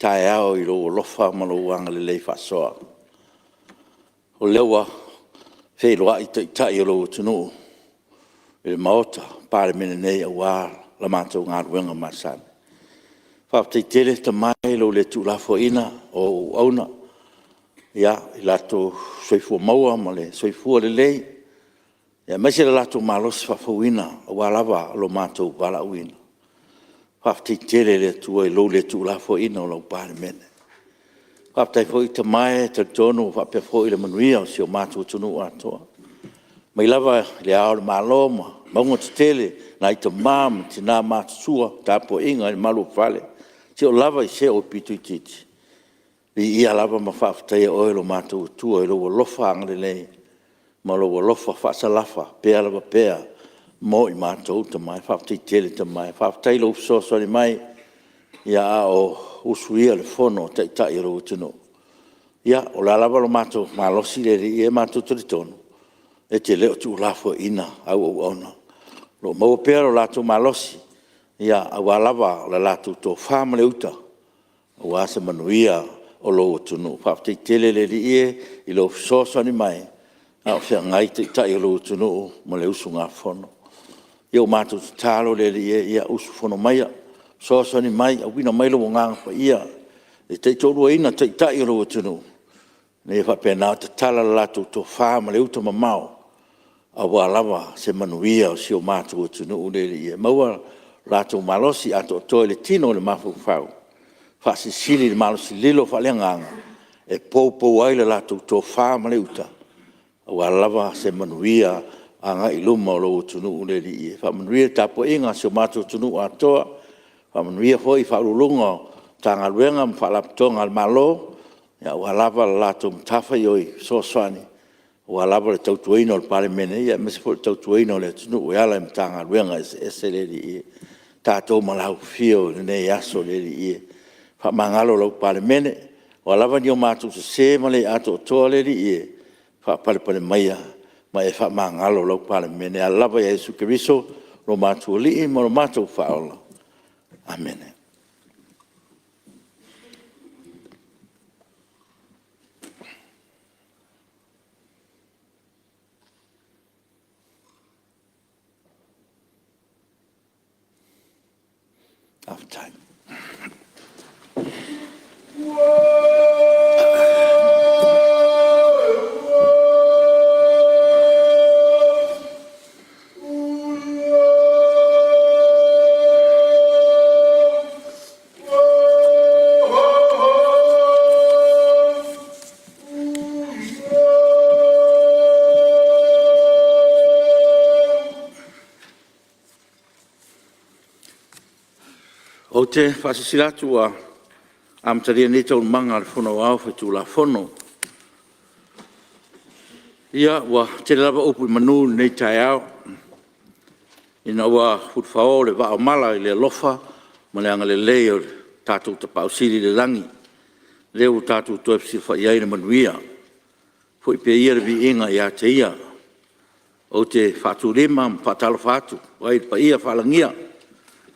tae au I lo lofa ma lo anga le lei whasoa. O lewa, wheloa I tai lo tunu. E maota, Palemene nei a wā, la mātou ngā ruenga masani. Whaptei tere ta mai lo le tūlafo ina o auna. Ia, I lato soifua maua ma le soifua le lei. Ia, maise le lato malosi whafauina o walawa lo mātou wala uina. Whaptei tere le tua I lo le tūlafo ina o lau Palemene. Whaptei fo I ta mai ta tono whapea fo I le manuia o si o mātou tunu atoa. Mai lava le ao le maloma, maunga te tele, na I ta māma, te nā mātusua, tāpo inga I malu whale. Te o lava I se o pitu I titi. Li ia lava ma whaafatai o lo mātou tua I lo lofa angale lei. Ma lo lofa whaasalafa, pēa lava pēa, mo I mātou ta mai, whaafatai tele ta mai, whaafatai lo usoso ni mai, ia o usuia le fono, tai lo utino. Ia, o la lava lo mātou, malosi le ia mātou toritonu. E te leo tu lafo ina au ona. Lo mau pēa lo lātou malosi, ia au alava la lātou tō whāma le uta, au asa manuia o lo utunu. Whaafatai tele le li I lo soso ni mai, au whia ngai te tai o lo utunu ma le usu ngā whono. Iau mātou te tālo le li ia usu whono maia, soso ni mai, au wina mai lo nganga pa ia, e te tōrua ina te tai o lo utunu. Ne whapea nā te tala la lātou tō whāma le uta mamau, a walawa se manuia o si o mātou o tunu urere ia. Maua lātou malosi ato o toi le tino le mafu whau. Whasi sili le malosi lilo whaleanganga. E pou ai le lātou tō whāma le uta. A walawa se manuia a ngā iluma o lo o tunu urere ia. Whamanuia tapo inga si o mātou tunu atoa. Whamanuia hoi whaurulunga tā ngā ruenga mwhalaptonga al malo. Ia walawa lātou mtafa ioi soswani. O alava le tautuaina o le Palemene, ia mese fo le tautuaina o le tunu o ala mtanga ruenga ese le li tātou malau fio nei aso le li fa mangalo lau Palemene, o alava ni o mātou se male ato o toa le li fa pale maia, ma e fa mangalo lau Palemene, alava ya Yesu Keriso, lo mātou li mo lo mātou faola. Amen. Of time. O te whasisiratu a amtaria ni tau manga le whono au whaitu la whono. Ia wa te lava upu manu nei tai au. Ina ua hutwhao le wao mala I le lofa ma le anga le leo tātou ta pausiri le langi. Leo tātou toi pisi whaiai le manuia. Fui pe ia le vi inga ia te ia. O te whatu rima whatalo whatu. Wai pa ia whalangia.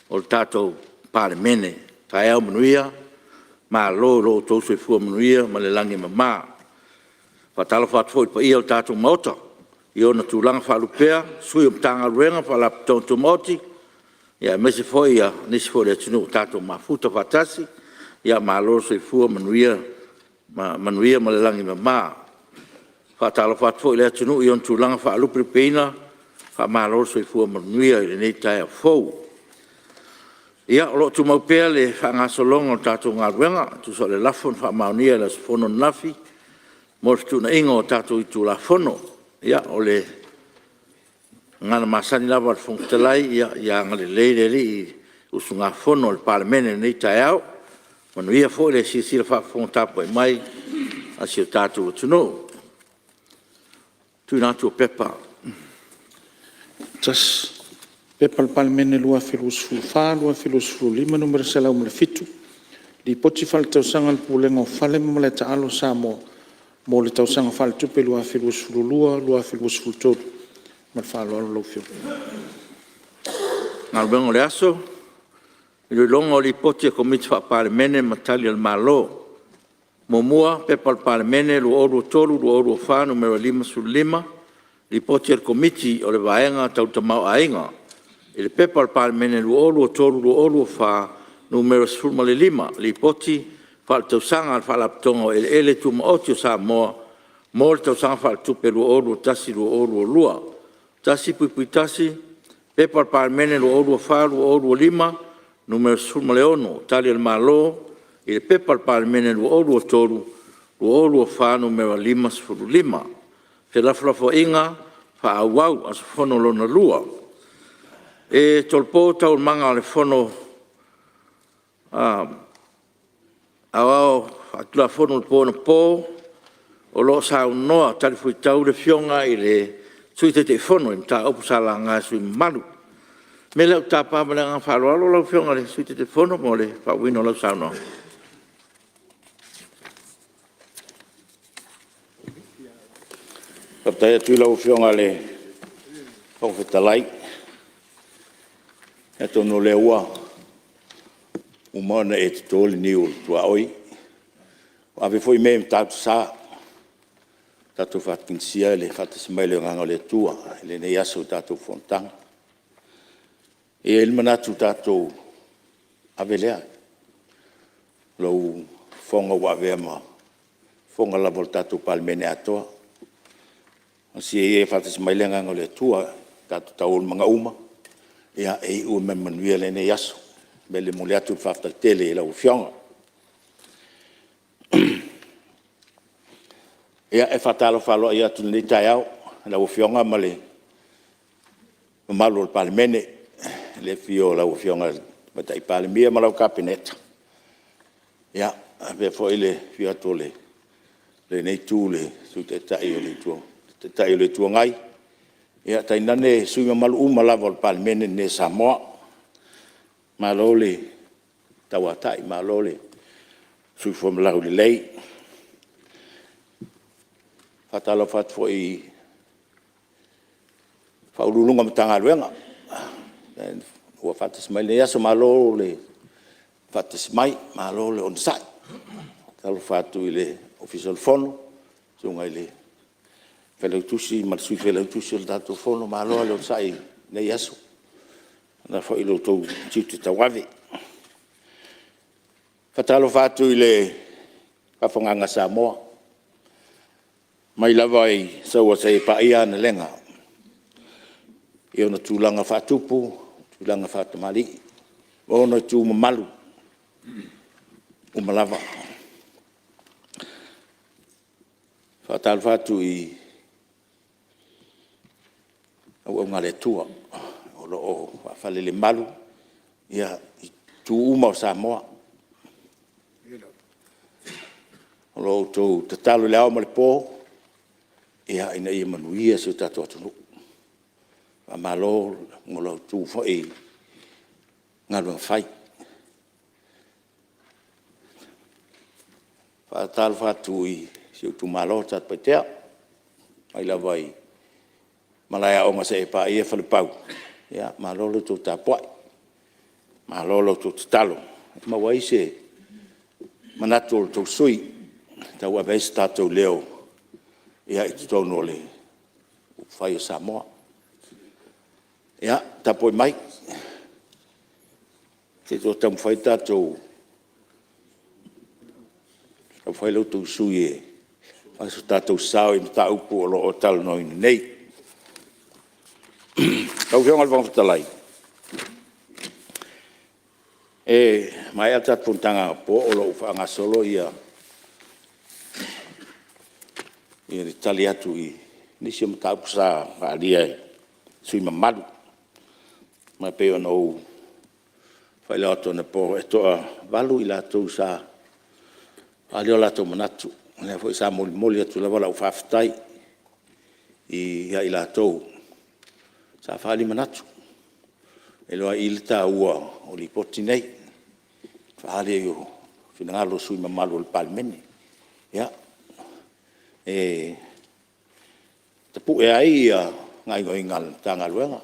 O tātou Palemene, tae au manuia, ma lo tau sui fua manuia, ma le langi mamā. Whatalo whatfoi pa ia o tātou maota. I ona tūlanga whalupea, sui o mtanga ruenga, whalap tonto moti. Ia mese foi ia, nisi foi le tunu tātou mafuta whatasi. Ia ma lo sui fua manuia, ma le langi mamā. Whatalo whatfoi le tunu, i ona tūlanga whalupe peina, ma lo sui fua manuia, I le nei tae a fou. Ia, o lo tu mau pēa le whangasolonga o tātou ngā ruenga, tu so le lafon whamaunia le whono nafi, mōs tu na ingo o tātou I tu la whono. Ia, o le ngana masani lawa le whongtalai, ia ngale leireri I usu ngā whono le Palemene nei tai au, manu ia fo le sisira whawhongtapo I mai, asi o tātou o tuno. Tu nātu o pepa. Tas. Pepa le Palemene lua filosofu fa lua filosofu lima numero sela umle fitu li poti fal tausaga le pulenga o fale ma le taalo Samoa mo le tausaga fal tupe lua filosofu lua filosofu tolu ma le falo lo fio Ngal bengo le aso I le longa o li poti e komiti wha Palemene matali al malo. Momua pepa Palemene lu oru tolu lu oru wha numero 5 li poti al komiti o le vaenga tau tamau ainga. I le pepa Palemene lu oru tolu lu oru wha numero 5 li poti wha tau sanga al wha laptonga o ele tu maoti o Samoa mo le tau sanga wha tupe lu oru tasi lu oru lua. Tasi pui tasi pepa Palemene lu oru wha lu oru 5 numero 5 tali al malo. I le pepa Palemene lu oru tolu, lu oru wha numero 5. Whilaflafo inga, wha awau as whono lona lua. E tolpo tau manga le whono, awao, atula whono le pōna pō, o lo sa unoa, tali fui tau le fionga i le suite te whono, i ta opu sa la ngā sui malu. Me lau tā pāmele ngā wharoalo lau fionga le suite te whono, mo le whawino lau sa unoa. Patai atu lau fionga le whawhetalai. E tono le ua. Umana e te tōli niu tua oi. Awe foi me tātu sā. Tātu whatkinsia le whatasmaile nganga le tua. Le nei aso tātu Fonotaga. E ilmanatu tātu awe lea. Lau whonga wawe ama. Whonga labol tātu Palemene atoa. Si e fatas mai lenga ngole tua tatu taul manga uma ia e u memoria le ne yaso bele mo le atu fafta tele la u fionga ia e fatalo falo ia tu ni taiao la u fionga male malo Palemene le fio la u fionga batai Palemene malo kabinet ia ave foi le fio tole le nei tule su te tai le tuo te tai le tua ngai. Ia tai nane sui malu lava o Palemene ne Samoa. Malole tawatai, malole sui fomalau le lei. Fatalo fat foi faululunga matanga luenga. Ua fatas mai le aso malole fatas mai malole on site. Talo fatu ile official fono sunga ile Fela tusi marsui fela tusi o tato fono malo le sai nei aso na foi lo to titi tawavi fatalo fatu ile pafonga Samoa mai lavai so sai pa ia na lenga io na tulanga fatupu tulanga fatamali ona tu malu umalava fatalo fatu I o ngale tua o lo o fale le malu ia tu uma Samoa o lo tu tatalo le au po ia ina ia manuia se tato atu a malo ngolo tu fo e ngalo fai fa tal fa tu I se tu malo tat petea ai la vai malaya o ngase pa ia fale pau ya malolo tu tapoi malolo tu talo ma wai se manatul tu sui ta wa vesta tu leo ya tu no le fai Samoa ya tapoi mai te to tam fai ta tu fai lo tu sui fa su ta tu sao I ta upu lo tal no nei Kau fiong al whangwhatalai. E mai atat puntanga po o lo whanga solo ia ritali atu I nisi o matau sa whaalia sui mamadu. Mai peo no whaila ato na po e toa walu I lato sa alio lato manatu. Lea fo sa moli atu la wala u whawhatai I lato sa fali manatu e loa ilta ua o li poti nei fali yo finangalo sui mamalu o Palemene ya e tapu e ai ngai ngal tangaluenga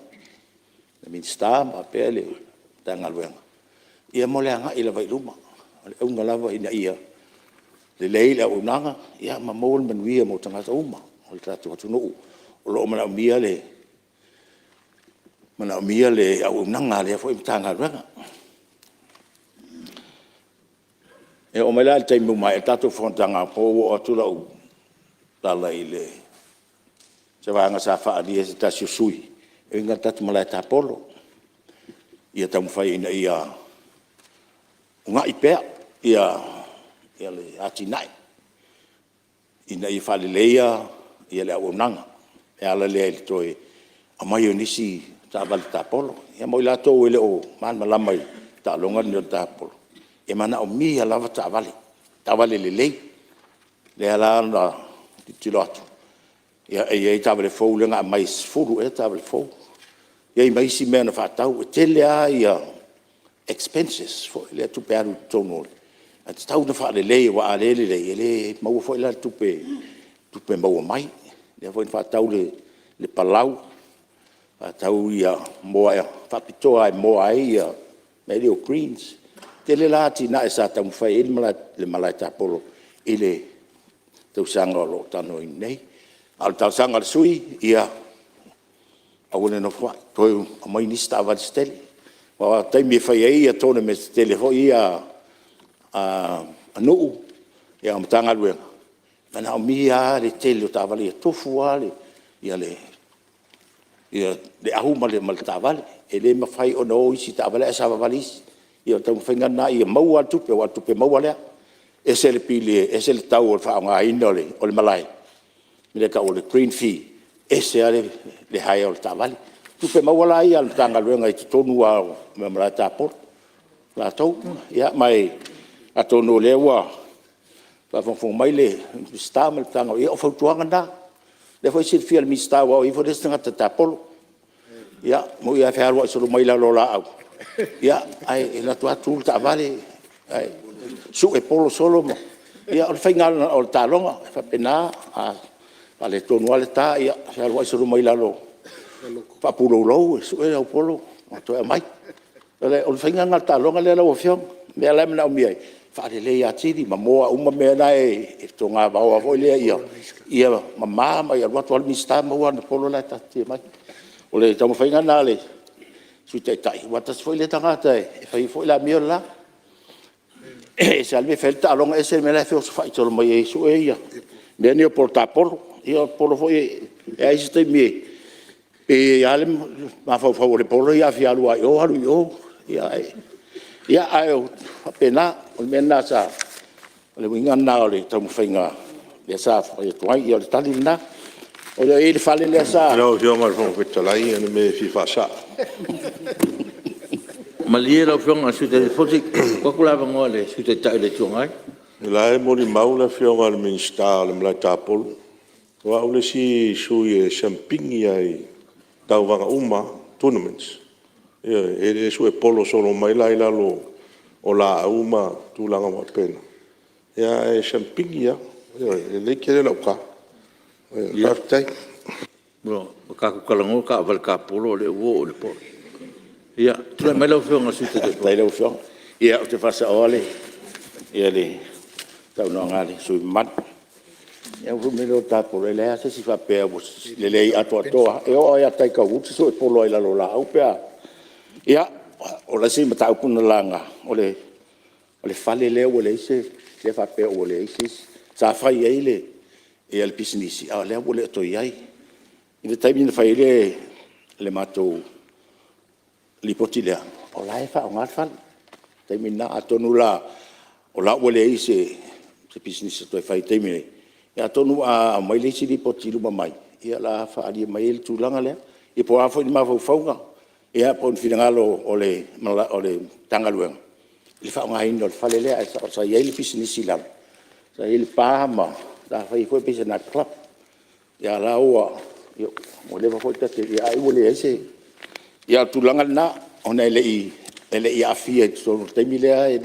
le minsta ma pele tangaluenga ia mo le anga ila vai luma le unga lava ina ia le leila unanga ia ma mo le manuia mo tanga uma o le tatu atu no o lo mana mia le unanga le foi tanga ranga e o mela te mo mai tatu fontanga po o tu la u la ile se va nga sa fa ali se ta sui e nga tatu mala ta polo ia tamu fai ina ia unga ipea ia le atinai ina i fale leia ia le unanga e ala le toi amai nisi ta val ta polo ia mo la to ele o man malamai ta longa ni ta polo e mana o mi ala ta vale le ala na tilot ia e ta vale fo le nga mai furu e ta vale fo ia mai si mena fa tau tele ia expenses for le tu peru tono at tau na fa le wa le mau fo la tu pe mau mai le fo fa tau le palau fa tau ia mo ia fa pito ai mo ai ia medio greens tele la ti na sa tau fa il le malata polo ile tu sanga lo tano nei al tau sanga sui ia awone no fa to mai ni sta va steli wa tai mi fa ia tone me telefo ia no ia mtanga lwe mana mi ia le tele ta vale tofu ale ia le ahuma le mal ta vale ele ma fai o no isi ta vale sa vale ia tau fenga na ia mau atu pe mau ale esel pile esel tau fa nga indole o le malai le ka o le green fee ese ale le hai o ta vale tu pe mau ala ia tanga luenga i tonu a me mara ta por la tau ia mai a tonu le wa fa fon mai le sta mal tanga ia o fautuanga na le foi sit fiel mi sta wa i fo destinga ta por ia mo ia fa ro so mai la lo la ia ai la tua tu ta vale ai su e polo solo mo ia o final o ta longa fa pena a ale tonu ale ta ia fa ro so mai la lo pa pulo lo su e o polo to e mai le o finga ngata longa le lo fion me ala me na mi fa le ya tidi ma mo uma me na e to nga ba o le ia mama ma ia wat wal mi sta mo wan polo la ta ti mai o le tamo finga na le su te tai wat as foi le tanga te fa foi la mi la e salve felta longa ese me la fe fa to mai su e ia me ni porta polo ia polo foi e ai ste mi e ale ma fa le polo ia fi alu alu yo ia ai pena o mena sa le winga na le tamu finga le sa e toi ia le talina o le e fale le sa no yo mal fo petolai ane me fi fa sa Maliera fiong asu te fosi ko kula ngole su te tai le tungai la e mo li maula fi o al minsta le mla tapol wa o le si su e champigny ai tau wanga uma tournaments e su e polo solo mai lai lo o la uma tu langa mo pena ya e champigny e le kere la ka la tai bro ka ko kalango ka val ka polo le wo le polo ia tu mai lo fiong asu te tai lo fion ia o te fasa ole ia le tau no ngale su mat ia fu me lo ta polo le ase si fa pe le lei ato e o ia tai ka uti so polo ila lo la au pe ia o la si mata puna langa o le fale le o le se le fa pe o le se sa fa ia ile e al business a le o le to ia i le taimi fa ile le mato li potilea o la fa o ngal fa taimi na atonu la o la o le se business to fa taimi ia tonu a mai le si li potilu mai ia la fa ali mai le tulanga le e po a fo ni ma fo fonga ia pon finangalo ole tangalueng il fa nga indol fale le sa ia il business ila sa il pama da fa i foi business club ia la o yo mo le fa ta ia i wole ese ia tulanga na ona le i afia so te mile e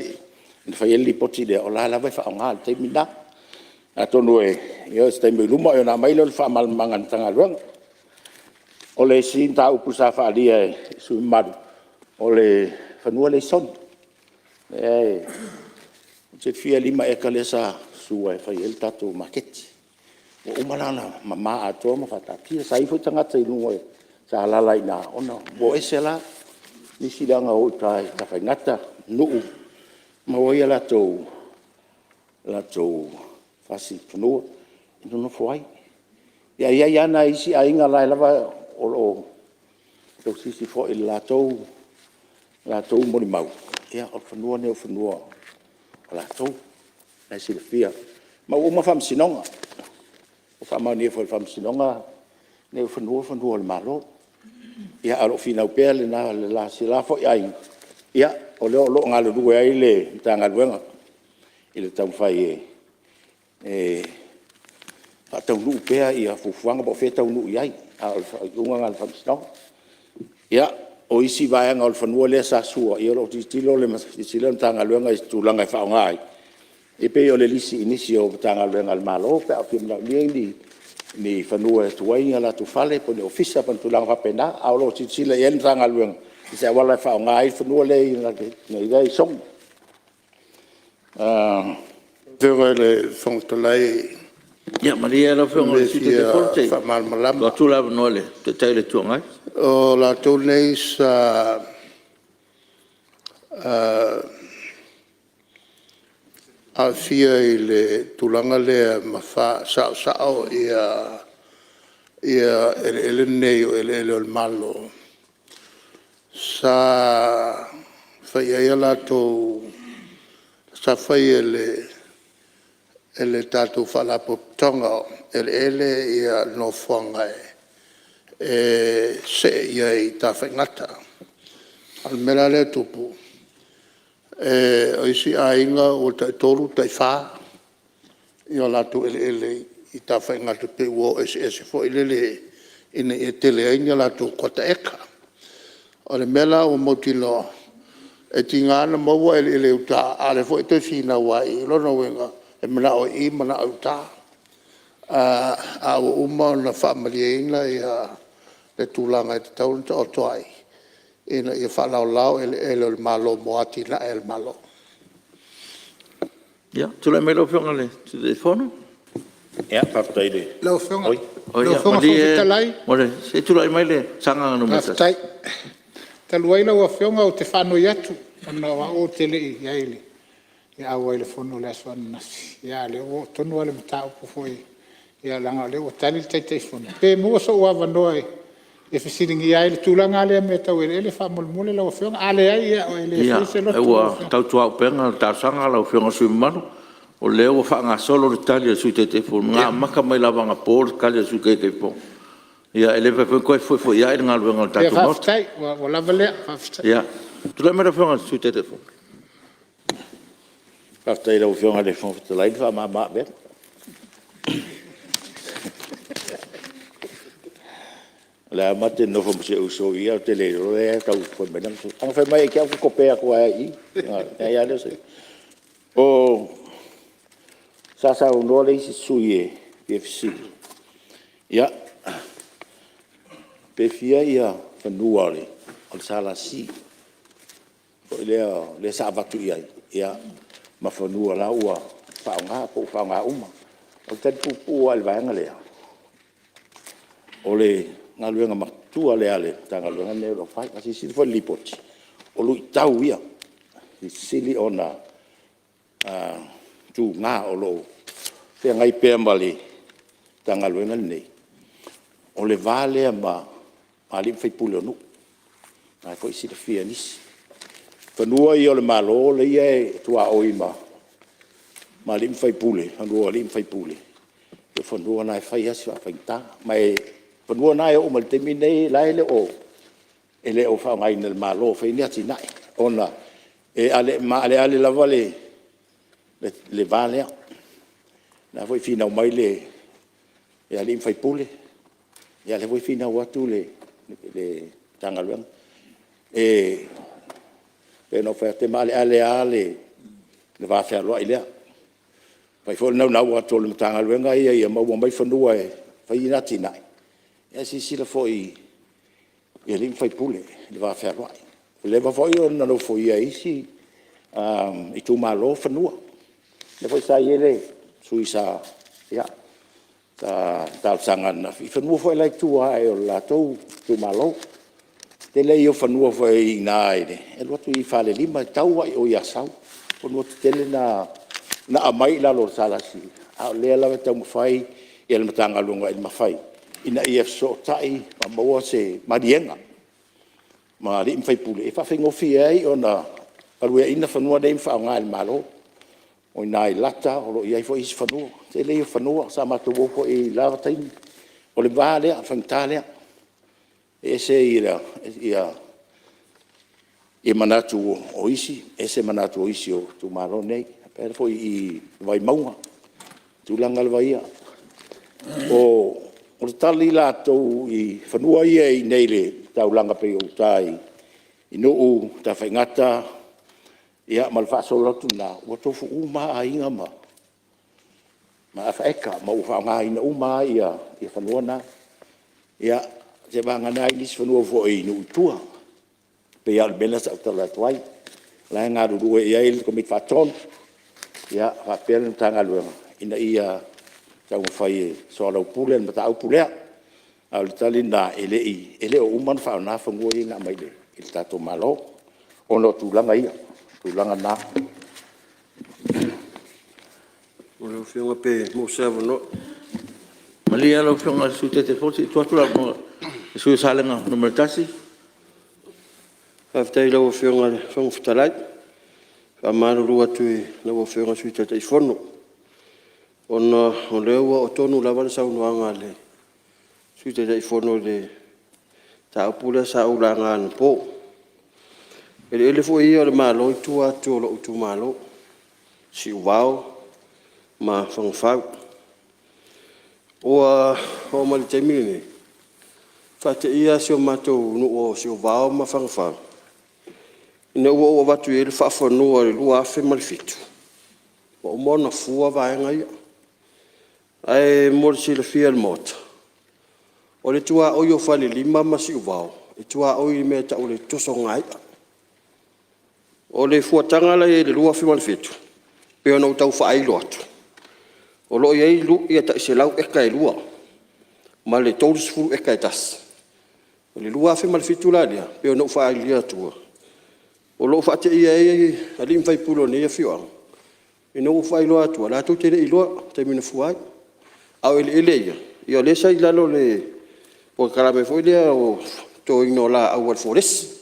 fa il poti de ola la fa nga te mina atonu e yo ste me luma yo na mai lo fa mal mangan tangalueng ole sin ta upusa fa dia su maru ole fanua le son Te fia lima e ka le sa sua e fai el tatu maketi. O umalana mama ato ma fatati sai fu tanga te no sa lala ina ona bo esela ni silanga o tai ka fai ngata no ma o ia la to fasi no no foi ia na isi ainga la lava o to sisi fo il la to mo ni mau ia o fanua ne o fanua la to na si le fia ma o ma fam sinonga o fama ni fo fam sinonga ne o fanua le malo ia alo fina o pele na la si la fo ia o lo ngalo du ai le tanga luenga ile tau fai tau nu pea ia fufuanga bo fe tau nu iai a unga ngal fam sinonga ia o isi vai ngol fanua le sa sua ia lo tilo le silo tanga luenga tu langa fa ngai e pe o le lisi inisio tanga luenga al malo pe a pim la ni fanua tu ai ala tu fale po le ofisa pan tu langa pena a lo tilo yen tanga luenga se wala fa ngai fanua le nei dai song le fontalai Ya Maria lo fo ngol sito te forte. Fa mal malam. Lo tu la nole te tele tu ngai. O la tonei sa a fia le tulanga le mafa sa o ia ele nei o ele o malo sa fa ia la to sa fa ele tatu fala tonga ele ia no fonga se ia I ta fengata al mera le tupu o isi ainga o ta toru ta fa ia la tu ele I ta fengata pe wo ese fo ele ina e tele ainga la tu kota eka o le mela o motilo e tingana mo ele uta ale fo te sina wai lo no wenga e mana o I mana o ta a o uma na family ina ia le tulanga te tau o toai ina ia whalau ele malo moati na el malo. Ya, tu la melo fo ngale tu te fono. ia paptai le Lau whonga. O Lau ya whonga whawhitalai. Mole, se tu la mai le sanga no meta. Maftai. Taluai lau a whonga o te whanoi atu. Ana wa o te lei ia ele. Ia awa ele whono le aswana nasi. Ia le o tonu ale mta upo foi. Ia langa le o tali tai whono. Pe mua so ua wanoa e fisiringi ia ele tūlanga ale me tau ele whamulmule lau a whonga. Ale ai ia o ele fise lo tu. Ia, tau tua penga ta sanga lau fionga sui manu. O leo fa nga solo Italia su te fono. Nga maka mai lava nga por kalia su ke po. Ia ele fa ko foi ia nga lu nga ta tu. Ia tu. whaftai, wa lava lea, whaftai. Ia. Tu la mera fionga su te fono. paptai le fionga le fon te lai fa ma be la mate no fo se uso ia te le ro e tau fo me nan ang fa mai ke ko pe ko ai ia le se o sa no le si suie FC ia pe fia ia fanuale al sala si le sa vatu ia ma fanua la ua whaonga uma o te pupu al vaenga lea o le ngā luenga matua lea le ta ngā luenga neo lo whai kasi sili fo lipoti o lui tau ia sili ona tu ngā o lo te ngai pēr mali ta ngā luenga nei o le vālea ma lim whai pule o nu ngai fo isi le fia nisi fanua I o le malo le ia tua oima ma lim fai pule fanua lim fai pule e fanua nai fai asi fa faita mai fanua nai o mal temine lai le o ele o fa ngai nel malo fai ni ati nai ona e ale ma ale la vale le vale na foi fina o mai le e ale fai pule e ale foi fina o atu le tangaluang e no fa te male ale le va fer lo ile pai fo no atu le tangaluanga ia ma mai fanua e fai na tina e si la foi e lim fai pule le va fer lo le va foi no foi ia isi I tu malo whanua. Ne foi sa iele, sui sa, ia, ta sangan na. I whanua foi lai tua e o latou, tu malo. Te lei o whanua foi i nā ere. E lua tu I whale lima, tau ai o iasau. Whanua te tele na amai la lor salasi. A lea lawe tau mawhai, i ala matanga lunga i mawhai. Ina I so tai, ma maua se marienga. Ma ri mwhai pule. E whawhengofi ai o na alua ina whanua nei mwha ngā malo. O nā I lata, o lo iai fo isi whanua. Te lei o whanua, sa matu woko I lava taimi. O le vālea, whangtālea. E se ia manatu o isi, e se manatu o isi o tu malo nei. Pera foi I vai maunga. Tu langa le vaia. O le tali lātou I whanua ia I nei le tau langa pe o tai. I nuu ta whaingata. Ia malfaso lotu na. Ua tofu uma a inga ma. Ma a whaeka. Ma uwha ngā ina uma ia whanua na. Ia te vanga nai nisi whanua fo I nuu tua. Pe ia le mena sa utala tuai. Lai ngā rurua ia ili komit whaton. Ia whapea na tanga luenga. Ina ia tau mwhai soa lau pule na mata au pulea. Au le tali na ele o uman whao na whangua I ngā maile. I le tato malo. Ono tūlanga ia. Tūlanga nā. O leo whiunga pe mo sewa no. Mali alo whiunga sute te foti. Tuatura mo sui salenga numero tasi. Haftai lau whiunga whangwhitalai. Whamanu rua tui lau whiunga sute te ifono. Ona o leo o tonu lawa le saunuanga le. Sute te ifono le taupula saulanga na po. Ele fo ia le malo tua tu lo tu malo. Si wao ma whangwhau. O mali te mini. Whate ia si o matou nu o si o wao ma whangwhau. Ina ua o watu ele whawhanua le lua awhi malifitu. O mona fua vaenga ia. Ai mori si le fia le mota. O le tua o yo whale lima ma si o wao. E tua o I mea ta o le toso ngai. O le fuatanga la le lua awhi malifitu. Peo na utau whaeilo atu. O lo iei lu ia ta se lau eka e lua. Ma le tolus furu eka e tas. O le lua awhi malifitu la lia. Peo na whaeilo atua. O lo whaate ia e alim whai pulo ne ia whioang. E no whaeilo atua. La tau tere iloa te mina fuai. Au ele ia. Ia le sai lalo le o karame foi lea o to ino la au al forest.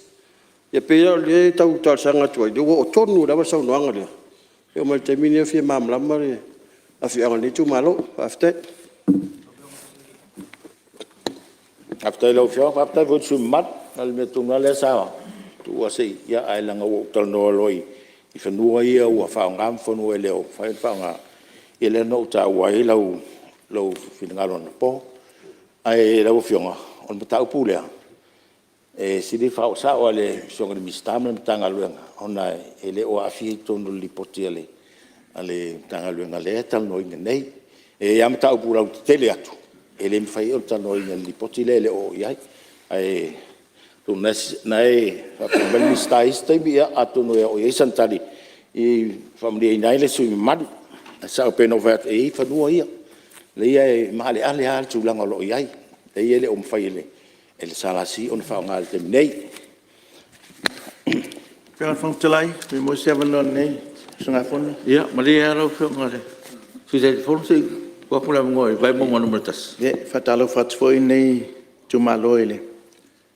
Ia pea le tau sanga tua. Le o tonu la wasau noanga lea. E o mai te mina fia mamlama le a whianga ni tu malo. Aftai. Aftai lau whioang. Aftai voi su mat. Nal me tunga le sawa. Tua sei. Ia ailanga o talnoa loi. I whanua ia ua whaongam whanua e leo. Whaonga. I le no ta wai lau finangalo na po. Ai lau whionga. On matau pulea. E siri whao sao ale songa ni mistamna mtanga luenga. Ona e le o afi tonu li poti ale mtanga luenga le tal no inga nei. E ia matau pula u tele atu. E le mwhai o tal no inga li poti le o iai. Ai tu nai whapambali stai ia atu no e o iai santari. I whamria inai le sui madu. Sao peno vat e whanua ia. Le ia e maale ale tūlanga lo iai. Le ia le o mwhai e le salasi o na whaonga le te minei. Pea whangtalai, me mo sewa no nei. Sunga whonu. Ia, mali alo whiunga le. Sui te whonu sei. Wapula mngoi, vai mongo numero tas. Ia, whatalo whatfoi nei tu malo ele.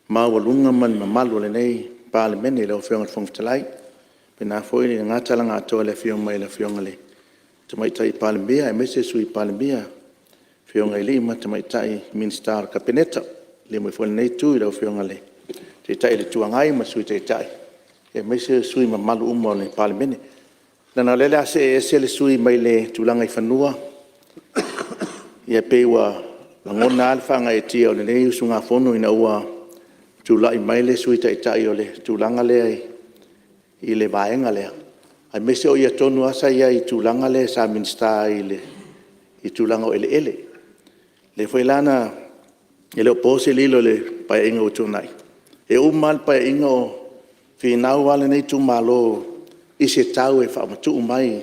Maua lunga man mamalo le nei. Palemene le o whiunga whangtalai. Pena foi ni ngata langa atoa le whiunga mai le whiunga le. Tamaitai Palemene, e mese sui Palemene. Whiunga i lima tamaitai Ministar Kabineta. Le mo foi nei tu le whiunga le. Te tai le tuangai ma sui te tai. E mese sui ma malu umo le Palemene. Nana lele ase e le sui mai le tulanga I whanua. Ia pewa langona alwhanga e tia o le nei usunga whono ina ua tulai mai le sui te tai o le tulanga le I le vaenga lea. Ai mese o ia tonu asa ia I tulanga le sa minsta I tulanga o ele. Le foi lana ele o pose lilo le pai inga o tunai. E umal pai inga o finau wale nei tu malo I se tau e whaamatu mai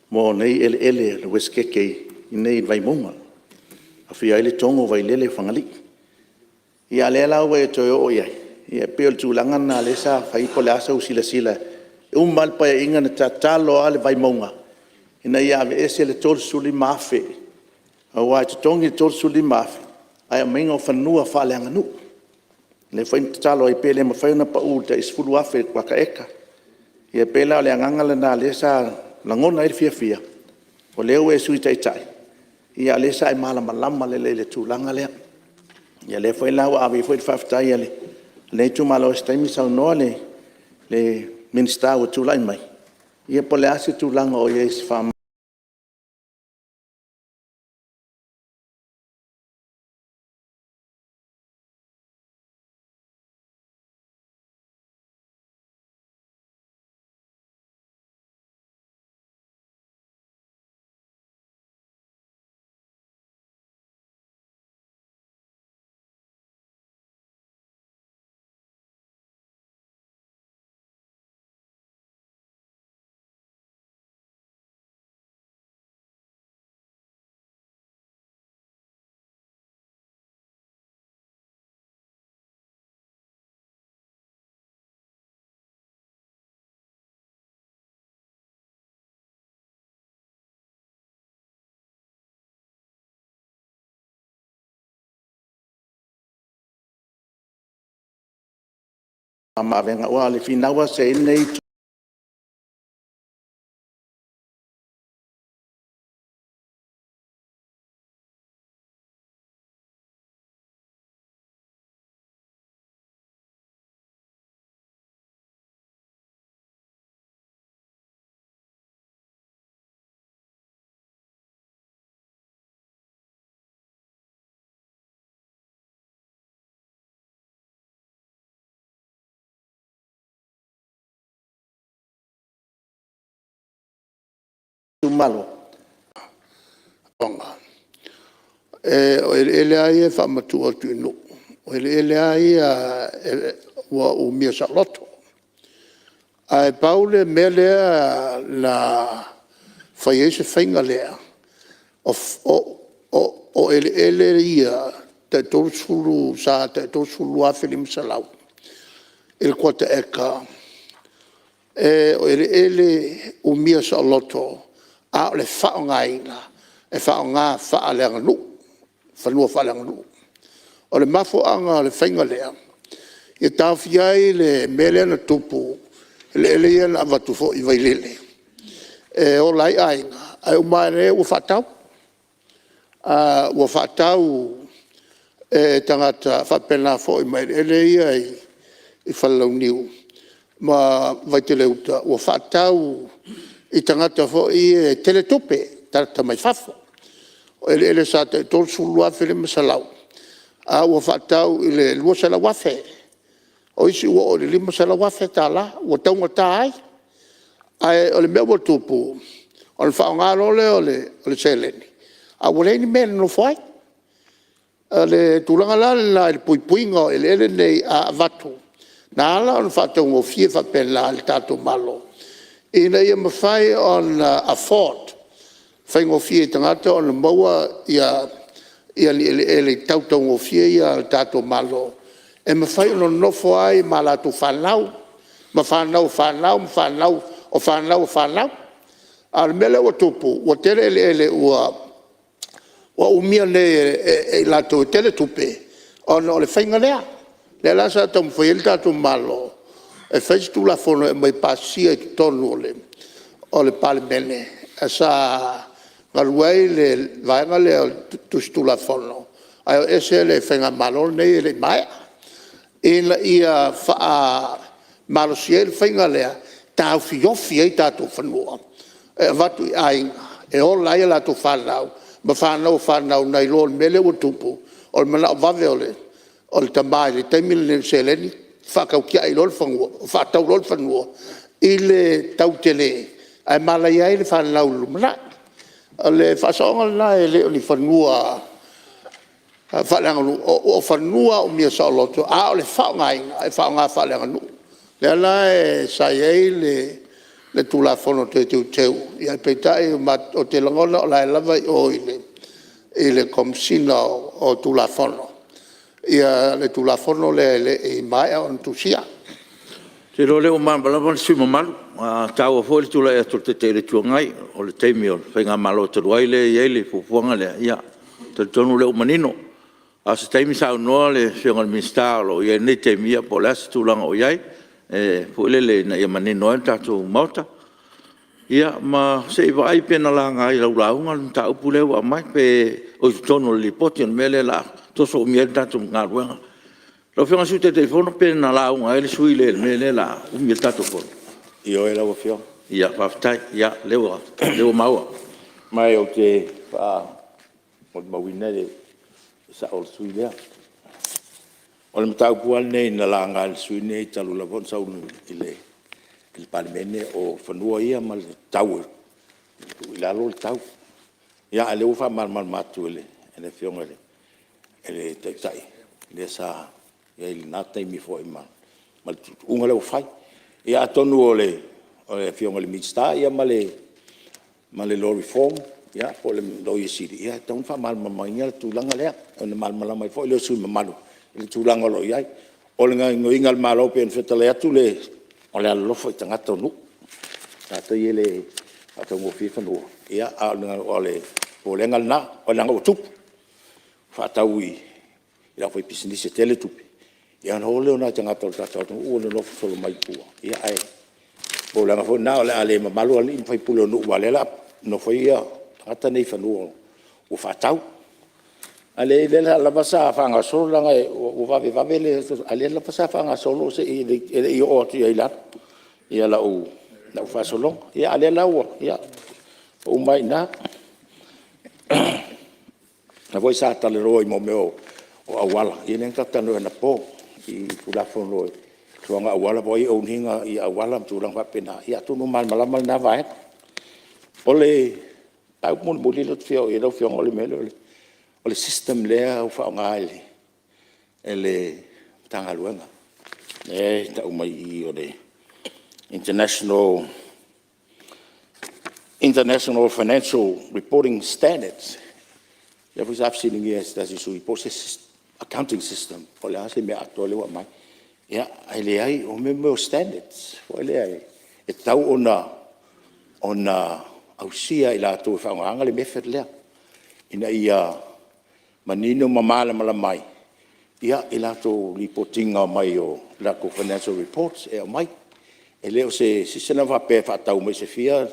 mo nei ele le weskeke I nei vai monga. A whia ele tongo vai lele whangali. Ia le lau e toi o iai. Ia peo le tūlanga nā le sa whaipo le asa usila sila. Malpa e inga na tatalo ale vai monga. Ina ia ave ese le tol suli mafe. A wai te tongi tol suli mafe. Ai a mainga o whanua whale anga nu. Le whain tatalo ai pele ma whaina pa uta isfulu afe waka eka. Ia pela le anganga na le sa langona e fia fia. O leo e sui tai tai. Ia le sa e malama lama le tūlanga lea. Ia le whai lau awe whai whaftai ale. Le tu malo staimi sau noa le minsta o tūlai mai. Ia po le ase tūlanga o Yesu whama. Ma venga wa le finawa se nei tu malo. Tonga. O ele ai e whamatu o tu inu. O ele ai ua umia sa loto. Ai paule me lea la whaiese whainga lea. O ele ia te torsulu sa te torsulu a whilim sa lau. Il kua te eka. O ele umia sa loto. A le whaongaina. E whaonga whaaleanga nu. Whanua whaaleanga nu. O le mafo anga le whainga lea. I tawhiai le mele na tupu. Le ele ia na avatufo I vailele. O lai ainga. Ai umaere ua whatau. Ua whatau tangata whapena fo I mai ele ia I whalau niu. Ma vaiteleuta. Ua whatau I tangata fo I teletupe. Tarata mai whafo. O ele sa te tolsulua while masalau. A ua whatau I le lua sala wafe. O isi ua o le lima sala wafe tā la. Ua taunga tā ai. Ai o le mea ua tupu. O le whaongaro o le seleni. A ua leini mea no whai. Le tūlanga la le puipuinga o ele nei a vatu. Nā ala o le whatau o fie whapela le tātou malo. Ina ia mawhai on a fort. Whaingo fie tangata o le maua ia ele tautau o fie ia le tātou malo. E mawhai no nofo ai ma lātou whanau. Ma whanau, o whanau. A le mele o tupu, o tere ele ua umia ne e lātou e tele tupe. O le whainga lea. Le lasa tau mwhai ele tātou malo. E whaisi tu la fono e mai pasia I tonu o le Palemene. E sa ngaruai le vaenga le tustu la fono. Ai o ese le whainga malo nei le mai. Ina ia wha malosia le whainga lea. Tau fiofi ei tātou whanua. E watu I ainga. E o lai la tu whanau. Ma whanau nei lo mele o tupu. O le mana o vave o le tamai le taimile le seleni. Whakau kia I lol whanua, whakatau lol whanua, I le tautele, ai malai ai le whanau lumana. Le whasaonga na e le o ni whanua, o whanua o mia sa loto, a o le whaonga inga, e whaonga whalenga nu. Le ala e sai ei le tula fono te teu ia petai o te langona o la lava o ile komsina o tula fono ia le tula fono le i mai on tusia Te lo leo mambala wale sui mamalu, tau a fōle tula e atul te le tuangai, o le teimi o whainga malo te ruaile i eile fufuanga le ia, te tonu leo manino. A se teimi sa unoa le whianga le minsta lo i e nei teimi ia po le asa tūlanga o iai, fuile le na ia manino e tatu mauta. Ia, ma se iwa ai pena la ngai lau launga, ta upu leo a mai, pe o i tonu le lipoti on mele la, toso o miel tatu ngā ruenga. Lo fiona su te telefono pena la unga ele sui le mele la umi tato ko. Io e la fiona. Ia faaftai ia lewa maua. Mai o te fa o mawina le sa o sui le. O le matau pual nei na la ngal sui nei talu la bon sa unu il Palemene o fanua ia mal tau. Ila lo tau. Ia le ufa mal matu ele fiona le. Ele tai le sa ia il nata mi fo ima mal unga le fai ia tonu ole fiona le mista ia male law reform ia po le do yesidi ia ton fa mal mamainga tu langa le on mal mai fo le su malu le tu langa lo ia o le ngoinga al malo pen fetale atu le ole lo fo tanga tonu ta ile ata mo fi fanu ia ole o le ngal na o langa o tup fa taui ia foi business tele tup ia no le ona tanga tol tata o no solo mai pu ia ai o la fo na ale malu ali fai pulo no wale la no foi ia ata nei fanu o fatau ale le la pasa fanga solo la o va le ale la pasa fanga solo se i o ti ia la o fa solo ia ale la o ia o mai na na voi sa tale roi mo meo o awala ia nen tata no na po i pula fono tuanga awala boy o hinga i awala tulang fa pena ia tu no mal malamal na vai ole tau mun buli lot fio i lo fio ole melo ole system le o fa ngai ele tanga luanga tau mai i ole international financial reporting standards ya was absolutely yes that is we process accounting system o le ase me ato le wa mai ia ele ai o me standards o le ai e tau ona ausia ila to fa nga le mefet le ina ia manino mamala mala mai ia ila to reporting mai o la ko financial reports e mai ele o se sena va pe fa tau me se fia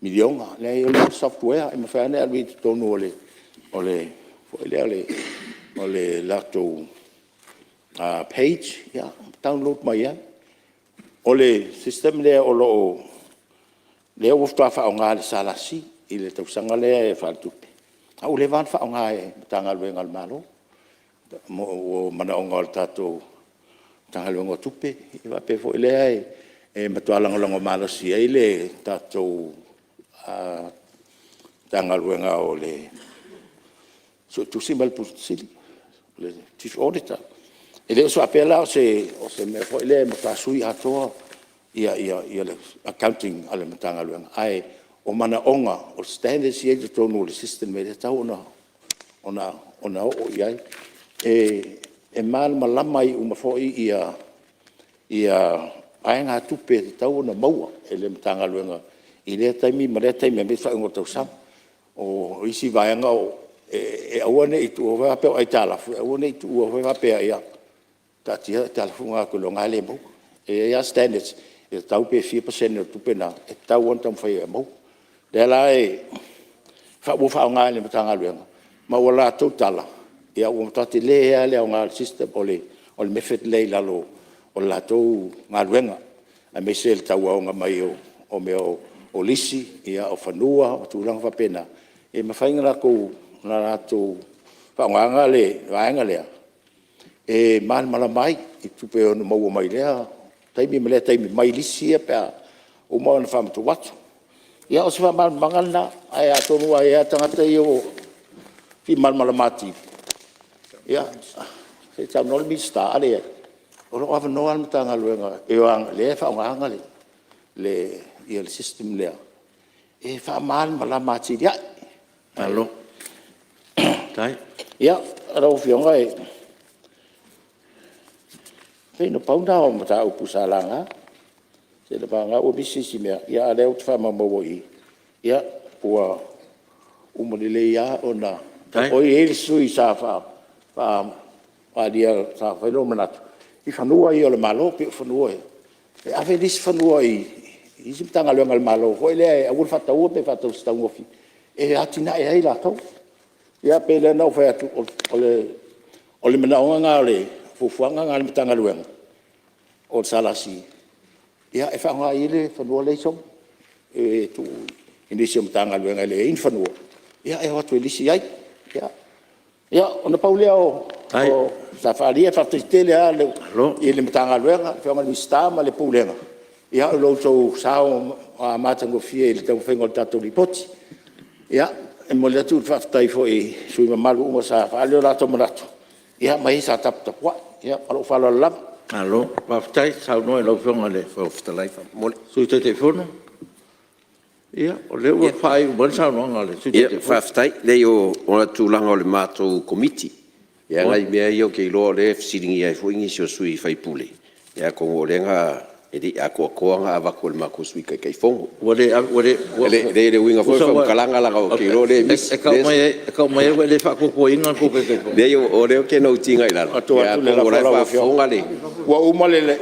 miliona le software e me fa ne albi to no ole lato page ya download mai ya ole system le o le o fa nga le sala si ile to sanga le fa tu au le van fa nga tanga le ngal malo mo mana ngol tato tanga le ngo tupe va pe fo le ai e matwala ngolongo malo si ile tato tanga le nga ole so tu simbal pusili le chief auditor ele so apela o se me foi le mo pasui ato ia le accounting ale matanga luanga ai o mana onga o standards ia to no le system me ta ona o ia e mal malamai uma foi ia ai nga tupe ta ona maua ele matanga luanga ile taimi mare taimi me fa ngota usam o isi vai nga e awane i tu va pe ai tala awane i tu va pe ia ta tia telefonga ko longa le mo e ya standards e tau pe 4% tu pena e tau on tam fai mo de la e fa bo fa nga le tanga le ma wala totala ia o tati le ale nga system ole method le la lo o la to nga luenga a me sel tau nga mai o me o lisi ia o fanua o tu lang fa pena e ma fa nga ko na to fa nga le nga le e mal malamai i tupe o mo mai le taimi mele taimi mai lisi pe o mo na fam tu wat ia o se mal mangal na ai ato no ai tanga te yo fi mal malamati ia se tau no mi sta ale o no ava no al tanga luenga e ang le fa nga le ia le system lea. E whaamāle ma la mātiri ai. Alo. Tai. Ia, rau whionga e. Wheno pauna o mata upu sa langa. Se le panga o bisi si mea. Ia a leo te whamamawo i. Ia, ua umolile ia o na. O i ele sui sa wha dia sa whaino manatu. I whanua i o le malo, pe whanua e. E awe nisi whanua i. I si mtanga luenga le malo. Hoi lea e awul whata ua pe whata usta ngofi. E atina e hei la tau. Ia pe le nau whai atu o le manaonga ngā le fufuanga ngā le mtanga luenga. O salasi. Ia e whanga i le whanua le song. E tu inisi o mtanga luenga le in whanua. Ia e watu e lisi ai. Ia, ona paulea o safaria whataitele a le i le mtanga luenga. Whionga ni stama le paulenga. Ia o loutou sao a matangofia i le tau whengo le tatou ripoti. Ia, e mo le atu whaftai fo i sui mamalu unga sa whaaleo rato marato. Ia, mai sa taputapua. Ia, alo whalo lama. Alo, whaftai, sao noe lau whionga le whaftalai whamole. Sui te te whono? Ia, o leo wa whai umani sao noa ngale. Ia, whaftai, lei o ona tūlanga o le mātou komiti. Ia, ngai mea i o kei loa le fisiringi ai fo ingi si o sui whaipule. Ia, kongo lenga Edi ako koanga avako le mako sui kai fongo. Le winga foi fa kalanga la o ke ro le mis. E ka mai le fa ko inga ko kai fongo. Le yo o le ke no tinga ila. Ya ko la fa fonga le. Wa umale la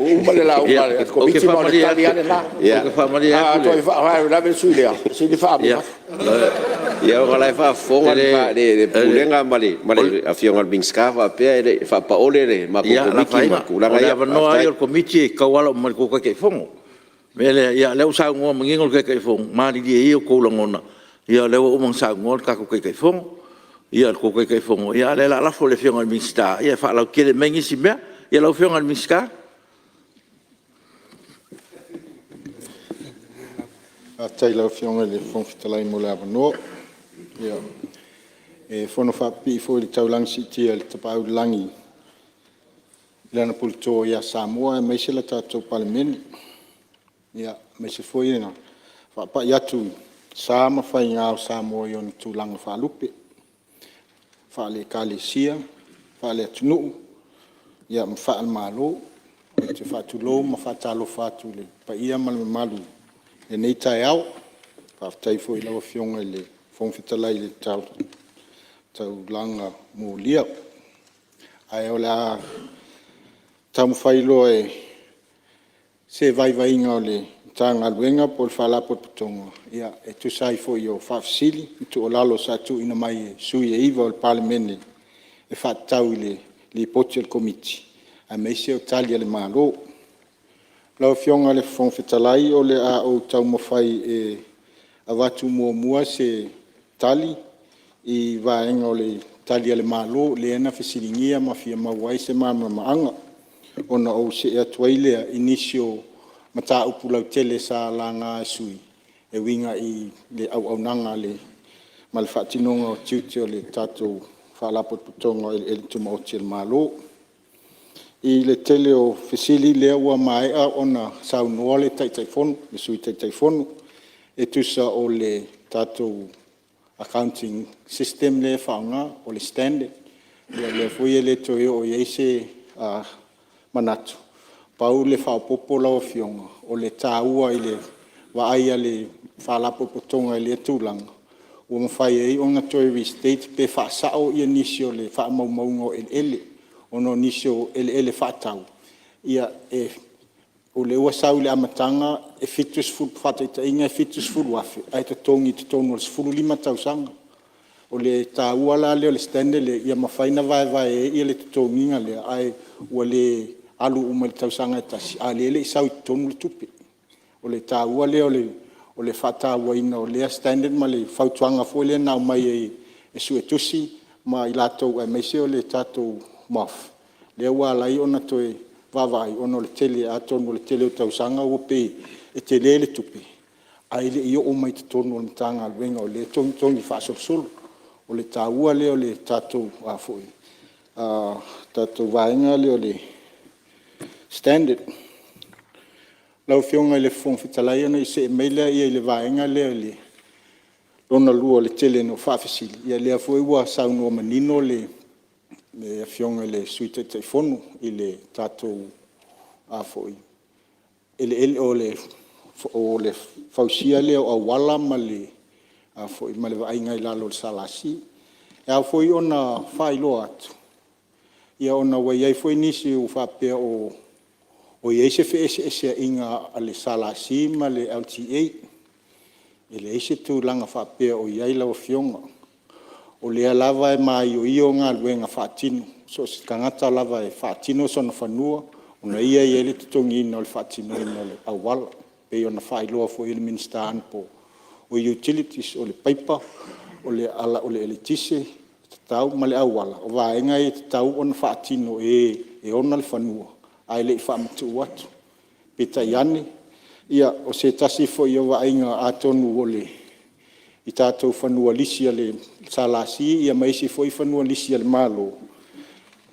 umale ko biti ma le italiane la. Ya. Ko fa mali ya. To fa la be sui le. Si di fa. Ya o la fa fonga le pulenga mali a fionga bingskava pe le fa pa ole le mako komiki mako la ya no ai o komiti ka wala mo ko kai fongo. Mele ya le usa ngo mangingol kai fongo. Mali di e ko la ngona. Ya le o mang sa ngol ka ko kai fongo. Ya ko kai fongo. Ya le la fo le fionga bingsta. Ya fa la ke mengi si me. Ya la fionga bingsta. Tai lau fionga le fonfitalai mo le avanoa. Ia. E fono whapi fo le taulang sitia le tapau langi. Lana pulito ia Samoa e meise la tātou Palemene. Ia, meise fo ina. Whapa iatu sa ma whai ngāo Samoa i ona tūlanga whalupe. Whale kālesia, whale atunuu. Ia, ma whaal mālo. Te whatulo, ma whatalo whatu le pa ia malme malu. E nei tai au, whaftai fo i lawa fionga le whongwhitalai le tau langa mō lia. Ai o la tamu whailo e se vai inga o le tanga luenga po le whalapo putonga. Ia e tu sai fo i o whafsili, tu o lalo sa tu ina mai e sui e iwa o le Palemene e whatau i le poti al komiti. A meise o tali ale mālo. Lau fionga le whongwhitalai o le a o tau mawhai e awatu mua se tali i vaenga o le tali ale malo le ena whesiringia ma fia mawai se maanga. Ona o se ea tuailea inisio mata upulau tele sa la ngā sui e winga i le au nanga le ma le whaatinonga o tiutio le tātou whaalapot putonga e le tumaoti le malo. I le tele o fesili lea ua maea ona saunoa le taitaifonu, le sui taitaifonu, e tusa o le tātou accounting system le whaonga o le standard. Le fuie le toi o eise manatu. Pau le whaopopo lau fionga, o le tāua i le waaia le whaalapo potonga i le tūlanga. Ua mawhai ei o ngā toi restate pe whaasao i anisio le whaamaumaunga ele. Ono nisio ele whaatau. Ia o le ua sau le amatanga e fitus fulu whataita inga e fitus fulu afe. Ai te tongi te tonu le 15 tausanga. O le tā ua la leo le stande le ia mawhaina vai ia le te tonginga le ai ua le alu uma le tausanga e tasi. A le ele i sau i tonu le tupe. O le tā ua leo o le whataua ina o lea standard ma le whautuanga fo le nau mai e suetusi ma i latou e meise o le tātou maf. Le ua lai ona toe vavai ona le tele atonu le tele o tausanga ua pe e te le tupe. Ai le i o mai te tonu o le matanga alwenga o le tongi whaasopsolo. O le tāua le o le tātou afoi. Tātou vaenga le o le standard. lau fionga i le fong fitalai ana i se meile ia i le vaenga lea le lona lua le tele no whaafisili. Ia lea fwoi ua saunua manino le fionga le suite te fonu i le tātou a fwoi. Ele o le fausia le o awala ma le a fwoi ma le vaenga i lalo le salasi. E a fwoi ona whailo atu. Ia ona waiai fwoi nisi u whapea o iei se ese inga ale salasi ma le LTA. Ele ese tu langa whapea o iei lau fionga. O lea lava e mai o io ngā luenga whaatino. So si kangata lava e whaatino sona whanua. Ona ia i ele tutongi ina o le whaatino ina o le awala. Pei ona whailoa fo ili minister anpo. O utilities, o le paipa, o le ala, o le elitise, tau ma le awala. O vaenga e tau ona whaatino e ona le whanua. Ai le i whaamatu watu. Peta iane. Ia o se tasi fo i o vaenga atonu o le i tātou whanua lisia le salasi, ia maisi fo i whanua lisia le malo.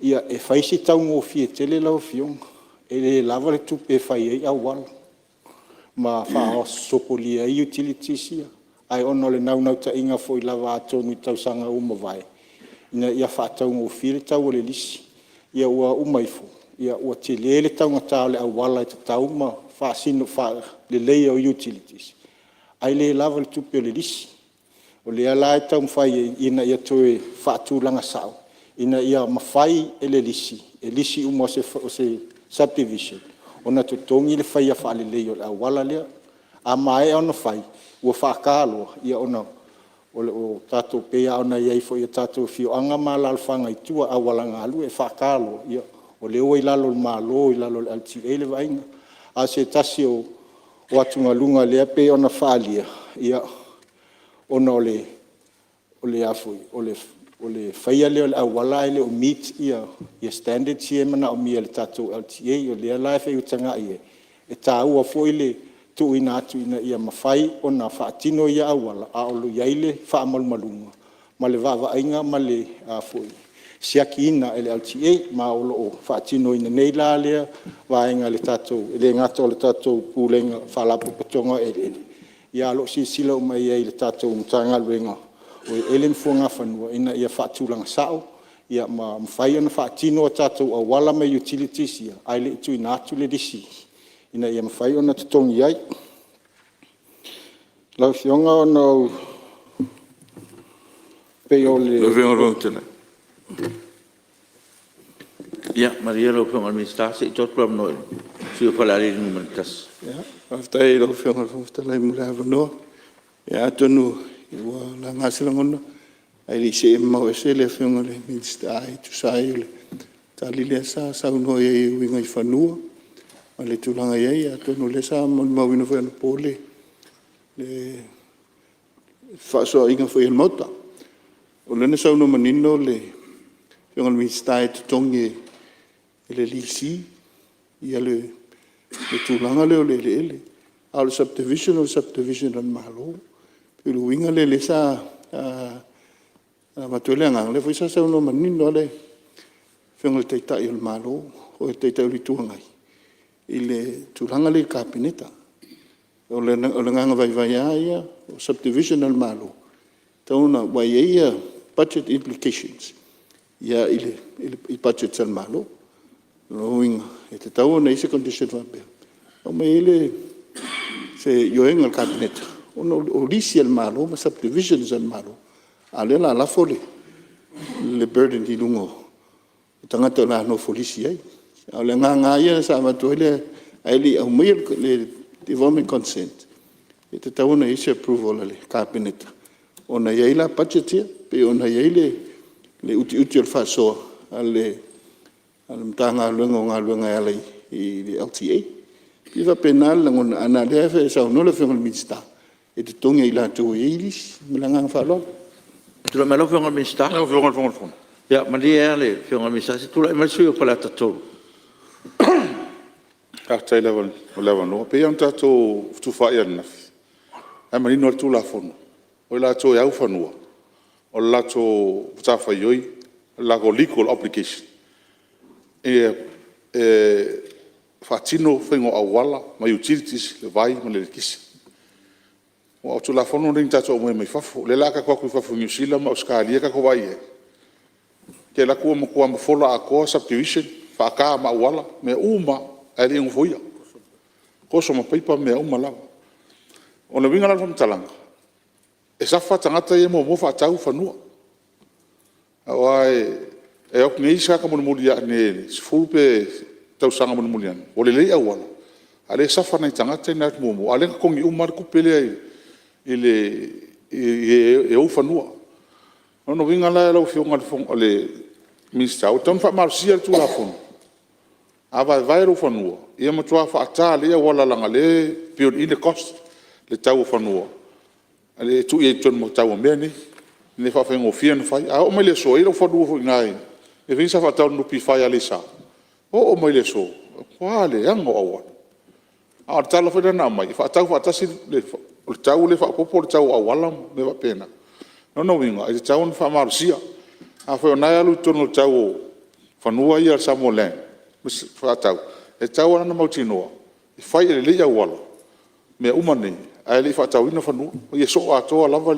Ia e whaisi tau ngō fie tele lau fionga. E le lava le tupe e whai ei awala. Ma wha sopolia i utilities ia. Ai ono le nau ta inga fo i lava atonu i tau sanga uma vai. Ina ia wha tau ngō fie le tau o le lisi. Ia ua umaifo. Ia ua te le tau ngata le awala i te tau ma wha sino wha le leia o utilities. Ai le lava le tupe o le lisi. O le ala e tau mwhai ina ia toe whaatūlanga sao. Ina ia mawhai e le lisi. E lisi umo o se subdivision. Ona to tongi le whai a whaale leo le awala lea. A mai ona whai. Ua whaakaloa. Ia ona o tātou pea ona iei fo ia tātou fio. Anga maa lalwhanga i tua awala ngālu e whaakaloa. Ia o leo i lalo le malo, i lalo le LTA le vainga. A se tasi o atunga lunga lea pe ona whaalia. Ia ona o le afui, o le whaia leo le awala ele o meet ia standard si e mana o mia le tātou LTA, o le alai whai utanga ia. E tā ua fo le tu ina atu ina ia mawhai o na whaatino ia awala, a olu iaile whaamalumalunga. Ma le vava ainga ma le afui. Siaki ina ele LTA, ma olo o whaatino ina nei la lea, vaenga le tātou, ele ngata o le tātou pūlenga whalapu patonga ele. Ia lo si sila o mai e le tātou mtanga luenga. O ele mfuanga whanua ina ia whaatūlanga sao. Ia mawhai ana whaatino o tātou a wala mai utilities ia. Ai le itu ina atu le disi. Ina ia mawhai ana tutongi ai. Lau fionga o nau pei o le... Lau fionga o tēnei. Ia, Maria lau fionga o minister, se i tōt kuram noi. Sio palari ni manitas. Ia, aftai lau fionga o talai mula wanoa. Ia atonu i ua la ngasila ngona. Ai li se mau e se le fionga le minister ai tu sai le. Tali le sa unoi e winga i whanua. Ma le tūlanga iei atonu le sa mawina whana pōle. Le whaasoa inga whai mauta. O lena sauno manino le fionga le minister ai tutongi e le lisi. Ia le tūlanga leo le ele. Au subdivision an malo. Pilu winga le sa matuele ngang le foi sa no manino le fionga le teitai o malo o teitai o tuangai. Ile tūlanga le kabineta. O le nganga vai ia o subdivision al malo. Tauna wai ia budget implications. Ia ile budget al malo. No winga e te tau nei se condition va be. O me ile se yoenga al kabineta. O lisi al malo, ma subdivisions al malo. Ale la fole. Le burden di lungo. Tangata la no folisi ai. Ale nga ia sa matuele ai au mai le development consent. E te tau nei se approval ale kabineta. Ona ia la budget ia, pe ona ia le uti al faso ale mtanga ngā luenga ala i LTA. Iwa penal ngona ana lefe sa no le fengal minister. E te tonga i la tō e iris, milanga whalo. Tula mai lau fionga minister? Lau fionga. Ia, mani e ale fionga minister, se tula e mai sui o pala tatolu. Tātai lewa no, pe iam tātou tuwhai ana nafi. Ai mani no tū la whono. O la tō e au whanua. O la tō tāwhai oi, la ko legal obligation. whaatino whengo awala, ma utilities, le vai, ma le kisi. O au tula fono ring tato o mai fafu, le laka kwa kui fafu New Zealand, ma Australia ka kawai e. Ke la kua mo kua mafola a koa subdivision, whaaka ma awala, me uma, e le ingofoia. Koso ma paipa me uma lawa. O na winga lalfa mtalanga. E safa tangata ye mo mofa atau whanua. Awai, e ok nei saka mo muli ne sfulpe tau sanga mo muli an. O le lei awala. Ale safa nei tangata ina at momo. Ale ka kongi umar kupele ai e o whanua. No winga la lau fionga le minister. O tam fa marsia tu la fon. Ava vai ro whanua. Ia matua whaata le awala langa le pion ine cost le tau whanua. Ale tu e ton mo tau mea ni. Ne fa fengo fia na fai. A o mai le so, ilo whanua fo ngai. E visa fa tau nupi fai ale sa. O mai le so. Wale, ango awa. A tala fa na mai. Fa tau fa tasi le tau le fa popo le tau awala me va pena. No winga. E tau fa marsia. A fa na alu tono tau whanua ia Samoa land. Fa tau. E tau ana mautinoa. E fai le le awala. Me umani. Ai le fa tau ina whanua. Ia so atoa lava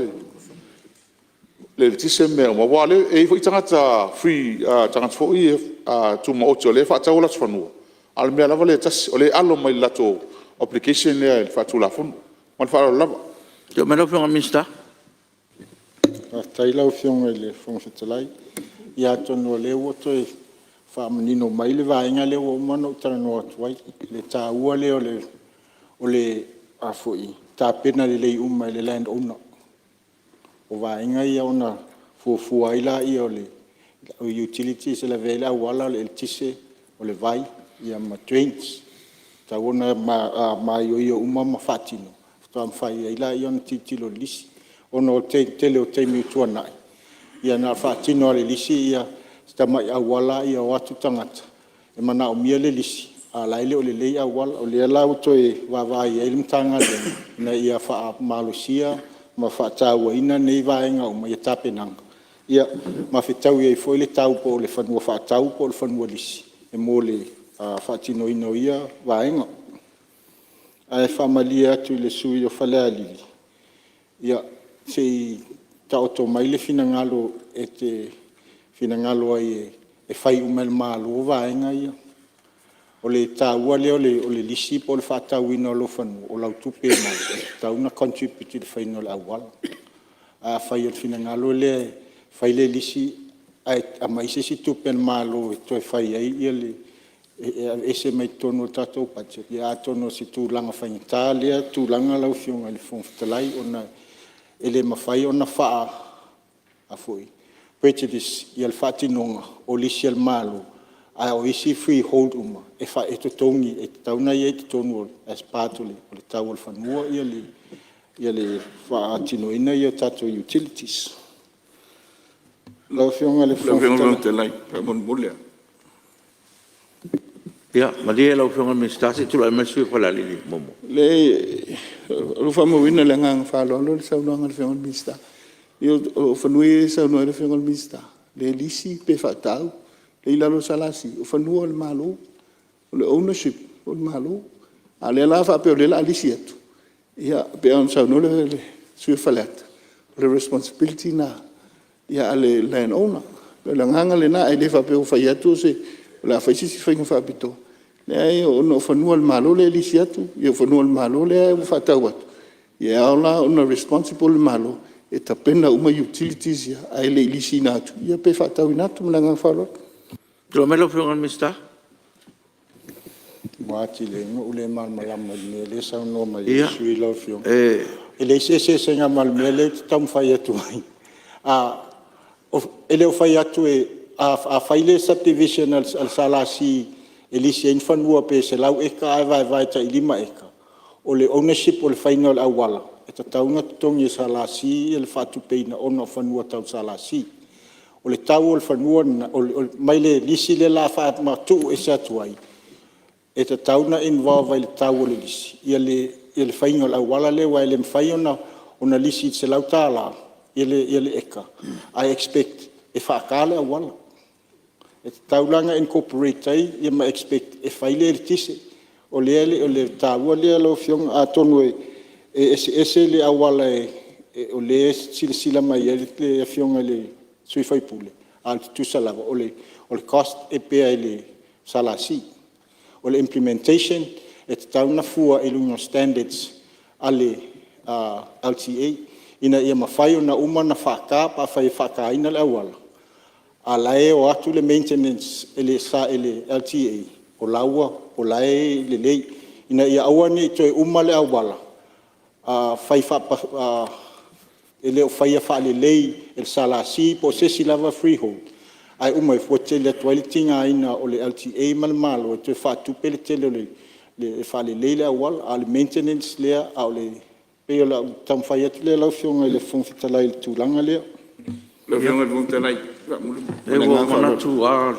le tise me ma wale e foi tangata free tangata foi tu mo ocho le fa tau la whanua. Al me lava le tas ole alo mai lato application le fa tu la fun. Man fa lava. Yo me lo fui a minister. Tai lau fiong le fong fetalai. Ia tono le woto e fa menino mai le vainga le o mano tano atwai. Le ta ua le ole a foi. Ta pena le uma le land owner. O vainga ia ona fuafua ila ia o le utilities le vela wala le tise o le vai ia ma drains. Ta ona ma yo uma ma fatino. Tam fai ila ia on titilo lisi. Ona o tele o te miutua nai. Ia na fatino le lisi ia stama ia wala ia watu tangata. E mana o mia le lisi. A laile o le lei a wala o le ala uto e wawai e ilimtanga le na ia faa malusia ma fa tau ina nei vaenga o mai tape nanga ia ma fitau ia foi le tau po le fanua fa tau po le fanua lisi e mole fa tino ino ia vaenga ai familia tu le sui o fale ali ia sei tau to mai le finangalo e te finangalo ai e fai umel malo vaenga ia o le tau ale o le lisi po le fa tau ina lo fanu o lau tupe ma tau na contribute le final awal a fai el finangalo le fai le lisi a mai se si tupe malo to fai ai ele ese mai tono tato pace ya tono si tu langa fai Italia tu langa lau fionga le fon ftalai ona ele ma fai ona fa a foi prejudice il fatinonga o lisi el malo a o isi freehold uma e fa e to tongi e tauna ye to tongo as patuli o le tau le fanua ia le fa atino ina ia tato utilities la fionga le Te lai, pa mon mulia. Ya, ma dia lo fui a minister se tu la me sui fa la li momo. Le lo fa mo wina le ngang fa lo sa no ngal fe on mista. Io o fa nui sa no le fe on mista. Le lisi pe fa tau. Le ilalo salasi o fa no le malo. Le ownership o le malo. Ale la fa pe le la lisi etu. Ia pe on sa no le sui fa let. Le responsibility na ia ale land owner. Le nganga le na e le fa pe o fa etu se la fa si fa fa pito. Le o no fa no le malo le lisi etu. Ia fa no le malo le fa tau atu. Ia ola ona responsible le malo e tapena uma utilities ia ai le lisi na tu. Ia pe fa tau ina tu mlanga fa lo. Tu me lo fui a minister. Mati le no le mal malama me le sa no mai Ia. sui lo fio. Ele se nga mal mele tam fai atu ai. Ele o fai atu e a fai le subdivision al salasi elisi en fanua pe se lau eka vai ta ilima eka. O le ownership o le final awala. E ta taunga tongi salasi el fatu peina ono fanua tau salasi. O le tau o le fanua mai le lisi le la fa ma tu e sa tuai. E ta tauna involve le tau o le lisi. Ia le final awala le wa le mfaiona ona lisi se lau tala. Ia le eka. I expect e fa kale awala. E taulanga incorporate ai ia ma expect e faile le tise o le tāua lea lau fionga a tonu ese le awala o le sila mai le fionga le sui faipule. Al tusa lava o le cost e pea le salasi. O le implementation e te tauna fua e lunga standards ale LTA ina ia mawhai o na uma na whaka pa whai whaka ina le awala. A lae o atu le maintenance ele sa ele LTA o laua o lae le lei ina ia awane i toe uma le awala a whai wha ele o whai a wha le lei el salasi po sesi lava freehold ai uma i fuate le atualitinga ina o le LTA malmalo e toe wha tupe le tele le wha le lei le awala a le maintenance lea a o le peo la tam whai atu le lau fionga i le whongfitalai le tūlanga lea Lo fionga le whongfitalai e ua manatu a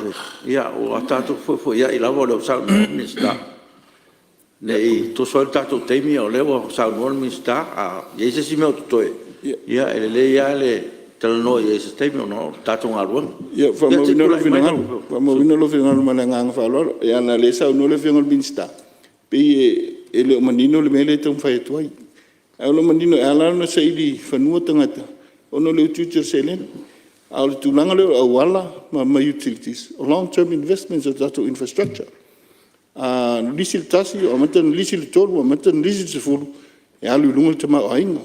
ia o a tātou fo ia i lawa leo sau minister nei to so tātou teimi o lewa sau minister a ia se si meo tutoe ia ele ia le talano ia se teimi o no tātou ngarua ia famawina lo fionga malanga falo ia na le sau no le fionga minister pe ele manino le mele tong fai tuai lo manino ala no sei fanua tangata ono le future selen al tulanga le awala ma utilities long term investments of that infrastructure lisil tasi o matan lisil tolu o matan lisil sefulu ya lu lunga tama ainga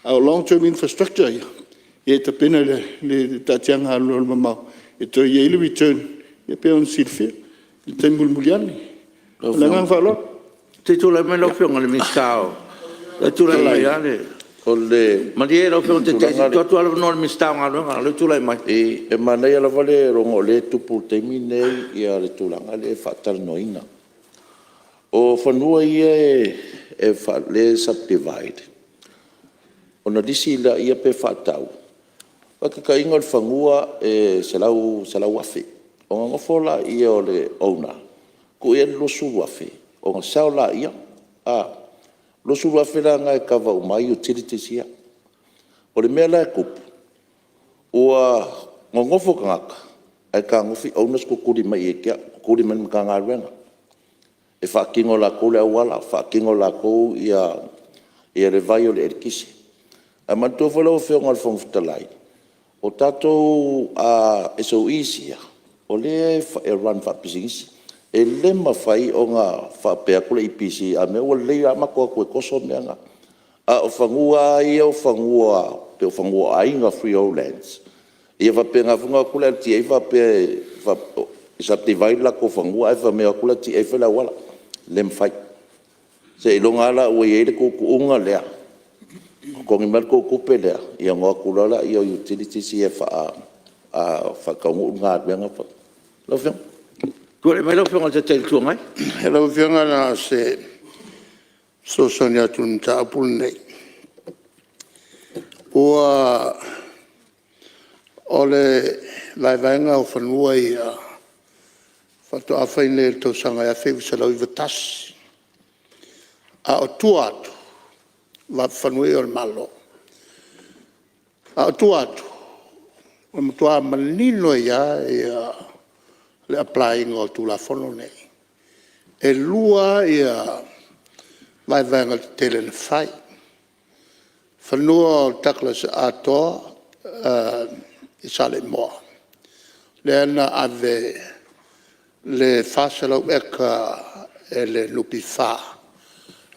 long term infrastructure ya ta pena le tatianga lo mama to ye le return ya pe on silfia le tembul muliani la ngang falo te tu la melo fiong le mistao la tu la ya le Ole Maria lo te tu ala no mistao ngalo le tu la mai e mana ia la vale rongo le tupu te mine ia le tulanga le fatal noina o fanua ia e fa le subdivide ona disi la ia pe fatau Waka ka ingol fangua e salau afe o ngofola ia o le ona ku ia losu afe o saula ia losu afe la ngai ka va mai utilities ia o le mela kup o ngofo kanga ai ka ngofi onas ku kuri mai e kia kuri men ka ngarwenga e fa kingo la ko le wala fa kingo la ko ia le vai o le erkisi a manto folo fe ngol fong futalai o tato e so easy o le run fa business e le mafai o nga fa pe akula ipisi a me o le ama ko koso menga a o fangua ia o fangua pe o fangua ainga free lands ia va pe nga funga kula ti e va pe va sa te vai la ko fangua e va me akula ti e fa la wala le mfai se ilonga la o ye le ko unga le ko ngi mar ko pe le ia ngo kula la ia utility si fa fa ka nga benga fa lo fe tu le melo fe ngol te tu mai Hello, fianga na se so sonia tun ta pul nei. Ole lai vanga o fanua ia fato a faine to sanga ya fe se lo vitas. A tuatu va fanua o malo. A tuatu o mtua malino ia le applying o tu la fono nei. E lua ia vai vanga tele na fai. Fanua taklas ato i sale moa. Le ana ave le fasalo eka e le lupi fa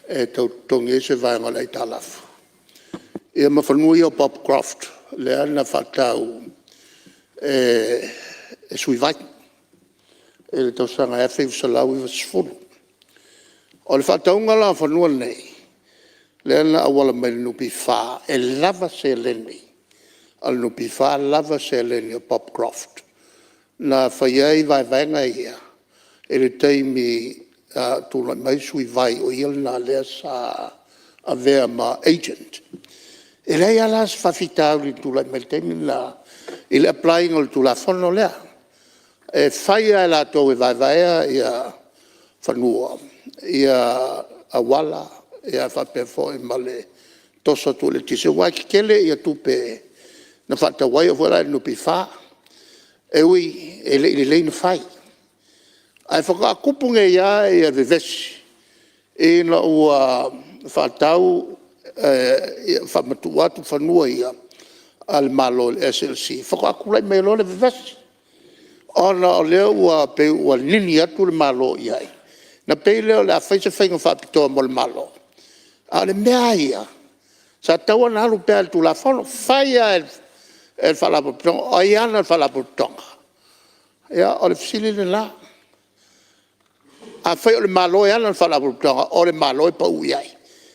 e tau tongi se vanga le talafu. Ia ma fanua ia Popcroft le ana fatau e sui vai. E le tau sanga e whai usalau i wasfuru. O le whataunga la whanua nei, le ana awala mai nupi wha, e lava se leni. Al nupi wha lava se leni o Popcroft. Na whaiai vai vaenga ia, e le teimi tūna mai sui vai o il na lea sa a vea ma agent. E lei alas whawhitau li tūla mai teimi na, i le applying o tūla whono lea. E whaia e la tō e vai ia whanua, ia awala, ia whapefo e male tosa tu le tise. Wai ki kele ia tupe na whata wai o wala nupi wha, e ui e le na whai. Ai whakaakupunga ia vevesi, e na ua whaatau whamatu atu whanua ia al malo le SLC. Whakakulai me lo le vivasi. Ona o leo ua pe ua nini atu le malo iai. Na pe leo le a whaisa whainga whapitoa mo le malo. A le mea ia. Sa taua na alu pēr tu la whano. Whaia el whalapotonga. O iana el whalapotonga. Ia, o le fisili le la. A whai o le malo iana el whalapotonga. O le malo e pau iai.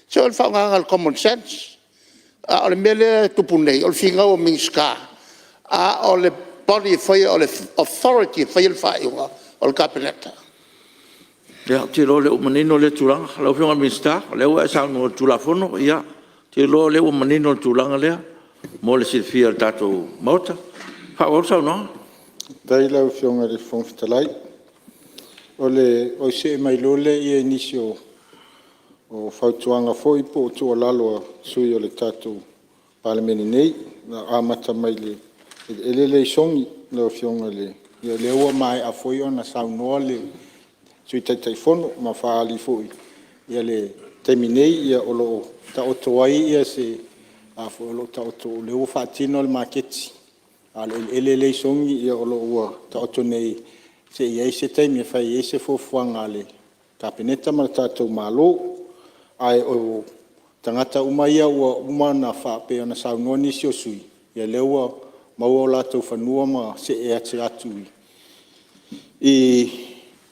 So el whanganga le common sense. O le mele tupunei. O le whinga o minska. O le body whai o le authority whai le whaiunga. O le kabineta. Ia, te lo le umanino le tulanga, lau whionga minsta, leo e sang no tulafono, ia, te lo le umanino le tulanga lea, mo le silfia le tatou mauta. Wha sau no? Dai lau whionga le whongfitalai. O se mai lole i inisio o whautuanga foi po o tua laloa sui o le tatou Palemene nei, na amata mai le songi lau whionga le. Ia le ua mai a foi o na saunoa le sui tai fono ma faali foi ia le terminei ia o lo ta oto ai ia se a fo lo ta oto le o fatino le market ale le songi ia o lo ua ta oto nei se ia se tai me fai ia se fo fuanga le kabineta ma ta malo ai o tangata uma ia uma na fa pe na sa ngoni sio sui ia le ua mau la to fanua ma se e atu i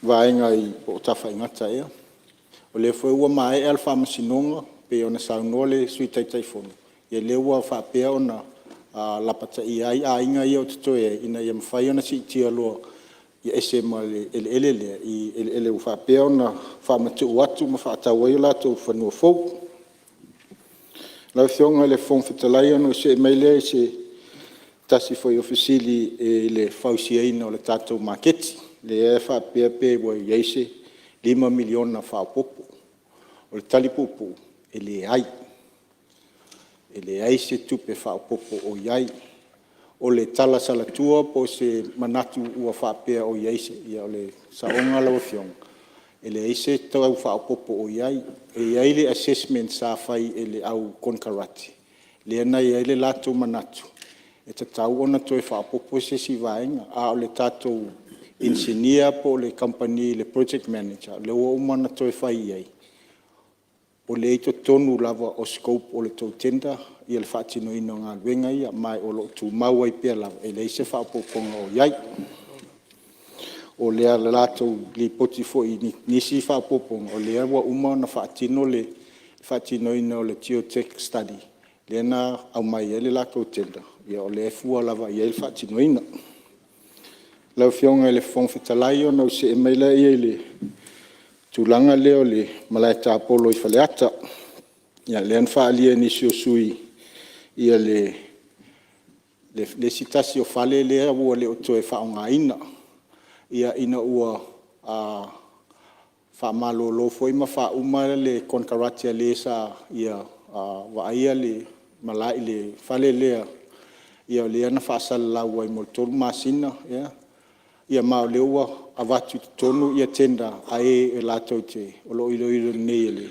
vaenga i o tafa ingata ea. O le foi ua mai e alfa masinonga pe ona saunole sui tai fono. Ia le ua whapea ona lapata i ai a inga i o tutoe ina ia mwhai ona si tia loa i ese ma le ele i ele u whapea ona whamatu uatu ma whaatau ai lato whanua fau. Lau whionga le whongwhitalai ono se meile se tasi foi ofisili e le whausiaina o le tātou maketi. Le e whapea pe wa iaise 5 miliona whaopopo. O le talipopo e le ai. E le ai se tupe whaopopo o iai. O le tala salatua po se manatu ua whapea o iaise. Ia o le saonga lau whionga. E le aise tau whaopopo o iai. E iai le assessment sa whai e le au konkarati. Le ana iai le lato manatu. E tatau ona toi whaopopo se si vaenga. A o le tatou engineer po le company le project manager le o mana toi fai ai o le ito tonu lava o scope o le tau tenda i le fatino ino ngā wenga ia mai o lo tu mau ai pia lava e le se fa poponga o iai o le ala lato li poti fo i nisi fa poponga o le awa uma na fatino ino le geotech study le na au mai le lato tenda ia o le fua lava i le fatino ino lau whionga le whongwhitalai o nau se e meila ia le tūlanga leo le malaita apolo i whaleata. Ia le anwhaalia ni sio sui ia le sitasi o whale lea ua le oto e whaonga ina. Ia ina ua whaamalo lo foi ma whauma le konkaratia le sa ia waia le malai le whale lea. Ia le ana whaasala lau ai mo tolu masina. Ia mao le ua avatu tonu ia tenda ae e lato te o lo ilo nei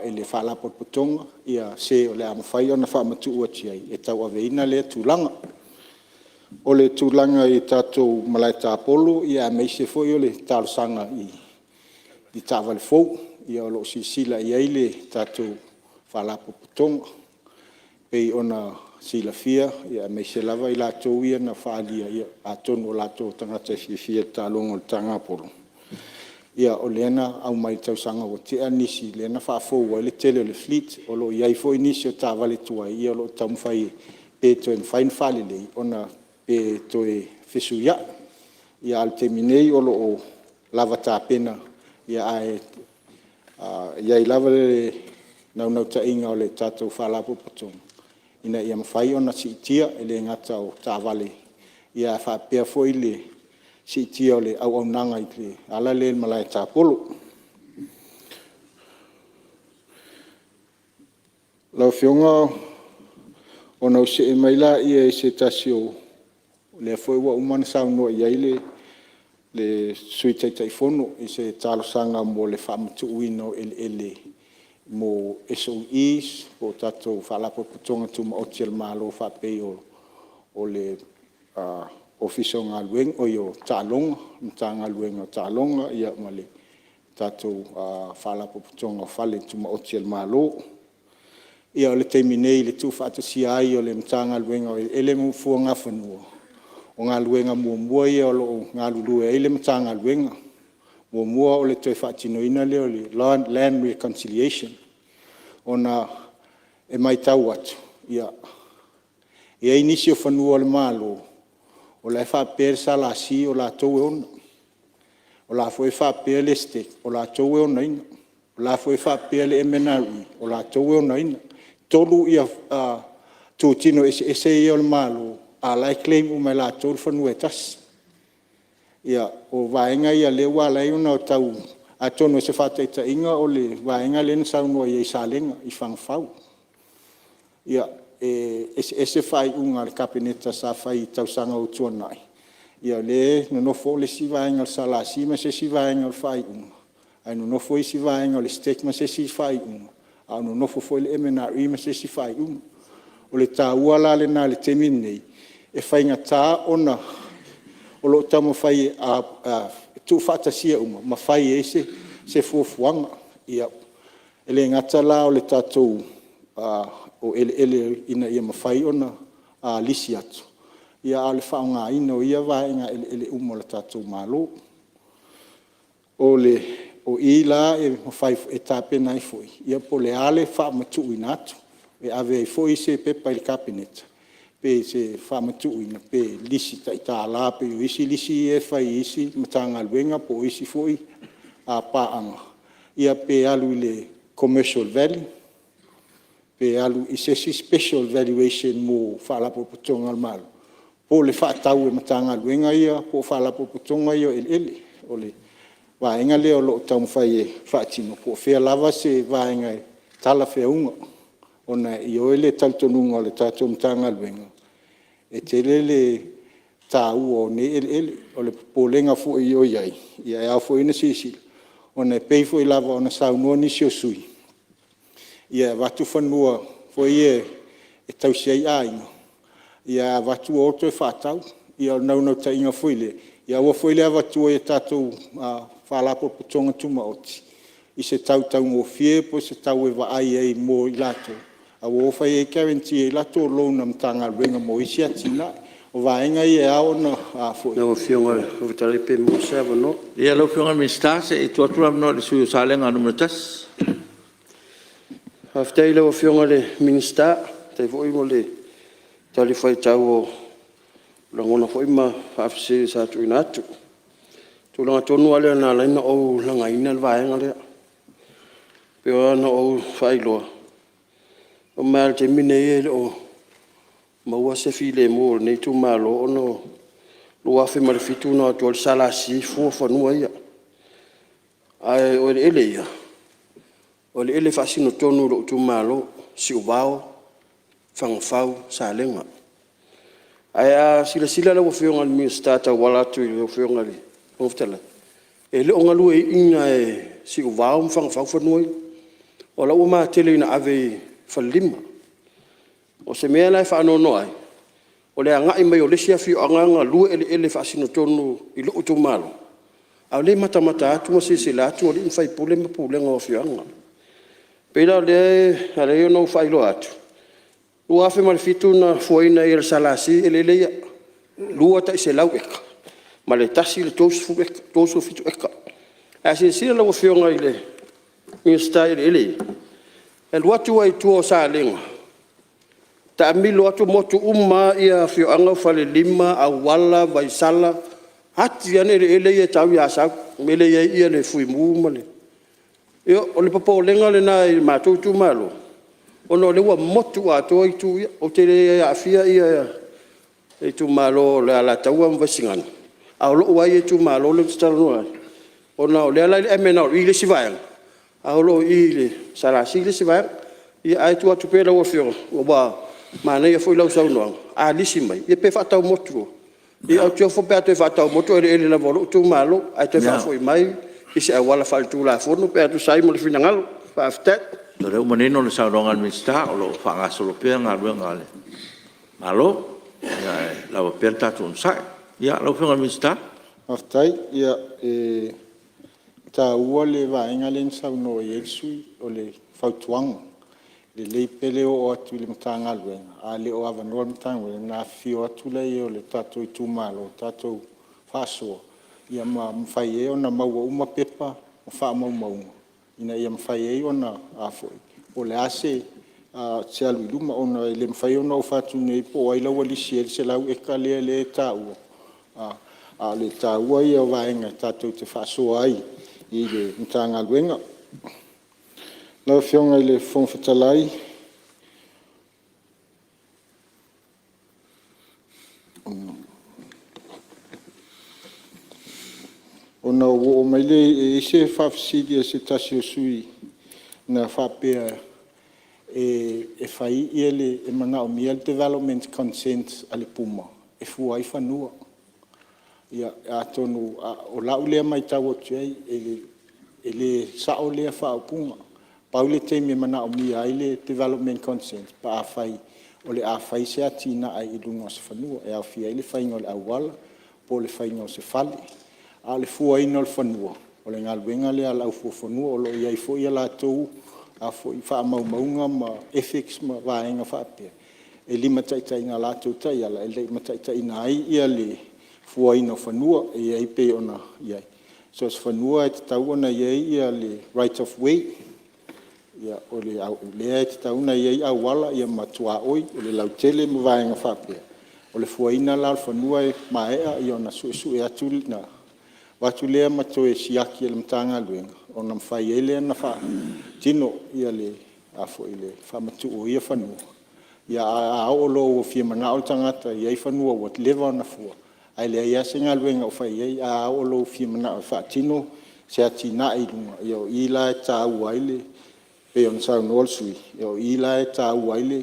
ele whala potpotonga ia se o le amawhai ona whaamatu ua tiai e tau aveina le tūlanga. O le tūlanga i tātou malaita apolo ia meise foi o le tālosanga i tāwale fau ia o lo sila ia le tātou whala potpotonga pei ona sila fia ia meise lava i latou ia na whaalia ia atonu o latou tangata fia tālongo le tanga apolo. Ia o leana au mai tausanga o te anisi leana whaafou le tele o le fleet o lo iai fo inisi o tā vale tuai ia o lo taumwhai pe to en whain whale lei ona pe to e fisu ia ia al teminei o lo o lava tā pena ia ai iai lava le nau ta inga o le tātou whalapo patonga. Ina ia mawhai ona si itia e le ngata o tā vale. Ia whapea fo i le si itia o le au nanga i le ala le malai tā polo. Lau whionga o nau se e maila ia e se tasio le foi wa umana saunua i aile le sui taifono i se talosanga mo le whaamatuuina o ele mo SOEs po tatou whaalapoputonga tuma o tia malo whapei o le officio ngā luenga o yo tālonga, mta ngā luenga o tālonga ia ma le tatou whaalapoputonga o whale tuma o tia malo. Ia o le teiminei le tu whaatasia ai o le mta ngā luenga o ele mo fua ngā whanua. O ngā luenga mua ia o lo ngā lulue ele mta ngā luenga. Mua o le toi whaatinoina leo le land reconciliation. O na e mai tau atu. Ia inisi o whanua o le malo. O la whapere sa la si o la tau e ona. O la fwe whapere le stek o la tau e ona ina. O la fwe whapere le MNRI o la tau e ona ina. Tolu ia tūtino ese ia o le malo. A lai claim o mai la tau whanua e tasi. Ia o vaenga ia le wala una o tau a tono se whataita inga o le vaenga le saunua ia i salenga i whangwhau. Ia ese whai unga le kapineta sa whai tau sanga o tuanai. Ia le nonofo le si vaenga le salasi ma se si vaenga le whai unga. Ai nonofo i si vaenga le stek ma se si whai unga. A nonofo fo le MNRI ma se si whai unga. O le tā uala le nā le teminei. E whainga tā ona o lo tamo fai tu fatasia uma ma fai ese se fuafuanga ia ele ngata la o le tatou o ele ina ia ma fai ona lisi atu ia ale faunga ina ia vaenga ele uma le tatou malo o ila e ma fai e tape nai foi ia po le ale fa matu inatu e ave foi se pepa il cabinet pe se whamatuina, pe lisi taita la, pe isi lisi e whai isi, matanga luenga po isi foi a paanga. Ia pe alu le commercial value, pe alu isesi special valuation mo whalapo putonga al malo. Po le whaatau e matanga luenga ia, po whalapo putonga ia ele. O le vaenga leo lo tau whai e whaatino, po whea lava se vaenga e tala whea unga. Ona i oele taltonunga o le tātou matanga luenga. E te lele tāu o ne ele o le polenga fu i o iai. Ia e au fu ina sisi. Ona e pei fu i lava ona saunua nisi o sui. Ia e watu whanua fu i e tau siai ainga. Ia watu o to e whatau. Ia naunau ta inga fu i le. Ia ua fu i le a watu o e tātou whalapo putonga tuma oti. I se tau ngō fie po se tau e wa ai ei mō i lato. A wo fai e guarantee e lato lona mtanga renga mo isi atina o vaenga i e ao na fo. Na o fionga o vitale pe mo sa no. Ia lo fionga minister se e tuatua no le suyo salenga numero tas. After ile o fionga le minister te foi mo le tali fai tau la ngona foi ma afse sa tu inatu. Tu la tonu ale na la o la ngaina vaenga le. Pe ona o fai lo. O mal te mine o maua se file mo nei tu malo ono lo afe mal fitu no to sala si fo no ia ai o ele ia o ele fasino tonu lo tu malo si ubao fangfau sa lenga ai a sila lo fionga mi stata wala tu lo fionga li oftala ele onga lu ina si ubao fangfau no o la uma tele na ave falima o se mea lai whaano noai o le angai mai o le sia fiu anganga lua ele whaasino tonu i lo utu malo au le mata atu ma se la atu o le mwhai pule ma pule ngā fiu anga pera le ale no whai lo atu lua afe ma le fitu na fuaina i le salasi ele ia lua ta i se lau eka ma le tasi le tosu fitu eka a se sila lau fiu anga i le minsta ele el watu ai tuo sa lenga ta milo atu motu umma ia fio anga fale lima awala vai sala hati ane ele ia tau ya sa mele ia le fui mu male yo ole papo lenga le na ma tu malo ono le wa motu atu ai tu o te afia ia e tu malo la la tau am vasingan au lo ai tu malo le stalo ono le la emena ile sivang aulo ile sala sile se vai e ai tu atu pela o fio o ba mana ia foi lá o no a lisi mai e pe fata o motu I au tio fo pe atu fa tau moto ele la volo tu malo ai te fa foi mai i se wala fa tu la fono pe atu sai mo le finangalo fa afta to re manino le sauronga mista o lo fa nga solo pe nga lu nga le malo ya la per ta tu sai ya lo fa mista Aftai, ia ta ua le vaenga le nsau no Yesu o le fautuanga. Le lei pele o atu le mtanga luenga. A le o ava noa mtanga luenga. Na fio atu le o le tatou i tumalo, tatou fasoa. Ia mawhai e o na maua uma pepa, mawha mau maunga. Ina ia mawhai e o na afoi. O le ase, te alu iluma o na le mawhai o na o fatu nei po aila walisi e se lau eka le ta ua. A le tāua ia vaenga tātou te whaasoa ai i le mtanga luenga. Lau whionga i le whongwhitalai. O na o mai le e se whawhisidi e se tasi o sui na whapea e whai i ele e mana o mia development consent ale puma. E fua i whanua. Ia atonu o lau lea mai tau o tuei ele sao lea whaupunga. Pau le teimi mana o mia ai le development consent pa a whai o le a whai se atina ai i lunga o se whanua. E au fia ele whainga o le awala po le whainga o se whale. A le fua ina o le whanua. O le ngaluenga le a lau fua whanua o lo iai fo ia la tou a fo i wha maunga ma ethics ma vaenga whaapea. E lima taitai ngā la tou tai ala e le mataitai na ai ia le fua ina whanua e iai pe ona iai. So as whanua e te tau ona iai ia le right of way. Ia o le au lea e te tau ona iai au wala ia matua oi o le lautele ma vaenga whapea. O le fua ina la whanua e maea i ona su e atu na watu lea mato e siaki e le mtanga luenga. O na mwhai e lea na wha tino ia le afo i le whamatu o ia whanua. Ia a aolo o fia mana o tangata iai whanua wat lewa na fua. Ai le ia se ngā luenga o whai ei a o lo fi mana o whaatino se atina i lunga. Io i la e tā uaile pe on sau nol sui. Io i la e tā uaile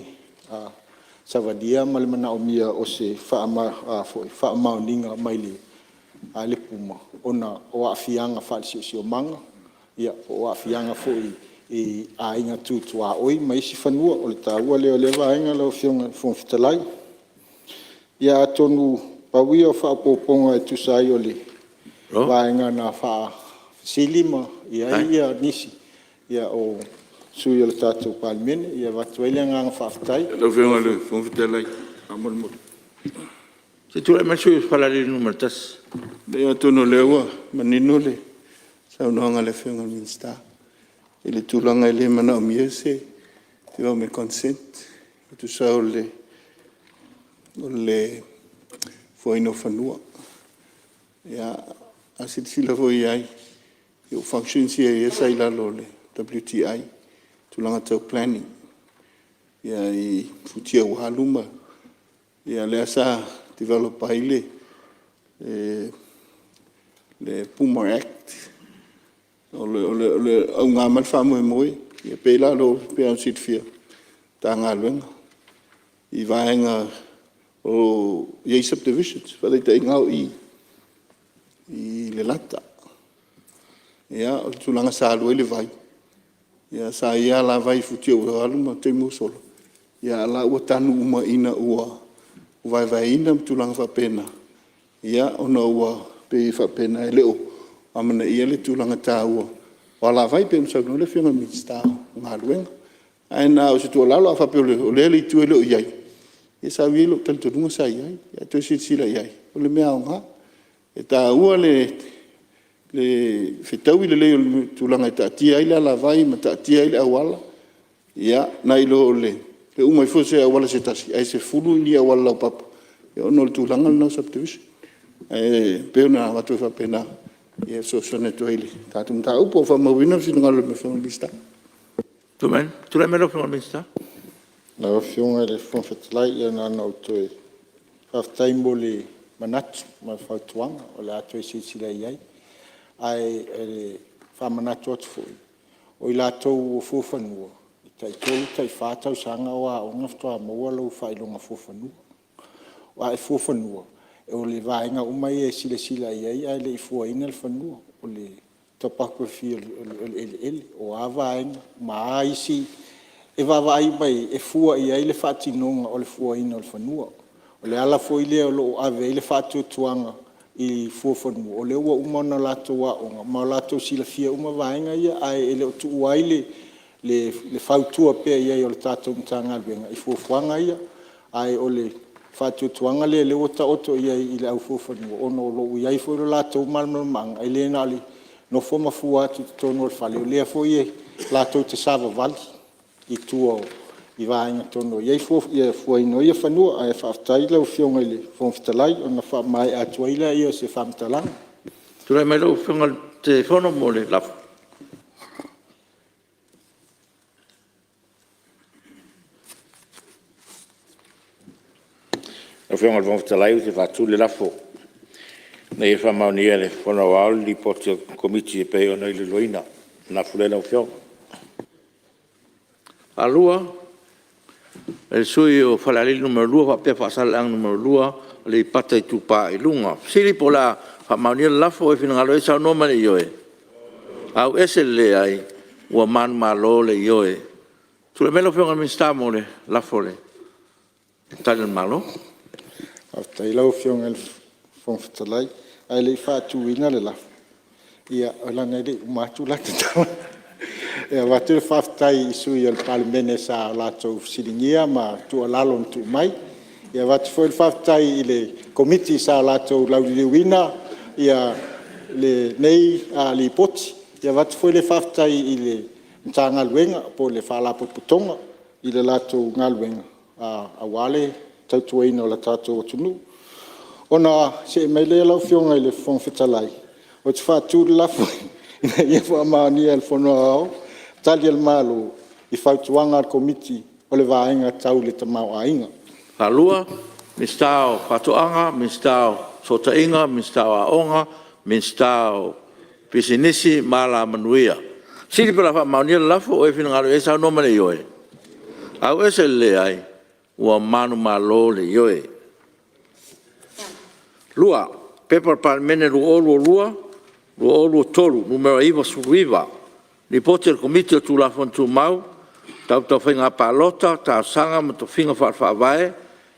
savadia ma le mana o mia o se whaama o ninga mai le a le puma. Ona o a fianga whalsi o manga. Ia o a fianga foi i a inga tūtu a oi mai si whanua o le tā ua leo lewa inga lau fionga whongwhitalai. Ia tonu Paui o whaapoponga e tusai o le vaenga na wha silima ia nisi ia o sui o le tātou Palemene ia watuele nganga whaafitai. Lau whionga le whongwhitalai amol mo. Se tu le masu i whalare numero tas. Lea tono lewa manino le saunoanga le whionga minsta. I le tūlanga i le mana o mia se te wau me consent. I tusai o le foi no whanua. Ia, asitila foi ai.Io function si e sa ila lo le WTI. Tulanga tau planning. Ia i futia uhaluma. Ia le asa develop ai le Puma Act. O le au ngā malwha moe moe. Ia peila lo pea sit fia. Tā ngā luenga. I vaenga o iei subdivisions, whadai te ingau i le lata. Ia, o tūlanga sa alua le vai. Ia, sa ia la vai futia ua aluma te musolo. Ia, la ua tanu uma ina ua vai ina tūlanga whapena. Ia, ona ua pe whapena e leo. Amana ia le tūlanga tā ua. Wa la vai pe msau le whionga minsta ngā luenga. Aina o se tua lalo a whapeo o le i tue leo iai. E sa wilo tanto dunga sa iai, ya to sila iai. O le mea o ngā. E tā ua le whetau i le leo tūlanga i tā tia ile ala vai, ma tā tia ile awala. Ia, na ilo le umai fose awala se tasi. Ai se fulu ni awala lau papa. Ia ono le tūlanga le nau subdivision. Peo na watu e whapena. Ia so sone to ile. Tātum tā upo whamawina si ngalo me whamabista. Tu le mero whamabista? Na whionga le whongwhitalai ia nā nau toe. Whaftaimo le manatu ma whautuanga o le ato e sisila iai. Ai le whamanatu atu fui. O i lātou o fuwhanua. I tai tolu tai whātau sanga o a onga whatoa maua lau whailonga fuwhanua. O ai fuwhanua. o le vaenga uma e sila ia le ifuaina le fanua o le topography ele o a vaenga ma isi e vavai mai e fua ia le fatinonga o le fuaina o le fanua o le ala foi le o lo ave le fatutuanga I fuafanua o le ua uma na latou aʻoga ma latou silafia uma vaenga ia ae ele o tuu ai le fautua pea ia o le tatou matagaluega I fuafuaga ia ae o le faatuatuaga lea le ua taoto ia I le au fuafanua ona o loʻu iai foi lo latou malamalamaga ai lē na le nofo mafua atu totonu o le fale o lea foi e latou te savavali I tua I vaenga tono iai fuaino ia fanua ae faafetai lau fioga I le fogafitalai ona faamae atu ai lea ia o se faamatalaga Tulai mai lau whenga te whono mo le lafu. Na whenga le whamawhitalai o te whātū le lafo. Nei e whamaunia le whanau au li poti o komiti e pei o nei le loina. Na fulela o whiong. Alua, e sui o whalalili numero lua, whapea whaasalang numero lua, le pata I tūpā I lunga. Siri po la whamaunia le lafo e whinangalo e sao noma le ioe. Au ese le ai, ua manu malo le ioe. Tule melo whionga minsta mo le lafo le. Tali le malo. Aftai lau fionga le fogafitalai ae leʻi faatuuina le lafo ia o lana leʻi umatu lata taua ia watu le faafetai I sui o le palemene sa latou fesiligia ma tuʻalalo na tuʻumai ia watu foi le faafetai I le komiti sa latou lauliliuina ia le nei a lipoti ia watu foi le faafetai I le matagaluega po le faalapotopotoga I le latou galuega auā le tautuaina o la tātou atunu. Ona se mai le lau fionga I le fogafitalai. O te whātū le lafo ina ia whaamaonia le whanua au, tali al malo I whautuanga al komiti o le vaenga tau le tamau ainga. Whalua, mistao whatuanga, mistao sotainga, mistao aonga, mistao pisinisi, mala manuia. Siri pala whaamaonia le lafo o e whinangaro e sao noma le ioe. Au ese le ai. Ua manu malo le ioe. Lua, pepa palemene lua tolu, numero iwa suruiva. Ni poti al komiti o tūlafon tū mau, tau whinga palota, tau sanga ma tau whinga whaavae,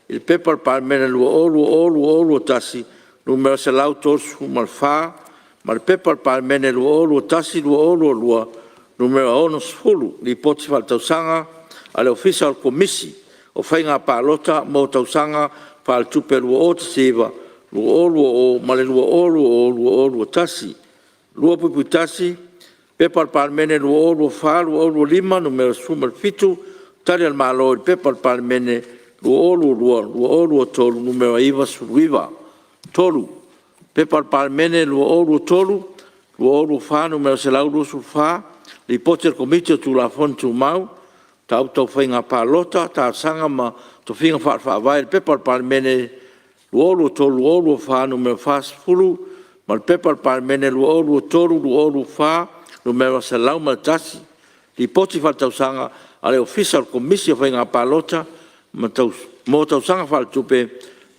il pepa palemene lua tasi, numero se lau tosu malfa, ma il pepa palemene lua tasi, lua, numero ono sfulu, ni poti wha tau sanga, ale ofisa al komisi, o whainga pālota mō tausanga pāl tupe lua o te siwa, lua o male lua o tasi. Lua pupu tasi, pepal palemene lua wha, lua lima, numero sumal fitu, tari al malo pepal palemene lua tolu, numero iwa suruiva. Tolu, pepal palemene lua tolu, lua wha, numero selau lua wha, li poter komite tu la fon tu mau, tau whainga pālota, tau sanga ma tau whinga whaavai, pepal palemene luolu tolu, luolu wha, numero whaas fulu, ma pepal palemene luolu tolu, luolu wha, numero se lau ma tasi, li poti wha tau sanga, ale official komisi whainga pālota, ma tau sanga wha tupe,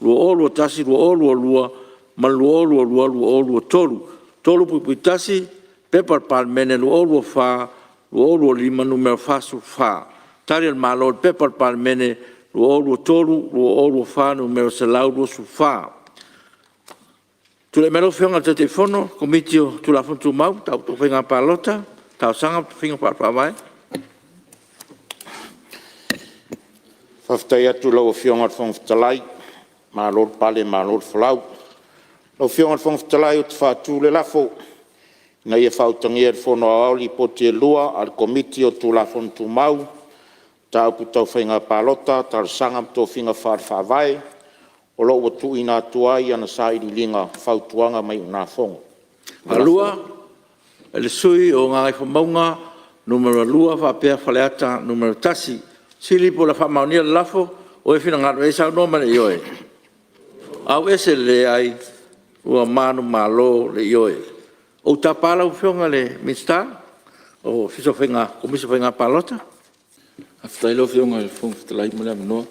luolu tasi, luolu lua, ma luolu tolu pui tasi, pepal palemene luolu wha, luolu lima numero whaasu wha. Tari al malo pepal palemene luolu tolu, luolu wha, numero se lau luosu wha. Tule melo whionga te te whono, komiti o tūlafon tū mau, tau tu whinga pālota, tau sanga tu whinga pāpāwai. Whaftai atu lau whionga te whangwhitalai, mā lor pale, mā lor whalau. Lau whionga te whangwhitalai o te whātū le lafo, na ia whautangia e whono au li poti e lua, al komiti o tūlafon tū mau, tau putau whainga pālota, tau sangam tō whinga whāwhāwai, o lo watu ina tuai ana sa i linga whautuanga mai una whongo. Alua, ele sui o ngai whamaunga, numero lua, whapea whaleata, numero tasi, sili po la whamaunia lafo, o e whina ngaro e sao noma le ioe. Au ese le ai, ua manu malo le ioe. O ta pala u whionga le mista, o fiso whinga, komiso whinga palota? Aftai lo whionga le whongwhitalai mo le amanoa,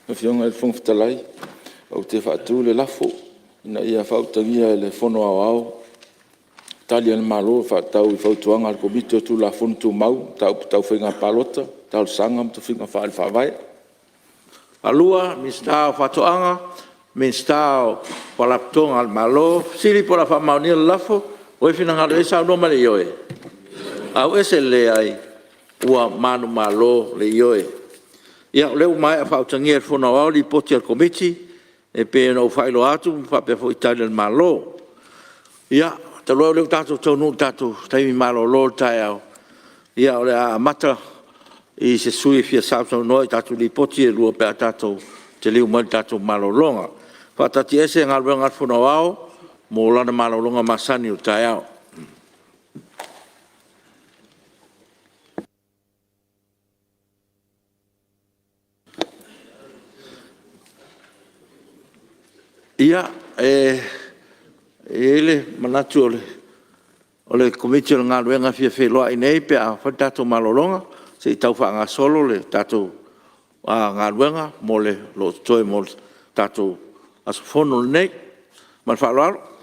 lo whionga le whongwhitalai, au te whaatū le lafo, ina ia whautangia le whono au au. Tali ana malo whaatau I whautuanga al komite o tu la whono tu mau, tau whinga palota, tau sanga mtu whinga whaali whawai. Alua, mista o whatoanga, mista o palaptonga al malo, siri pola whamaunia lafo, oi whina ngaro e sao noma le ioe. Au ese le ai, ua manu malo le ioe. Ia leu mai a whautangia e whono au li poti al komite, e pe no whailo atu, whape fo Italian malo. Ia, te loa leu tātou taunu tātou taimi malo lo tai au. Ia ole a mata I se sui fia sāptau noi tātou li poti e lua pe a tātou te liu mai tātou malo longa. Whatati ese ngā ruenga whono au, mō lana malo longa masani o tai au. Ia, ele manatu ole komiti o ngā ruenga fia wheloa I nei pe a whatātou malo longa, se I tau whaanga solo le tātou ngā ruenga, mo le lo toi mo tātou asofono nei, man whaaloaro.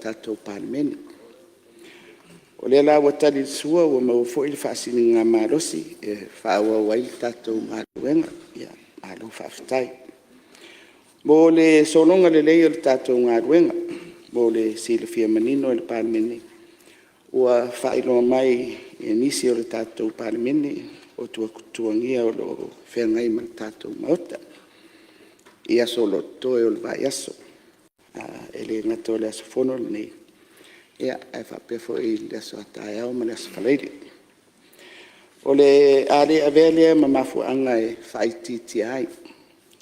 tātou Palemene. O le la watali sua o mau fo il fasini nga marosi e fa wa wai tātou maluenga ia malu fafitai. Mo le solonga le lei o le tātou ngaruenga mo le silafia manino le Palemene. Ua whaeloa mai e nisi o le tātou Palemene o tuangia o lo whengai ma tātou maota. Ia solo toe o le vai aso. E le ngato le aso fono le nei. Ia e whapefo i le aso atai au ma le aso whaleiri. O le ale avele ma mafuanga e whaititi ai.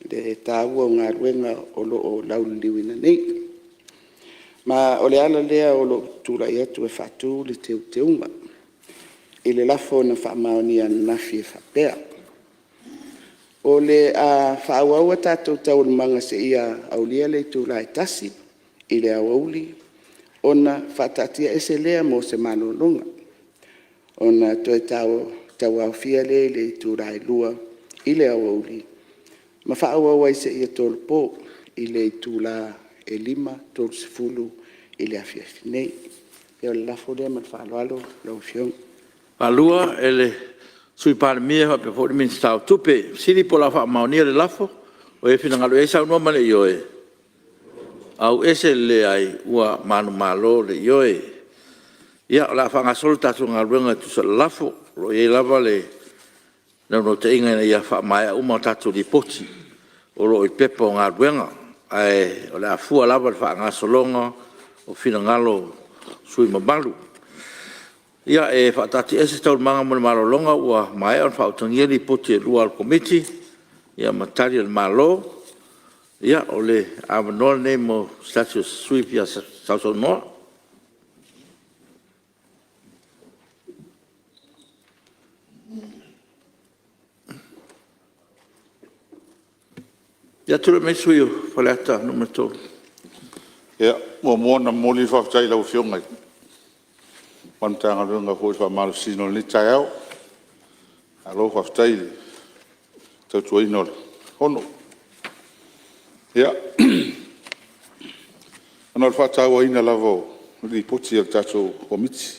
Le tāua o ngā ruenga o lo o lauliliwina nei. Ma o le ala lea o lo tūra i atu e whatu le teunga. I le lafo na whaamaonia nafi e whapea. O le whaawaua tātou tau le manga se ia aulia le tūra e tasi. I le awauli. Ona whatatia ese lea mo se manolonga. Ona toi tau au fia le tūra e lua. I le awauli. Ma whaawaua i se ia tōlu pō. I le tūra e lima, tōru sifulu, i le awhiawhi nei. E o le lafo lea man whaaloalo, lau whiong. Palua e le sui Palemene ha pe fōri min stau tupe. Siri po la wha maonia le lafo, o e whina ngalo e sau noa male i oe. Au ese le ai ua manu malo le i oe. Ia o la wha ngasolo tatu ngaruenga tu sa lafo, lo e lava le no te inga ia wha mai uma tatu li poti, o lo i pepa o ngaruenga. Ai o le afua lava le wha ngasolonga o whina ngalo sui mabalu. Ia e whaatati ese tau manga mo le malolonga ua mai on whautangia li poti e lua al komiti. Ia matari al malo. Ia o le awanoa nei mo statue sui pia sauso noa. Ia ture me sui o whaleata numero tōru. Ia, mua na moli whaftai lau whiongai. Wantanga runga hoi wha sino ni tai au. Alo whaftai le. Tau tuaino le. Hono. Ia. Ana le whatau aina lavo. Li poti al tato komiti.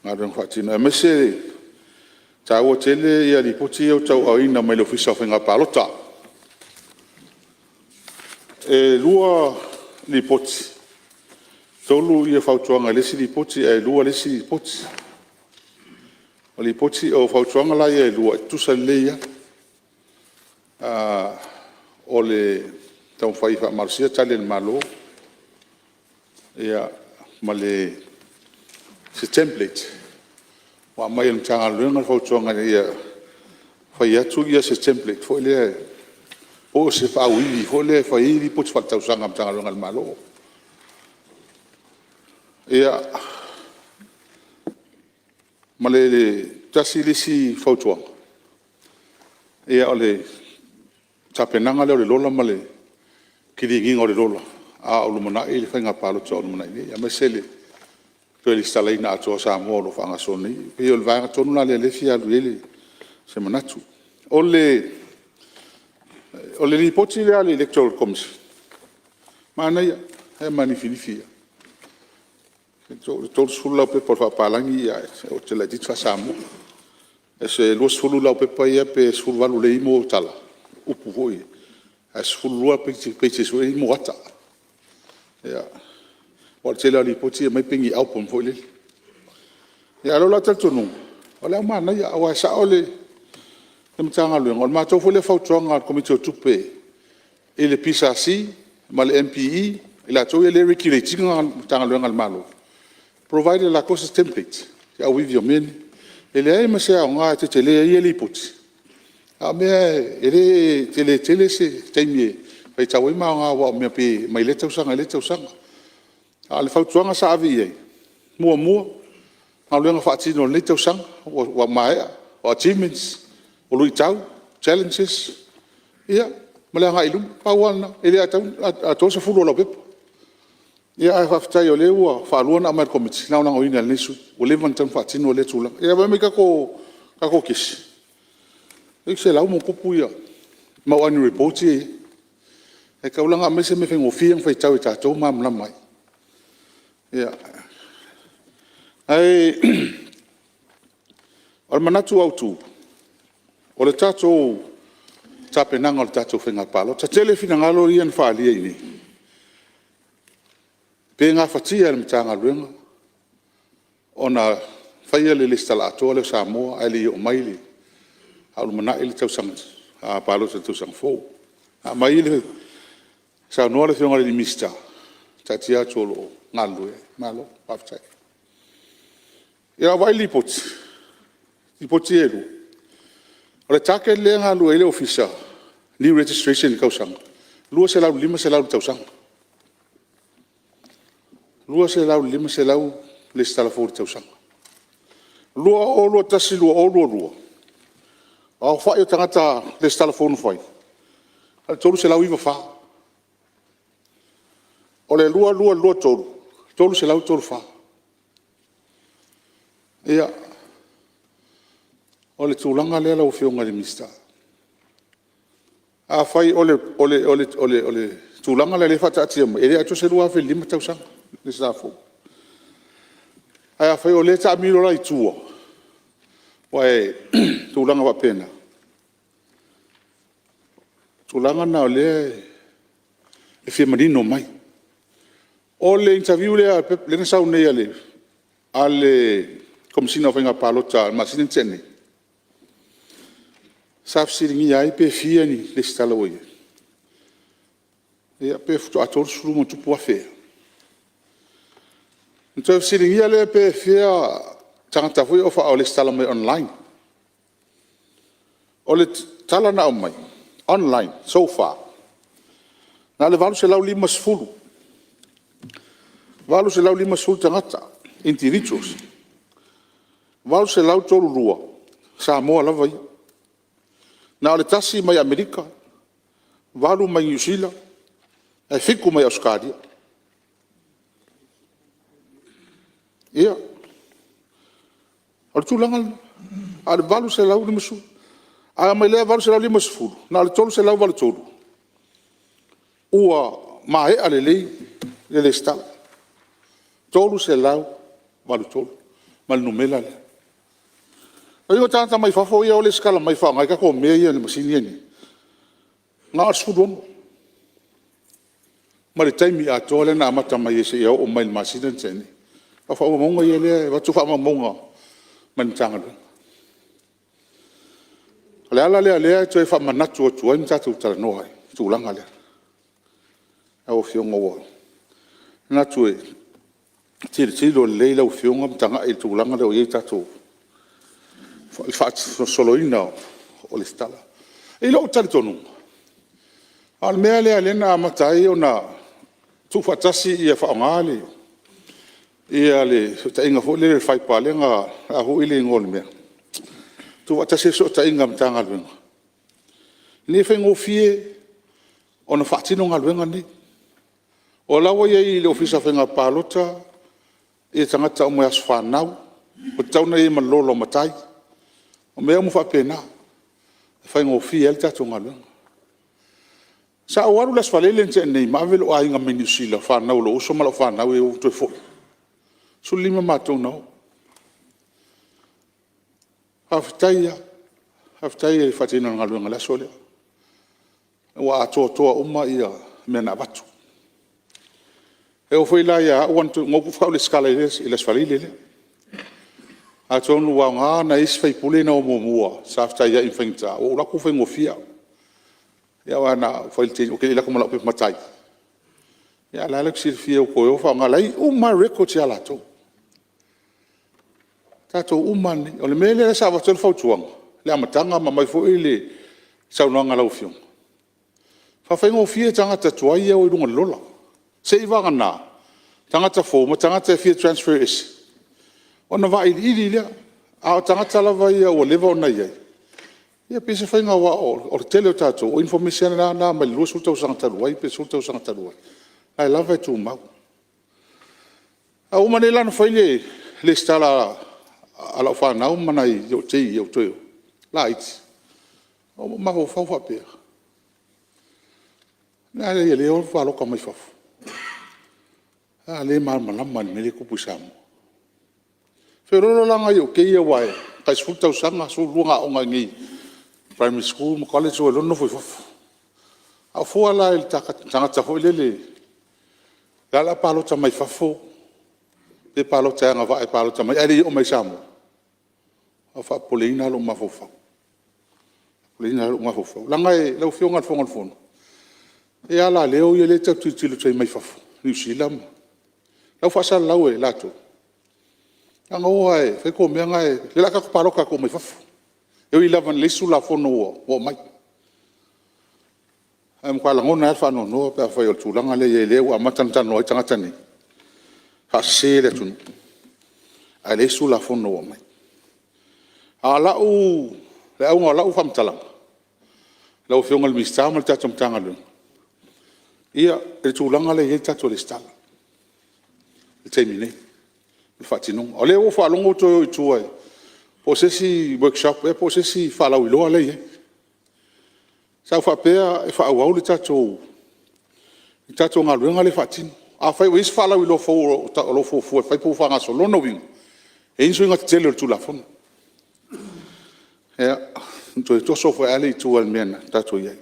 Ngā runga whatino. E mese tau o tele ia li poti au tau aina mai lo fisa whenga palota. E lua li poti. Tolu ia whautuanga lesi li poti e lua lesi li poti. O li poti o whautuanga la ia e lua tusa leia. O le tau whaifa marusia tale le malo. Ia ma le se template. Wa mai am tanga luenga whautuanga ia whai atu ia se template. Fo lea o se whauili. Fo lea whaili poti whatausanga am tanga luenga le malo. Ia ma le tasi lisi whautuanga. Ia o le tapenanga leo le lola ma le kiringinga o le lola. A o lumana i le whainga palota o lumana i. Ia mesele pēli stalai na atoa Samoa lo whangasoni. Pei o le vanga tonu la le lefi alu ele se manatu. O le ripoti le ale electoral commission. Mana ia, he manifinifi ia. Tolu sulu lau pepa o whapalangi ia, o te lai ditu Samoa. E se lua sulu lau pepa ia pe sulu walu le imo tala. Upu hoi. E sulu lua pe te sulu imo ata. Ia. O te lau ripoti ia mai pengi au pon foi le. Ia alo la tonu. O le au mana ia, awa sa o le mtanga luenga. O le matou foi le whautuanga komite o tupe. E le PSC, ma le MPE, e la tau ia le regulatinga mtanga luenga le malo. Provided la cosa template. Ya wivi o meni. Ele ai ma se a ngā te tele ia li poti. A mea ele tele se teimie. Pai tau ima ngā wa mea pe mai le tausanga. A le whautuanga sa avi iei. Mua. Ngā luenga whaatino le tausanga. Wa maea. O achievements. O lui tau. Challenges. Ia. Ma le ngā ilum. Pauana. Ele a tosa fulu o lau pepa. Ia ai whaftai o le ua whaaluana amai komiti. Nau nang o ina nesu. O le vantan whaatino o le tūlanga. Ia wame kako kisi. Eki se lau mo kupu ia. Mau anu repoti e. E kaulanga amese me whengo whiang whai tau e tātou mamla mai. Ia. Ai, o le manatu au tu. O le tātou tapenanga o le tātou whenga palo. Ta tele fina ngalo ian whaalia ini. Pe ngā whatia le mitanga ruenga. O na whaia le listala atoa le Samoa, ai le o maili. Au mana ili tau sang a palo tau sang fo. A maili sa noa le whionga le mista. Ta tia tolo ngalu e, malo, paftai. Ia wai li poti. Li poti elu. O le take le ngalu e le ofisa. New registration i kausanga. Lua se lau lima se lau tau sang. Lua se lau lima se lau le stala fo tau sang. Lua o lua tasi lua o lua lua. Au whai o tangata le stala fo nu whai. Al tolu se lau iwa wha. O le lua lua lua tolu. Tolu se lau tolu wha. Ia. O le tūlanga lea lau whionga le mista. A whai ole tūlanga le whata atia mo. Ere ato se lua whi lima tau sang. Le stafo. Ai a whai o le ta amiro lai tua. Wai tūlanga wa pena. Tūlanga na o le whia manino mai. O le interview lea le na sau nei ale komisina whainga palota masinin tene. Saf siringi ai pe fia ni le stala oia. Ia pe futu ator suru mo tupu a fea. Nto siringi ale pe fia tangata fui ofa o le stala mai online. O le tala na o mai. Online, so far. Na le valu se lau lima sfulu. Valu se lau lima sfulu tangata. Individuals. Valu se lau tolu rua. Samoa lava ia. Na o le tasi mai Amerika. Valu mai New Zealand. E fiku mai Australia. Ia. O le tūlanga. A le valu se lau lima sfulu. A mai lea valu se lau lima sfulu. Na le tolu se lau valu tolu. Ua mahe ale lei le stala. Tolu se lau valu tolu. Mal numela le. O ingo tanta mai fafo ia o le skala mai fa ngai ka ko mea ia le masini ni. Nga sfulu ono. Ma le taimi a tole na amata mai ese ia o mai masini tene. Fafa o monga ia le watu fa monga. Man tanga le. Le ala le to e fa manatu o tua ni tatu tala noai. Tūlanga le. Au fionga wa. Na tu e tiro leila o fionga tanga e tūlanga le o ye tatu. Il fa soloina o le stala. E lo tali tonu. Al mea le na matai o na tu fatasi ia fa ngale. Ia le ta inga fo le fai palenga a ho ile ngol mea. Tu fatasi so ta inga mtanga lwenga. Ni fe ngofie o na fatino ngalwenga ni. O lawa ia i le ofisa whenga palota, e tangata o mea swhanau, o tauna e malolo matai, o mea mu whapena, e whainga o fia el tato ngalunga. Sa o aru las whalele nte nei, mawelo a inga menu sila, whanau lo uso mala whanau e uto e fo. Su lima matou nao. Haftaia e whatina ngalunga la solea. Wa atoa toa uma ia mena batu. E o foi lá ia wantu ngopu fa le skala ile sfalile le. A tonu wa nga na is fai pule na o momua sa fta ia infanta o la ku foi ngofia. Ya wa na foi te o ke la como la pe matai. Ya la lex fia o ko fa nga lai o ma record ya la to. Tato umani o le mele sa va tel fautuang. Le amatanga ma mai foi ile sa no nga la ofion. Fa fai ngofia tanga tatuai ia o dunga lola. Se i wanga nā, tangata fōma, tangata e whia transfer esi. O na vai ili lea, a o tangata lawa ia o lewa o na iai. Ia pese whainga wa o tele o tātou, o information nā mai lua sultau sangataruai, pe sultau sangataruai. Ai lava e tū mau. A umane lana whaile le stala ala o whanau manai i o tei i o toio. La iti. O maho whauwha pēr. Nā le leo whaloka mai whafu. le malama le mele kupu Samoa. Wheroro langa i o keia wae, kai sfutau sanga su lunga o ngi primary school, mo college o lono foi fofu. A fua la il tangata foi lele. Lala palota mai fafo. Te palota nga vai palota mai ari o mai Samoa. A fa polina lo mafofa. Polina lo mafofa. Langa e lau fionga fonga fono. E ala leo ye le tatu tilo tei mai fafo. New Zealand. Lau fa lau e lato. Anga oa e, whai ko mea ngai, le laka ko paroka ko mai fafu. Eo I lavan lesu la fono o mai. Ai mkwa langona alfa no no, pia whai o tūlanga le ye leo a matantano ai tangatani. Ha se le tunu. Ai lesu la fono o mai. A lau, le au ngā lau whamtalanga. Lau whionga le mistama le tatam tanga luna. Ia, e tūlanga le ye tato le stala. Le teimi nei. Fatinong. Ole o fa longo to I tuai. Posesi workshop e posesi fa la wilo ale. Sa fa pe e fa wa le tato. Tato nga luenga le fatin. A fa wis fa la wilo fo ta lo fo fa po fa nga solo no wing. E inso nga tele tu la fon. Ya, to so fa ale tu al mena tato ye.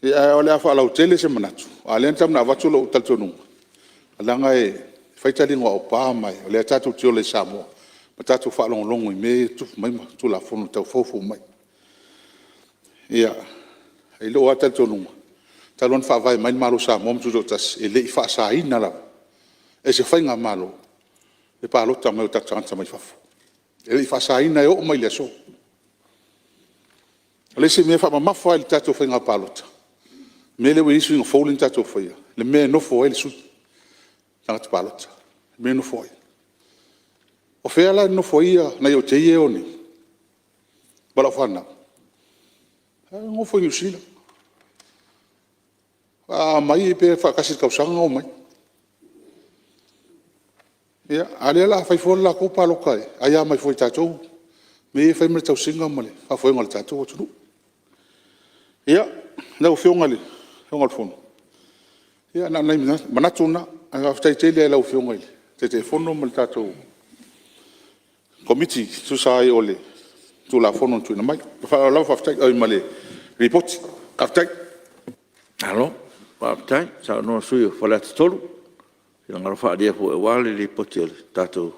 Ya ole fa la tele se manatu. Ale tam na vatu lo tato no. Alanga e faitali ngā o pā mai, o lea tātou tio le Samoa, ma tātou whaalongolongo I me tufu mai ma, tu la whono tau fōfu mai. Ia, e loo a tātou nunga, talon whaavai mai malo Samoa mtu dotas, e lei whaasa ina lau, e se whainga malo, e pālota mai o tātanganta mai whafu. E lei whaasa ina e o mai le so. Le se mea wha mawha le tātou whainga pālota, me le isu inga fōlin tātou whaia, le mea nofo e le suti. Tangata palota. Me no foi. O fela no foi na yo te ye oni. Bala fana. Ngo foi usila. Mai pe fa kasi ka usanga o mai. Ya, ale la fai fo la ko palo kai. Aya mai foi tatou. Me fai me tau singa male. Fa foi ngal tatou o tunu. Ya, na o fio ngali. Ngal fono. Ya, na manatuna. Anga ftai tele la ufio ngai. Te fono mal tatou. Committee tu sai ole. Tu la fono tu na mai. Fa la fa ftai ai male. Report. Kaftai. Alo, faftai, sa no sui fa la tolu. Ila ngara fa dia fu e wale report ole tatou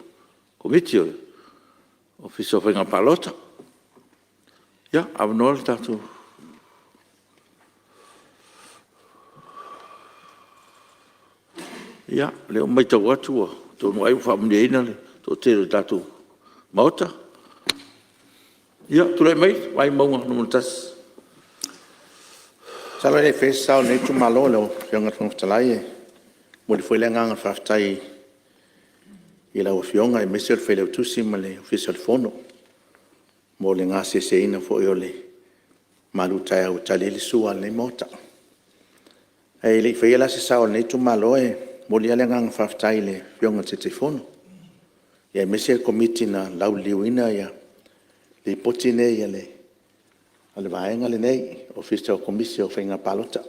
committee ole. Office of nga palota. Ya, abnol tatou. Ya, le o mai tau atua, tō no ai whaamneina le, tō te re tātou mauta. Ya, tu rei mai, wai maunga no montas. Salo le fes sao nei tu malo le o fionga tōng talai e. Mo le foi le nganga whaftai I la o fionga e mesel fele o tusi ma le official fono. Mo le ngā se ina fo I o le malutai au tali le sua le mauta. E le fai la se sao nei tu malo e. Mo le ngang whaftai le fionga te fono. Ia mese komiti na lau liuina ia le potine ia le ale vaenga le nei official komisi o whainga palota.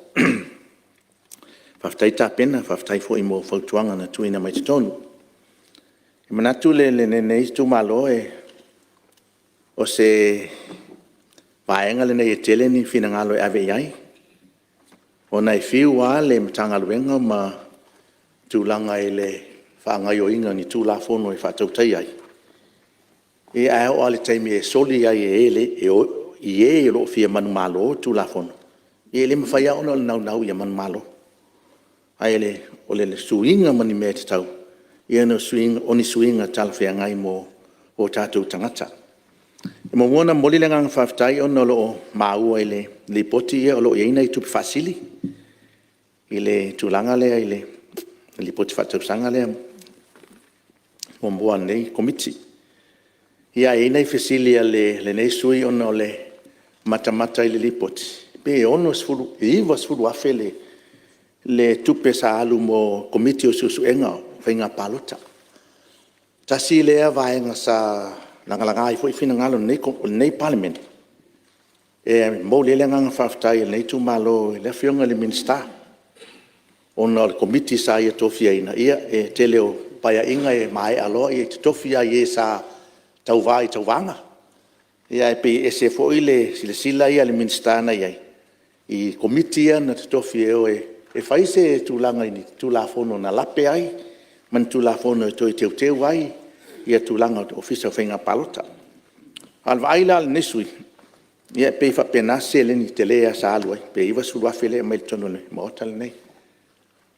Whaftai tā pena, whaftai fo I mo whautuanga na tuina mai te tonu. E manatu le nei tu malo e o se vaenga le nei e tele ni fina ngalo e ave iai. O nei fiu a le matanga luenga ma tūlanga I le whaangai o inga ni tūla whono e whātautai ai. E ao ale taimi e soli ai e ele, I e lo fia manu malo tūla whono. E ele mawhai au na nau ia manu malo. Ai ele, o le suinga mani mea te tau. I ana suinga, oni suinga tala whea ngai mo o tātou tangata. E mo mwana moli le ngang whaftai o na lo maua I le poti e o lo ieina I tupi whasili. I le tūlanga lea I le poti whatausanga lea o mua nei komiti. Ia e nei whesilia le nei sui ono le matamata I le lipoti. Pe ono sfuru, iwa sfuru afe le tupe sa alu mo komiti o susu enga whainga palota. Tasi lea vaenga sa langalangai fo I whina ngalo nei Palemene. E mo le ngang whaftai nei tu malo le fionga le minsta. ona o le komiti sa ia tofi aina ia e te leo paia inga e mai aloa ia te tofi ai e sa tauvā i tauvanga. Ia e pe e se fo ile sila ia le minstana ia i komiti ia na te tofi e faise tūlanga ini tūlafono na lape ai man tūlafono e toi teu ai ia tūlanga o ofisa whainga palota. Alwa aila al nesui ia pe fa pena se le ni te lea sa alu ai pe iwa sulu afele mai tono le maotale nei.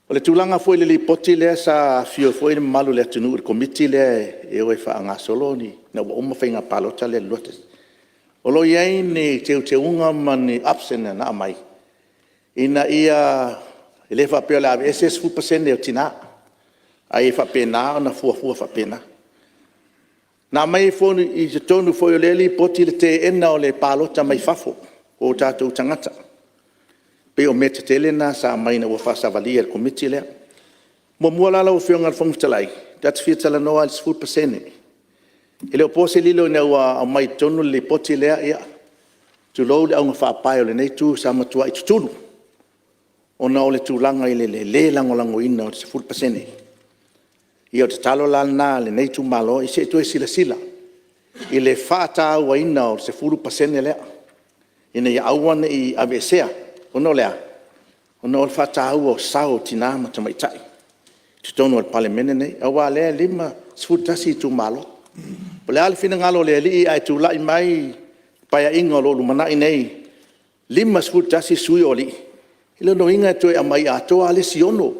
O le tūlanga foi le li poti lea sa fio foi le malu le tunu le komiti lea e oe wha anga solo ni na wa oma whainga palota le luates. O lo iai ni te unga mani absena na mai. Ina ia ele fa pe la SS fu pasende o tina. Ai fa pena na fu fa pena. Na mai fo i te tonu fo le li poti le te ena o le palota mai fafo o tatou tangata. Pe o mete tele na sa mai na wa fa sa valia le komiti le. Mo mo la o fionga fong talai. That's fit tala no al fu pasende. Ele o pose lilo na wa mai tonu le poti le ia. Tu lo le au fa pai o le nei tu sa matua i tunu. Ona o le tūlanga i le langolango ina o te fu pasende. Ia o te talo lana le nei tu malo i se tu e sila. I le whata ua ina o se fu pasende lea. Ina ia awana i avesea. Ono lea. Ono o le whata ua o sao tina matamaitai. Te tonu o le Palemene nei. Awa lea lima se fu tasi tu malo. O le ale fina ngalo le li ai tu lai mai paya inga o lo lumana i nei. Lima se fu tasi sui o li. Ilo no inga tu e mai atoa le siono.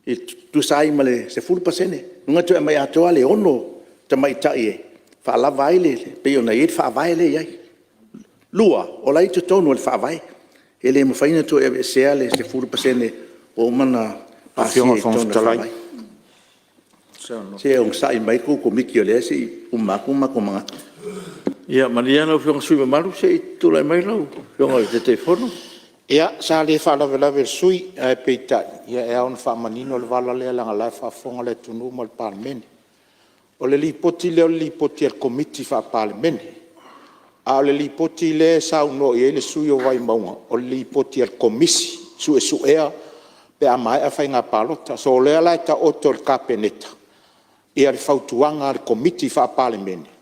I tu sai male se fu pasene. Nunga tu e mai atoa le ono tamaitai e. Fa la vai le pe ona i fa vai le ai. Lua o lai tu tonu le fa vai. Ele mo faina tu e se ale se fu pasene o mana Afionga Fonotaga. Se on sai mai ku ko miki le si uma ko manga. Ia Mariana fionga sui malu se tu lai mai lau. Fionga te telefono. Ia, sa le whalawe sui e peitai. Ia e aona whamanino le wala lea langa lai whafonga le tunu mo le Palemene. O le li poti leo li poti al komiti wha Palemene. A o le li poti le sau no i le sui o vai maunga. O le li poti al komisi su ea pe a mai a whainga palota. So lea lai ta oto le kapeneta. Ia le whautuanga al komiti wha Palemene.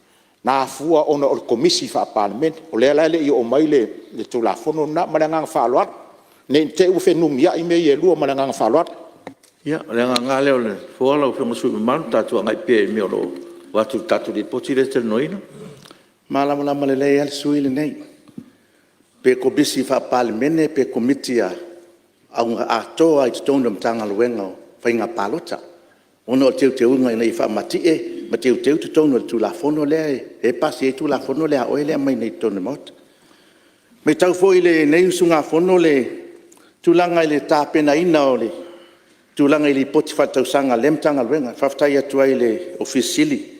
Na fua ona o komisi fa Palemene o le ala le i o mai le tulafono na malanga fa loat ne te u fe numia i me ye lu malanga fa loat ia le nga le le fo la fe mo su man ta tu ngai pe mi lo wa tu tatu di poti le tel noina Mala mala le al sui le nei. Pe komisi fa Palemene pe komitia au atoa i tonu mtanga luenga whainga palota. Ono te unga nei fa matie ma teu te tonu tu la fono le e pasi tu la fono le o le mai nei tonu mot me tau foi le nei sunga fono le tu langa le ta pena ina o le tu langa le poti fa tau sanga lemtanga wenga fa ftai atu ai le officially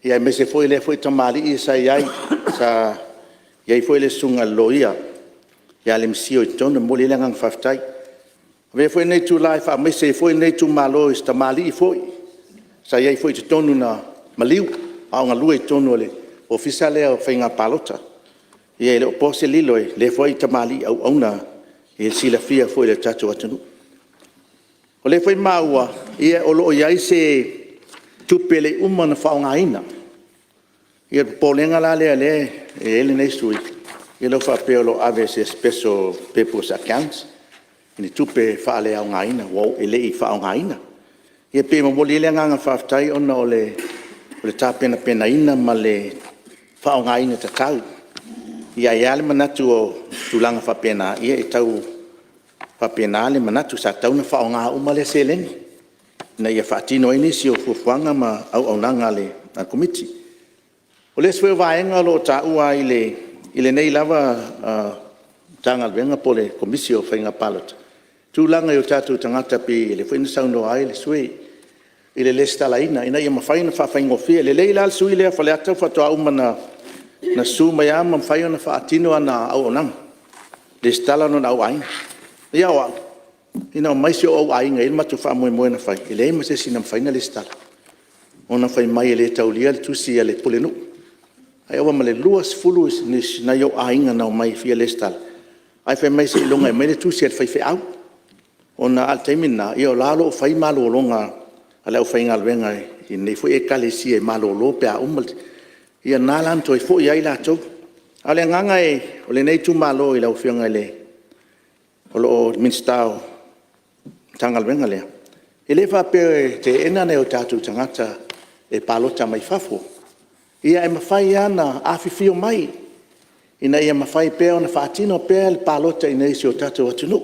ia me se foi le foi tamali sa ia sa ia foi le sunga loia ia le msio tonu mo le langa fa ftai ve foi nei tu life a me se foi nei tu malo sta mali foi sa ia foi te tonu na maliu a nga lue tonu le officiale o whainga palota ia le opose lilo le foi te mali au ona e sila fia foi le tatu atunu o le foi maua ia o lo ia se tupele umana whaonga ina ia polenga la le e le nei sui ia lo fa peolo ave se special people's accounts ni tupe fa le au ngaina wo ele I fa au ngaina ia pe mo le nga fa tai ona o le pena ina ma le fa au ngaina ta tau ia le manatu o tulanga fa pena ia e tau fa pena le manatu sa tau na fa au nga uma le seleni na ia fa tino ini si o fuanga ma au nanga le na komiti o le swe vaenga lo ta ua ile nei lava tanga venga pole komisio fainga palot tu langa yo tatu tangata pe le foi sa no ai le sui ile le sta la ina ia ma faina fa faingo fi le leila al sui le fa le ata fa to uma na su ma ya ma faina fa atino ana au nang le sta la no au ai ia wa ina mai se au ai ngai ma tu fa mo na fa ile ma se sina faina le sta ona fa mai le taulia tu si le polenu ai wa ma le luas fulus ni na yo ai nga na mai fi le sta ai fa mai se longa mai le tu si fa fa au ona al taimina ia o lalo fai malo longa ala o fai ngalwenga i nei fu e kalesi e malo lo pe a umal ia nalan toi fu ia ila to ale nganga e o le nei tu malo ila o fianga le o lo minstao tangal wenga le ele fa pe te ena ne o tatu tangata e palota mai fafo ia e mafai ana afifio mai ina ia mafai pe ona fatino pe le palota ina isi o tatu atunu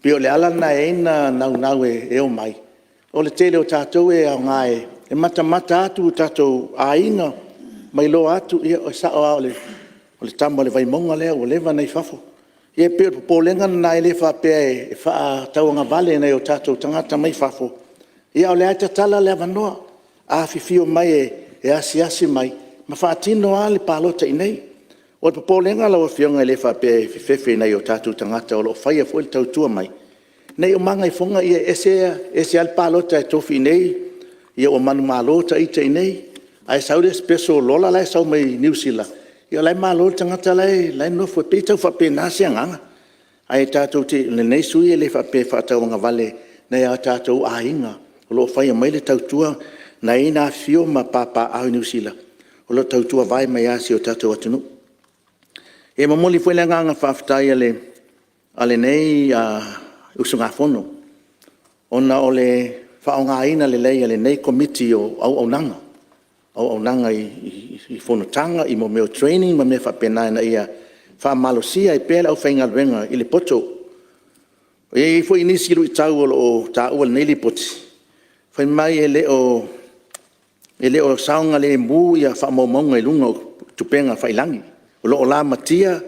pio le ala na e ina nau e o mai o le tele o tatu e au ngai e mata atu tatu a inga mai lo atu ia o sa o le tamo le vai monga le o leva nei fafo ia pe po lenga na ele fa pe e fa tau nga vale nei o tatu tangata mai fafo ia o le ata tala le vanoa a fifio mai e asi mai ma fatino ale palota inei o po lenga la o fionga le fa pe fefe nei o tatu tangata o lo fai fo il tau tua mai nei o manga i fonga ia ese al palota e tofi nei ia o manu malota i te nei ai saude speso lola lai sau mai New Zealand ia lai malota ngata lai no fo pe tau fa pe nasi anga ai tatu te le nei sui le fa pe fa tau nga vale nei a tatu a inga o lo fai mai le tau tua na ina fio ma papa a New Zealand o lo tau tua vai mai asi o tatu atunu e mamoli foi lenga nga fa ftai ale nei usunga fono ona ole fa nga ina le lei ale nei committee o au nanga i Fonotaga i mo meo training ma me fa pena na ia fa malosia i pela o fainga venga i le poto e foi inisi lu tau o ta o nei li poti foi mai ele o saunga le mbu ia fa mo monga i lunga tupenga fa ilangi o lo la matia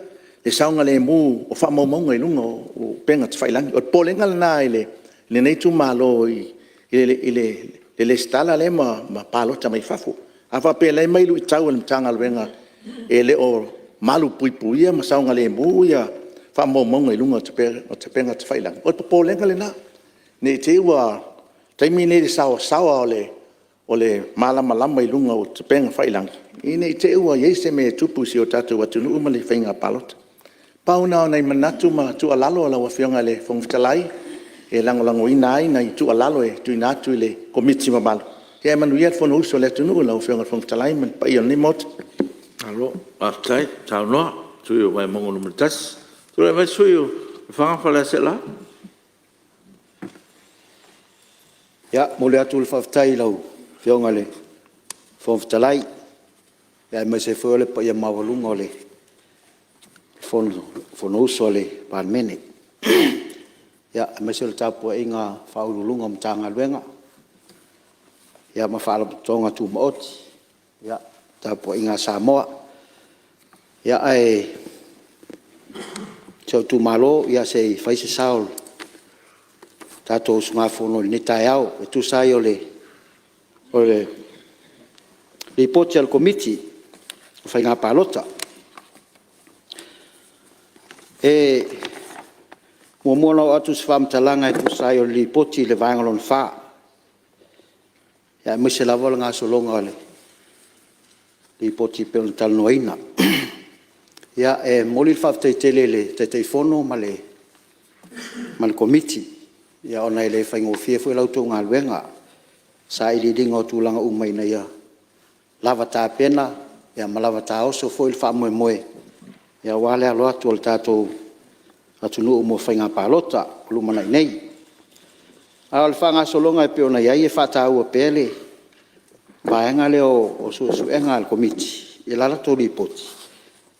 le saunga le mbu o fa mo monga i lunga o penga fa ilangi o polenga na ile le nei tu malo i le stala le ma palota mai fafu afa pele mai lu tau le tanga venga ele o malu puipuia ma saunga le mbu ia fa mo monga i lunga te penga fa ilangi o polenga le na ne te wa taimi ne le sawa o le malama i lunga o te penga fa ilangi ine te ua yese me tupu si o tatu watu nu umale whainga palota. Pauna nei manatu ma tu alalo ala wa whionga le whongfitalai e langolango ina ai nei tu alalo e tu inatu i le komiti mamalu. He manu iat whono uso le tunu la wa whionga whongfitalai man pa i o ni mot. Alo, atai, tau noa, tui o vai mongo numeritas. Tui o vai sui o whangawhala se la? Ya, mole atu le whaftai lau whionga le whongfitalai. Ya mai se foi le pa ia mawalunga le fono uso le Palemene. Ya mai se le tapu inga faululunga mtanga luenga. Ya ma fala tonga tu maoti. Ya tapu inga Samoa. Ya ai so tu malo ya se fai se saul. Tato sunga fono ni taiao e tu sai ole report al committee fai ngā palota. E mua lau atu se whamtalanga e tu sai o li poti le vaengalon wha. Ia mese lava ngā solonga le li poti pēl talnoina. Ia e moli whaftai tele le te fono ma le komiti. Ia ona e le whaingo fiefo e lautou ngā luenga. Sa ili ringa o tūlanga umaina ia. Lava tā pena. Ya malawa ta oso foi fa moe ya wale alo atu al tato atu no mo fainga palota lumana nei al fanga solonga e peona ya e fata o pele baenga le o su enga al komiti e la to report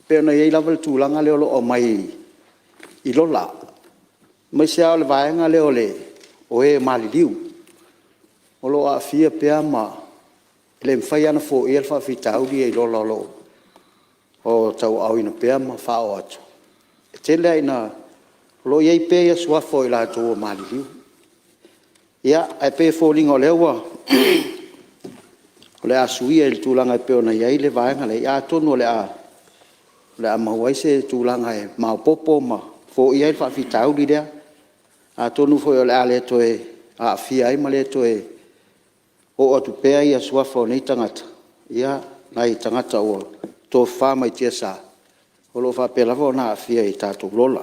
peona ye level tu langa le o mai i lola mai se al baenga le ole o e mali diu o lo a fia pe ma le mfai ana fo e alfa fitau di e lolo lo o tau au ina pea ma fa o atu e tele ina lo ye pe ya swa fo ila to mali liu ya e pe fo lingo lewa le asui e tulanga pe ona ye le vaenga le ya tonu le a mawai se tulanga e ma popo ma fo ye alfa fitau di dia a tonu fo le ale to e a fia ai ma le to e o atu pea ia suafa o nei tangata. Ia nai tangata o tō whāma i tia sā. O lo whapea lava o nā awhia i tātou lola.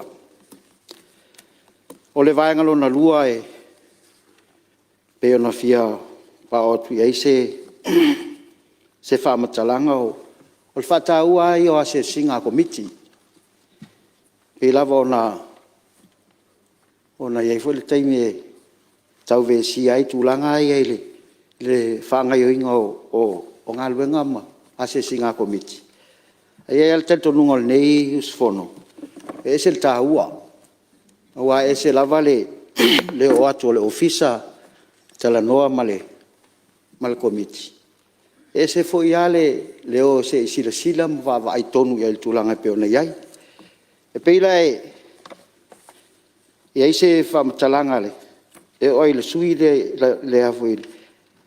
O le vaenga lona lua pe ona fia pa o tu ai se whamatalanga o le whataua ai o ase singa komiti. Pe lava ona iai fo le taimi tau vesi ai tūlanga ai le whangai o inga o ngā luenga ma ase singa komiti. Ai al tento nunga nei usfono. E se le tāua. Wa e se lava le o atu le ofisa tala noa male komiti. E se fo iale le o se sila ma va ai tonu ia le tūlanga pe ona iai. E peila ai se whamatalanga le. E oi le sui le afu ili.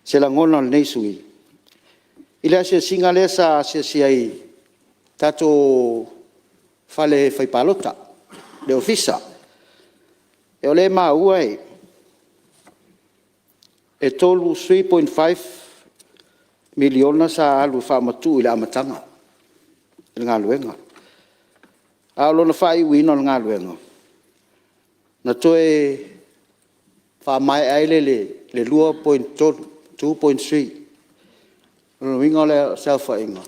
Se la ngona le nei sui. Ile se singa le sa se ai tato fale fai palota le ofisa. E ole ma ua e tolu 3.5 miliona sa alu whamatu ila amatanga. Ile ngā luenga. A lona whai wino ngā luenga. Na toe whamai aile le lua 2.3. Lona winga le selfa inga.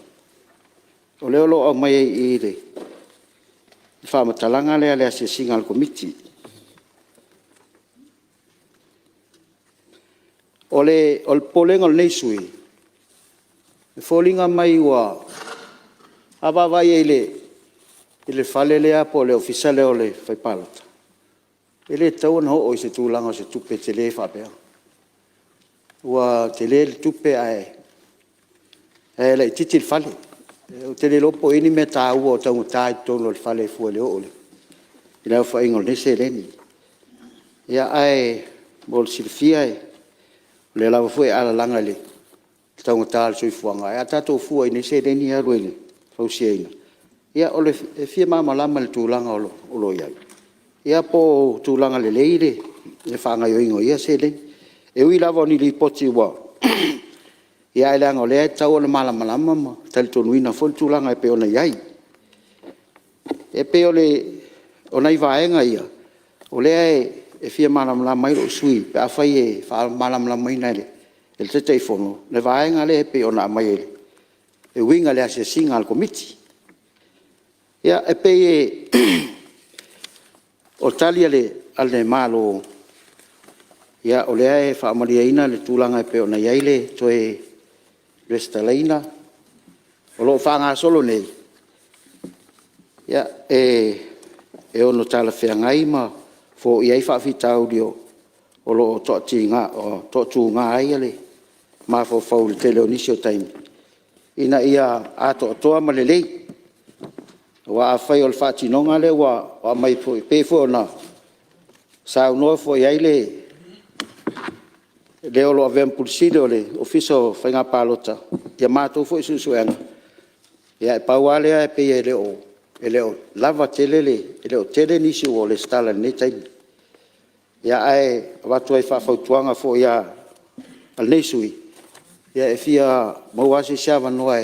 O leo lo au mai i le. Whamatalanga le ase singa al komiti. O le polenga nei sui. E fōlinga mai ua avavai ele fale lea po le ofisale o le whaipalata. Ele tau na ho o se tūlanga o se tupe te le whapea. Ua te le tupe le titi le fale. O te le lopo ini me tā ua o taunga tāi tono le fale fua le o le. Ina o whaingo le se leni. Ia mo le silfia le lawa fue ala langa le. Taunga tāi sui fuanga. Ia tato fua ini se leni a ruele. Fausia ina. Ia o le fia mama lama le tūlanga o lo iai. Ia po tūlanga le leire. Le whanga yo ingo ia se leni. E ui lava ni li poti ua. Ia ele anga o lea tau le malama ma. Tali tonu ina fo le tūlanga e pe ona iai. E pe ona i vaenga ia. O lea e fia malama mai lo sui. Pe a fai wha malama mai nai le te teifono. Le vaenga le pe ona mai ele. E winga le ase singa al komiti. Ia e pe o tali ale malo. Ia o lea e whaamaria ina le tūlanga e pe ona iai le toe restalaina. O lo whanga solo nei. Ia e ono tala whiangai ma fo iai whawhitau dio o lo tōti ngā ai ale ma fo whau le tele o nisi o taimi. Ina ia ato toa ma le lei. Wa a whai o le whatinonga le wa mai pe fo na sa unoa fo iai le o lo avem pulside o le ofiso whainga palota. Ia mātou fo isu anga. Ia e pauale e pe e leo lava tele le o tele nisi o le stala ne taimi. Ia watu ai whawhautuanga fo ia al neisui. Ia e fia mauase siawa noa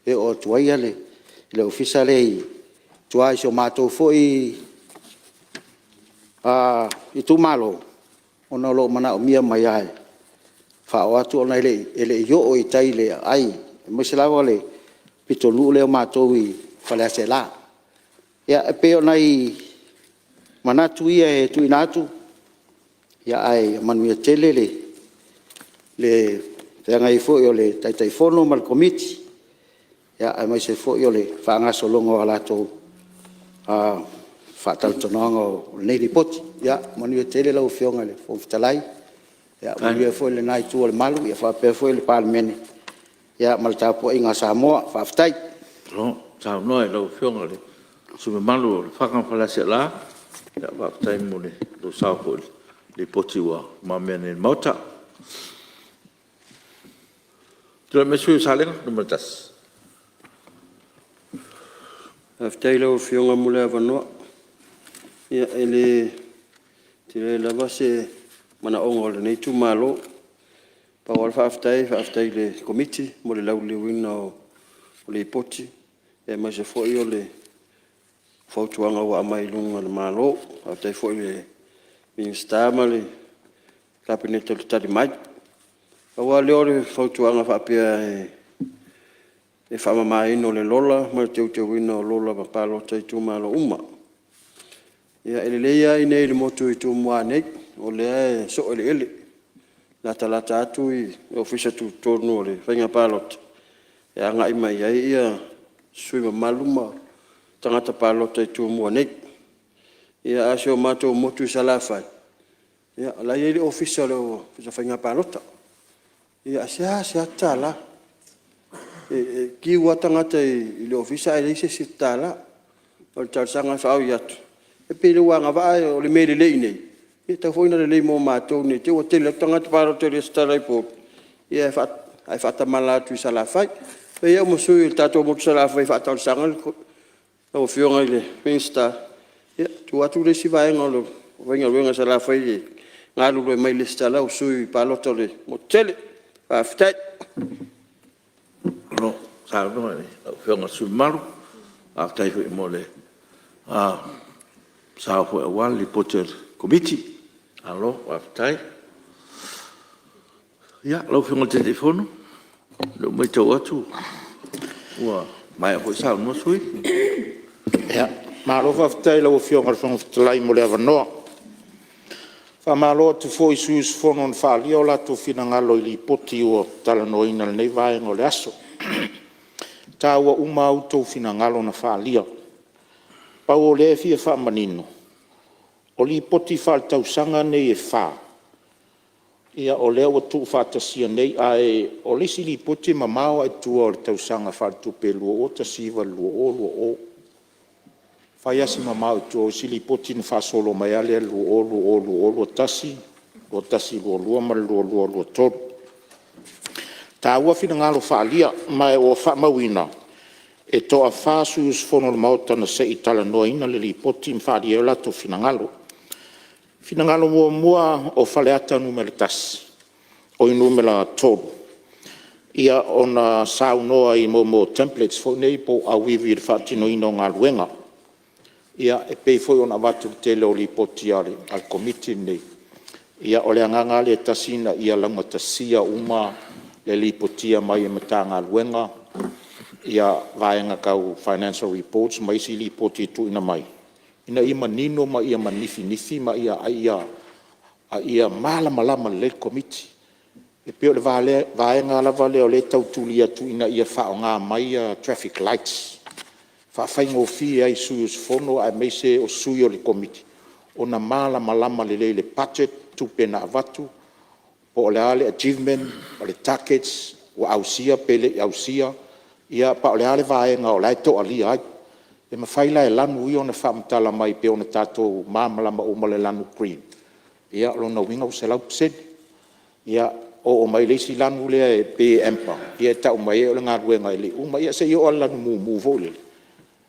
e o tuaia le ofisa le tuai so mātou fo i tu malo. Ona lo mana o mia mai ai. Whao atu ona ele yo o i tai le ai. Mwisilawa le pitolu leo mātou i whalea se la. Ia e peo nei manatu ia e tu inatu. Ia ai manuia tele le te ngai fo o le tai fono mal komiti. Ia ai mai se fo o le whaangaso longo alato whaataltonanga o nei ripoti. Ia manuia tele lau whionga le fōwhitalai. Ia manuia fo le nai tu o le malu. Ia whapea fo le Palemene. Ia malatapo inga Samoa whawhitai. Tau noe lau whionga le. Sume malu le whakamwhalase la. Ia whawhitai mo le lo saupo le poti ua mamene mauta. Tula me sui salenga numero 10. Aftai lau whionga mule avanoa. Ia ele tire lava se mana ongo le nei tu malo. Pa wal whaftai le komiti mo le lau le wina o le poti. E mai se fo i o le whautuanga wa amai lunga le malo. Aftai fo i le minista ma le kabinete le tali mai. Awa leo le fautuanga whapea e whamamai no le lola, ma le teu ino lola papalo tai tūmalo uma. Ia ele leia i nei le motu i tūmua nei, o lea e so ele ele. Lata atu i ofisa tu tonu o le whainga palot. E anga i mai ai ia sui maluma tangata palot i tūmua nei. Ia asio mato motu i salafai. Ia la ele ofisa le ofisa whainga palota. Ia se tala. Ki watangata i le ofisa e leise se tala. O le tarsanga whao i atu. E pele wanga vae o le mele lei nei. Ia tau foina le lei mō mātou nei. Te o tele tangata palota le stara i pō. Ia ai whata malatu i salafai. Pe ia mosui il tato motu salafai whata o sanga. O fionga i le minsta. Ia tu atu le si vaenga o le wenga salafai i. Ngā lulu e mai le stala o sui palota le motele. Whaftai. No, sa no ni, fionga sumaru, a tai fu mo le. Sa fu wal li poter committee. Alo, waftai. Ya, lo fionga telefono. Lo mai tau atu. Wa mai ho sa no sui. Ya, ma lo waftai lo fionga lai mo le avanoa. Malo tu foi sus fonon falio la tu finangalo i poti o talanoina nei vai no le aso. Taua uma auto finangalo na falio. Pa o le fia fa manino. O li poti fal tau sanga nei e fa. Ia o le o tu fa tasia nei ai o le si li poti mamao ai tu o tau sanga fal tu pelu o tasiva luo o. Fai asi mamau tu sili poti na fasolo mai ale lu tasi lu ma lu tolu. Ta ua fina ngalo faalia mai o fa mawina e to a fasu us fono mauta na se itala noina le li poti mfaalia la to fina ngalo. Fina ngalo mua o faleata numero tasi o i numero tolu. Ia ona saunoa i mo templates fo nei po a wivir fatino ino ngaluenga. Ia e pei foi ona watu te leo li poti ale al committee nei. Ia ole anganga le tasina ia langa tasia uma le li potia mai e matanga luenga. Ia vaenga kau financial reports mai si li poti tu ina mai. Ina ima nino ma ia manifi ma ia malama le committee. E peo le vaenga la vale o le tau tulia tu ina ia whaonga mai traffic lights. Whaingo fi ai sui os fono ai meise o sui o le komiti. O na malama le budget tu pena avatu. Po le ale achievement, o le targets, o ausia pele ausia. Ia pa o le ale vaenga o lai to ali ai. E mawhaila e lanu i o na whamtala mai pe o na tato mamalama o male lanu green. Ia lo na winga o se lau psen. Ia o mai leisi lanu lea e pe empa. Ia tau mai e o le ngā ruenga ele. Uma ia se i o lanu mu vole.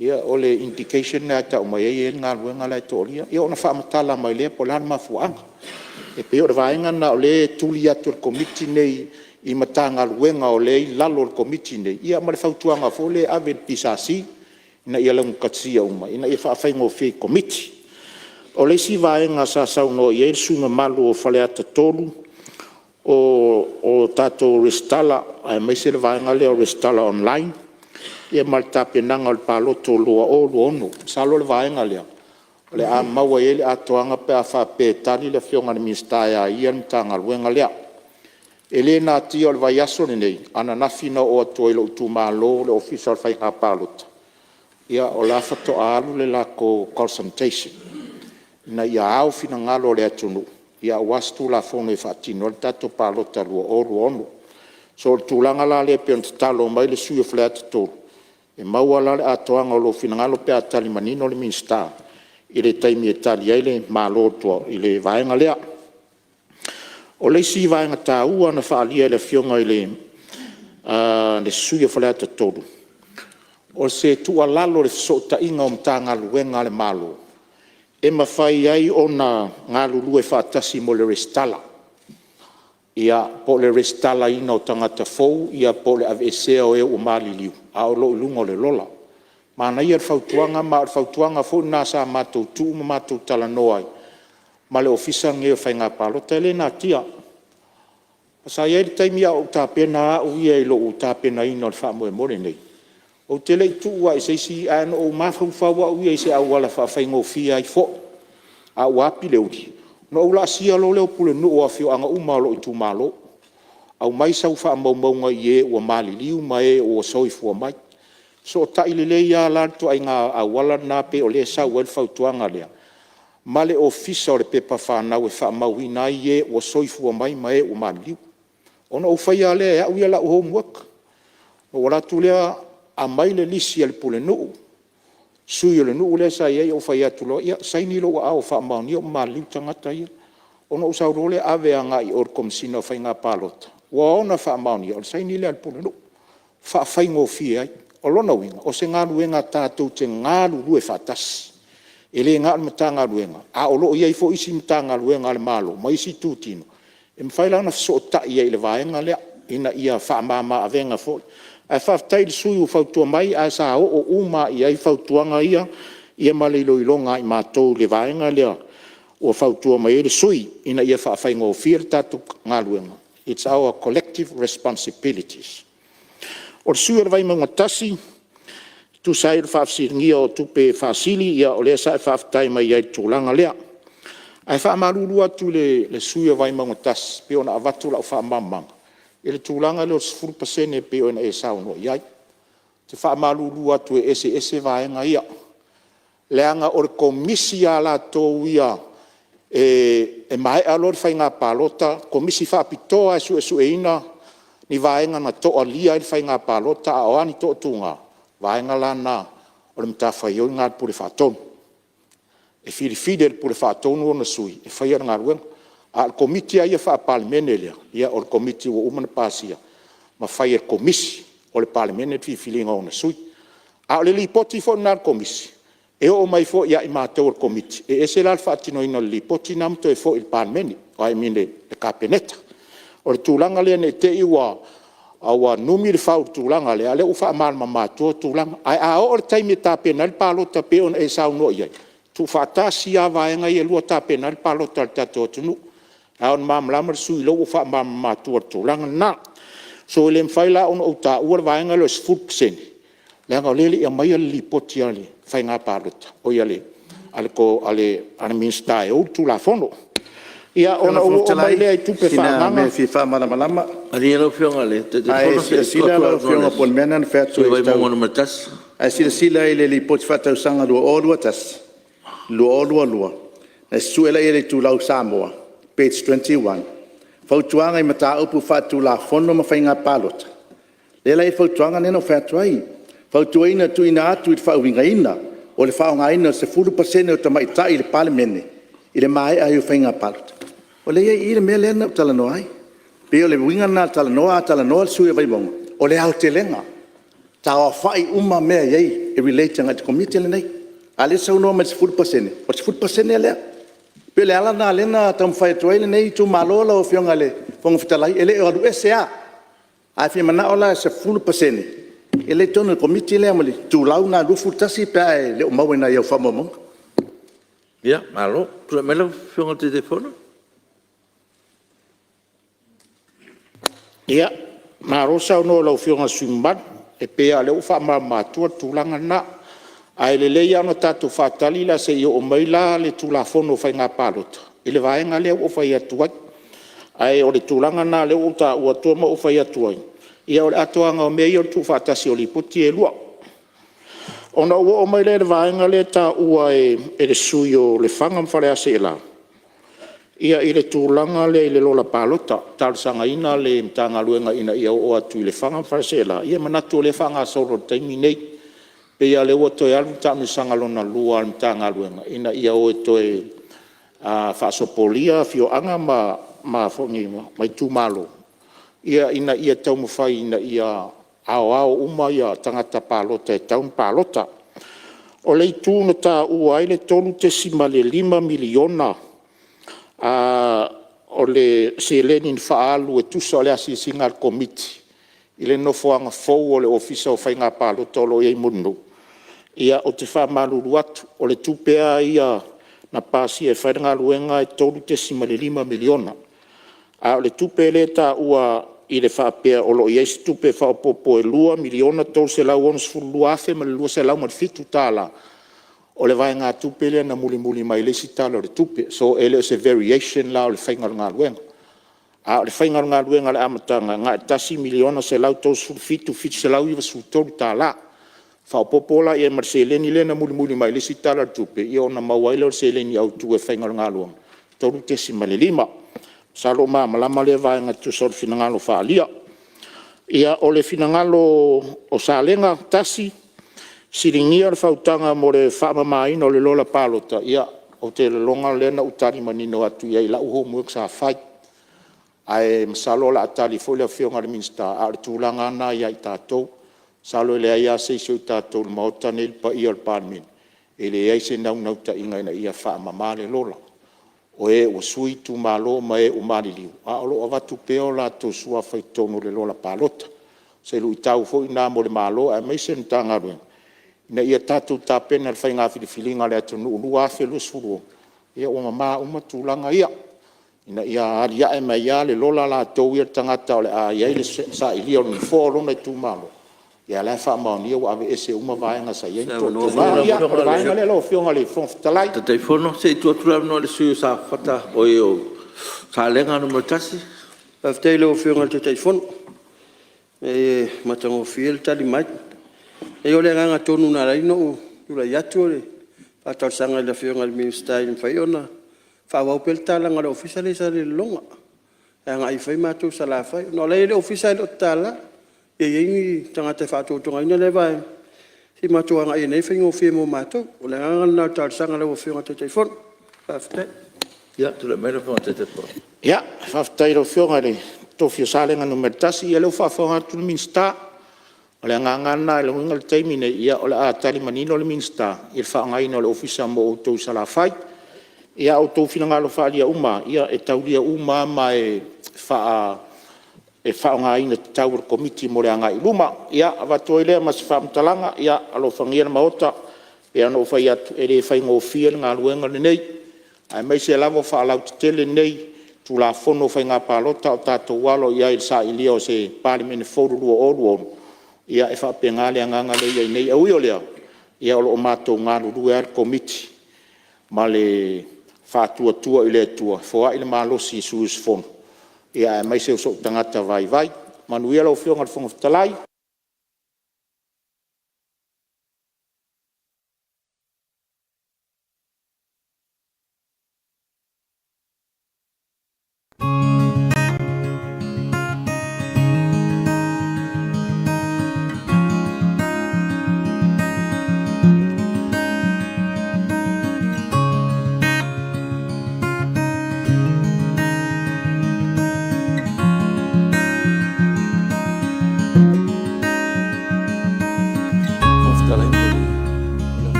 Ia ole indication na ta mai e nga luenga la tolia ia ona fa matala mai le polan mafuanga e pe o vaenga na ole tulia tur committee nei i matanga luenga ole lalo committee nei ia ma le fautuanga fole ave pisasi na ia lang katsia uma ina ia fa faingo fe committee ole si vaenga sa no ia sunga malu o faleata tolu o tato restala ai mai se vaenga le restala online. Ia malta penanga o paloto lua o ono. Salo le vaenga lea. Le a maua ele a toanga pe a wha pe tani le fionga ni minstaia ia ni tanga luenga lea. Ele na tia o le vai aso nei. Ana nafina o atoe le utu malo le official fai ha palota. Ia o la fato alu le la ko consultation. Na ia au fina ngalo le atunu. Ia wastu la fono e fatino le tato palota lua o ono. So tulanga la le pe talo mai le sui flat tolu. E maua la le atoanga o lo finangalo pe atali manino le minsta. I le taimi e tali ai le malotua i le vaenga lea. O le si vaenga tā ua na whaalia le fionga i le sui faleata tolu. O se tua lalo le sota inga o mtanga luenga le malo. E mawhai ai o na ngā lulu e whaatasi mo le restala. Ia po le restala ina o tangata fou, ia po le avesea o e o mali liu. A o lo lungo le lola. Mana ia fautuanga, ma fautuanga fou na sa matou tu, ma matou tala noai. ma le ofisa nge whainga palota le nā tia. Sa ia le taimi au tāpena au ia i lo u tāpena ina le wha moe more nei. O te lei tua i seisi ano o mawhauwhaua au ia i se au wala whaingo fia i fo. A wapi le uri. No ula sia lo leo pule nuu a fio anga umalo i tu malo. Au mai sau wha maunga i e ua mali liu mai o soifua mai. So ta ili le ia lanto ai ngā awala nā pe o le sau el fautuanga lea. Male ofisa o le pepa whanau e wha mauina i e o soifua mai mai o mali liu. Ona o whaia lea e au ia la o homework. O wala tu lea a mai le lisi al pule nuu. Sui o le nuu lea sa ia o whaia tu lo ia saini lo a o wha mauni o mali liu tangata ia. Ona o sau role ave anga i or komsina o whainga palota. Wa ona wha mauni o saini lea al pule nuu. Wha whaingo fia ai. O lona winga, o se ngā luenga tātou te ngā lue whatasi. E le ngā mata ngā luenga. A o loo iai fo isi mata ngā luenga le malo, ma isi tūtino. E mwhaila na so ta ia i le vaenga lea, ina ia whaamama a venga fo. A whaftai le sui u whautua mai, a sa o uma iai whautuanga ia malilo i longa i mātou le vaenga lea. O whautua mai le sui, ina ia whaafai fia tātou ngā luenga. It's our collective responsibilities. O sui vai mga tasi, tu sai whaafsiringia o tupe whaasili, ia o lea sai whaaftai mai iai tūlanga lea. Ai whaamarurua tu le sui vai mga tasi, pe ona avatu lau whaamamanga. E le tūlanga leo 10% pe ona e sauno iai. Te whaamarurua tu e ese vaenga ia. Leanga o le komisi a la tō ia, e mai alor whainga palota, komisi whaapitoa e ina, ni vaenga na toa lia il whainga palota a oani toa tunga. Vaenga lana o le mtawhai o ngā pure whaatonu. E whirifide il pure whaatonu o na sui. E whaia ngā ruenga. A le komiti a ia wha Palemene lea. Ia o le komiti o umana pasia. Ma whaia komisi o le Palemene whiwhilinga o na sui. A o le lipoti fo na le komisi. E o mai fo ia i mātou o le komiti. E ese la le whaatino ina le lipoti namto e fo il Palemene. O ai mine le kapeneta. O le tūlanga lea ne te iwa awa numi le whau tūlanga lea le uwha amalma mātua tūlanga. Ai a o le taimi tāpena le pālota pe on e sau no iai. Tu whatasi a vaenga i e lua tāpena le pālota le tato tunu. A on mamlama le sui lo uwha amalma mātua tūlanga na. So le mwhaila on o tā ua le vaenga lo es 10%. Le anga lele ia mai ale lipoti ale whainga pālota. O ia le ale minsta e o tūla fono. Ia ona o mai le ai tupe whaamanga. Me fi whaamalama. Ari alo whionga le. Ai sila alo whionga pon mena na whātua i tau. Mongo matas. Ai sila i le li poti whātau sanga lua olua tas. Lua olua. Na suela i le tūlau Samoa. Page 21. Whautuanga i mata upu whātu la fono ma whainga pālota. Lela i whautuanga nena whātua i. Whautua ina tu ina atu i whauinga ina. O le whaonga ina se 10% o tamaitai i le Palemene. I le mai ai o whainga pālota. O le i le mea lena o talanoa ai. Pe o le winga na talanoa le sui vai mongo. O le au te lenga. Ta o whai uma mea iei e relate ngā te komite le nei. A le sau noa mai se 10%. O se 10% e lea. Pe le ala na lena tam whai tua ile nei tu malola o whionga le whonga whitalai. E le o alu SCA. A whia mana ola se 10%. E le tonu komite lea mali. Tu lau na lufu tasi pia e le o maue na iau whamomonga. Ia, malo. Pura melo whionga te telefono. Ia, nā rosa o no lau whionga sumban, e pea leo wha mātua tūlanga na. Ai le lei ano tātou whātali la se i o mai la le tūla whono whai ngā pālota. I le vaenga leo o whai atuai. Ai o le tūlanga na leo o tā ua tuama o whai atuai. Ia o le atuanga o mei o le tū whātasi o li puti e lua. Ona ua o mai le vaenga le tā ua e le sui o le whanga mwhare ase e la. Ia i le tūlanga le i le lola pālota, tārsanga ina le mtanga luenga ina ia o atu i le whanga wharesela. Ia manatu o le whanga soro taimi nei, pe ia le ua toi alu tāmi sanga lona lua al mtanga luenga. Ina ia o e toi whaasopolia fio anga ma whongi mai tūmalo. Ia ina ia tau mawhai ina ia ao uma ia tangata pālota e taun pālota. O le tūna tā ua ai le tolu te sima le 5 miliona o le se lenin faalu e tusa o le asisinga al komiti. I le nofoanga fou o le ofisa o whainga pālota o lo iei munu. Ia o te whamaluru atu o le tupea ia na pasi e whainga luenga e tolu te simalilima miliona. A o le tupe le ta ua i le whapea o lo i eisi tupe whaopopo e 2 miliona tolu se lau onu sfulu afe ma le 2 se lau ma le fitu tala. O le vai ngā tupe le na muli muli mai le si tala o le tupe. So ele o se variation la o le whainga ngā luenga. A o le whainga ngā luenga le amatanga ngā e tasi miliona se lau tolu sfulu fitu se lau iwa sfulu tolu tala. Whaopopola e mar se leni le na muli muli mai le si tala le tupe. Ia o na mawaila o se leni au tu e whainga ngā luenga. Tolu te si malilima. Salo ma malama le vai ngā tu sor finangalo whaalia. Ia o le finangalo o salenga tasi, siringia le whautanga mo le whaamamaina o le lola palota. Ia o te longa lena utari manino atu ia i la uho muek sa whai. Ai masalo la atali folia whionga le minsta a le tūlanga ana ia i tātou. Salo le aia se iso i tātou le maota ne pa ia le Palemene. E le aise nau ta inga ina ia whaamamale lola. O e o sui tu malo ma e o mariliu. A olo avatu peo la to sua fai tono le lola palota. Se lu itau fo ina mo le malo a mai se ntanga ruen. Ina ia tatu ta pena le fai ngā filifilinga le atu nu afe lu suru. Ia o mama umatulanga ia. Ina ia aria e mai ia le lola la to ia tangata o le a ia le sa ilia o ni fo lona tu malo. Ia la fa maonia o ave ese uma vaenga sa ia to ia vaenga le lo fionga le fon talai Te telefono se tu atura no le sui sa fata o yo sa lenga no matasi. After lo fionga te telefono. E matango fiel tali mai. E ole nga tonu na rai no ula yatu le. Pata sanga le fionga le minister in faiona. Fa wa pel tala nga official sa le longa. Nga i fai matu sala fai no le official o tala. E yengi tangata whātotonga ina le vai. Si matua nga nei whaingo whia mo mātou. O le ngana tār sanga lewa whionga te teifon. Whaftai. Ia, tu le mera whionga te teifon. Ia, whaftai rau whionga le tofio salenga no mertasi. Ia leo whawhonga tu le minsta. O le ngana le winga le teimine. Ia o le ātari manino le minsta. Ia whaangaina o le ofisa mo o tau sala whai. Ia o tau whina ngalo whaalia uma. Ia e taulia uma ma e wha e whaonga ina te tauara komiti mo le anga i luma. Ia, awatua lea mas whaamtalanga, ia, alo whangia na maota, e ano whai atu, e le whai ngō whia ngā luenga le nei. Ai mai se lavo whaalau te tele nei, tu la whono whai ngā pālota o tātou walo, ia il sa ilia o se Palemene whaururua oruonu. Ia, e whaapea ngā lea nganga le ia nei, au io lea, ia olo o mātou ngā lurua ar komiti, ma le whātua tua i le tua, whoa i le mālosi i suus whono. Ia mai se so tangata vai vai manuela o fionga le fonga talai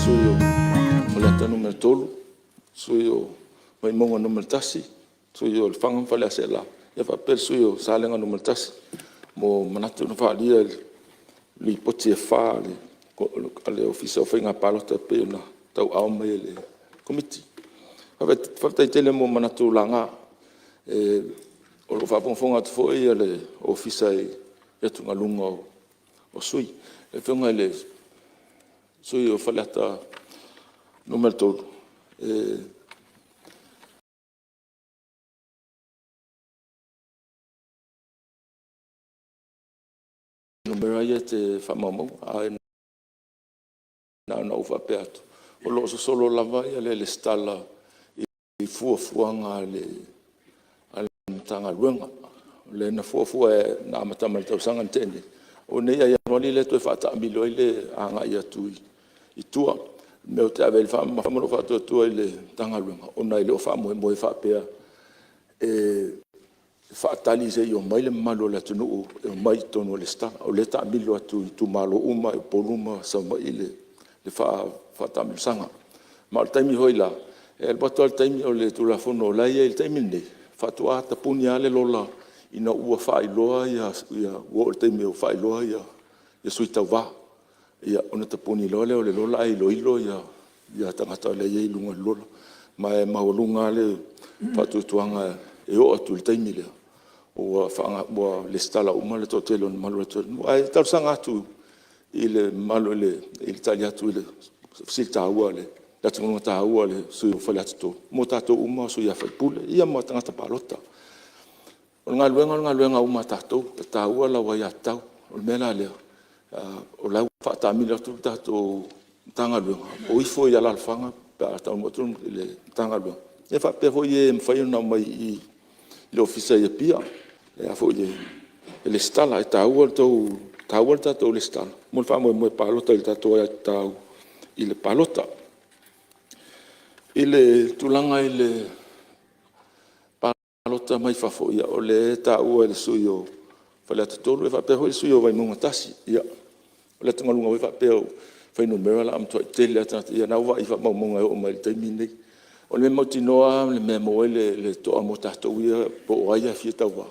suyo o le ata numero tolu, suyo mai monga numero tasi, suyo le whanga whale ase la. Ia whapel suyo salenga numero tasi, mo manatu na whaalia li poti e wha, le ofisa o whainga palota pe na tau au mai le komiti. Whaptai tele mo manatu langa, o lo whaponga atu fwoi le ofisa e tunga lunga o sui. E whenga le sui o whaleata numero tolu. Numero aia te whamamau, a e na uwha pe atu. O lo so solo lava ia le stala i fuafuanga le tanga ruenga. Le na fuafua e na amatama le tausanga tene. O nei a Ianuari le toi whata amilo i le anga i atu i tua. Meo te awe le whamano whata tua i le tanga ruenga. O nei le o whamoe moe whapea whaatali se i o mai le malo le atu nuu e o mai tonu le sta. O le ta amilo atu i tu malo uma e poluma sa mai le whata amilo sanga. Ma o taimi hoi la. E al bato al taimi o le tula fono la ia il taimi nei. Whatua ta puni ale lola. Ina ua whailoa ia ua o te meo whailoa ia sui tau wā. Ia ona te puni loa leo le lola ai loilo ia ia tangata le iei lunga lola. Ma maulunga le whatutuanga e o atu le taimi lea. O whanga le stala uma le totelo ni malu atu. Ai tausanga atu i le malu i le tali atu i le sil tāua le. Latu nunga tāua le sui o whale atu tō. Mo tātou uma sui a whaipule. Ia mo tangata palota. O ngā luenga uma tātou. Tāua la wai atau. O le mena lea. O lau whaatamila atu tātou tanga luenga. O ifo i ala alfanga. Pa tau motu le tanga luenga. E whapea fo i e mwhaiona mai i le ofisa i a pia. E a fo i e le stala. E tāua tātou le stala. Mo le whamoe palota i le tātou ai tāu i le palota. I le tulanga i le palota mai whafo ia o le tāua i le sui o whale atu tolu. E whapea hoi sui o vai munga tasi. Ia. O le tungalunga hoi whapea o whainu mera la amtua i tele atanata. Ia nau i wha maunga o mai le taimi nei. O le mauti noa le mea moe le toa mo tātou ia po o aia fia taua.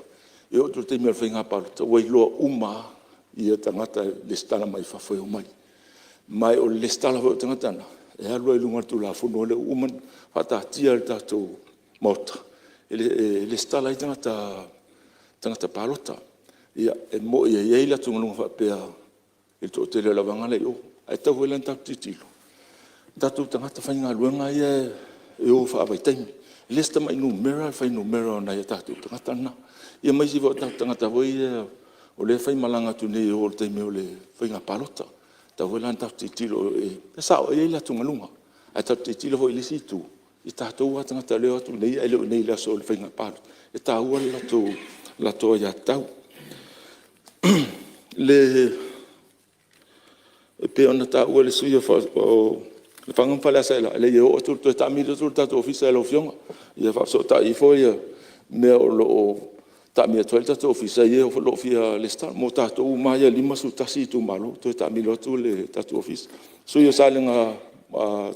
E o tu taimi al whainga palota. Wai loa uma ia tangata le stala mai whafo o mai. Mai o le stala hoi o tangata na. E alua i lunga tu la fono le uman hata tia le tātou mauta. E le stala i tangata palota. Ia e mo ia iei la tungalunga whapea i tō tele la wanga lei o. Ai tau hoi lan tātou titilo. Tātou tangata whainga luenga ia e o whaawai taimi. Lesta mai numera, whai numera na ia tātou tangata na. Ia mai si wau tangata hoi o le whai malanga tu nei o le taimi o le whainga palota. Tau hoi lan tātou titilo e sao e la tungalunga. Ai tātou titilo hoi le situ. I tātou wa tangata leo atu nei ai leo nei la so le whainga palota. E tāua la toa ia tau. Le pe ona tāua le sui o le whangampale asa ela. Le o atu to tamiro tu tātou ofisa e lo fionga. Ia whapso ta i fo ia mea o lo tamia toel tātou ofisa ia o lo fia le star. Mo tātou maia lima su tasi tu malo. To tamiro tu le tātou ofisa. Sui o salenga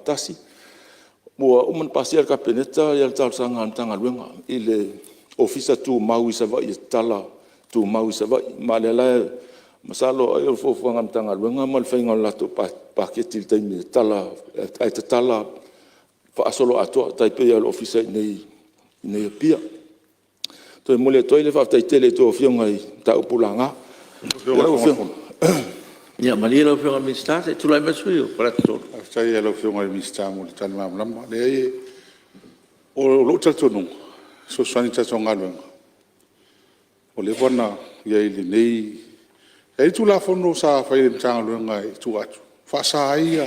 tasi. Mua uman pasi al kapeneta ia le tau sanga antanga luenga. I le ofisa tu mau isa vai tala tu mau isa vai. Ma le lai masalo ai o fofo ngam tanga luenga mal fainga lato paketi taimi tala ai te tala fa solo ato tai pe al ofisa nei pia to mole to ile fa tai tele to fionga i ta upulanga ya malira o fionga mistate tu lai mesuio para to sai alo fionga i mistamo tan mamlam le o lo tonu so sanita songa luenga o le bona ia ile nei. E tu la fono sa fai le mtanga luenga i tu atu. Fa sa ia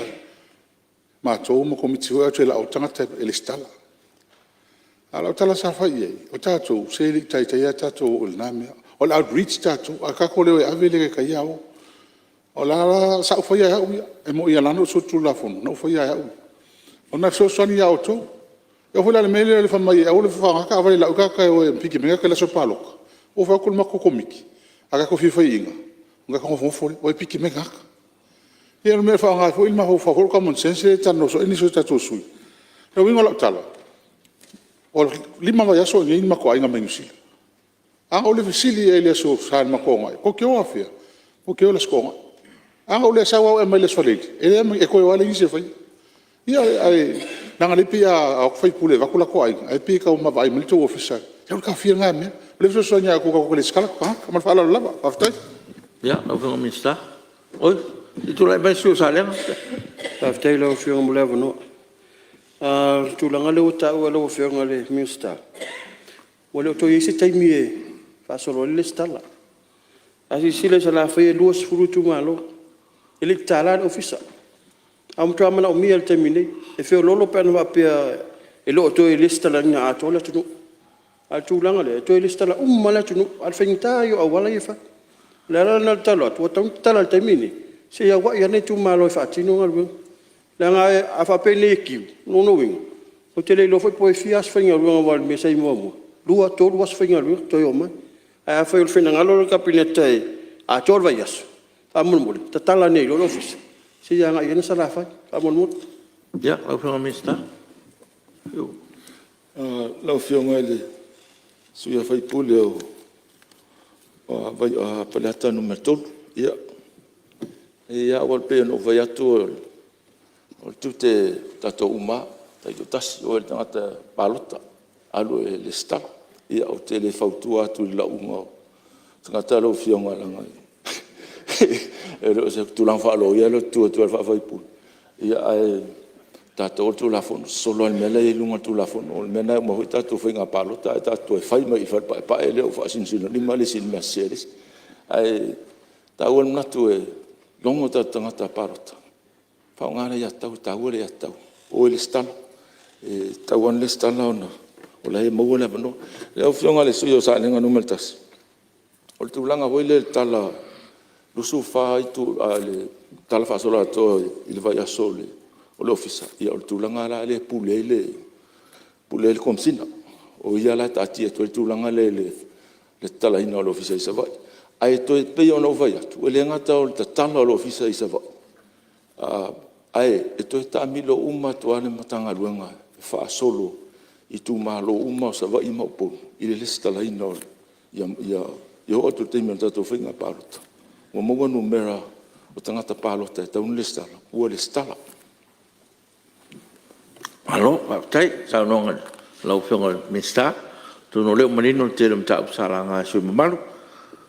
mātou mo komiti hoa atu e la o tangata e le stala. A la o tala sa fai ei. O tātou, se li tai a tātou o le nāmea. O la outreach tātou, a kako leo e awele ka ia o. O la sa o fai a hau ia. E mo ia lano so tu la fono, na o fai a hau. O na so sani a o tō. E o fai la le mele le whamai, e o le whangaka a wale la ukaka e o e mpiki menga ke la so paloka. O fai akul mako komiki. A kako fai inga. Nga kong fo o piki me ngaka. Ia no me fa nga fo ilma ho fa ho common sense tano so ini so tatu sui. No wingo la tala. O lima va yaso ni ma ko ainga menusi. A o le fisili e le so sa ma ko ngai. Ko ke o afia. Ko ke o le sko. A o le sa wa e mai le so le. E ko wa le ise fa. Ia ai nanga le pia o fa pule va kula ko ai. Ai pi ka o ma vai milito ofisa. Ya ka fia nga me. Le so so nya ko le skala pa. Ka fa la lava. Aftai. Ja, nou veel mensen daar. Oi, tu lai ben su sa lenga. Taftai lo fionga mo lewa no. Tulanga le uta o lo fionga le minsta. O le to isi taimi e fa solo le stala. Asi sile sa la fai luas frutu malo. Ele tala ofisa. Am tu amana o mi al termine. E fe lolo pen va pe e lo to le stala nga to le tu. Al tulanga le to le stala mala tu al fenita yo awala ifa. La na talo tu tala termine. Se ya wa ya ne tu malo fa tino ngal. La nga a fa pe ne ki no no wing. O tele lo foi po fias fenga lo wal me sai mo. Lua to was fenga lo to yo ma. A fa el fenga lo kapineta a tor va yas. Amul mul. Ta tala ne lo office. Se ya nga ya sala fa amul mul. Ja, ook wel mista. Yo. Lo fionga le. Su ya fai puleo. Vai a palata numero 2. Ia. Ia wal pe no vai atu O tu te tato uma, tai o tasi o e tangata palota, alu e le stala, ia o te le fautua atu i la unga, tangata lo fionga langa. E lo se tulang whaalo, ia lo tua whaafaipu. Ia ai tato o tu la fono, solo al mele i lunga tu la fono, o mena mo hui tato whainga palota, e tato e whai mai i whai pa e leo whaasinusino, lima le sin mea seres. Ai tau al natu e longo ta tangata palota. Whaongana ia tau le ia tau. O le stala. Tau an le stala ona. O la he maua le apano. Le au fionga le sui o sa nenga numeltas. O le tūlanga hoi le tala lusu wha i tu le tala whaasola ato i le vai aso le o le ofisa. Ia o le tūlanga la le pule le komsina. O ia la tati e to le tūlanga le tala ina o le ofisa i sa vai. Ai to e pei ona uvai atu. E le ngata o le tala o le ofisa i sa vai. Ai, e toi tamilo uma tuane matanga luenga, wha solo, i tu malo uma o sa vai maupuru, i le listala ino, ia o tu teimia tato whinga pārota. Ua maua numera o tangata pārota e taun listala, ua listala. Alo, tai, sa nonga lau whionga minsta, tu no leo manino te rem ta upsala ngā sui mamalu.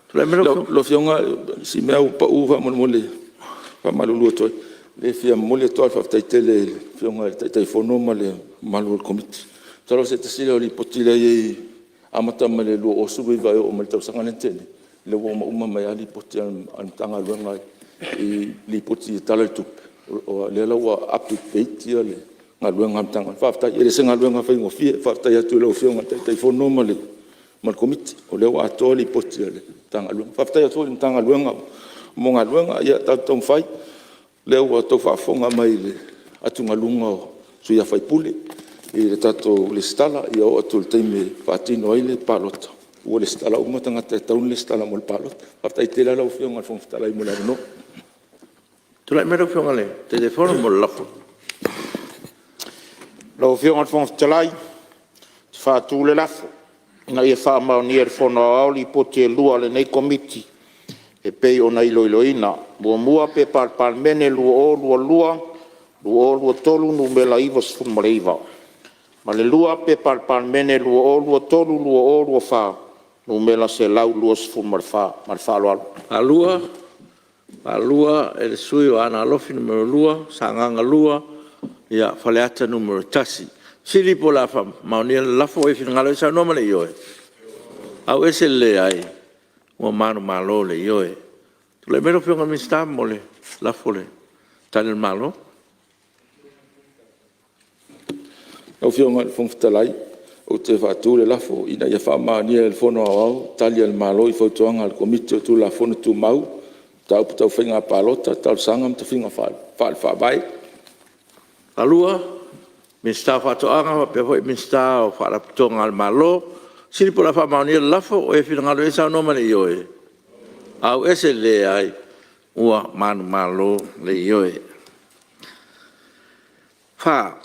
Tu lai mero lo whionga, si mea upa uwa mole, pa malulu toi. Le fia mole toa whaftai tele whionga tai whanoma le malu al komiti. Taro se te sile o li potile i amata ma le lua o suwi vai o ma le tau sanga tene. Le ua uma mai ali poti an tanga luenga i li poti i tala tupe. O le laua up to date ia le ngā luenga am tanga. Whaftai ere se ngā luenga whaingo fie, whaftai atu lau whionga tai whanoma le ma le komiti. O le ua atoa li poti le tanga luenga. Whaftai atu li tanga luenga mo ngā luenga ia tau whai. Leo wa tau whaafonga mai le atunga lunga o suia whaipule i le tato le stala i o atu le teime whaatino ai le palota. Ua le stala umatanga te taun le stala mo le palota. Haftai te la lau whionga whong stala i mo le no. Tu lai mero whionga le, te whona mo le lafo. Lau whionga whong stala i, te whaatu le lafo. Ina ia whaamau ni e whona aoli poti e lua le nei komiti. E pei o na iloiloina, mua pe Palemene lua tolu numela iwa sfuma le iwa. Ma le lua pe Palemene lua tolu lua wha, numela se lau lua sfuma le wha, ma le wha aloalo. Alua, e le sui o ana alofi numero lua, sanganga lua, ia whaleata numero tasi. Siri po la wha, maunia le lafo e whingalo e sa noma le ioe. Au ese le ai. Ua manu malo le ioe. Tu le mero whionga minsta mo le lafo le tale malo. Au whionga le whongwhitalai o te whaatu le lafo ina ia whaamania le whono au tali al malo i whautuanga al komiti o tu la whono tu mau tau putau whinga palota tau sangam te whinga whaavai. Alua, minsta whatoanga, pe hoi minsta o whaaraputonga al malo. Siri po la whaamaunia le lafo o e whingalo e sa noma le ioe. Au ese le ai ua manu malo le ioe. Wha,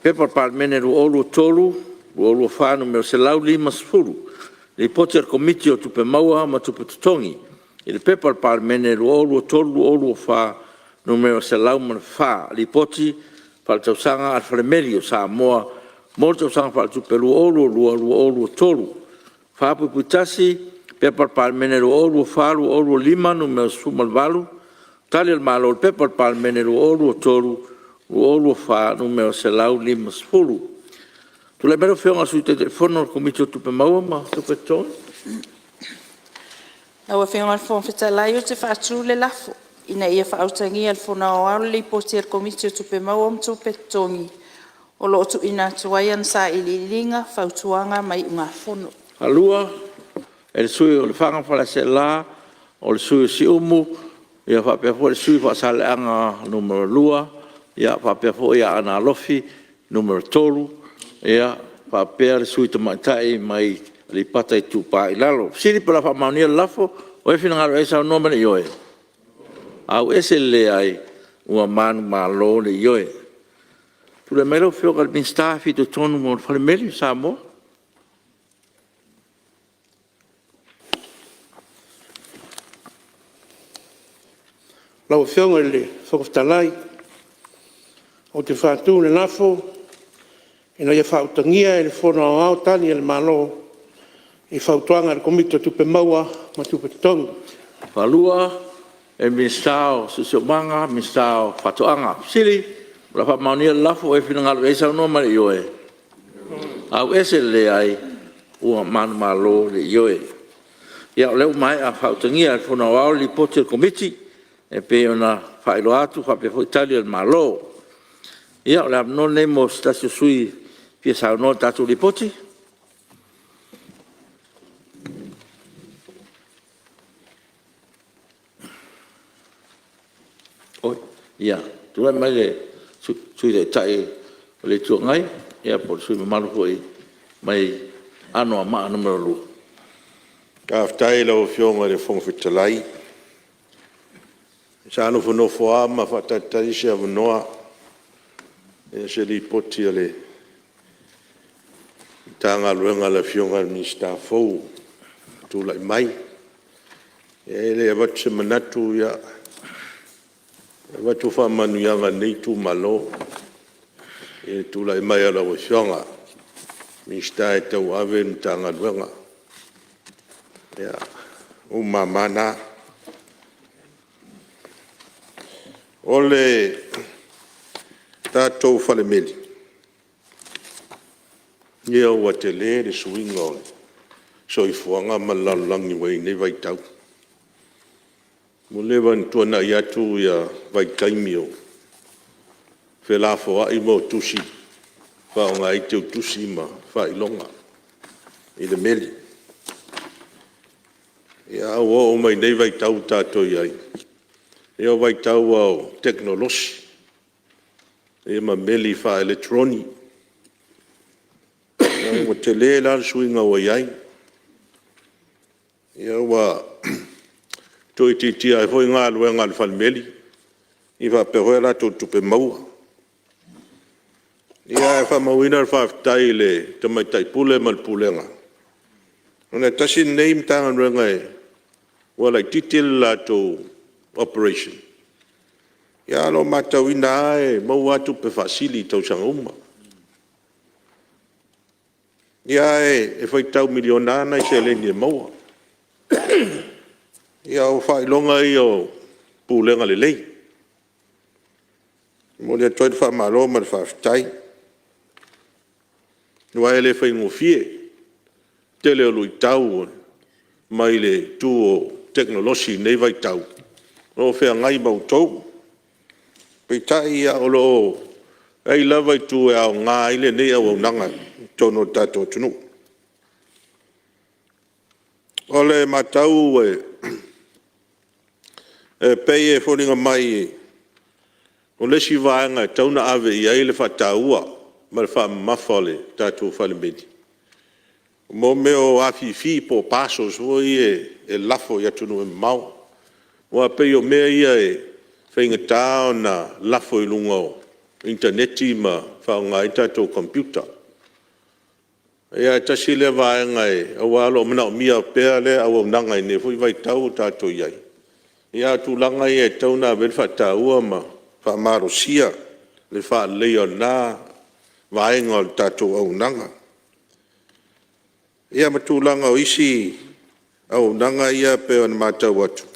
pepa Palemene olu tolu, olu wha numero se lau lima sfuru. Le poter komiti o tupe maua ma tupe tutongi. I le pepa Palemene olu tolu olu wha numero se lau ma wha. Le poti paltausanga al Palemene o Samoa. Molto sang fa tu pelu olu tolu. Fa puputasi pepa Palemene olu falu olu lima numero sumal valu. Tali al malo pepa Palemene olu tolu olu fa numero selau lima spulu. Tu le mero whionga sui te telefono komiti o tupe maua ma tupe tonu. Aua whionga whong whitalai o te whaaturu le lafo. Ina ia whaautangi al whona o alu li poti al komiti o tupe maua ma tupe tongi. O lo tu ina tuaian sa ililinga whautuanga mai unga whono. Alua, e le sui o le whanga whala se la, o le sui o si umu, ia whapea le sui whaasale anga numero lua, ia whapea ia ana alofi numero tolu, ia whapea le sui tamaitai mai li pata i tupa i lalo. Siri pala whamaunia lafo, o e whinangaro e sao nomene ioe. Au ese le ai, ua manu malo le ioe. Tu le mero whioka le minsta fito tonu mo le Palemene Samoa. Lau whionga le whakaftalai, o te whātū le nafo, ina ia whautangia e le whono au tani e le malo, i whautuanga le komito tupe maua ma tupe tongu. Palua e mistao susiomanga, mistao fatoanga. Sili, la fa maunia lafo e fina ngalo e sa no mare yoe. Au ese le ai ua manu malo le yoe. Ia leo mai a fautangia e fona wao li pote komiti e pe ona failo atu fa pe fo Italia malo. Ia le no nemo stasio sui pia sa no tatu li pote. Oi, ia, tu lai mai le sui le tai le tuangai, ia por sui malu foi mai ano ama numero lu. Ka aftai la ofionga le fonga fitalai. Sa anu fono foa ma fatatai se avnoa. E se li poti le tanga luenga la fionga mista fou tu lai mai. E le avatse manatu ya watu fa manuanga nei tu malo e tu lai mai ala o fionga mista e tau ave mtanga luenga ya umamana ole tatou falemeli ia ua te lē le suiga o le soifoaga ma lalolagi uai nei vaitau mo le vanituanaʻi atu ia vaikaimi o felafoaʻi ma o tusi faaaogā teu tusi ma faailoga i le meli ia au oo mai nei vaitau tatou ai ia o vaitau ao teknolosi e ma meli fa electroni o te lē la le suiga ua iai ia ua toititia e foi galuega le falemeli i faapehoe latou tupe maua ia e faamauina le faafetai le tamaitaʻipule ma le pulega ona tasi nei matagaluega e ua laitiiti le latou operation ia lo matauina e mau atu pe fasili tausaga uma ia e faitau miliona ana i se leni e maua ia o faailoga i o pulega lelei mo le atoe le faamālo ma le faafetai ua e le faigofie tele o luitau mai le tu o teknolosi nei vaitau o feagai mautou peitai ia o loo ai lava i tu e aogā i lenei auaunaga tono tatou atunuu o le matau e pei e foliga mai o lesi vaega e tauna ave i ai le faatāua ma le faamamafa o le tatou falemeli mo me o afifi po pasos foi e lafo i atunuu e mamao ua pei o mea ia e faigatā ona lafo i luga o interneti ma faaogā i tatou kompiuta ia e tasi le vaega e auā loo manaʻomia pea le auaunaga i ne foi vaitau tatou iai ia tulaga ia e tauna ave le faatāua ma faamalosia le faalelei ona vaega o le tatou aunaga ia ma tulaga o isi aunaga ia pe ona matau atu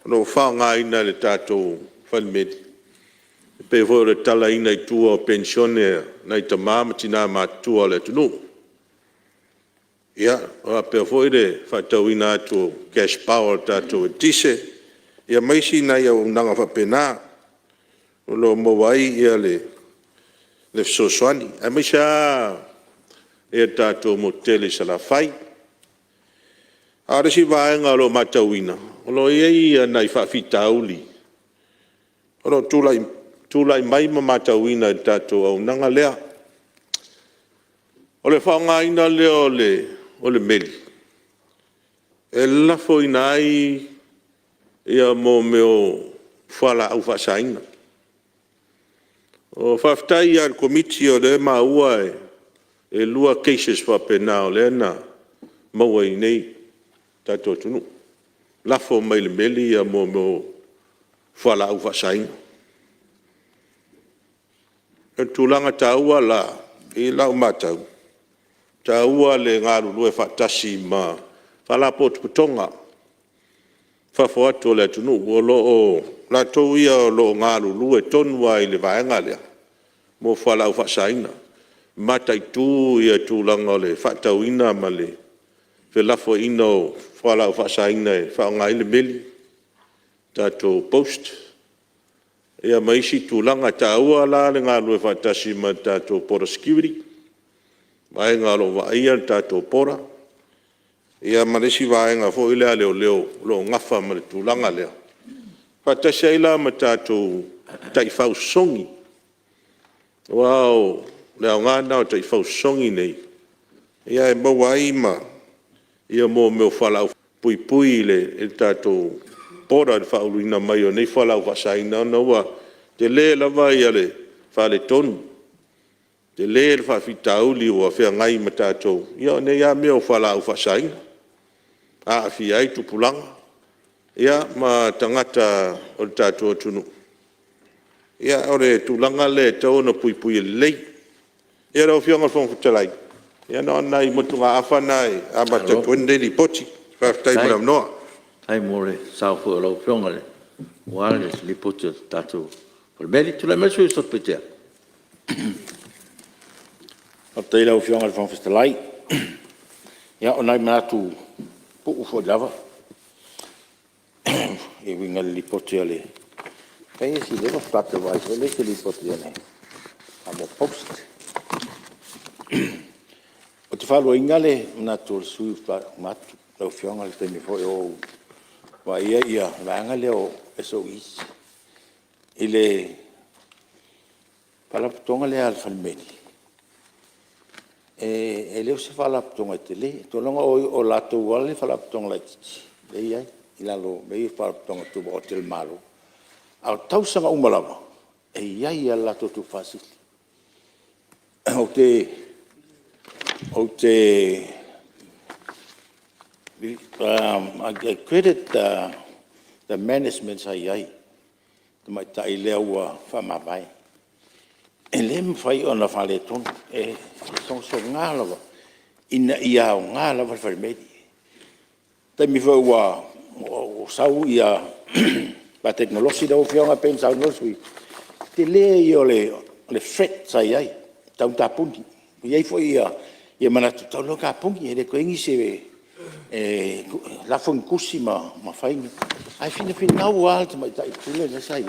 no faaogāina le tatou falemeli pe foi le talaina i tua o pensione nai tamā ma tinā matutua o le atunuu ia o apea foi le faatauina atu o cash power o tatou e tise ia maisi nai auaunaga faapenā o lo maua ai ia le fesoasoani ae maisi a ia tatou mo tele salafai a le si vaega o loo matauina o lo iai ana i faafitauli o lo tulaʻi mai ma matauina i tatou aunaga lea o le faaogāina lea o le meli e lafoina ai ia mo meo faalaau faasāina o faafetai ia le komiti o le maua e lua cases faapena o lea na maua i nei tatou atunuu lafo mai le meli ia mo faalaau faasāina tūlanga tāua la, I lau mātau. Tāua le ngāru lue whatasi ma, whalapotu putonga. Whawhatu le tunu, o lo o, la tau ia o lo ngāru lue tonua I le vaenga lea. Mo whalau whasaina. Matai tū ia tūlanga le whatauina ma le. Whelafo ina o whalau whasaina e whaonga ile meli. Tātou post. Ia maisi tūlanga tāua la le ngā lue whatasi ma tātou pora security. Mai ngā lo waia tātou pora. Ia maresi vaenga fo ilea leo lo ngafa ma le tūlanga lea. Whatasi aila ma tātou taifau songi. Wow, leo ngā nao taifau songi nei. Ia e mawai ma. Ia mo meo whalau pui le tātou pora le whauluina mai o nei whalau whasaina na ua te le lava ia le whale tonu. Te le whawhitauli o whea ngai ma tātou. Ia nei a meo whalau whasaina. A awhi ai tupulanga. Ia ma tangata o le tātou tunu. Ia ore tūlanga le tau na pui lei. Ia rau whionga whongfutalai. Ia no nai motunga awhanai a mata puende li poti. Whaftai mara mnoa. Ai more sao fu lo fiongale. Wale li poti tatu. Palemene tu la mesu I sot petea. Whaftai lau fiongale whongfutalai. Ia o nai manatu pu ufo lava. E winga li poti ale. Kaya si lewa plata vai, so le li poti ale. Amo post. O te whalo ingale, manatu sui matu. Lau fionga le temi fo o wa ia vanga le o SOS. Ile palaputonga le al Palemene. E leo se palaputonga te le, to longa o lato wale palaputonga le titi. Le ia, ila lo mei palaputonga tu o te malo. Au tausanga umalama. E ia lato tu fasili. O te I credit the management sa iai. Te mai tai lea ua whamawai. E le mwhai o na whale tonu. E song ngā lawa. Ina ia o ngā lawa Palemene. Te mi whau ua o sau ia pa teknolosi da o whionga pen sau nosui. Te lea I o le fret sa iai. Tau tāpuni. Iai fo ia manatu tau lo ka pungi. E le koengi se la fun kusi ma fainga ai fina nau alta mai tai tule na sai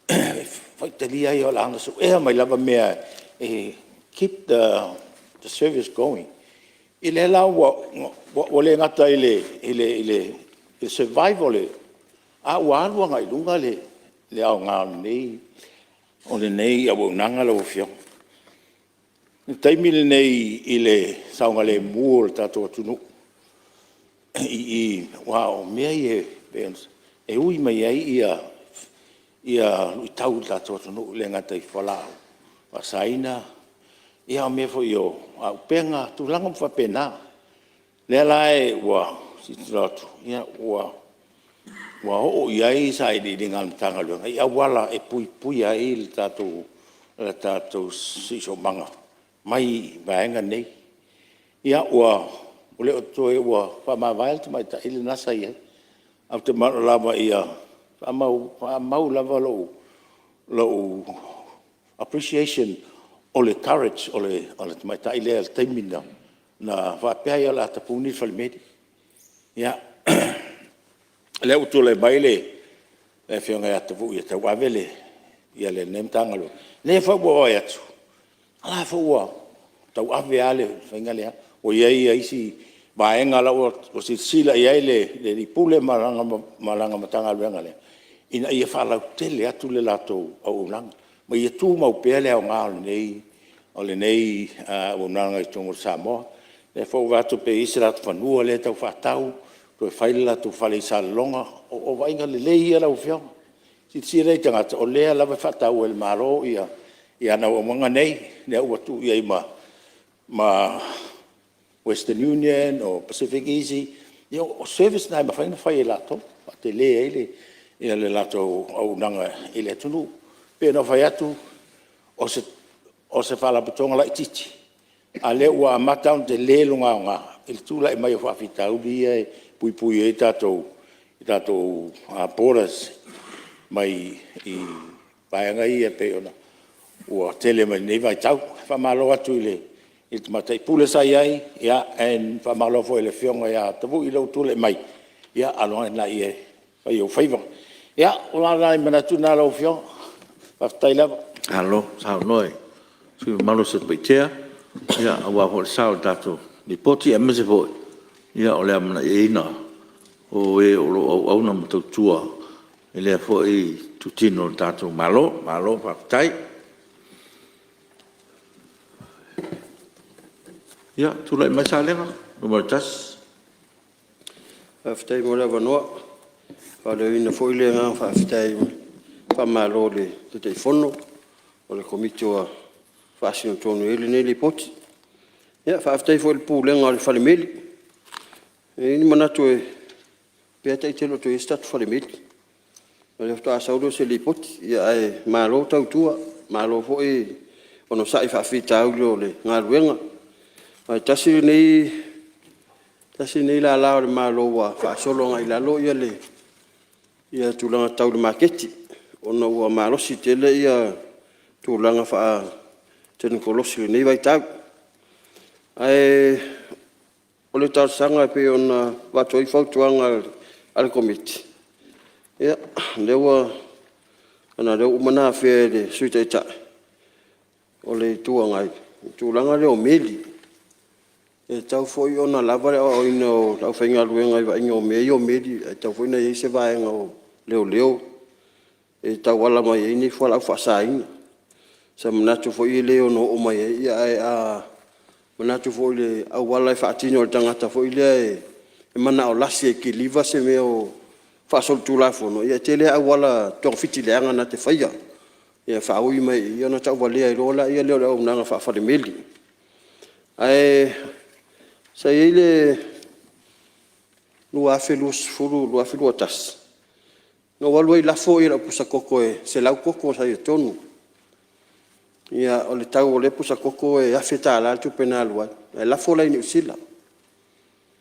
fai tali ai ola anga so mai lava mea keep the service going ile la wa le ngata ile survival a wa ngai lunga le au nga nei o le nei a wo nanga lo fio taimile nei ile saunga le mur tato tunu wow mea bens e ui mai ai ia tau tato tunu le ngata I whalau wasaina ia mea fo io au penga tu langa mwha pena le lae wa sitratu ia wa o iai sai di ngal tanga luanga ia wala e pui ai le tato siso manga mai vaenga nei ia ua ole o toe ua whamawai te mai ta ili nasa ia au te mara lava ia whamau lava lo appreciation ole courage ole te mai ta ili al teimina na whapea ia la tapuni Palemene ia leo tu le baile e whionga ia tavu ia te wawele ia le nemtangalo le whaua ai atu ala fua tau ave ale fainga lea o ia isi vaenga la o sila ia le pule malanga matanga luenga le ina ia fala tele atu le lato au nang ma ia tu mau pele au nga o le nei o nanga I tongo Samoa le fo vatu pe isra fanua le tau fatau to faila tu fale salonga o vainga le ia la ufio si rei tanga o le la fatau el maro ia na o manga nei le o tu ia ma Western Union o Pacific Easy o service na ma fai lato te le ia le lato au nanga ile tunu pe no fai atu o se whalapatonga lai titi. A le ua amata on te le lunga o ngā. Il tūla i mai o whawhitau li e pui e tātou borders mai i paanga i e pe ona. Ua tele mai nei vai tau, whamalo atu i le i te matai pule sai ai, ia, en whamalo fo i le whionga ia, tavu i lau tūle mai, ia, aloa na i e, whai o whaiva. Ia, ula nai manatu nā lau whionga, whaftai lava. Halo, sao noi. Sui malo se paitea, ia, awa ho le sao tato, ni poti e mese foi. Ia, o le amana e ina, o e o lo au na matau tua, e lea foi tutino tato malo, whaftai. Ia, tūlai mai sa lenga, numero tas. Whaftai mo lewa noa. Whale ina fo ile ngā whaftai whamalo le te tei whono. O le komiti o whaasino tonu ele nei le poti. Ia, whaftai fo le pūlenga o le Palemene. Ini manatu e pēta i telo to e statu Palemene. O le whata asaudo se le poti. Ia e malo tau tua. Malo fo e ono sai whawhita au le ngā ruenga. Ai tasi nei la la le malo wa fa solo ngai la lo ia le ia tulanga tau le marketi ona wa malo si tele ia tulanga fa tenu kolosi nei vai tau ai ole tau sanga pe ona wa toi fautuanga al komiti ia lewa ana le umana fe le suita ita ole tuanga tulanga le o meli e tau foi ona lava o ino tau whainga luenga i ingo me o medi e tau foi na i se vaenga o leo e tau wala mai e ni whala whasainga sa manatu foi i leo no o mai e a manatu foi le au wala i whaatino o tangata foi le e mana o lasi e ki liva se me o whasol tulafono i te le au wala tong fiti leanga na te whaia i a whaui mai i ona tau walea i rola i a leo leo nanga whaafale ai sa ile lua felus fulu lua felu atas no waloi la fo ira pusa koko e se lau koko sa i tonu ia o le tau o le pusa koko e afeta ala tu penal wa e la fo la ni usila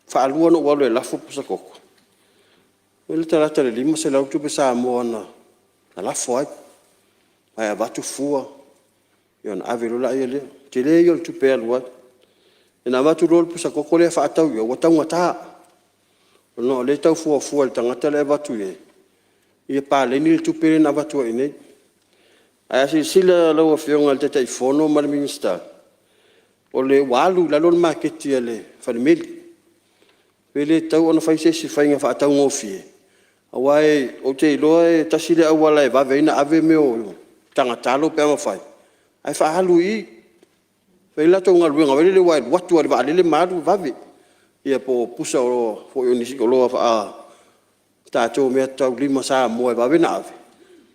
fa alua no waloi la fo pusa koko ele tala le lima se lau tu pe Samoa na la fo ai ai avatu fua yon avelo la ile tele yo tu pe alua e na watu rol pusa koko le whaatau yo watau ngata no le tau fua le tangata le watu e i Palemene le tupere na watu e nei ai si sila lau a whionga le te fono ma le minista o le walu la lol marketi le Palemene pe le tau ona whaise si whainga whaatau ngofie awai o te iloa e tasile au wala e waweina ave meo tangatalo pe ama whai ai whahalu i Pela to ngal wenga wele wai watu wa le maru vavi ia po pusa o fo yoni si lo fa ta to me ta lima sa mo va ve na ave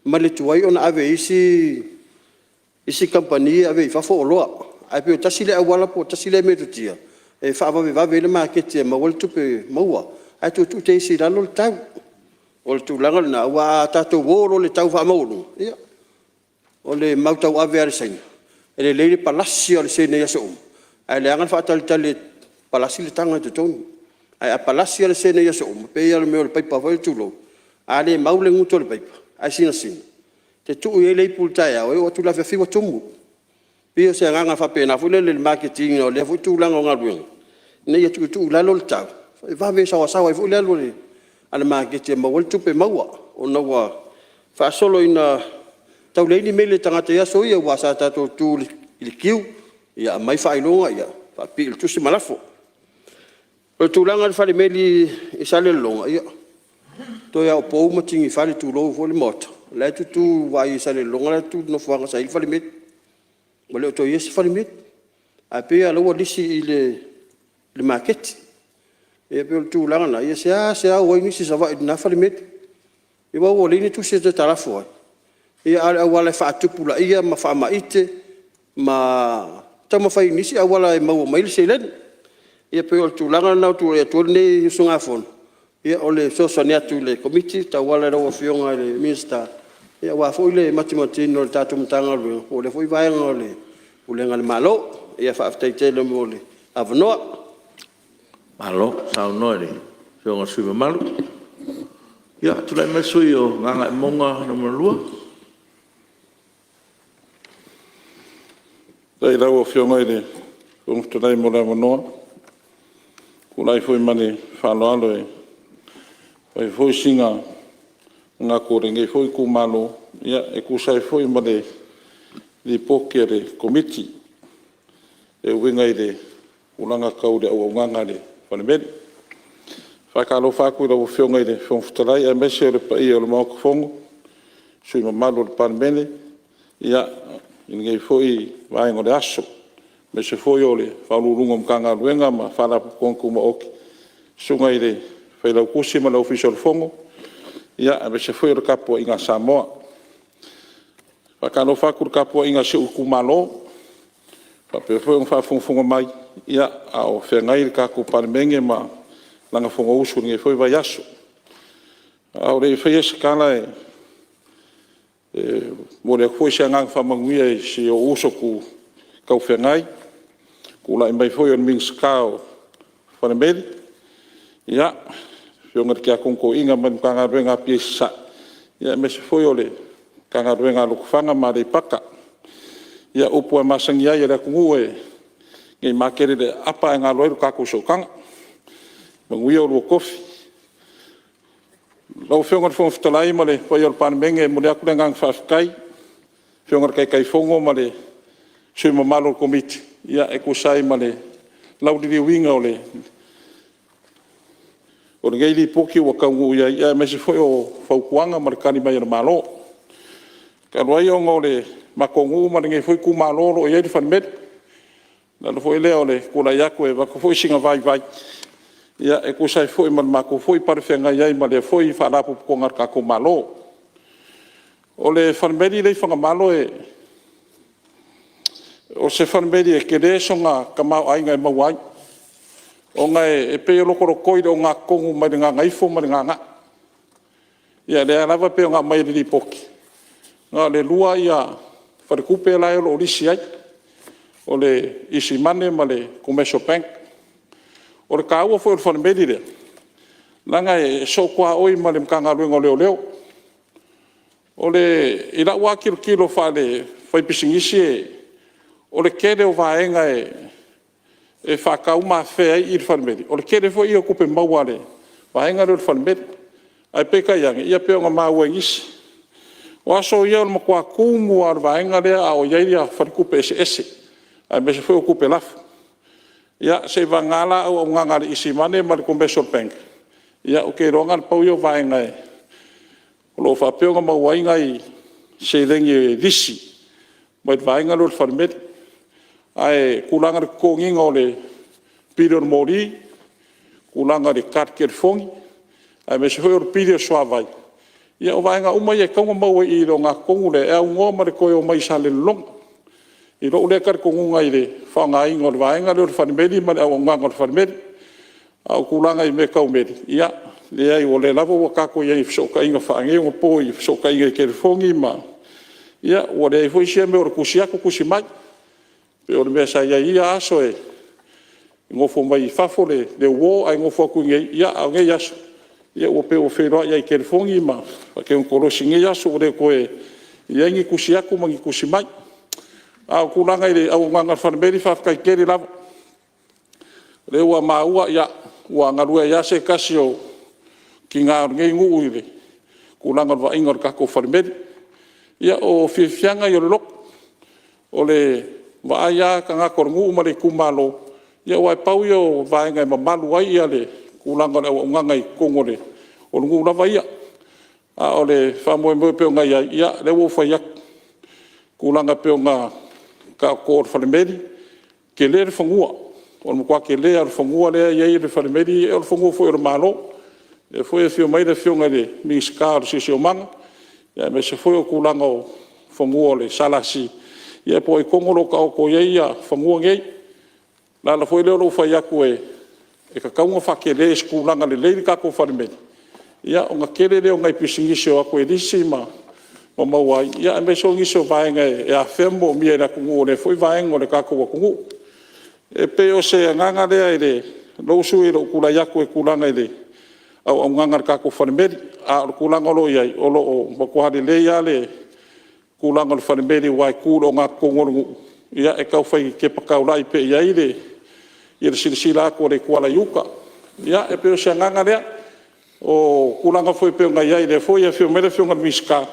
male tuai ona ave isi company ave fa fo lo ai pe tasile awala po tasile me tutia e fa va ve le market ma wol tu pe maua ai tu te si la lo tau o tu langa na wa ta to wo le tau fa mo ia o le mautau ave ar sai ele leile palasi o le sene ia so ai le anga fatal tale palasi le tanga te tonu ai a palasi o le sene ia so pe ia le me le paipa vai tulo ale maule nguto le paipa ai sina te tu ele pultaia o tu la fe wa tumu pio se anga fa pena fu le marketing o le fu tu langa nga lueng ne ia tu la lo tau va ve sa sa fu le lo le al marketing ma wol tu pe maua o na wa fa solo ina tau leini mele tangata ia so ia wasa tato tu il kiu ia mai fa ilonga ia fa pil tu se malafo o tu langa fa le meli i sale longa ia to ia o pou matingi fa le tu lo fo le moto la tu wa i sale longa la tu no fa sa il fa le met mole to yes fa le met a pe ala wo disi le market e pe tu langa na ia se a o ni si sa va na fa le met e wa wo le ni tu se te tarafo ia ala wala fa tupula ia ma fa maite ma tama fa inisi awala mau mai selen ia pe tu langa na tu e tu ne sunga fon ia ole so sonia tu le komiti ta wala ro fionga le minista Ia wa foi le matimati no tatu mtanga lu o le foi vai ngole o le ngal malo ia fa aftai te le mole avno Malo, sao noi, fionga sui malu. Ya, tu lai mai sui o nganga monga na malua. Dai rau o fionga ere, kung tunai mo la manoa. Kulai foi mani whanoalo e. Pai foi singa ngā kōrenge, foi ku malo. Ia, e kusai foi mani li poke re komiti. E uenga ere, ulanga kaure au nganga re. Palemene. Whakalo whaku ira o whionga i re whongwhutarai, a mese o le pa ia o le maoka whongo, sui mamalo o le Palemene, ia, ingai fwoi waengo le aso, mese fwoi o le whaururunga mkanga luenga, ma wharapu kongku ma oki, sunga i re whailau kusi ma lau fiso le whongo, ia, a mese fwoi o le kapua inga Samoa. Whakalo whaku le kapua inga se uku malo, whape fwoi o whawhongwhonga mai, ia, a o whengai le kako Palemene ma langa fonga usu nge foi vai aso. A ore fai ese kala mo le foi se ngang fa manguia e si o uso ku kau whengai, ku la mai foi on mings kao Palemene. Ia, whionga kia kongko inga man kanga ruenga piesa. Ia, me se foi ole kanga ruenga lukufanga ma le paka. Ia, upu e masangi ai e le kungu e ngai makere le apa e ngā loiru kako sokanga. Manguia o lua kofi. Lau whionga le whongwhitalai ma le pai o le Palemene mo le akule ngang whawhikai. Whionga le kai whongo ma le sui mamalo komiti. Ia e kusai ma le lau diri winga o le ngeili poki wa kaungu ia mese foi o whaukuanga ma le kani mai o le malo. Ka ruai o ngau le makongu ma le ngai foi ku malo o iei le Palemene. Nalo foi leo le kula yaku e wako foi singa vai vai. Ia e kusai foi ma mako foi parwhenga iai ma le foi wharapu kongar kako malo. O le Palemene le whanga malo e o se Palemene e kere songa kamau ainga e mawai. O ngai e peo lokoro koide o ngā kongu mai ngā ngaifo mai ngā ngā. Ia le alawa peo ngā mai li poki. Ngā le lua ia wharekupe lai o risi ai. O le isi mane ma le commercial bank. O le kāua foi o le Palemene rea. Langa e sokua oi ma le mkanga ruenga leo leo. O le ila ua kilo whale whaipisingisi e o le kere o vaenga e whakau ma whea i le Palemene. O le kere foi i o kupe maua le vaenga leo le Palemene. Ai peka iange, ia peo ngā maua ngisi. O aso ia o le makua kumu a le vaenga lea a o iei a wharekupe ese. Ai mese foi o kupe lafu. Ia se vangala au nganga le isi mane ma le commercial bank. Ia o ke ronga le pau i o vaenga e. O lo whapeo ngā mauainga i se lengi e risi. Mai le vaenga leo le Palemene. Ai kulanga le konginga o le pirion mori. Kulanga le katke le fongi. Ai mese foi o le pirio soa vai. Ia o vaenga umai e kaunga maua i ro ngā kongu le. E au ngoma le koe o mai sa le longa. I ro le kar kongunga i le whanga ingo le vaenga leo le Palemene ma le au nganga le Palemene. Au kulanga i me kaumeri. Ia, le ai o le lava ua kako i soka inga whaange o po i soka inga i kerifongi ma. Ia, o le ai fwoi sia me o le kusiako kusi mai. Pe o le mea sa ia aso e ngofo mai fafo le uo ai ngofo aku nge ia au nge aso. Ia o pe o wheroa ia i kerifongi ma. Ke un korosi nge aso o le koe ia ingi kusiako mangi kusi mai. Au kulanga i le au nganga Palemene whawkai keri lava. Le ua maua ia ua ngarua ia se kasi o ki ngā ngei ngu uire. Kulanga wa ingar kako Palemene. Ia o whiwhianga i o le loko. O le waaya ka ngā korangu ma le kumalo. Ia ua pau i o vaenga i mamalu ai ia le kulanga le au nganga i kongo le. O le ngu lava ia. A o le whamoe moe peo ngai ia le ua whaiak. Kulanga peo ngā ka ko Palemene ke le whangua o mo kwa ke le ar whangua le ia i le Palemene e o whangua foi o malo e foi e fio mai le fionga le miskar si o manga ia me se foi o kulanga o whangua le salasi ia po e kongolo ka o ko ia whangua ngei la foi le o whai aku e ka kaunga whakele e kulanga le leiri ka ko Palemene ia o ngā kere le o ngai pisingisi o ako e risi ma o mauai ia me so ngiso vaenga e a femo mi era kungu le foi vaenga le kako kungu e pe o se nganga le ile lo su ro kula yaku e kulanga ile au nganga kako farmeri a kulanga lo ia o lo ko hadi le ia le kulanga le farmeri wai kulo nga kongo ia e kau fai ke pakau lai pe ia ile ia silsila ko le kuala yuka ia e pe o se nganga le o kulanga foi pe nga ia ile foi e fio mele fio nga miska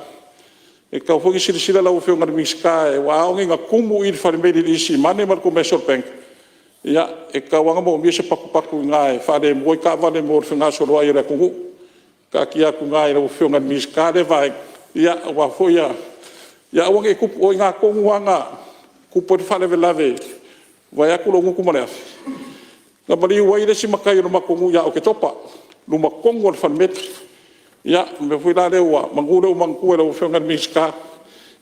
e kau foi silsila la fio nga miska e wa nga kumu il farmeri isi mane mar commercial bank ia e kau mo mi se paku nga e fa de mo ka vale mo finga so lo ia ku ka kia ku nga e fio nga miska de vai ia wa foi ia o nga ku o nga ko nga ku po fa le lave vai akulo ngu kumale nga bali wai le si makai no makongu ia o ke topa luma kongo le farmet ia me foi la le wa mangule o mangku le fio nga miska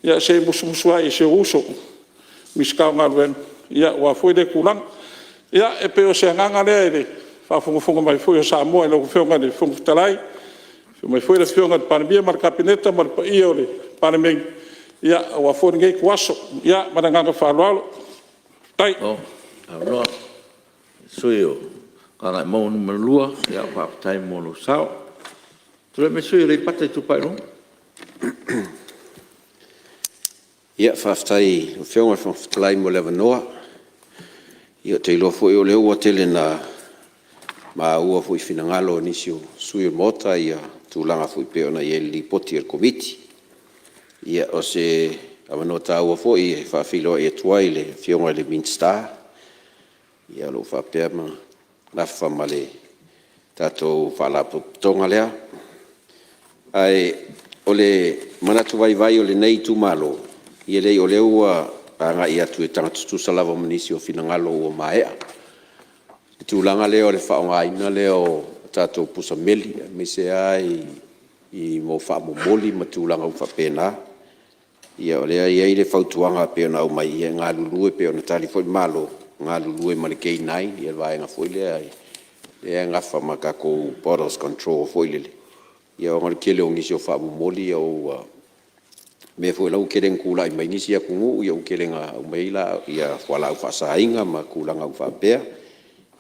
ia se musumusua e se uso miska nga wen ia wa foi de kulang ia e pe o se nganga le fa fongo mai foi o Samoa le fio nga le fongo talai mai foi le fio nga Palemene mar kapineta mar pa io le Palemene ia wa foi ngai kuaso ia madanga fa lo tai no suyo kana mo no lua ya pa tai mo lo sao tu me suyo le pata tu pa no ia whaftai, whionga whaftai mo lewa noa. Ia te ilo fo o leo ua tele na ma ua fo i finangalo nisio sui mota ia tūlanga fo i peo na ia li poti el komiti. Ia o se awanota ua fo i whawhilo e tuai le whionga le Minster. Ia lo whapea ma lafa ma le tātou whalapo tonga lea. Ai o le manatu vai o le nei tu malo. Ia lei o leo ua panga ia tu e tanga tutu salava manisi o finangalo o maea. Tūlanga leo le whaonga ina leo tātou pusa meli. Me se ai i mo wha mo moli ma tūlanga uwha pēnā. Ia o lea ia i le whautuanga pēna au mai ia ngā lulue pēna tali fwoi malo. Ngā lulue ma le kei nai. Ia vai ngā fwoi lea ai. Lea ngā wha maka ko borders control fwoi lele. Ia o ngā kele o ngisi o wha mo moli au me foi lau kereng kula i mai nisi a kungu ia ukerenga au meila ia wala au whasainga ma kulanga au whapea.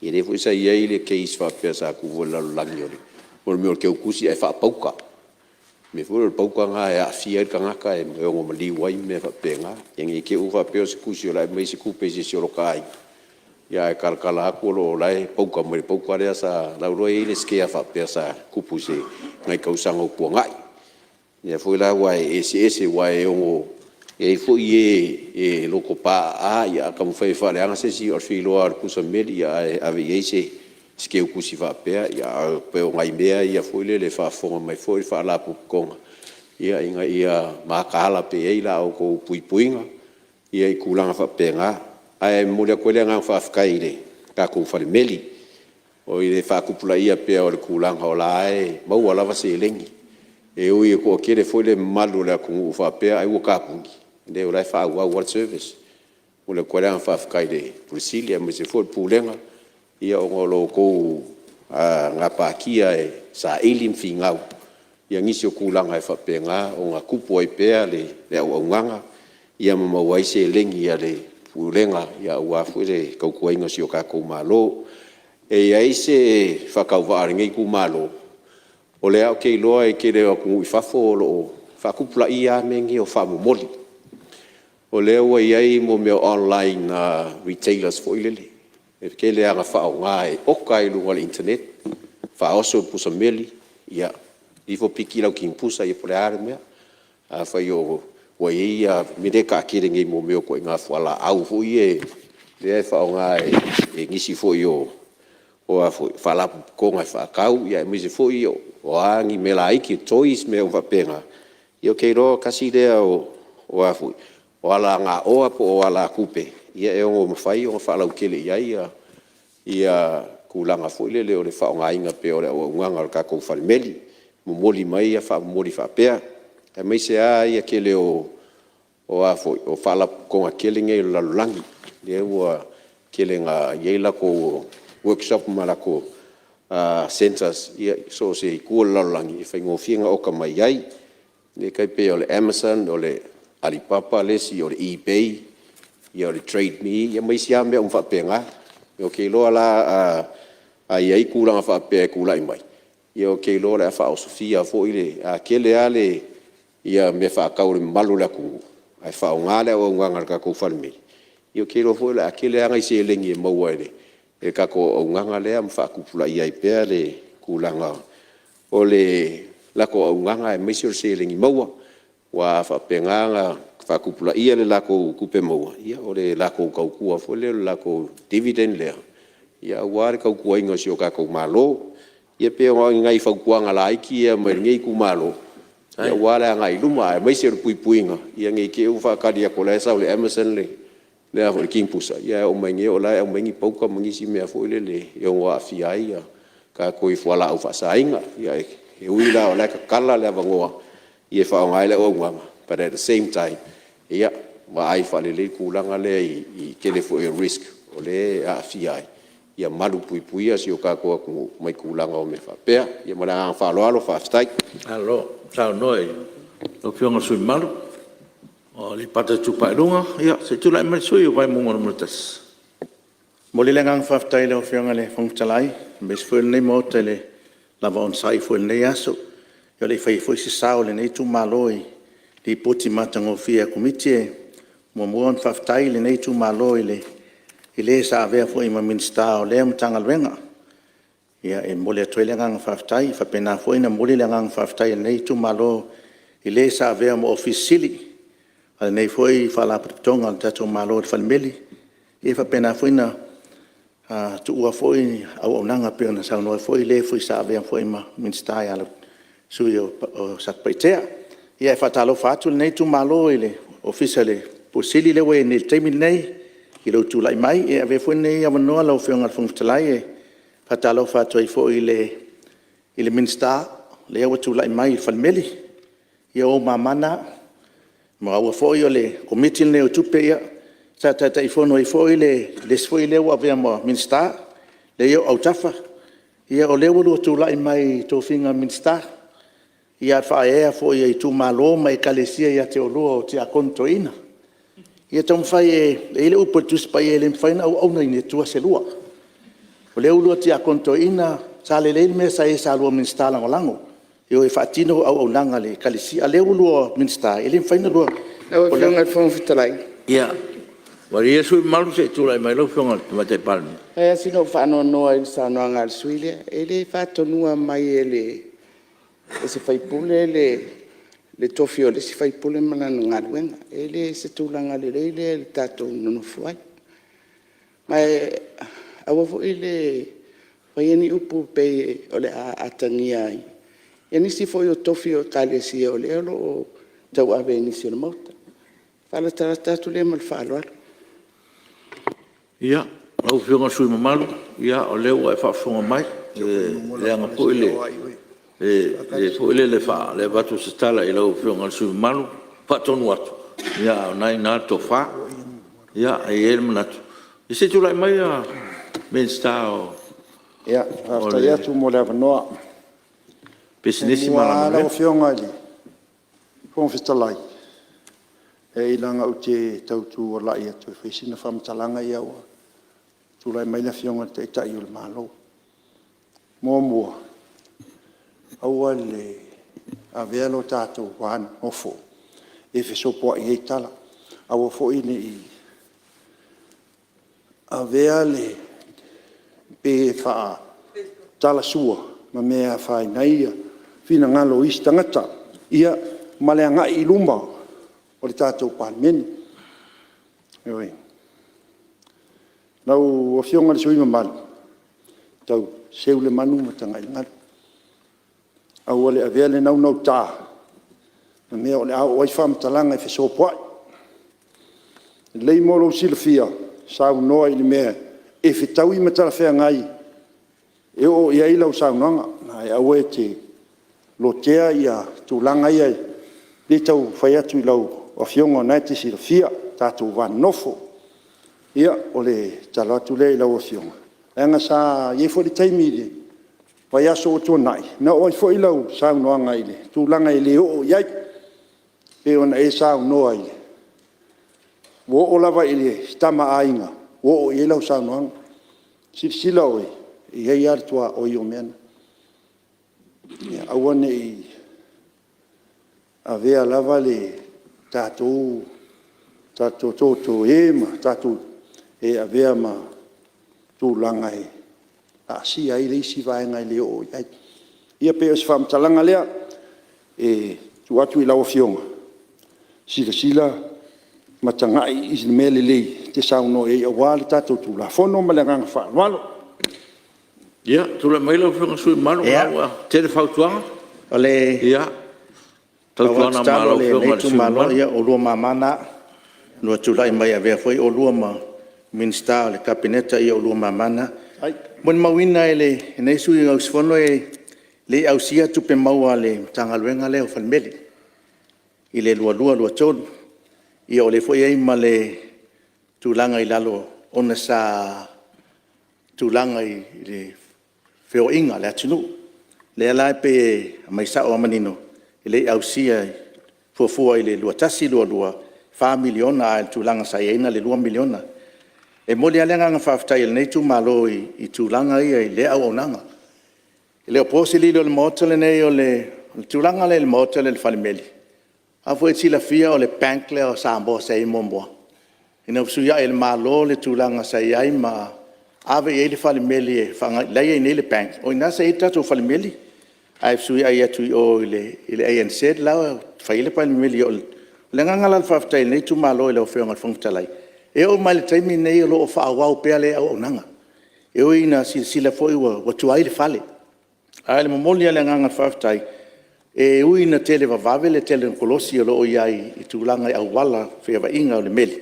I re foi sa ia i le case whapea sa kuvola langi ori. Ora me o ke ukusi ai whapauka. Me foi o pauka ngā e a fia i kangaka e me o mali wai me whapea ngā. Iangi ke u whapea o se kusi o lai mai se kupe se o kai. Ia e kalkala aku o lai pauka mai pauka rea sa lauroi i le skea whapea sa kupu se ngai kausanga o kua ngai. Ia foi la wai ese wai o e foi e loko pa a ia kam fai fale anga se si o filo ar kusa media ave ese ske o kusi va pe ia pe o ngai mea ia foi le fa fonga mai foi fa la pu konga ia inga ia makala pe ia o ko puipuinga ia i kulanga fa pe nga ai mo le ko le nga fa fkaile ka ko fa meli o ile fa kupula ia pe o le kulanga o lai mau wala va se lengi e ui ko kere foi le malu le ku fa pe ai o kapungi de o lai fa wa world service o le kwala fa fa de Brasilia me se foi pulenga ia o lo ko nga pa kia e sa ilim fingau ia ngisi o kulanga fa pe nga o nga kupu ai pe le o nganga ia ma wai se lengi ia le pulenga ia wa foi le ko ko inga si o ka ko malo e ai se fa ka va ngai ku malo o le au kei loa e kere o kungu i fafo o whakupula ia mengi o whamomoli. O le ua iai mo mea online retailers fo ilele. E ke le anga whao ngā e oka i lunga le internet. Whaoso pusa meli. Ia, i fo piki lau ki pusa i pole are mea. A whai o ua ia mire ka kere ngai mo mea ko i ngā whala au fo i e. Le ai whao ngā e ngisi fo i o a whalapu konga i whakau. Ia e mise fo i o angi me la iki tois me o vapenga io ke ro kasi rea o afu o ala nga o apo o ala kupe ia e o mafai o fa la ukele ia kulanga fo le o le fa nga inga pe o nganga ka ko falmeli mo moli mai fa moli fa pe e mai se ia ke le o afu o fa la ko akele nge la langi le o kele nga yela ko workshop malako centers ia so se kula langi fa ngofinga o ka mai ai Le kai pe o le Amazon, o le Alibaba lesi, o le eBay, ia o le Trade Me, ia mai sia mea whapenga. Ia o ke loa la a iai kūranga whapea kūlai mai. Ia o ke loa le a whao Sofia fo ile, a kele ale, ia me whakau le malu la kū. Ai whao ngāle o nganga ka kou whalmei. Ia o ke loa fo ile, a kele angai se lengi e maua ele. E kako o nganga lea ma whakupula iai pea le kūlanga. O le lako o nganga e meisio se lengi maua. Wa whapenganga whakupula ia le lako kupe maua. Ia o le lako kaukua fo le lako dividend lea. Ia ware kaukua inga si o kako malo. Ia pea ngai whaukuanga la iki ia mai ngai ku malo. Ia wale ngai luma e meisio le puipuinga. Ia ngai ke u whakari a kola sa le Amazon le. Le a hori kimpusa. Ia o mai nge o lai o mai ngi pauka mangisi mea fo ile le. Ia ngwa afiai ia. Ka koi fuala au whasainga. Ia e uila o lai ka kala le avangoa. Ia whao ngai le o ngwanga. But at the same time, ia ma ai whale le kūlanga le i kele fo e risk. O le a afiai. Ia malu puipuia si o kākoa ku mai kūlanga o me whapea. Ia mara ang whaloalo whaftai. Alo, tau noi. O pionga sui malu. O li pata tupai runga. Ia, se tulai mai sui o vai munga mulatas. Mo le lengang whaftai le o whionga le whangtalai. Mes fuel nei mōta le lava on sai fuel nei aso. Ia le whai fuisi sao le nei tu maloi. Li poti matango fia kumitie. Mo muon whaftai le nei tu maloi le. I le sa avea fo i ma minsta o le mtanga lwenga. Ia e mole atoe le ngang whaftai. Whapena fo ina mole le ngang whaftai le nei tu malo. I le sa avea mo ofisili. Ala nei fo i whalapatonga le tato malo le whalimeli. I whapena fo ina tu ua fo i au nanga pia na sao noa fo i le fo i sa avea fo i ma minsta i ala sui o sakpaitea. Ia e whatalo whatu le nei tu malo i le ofisale posili le we ni teimi nei. I lau tūlai mai, e ave fwene nei awanoa lau whionga whungtalai e patalo whātua i fo i le minsta, le awa tūlai mai i whalmeli. I o mamana, ma awa fo i o le komitin leo tupe ia, sa tata i fono i fo i le sfo i leo avea mo minsta, le iau au tafa. Ia o leo lua tūlai mai tō whinga minsta. Ia whaea fo i tū malo mai kalesia ia te o lua o te akonto ina. Ia tau mwhai e le upo tuspai e le mwhaina au nei ne tua se lua. O le ulua ti a konto ina, sa le le mea sa e sa lua minsta lango lango. Io e whaatino au nanga le kalisi. A le ulua minsta, e le mwhaina lua. Au e whionga whong fitalai. Ia. Wari e sui malu se tūlai mai lau whionga te mate palme. E asino whanoa noa i sa noa ngā suile. E le whatonua mai e le. E se whaipule le tofio le si whaipule mana ngā ruenga. E le se tūlanga le reile le tātou nono fuai. Mai awa fo i le whaieni upu pe o le atangia ai. E nisi fo i o tofio ka le si o le alo o tau awe nisi o le mauta. Whala tara tātou le mal whalo alo. Ia, au whionga sui mamalu. Ia, o leo e whawhonga mai. Le anga po i le. E fo ile le fa le vatu se tala i lau whionga sui malu patonu atu ia nai nā to fa ia e ele manatu i se tūlai mai a minsta o ia afta ia tu mo le avanoa pesinesi malama lau whionga ili fong fitalai e ilanga u te tautu o lai atu e whaisina whamtalanga ia ua tūlai mai le whionga te itai o le malo mua aua le avea lo tātou wāna ofo e whesopoa i hei tala aua fo i i avea le pe wha tala sua ma mea whai naia whina ngalo isi tangata ia malea ngai i luma o le tātou Palemene eoi nau o whionga le suima malu tau seu le manu ma tanga i ngalo au le avea le nau tā. Na mea o le au oi whamtalanga e whesopoai. Lei moro silafia, sau noa i le mea, e whetau i matara whea ngai. E o ia ilau sau nanga, na e au e te lotea ia tūlanga ia, le tau whai atu i lau o whionga nai te silafia, tātou wan nofo. Ia o le talo atu le i lau o whionga. Anga sa ie fo le taimi le, wai aso o tō nai. Na oi fo i lau sau noanga i le. Tūlanga i le o iai. pe ona e sa no ai wo o lava ile stama ainga wo o ela sa no sila oi e ai artua o yo men awane i avea lava le tatou toto ema tatou e avea ma tūlanga e a si ai le isi vaenga le o ai ia pe os fam talanga lea e tu atu i lau fionga sila matangai is mele le te sauno e wale tatou tu la fono malanga fa walo ia tu la mai lau fionga sui malu wa te le fautuanga ole ia tau tuana malu fionga sui malu ia o lua mamana no tulai mai ave foi o lua ma minsta le kabineta ia o lua mamana ai mon mawina ele nei sui au sfono e le au sia tu pe maua le tangaluenga le o falmeli ile lua tonu ia o le foi ai ma le tulanga i lalo ona sa tulanga i le feo inga le atunu le ala pe mai sa o manino ile au sia fua ile lua tasi lua 5 miliona al tulanga sa ina le 2 miliona e moli alenga nga faftai le nei tu malo i tulanga ia i le au onanga le oposi lilo le motele nei o le tulanga le motele le falimeli a foi tila fia o le bank le o sambo sei mombo ina suya el malo le tulanga sai ai ma ave e le falimeli e fanga le nei le bank o ina sei tatu falimeli ai suya ia tu o le ANC la faile falimeli o le nganga faftai nei tu malo le o fionga fongtalai e o mai le taimi nei o lo fa wa pe ale o nanga e o ina sila foi wa tu ai le fale ai le momoli le nganga faftai e o ina tele va vavele tele kolosi lo iai i tulanga au wala fe va inga o le meli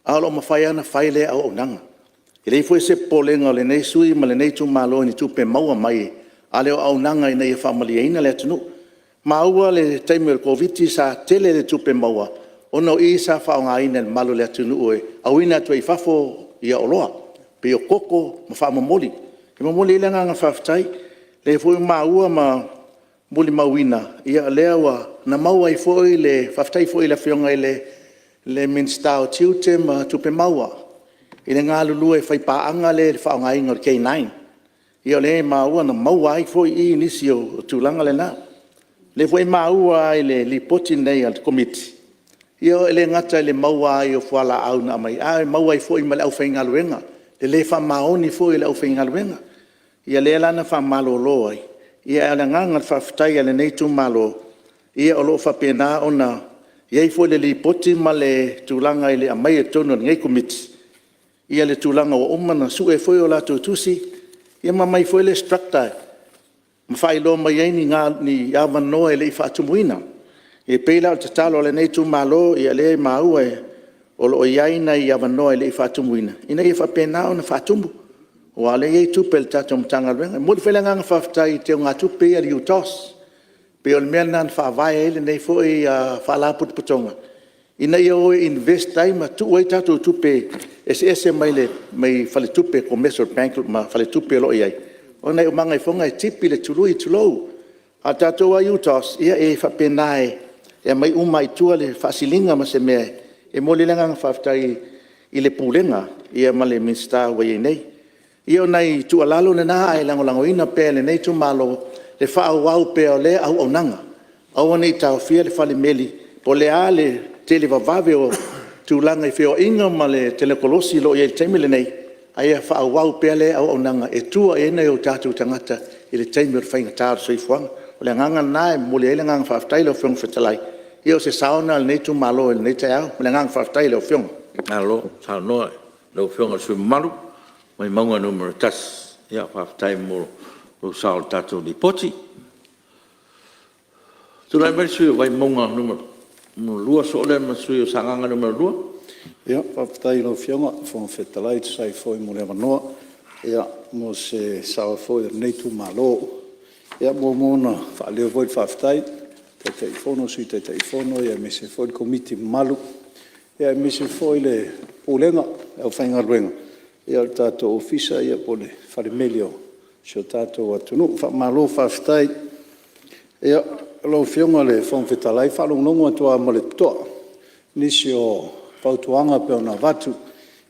a lo ma fai ana faile o nanga e le foi se polenga le nei sui ma le nei tu malo ni tu pe maua mai ale o nanga i nei family ina le tunu ma ua le taimi o covid sa tele le tu pe maua ono isa fa nga ina malo le tunu oe au ina tu fafo ia oloa pe o koko ma fa momoli e momoli le nga faftai le foi maua ma muli mawina ia lewa na maua i foi le faftai foi le fionga le minsta o tiute ma tu pe maua i le nga lulu e fai pa anga le fa nga inga K9 ia le maua na maua i foi i nisi o tulanga le na le foi maua i le lipoti nei al komiti ia ele ngata le maua i o fuala au na mai ai maua i foi ma le au fainga luenga le fa maoni foi le au fainga luenga ia le lana fa malolo ai ia ala nganga faftai ale nei tu malo ia o lo fa pena ona ia i foi le lipoti ma le tulanga ile a mai tono ngai komiti ia le tulanga o omana su e foi o la tusi ia ma mai foi le structure ma fai lo mai ni nga ni ava no ele fa tumuina e peila o tatalo le nei tu malo ia le mau e o lo iaina i ava no ele fa tumuina ina ia fa pena ona fa tumu o ale ye tu pel tatom tanga venga mo fela nga faftai te nga tu pe ali utos pe ol menan fa vai ele nei foi fa la put putonga ina yo invest time tu wait tu tu pe ese mai fale tu pe commercial bank ma fale tu pe lo ia ona o manga fonga tipi le tului tulo ata to wa utos ia e fa penai e mai mai tu le fasilinga ma se me e mo le nga faftai ile pulenga ia male minsta wa nei io nei tu alalo na ai lango ina pele nei tu malo le fa au pe ole au nanga au nei ta fia le fale meli po le ale tele va vave o tu langa fio inga male telekolosi lo ye temile nei ai fa au pe le au nanga e tu e nei o tatu tangata ile temir fa inga tar so ifuang le nganga nai mo le nganga fa tailo fiong fetalai io se sauna nei tu malo nei te au le nganga fa tailo fiong alo sa no lo fiong su malu mai maunga numero tas ia faftai mo o sao tato di poti tu lai mai sui vai maunga numero lua so le ma sui o sanganga numero 2 ia faftai lo fionga fon fetalai sai foi mo le manoa ia mo se sao foi nei tu malo ia mo mona fa le voi faftai te telefono sui te telefono ia me se foi komiti malu ia me se foi le pulenga o fainga ruenga ia o tātou ofisa ia po le wharemelio. So tātou atunu, malo whaftai. Ia lo fionga le fong fetalai whalong nongo atua mo le toa. Nisi o pautuanga pe ona vatu.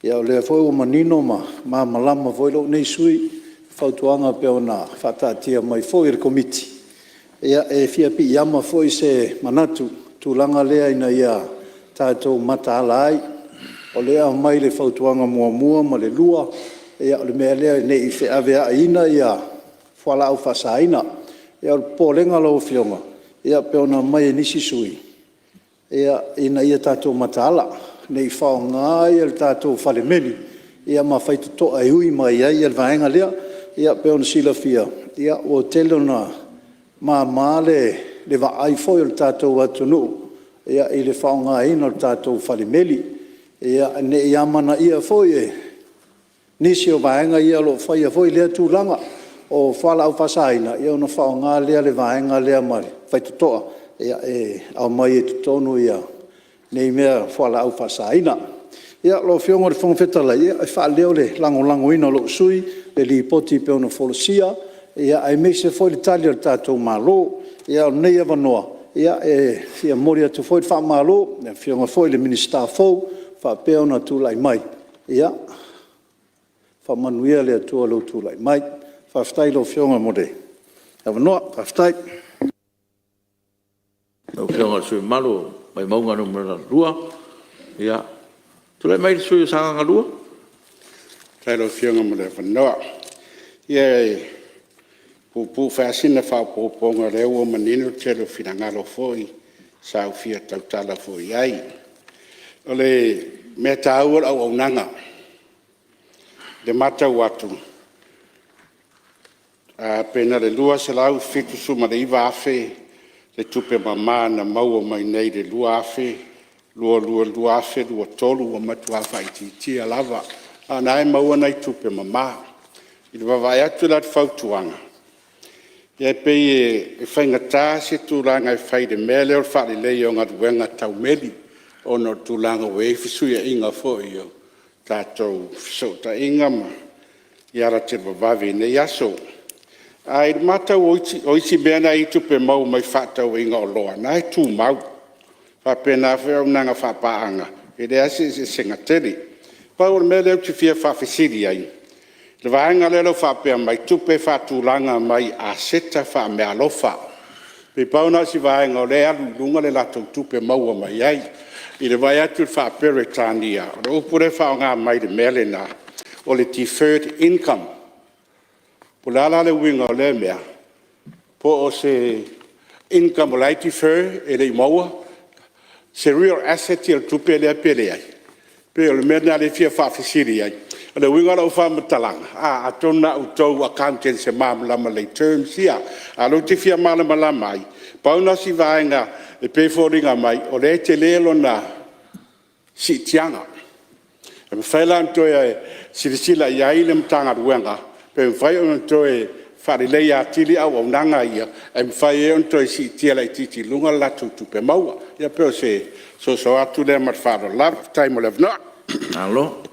Ia o le foi o manino ma malama foi lo nei sui. Pautuanga pe ona whatatia mai foi le komiti. Ia e fia pi iama foi se manatu. Tūlanga lea ina ia tātou mata alai. O lea mai le pautuanga mua ma le lua. Ia o le mea lea nei i fe avea ina ia whala au whasaina. Ia o pōlenga lau fionga. Ia pe ona mai nisi sui. Ia ina ia tātou matala. Nei whao ngai el tātou Palemene. Ia ma whaitu toa e hui mai ai el vaenga lea. Ia pe ona sila fia. Ia o telo na ma le va ai foi el tātou atunu. Ia i le whao ngai no tātou Palemene. Ia ne ia mana ia foi e. Nisi o vaenga ia lo whaia foi lea tūlanga. O whala au whasaina, ia ona whao ngā lea le vaenga lea mare, whai tutoa, ia au mai e tutonu ia, nei mea whala au whasaina. Ia lo fiongo le whangwhetala, ia ai wha leo le lango ina lo sui, le li poti pe ona wholosia, ia ai meise foi le tali al tātou malo, ia o nei avanoa, ia fia mori atu foi le wha malo, ia fionga foi le minister fau, wha pe ona tūlai mai, ia, wha manuia le atua lo tūlai mai, Whaftai lo fionga mo de. Awa noa, whaftai. Lo fionga sui malo, mai maunga no mara rua. Ia. Tulai mai sui sanga rua? Tai lo fionga mo de whanoa. Ia pupu whaasina whaupoponga leo o manino te lo whingalo foi. Sau fia tautala foi ai. Ole mea tāua au nanga. Le mata watu. Pena le lua se lau fitu suma le iwa afe, le tupe mama na maua mai nei le lua afe, lua afe, lua tolu wa matu afa iti tia lava. Ana e maua nei tupe mama. I le wawai atu lat fautuanga. Ia pei e whaingatā se tūranga e whai de mele o whare lei o ngatu wenga tau meli, o no tūranga wei fisuia inga fo i o tātou fisota inga ma. Iara te wawawe nei aso. Ai mata oisi bena I tupe mau mai whatau inga o loa. Nai tū mau. Whapena whiau nanga whapaanga. E rea se senga teri. Pau me leo te fia whawhisiri ai. Le vaenga lelo whapea mai tupe whatūlanga mai a seta wha mea lofa. Pe pau na si vaenga o le alu lunga le lato tupe maua mai ai. I le vai atu whapere tānia. O upure whaonga mai de melena. O le deferred income. Po la le winga o le mea, po o se income o lai defer e le maua, se real asset il tupe le pele ai. Pe o le mea le fia whawhisiri ai. O le winga o whamatalanga. A tona o tau accountant se mamalama le terms ia. A lo te fia malamala mai. Pauna si vaenga e peforinga mai, o le te lelo na si tianga. E mwhaila antoia e sirisila iai le mtanga ruenga. Pe fai on toe fari lei atili au nanga ia em fai on toe si tiela titi lunga la tu pe maua ia pe se so atu le mar faro love time of no alo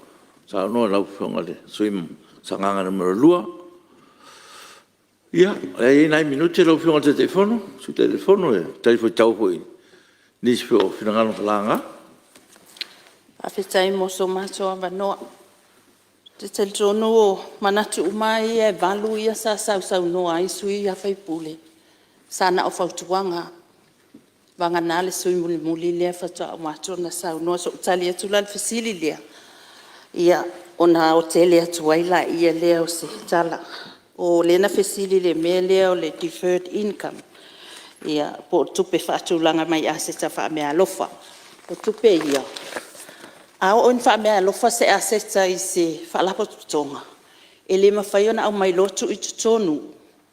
sa no la fonga le swim sanganga numero lua ia e nai minuti lo fonga te telefono su telefono e telefono tau foi ni se o finanga no langa a fetai mo so macho ava no te teltrono o manatu umai e valu ia sa sau no ai sui a fai pule. Sana o fautuanga. Vanga nale sui muli lea fatua o macho na sau no so tali atu lan fasili lea. Ia ona hoteli atu waila ia lea o se tala. O lena fasili le me lea o le deferred income. Ia po tupe fatulanga mai aseta fa me alofa. Po tupe ia. A o in wha mea lofa se aseta I se whalapo tutonga. E le mawhaiona au mai lotu I tutonu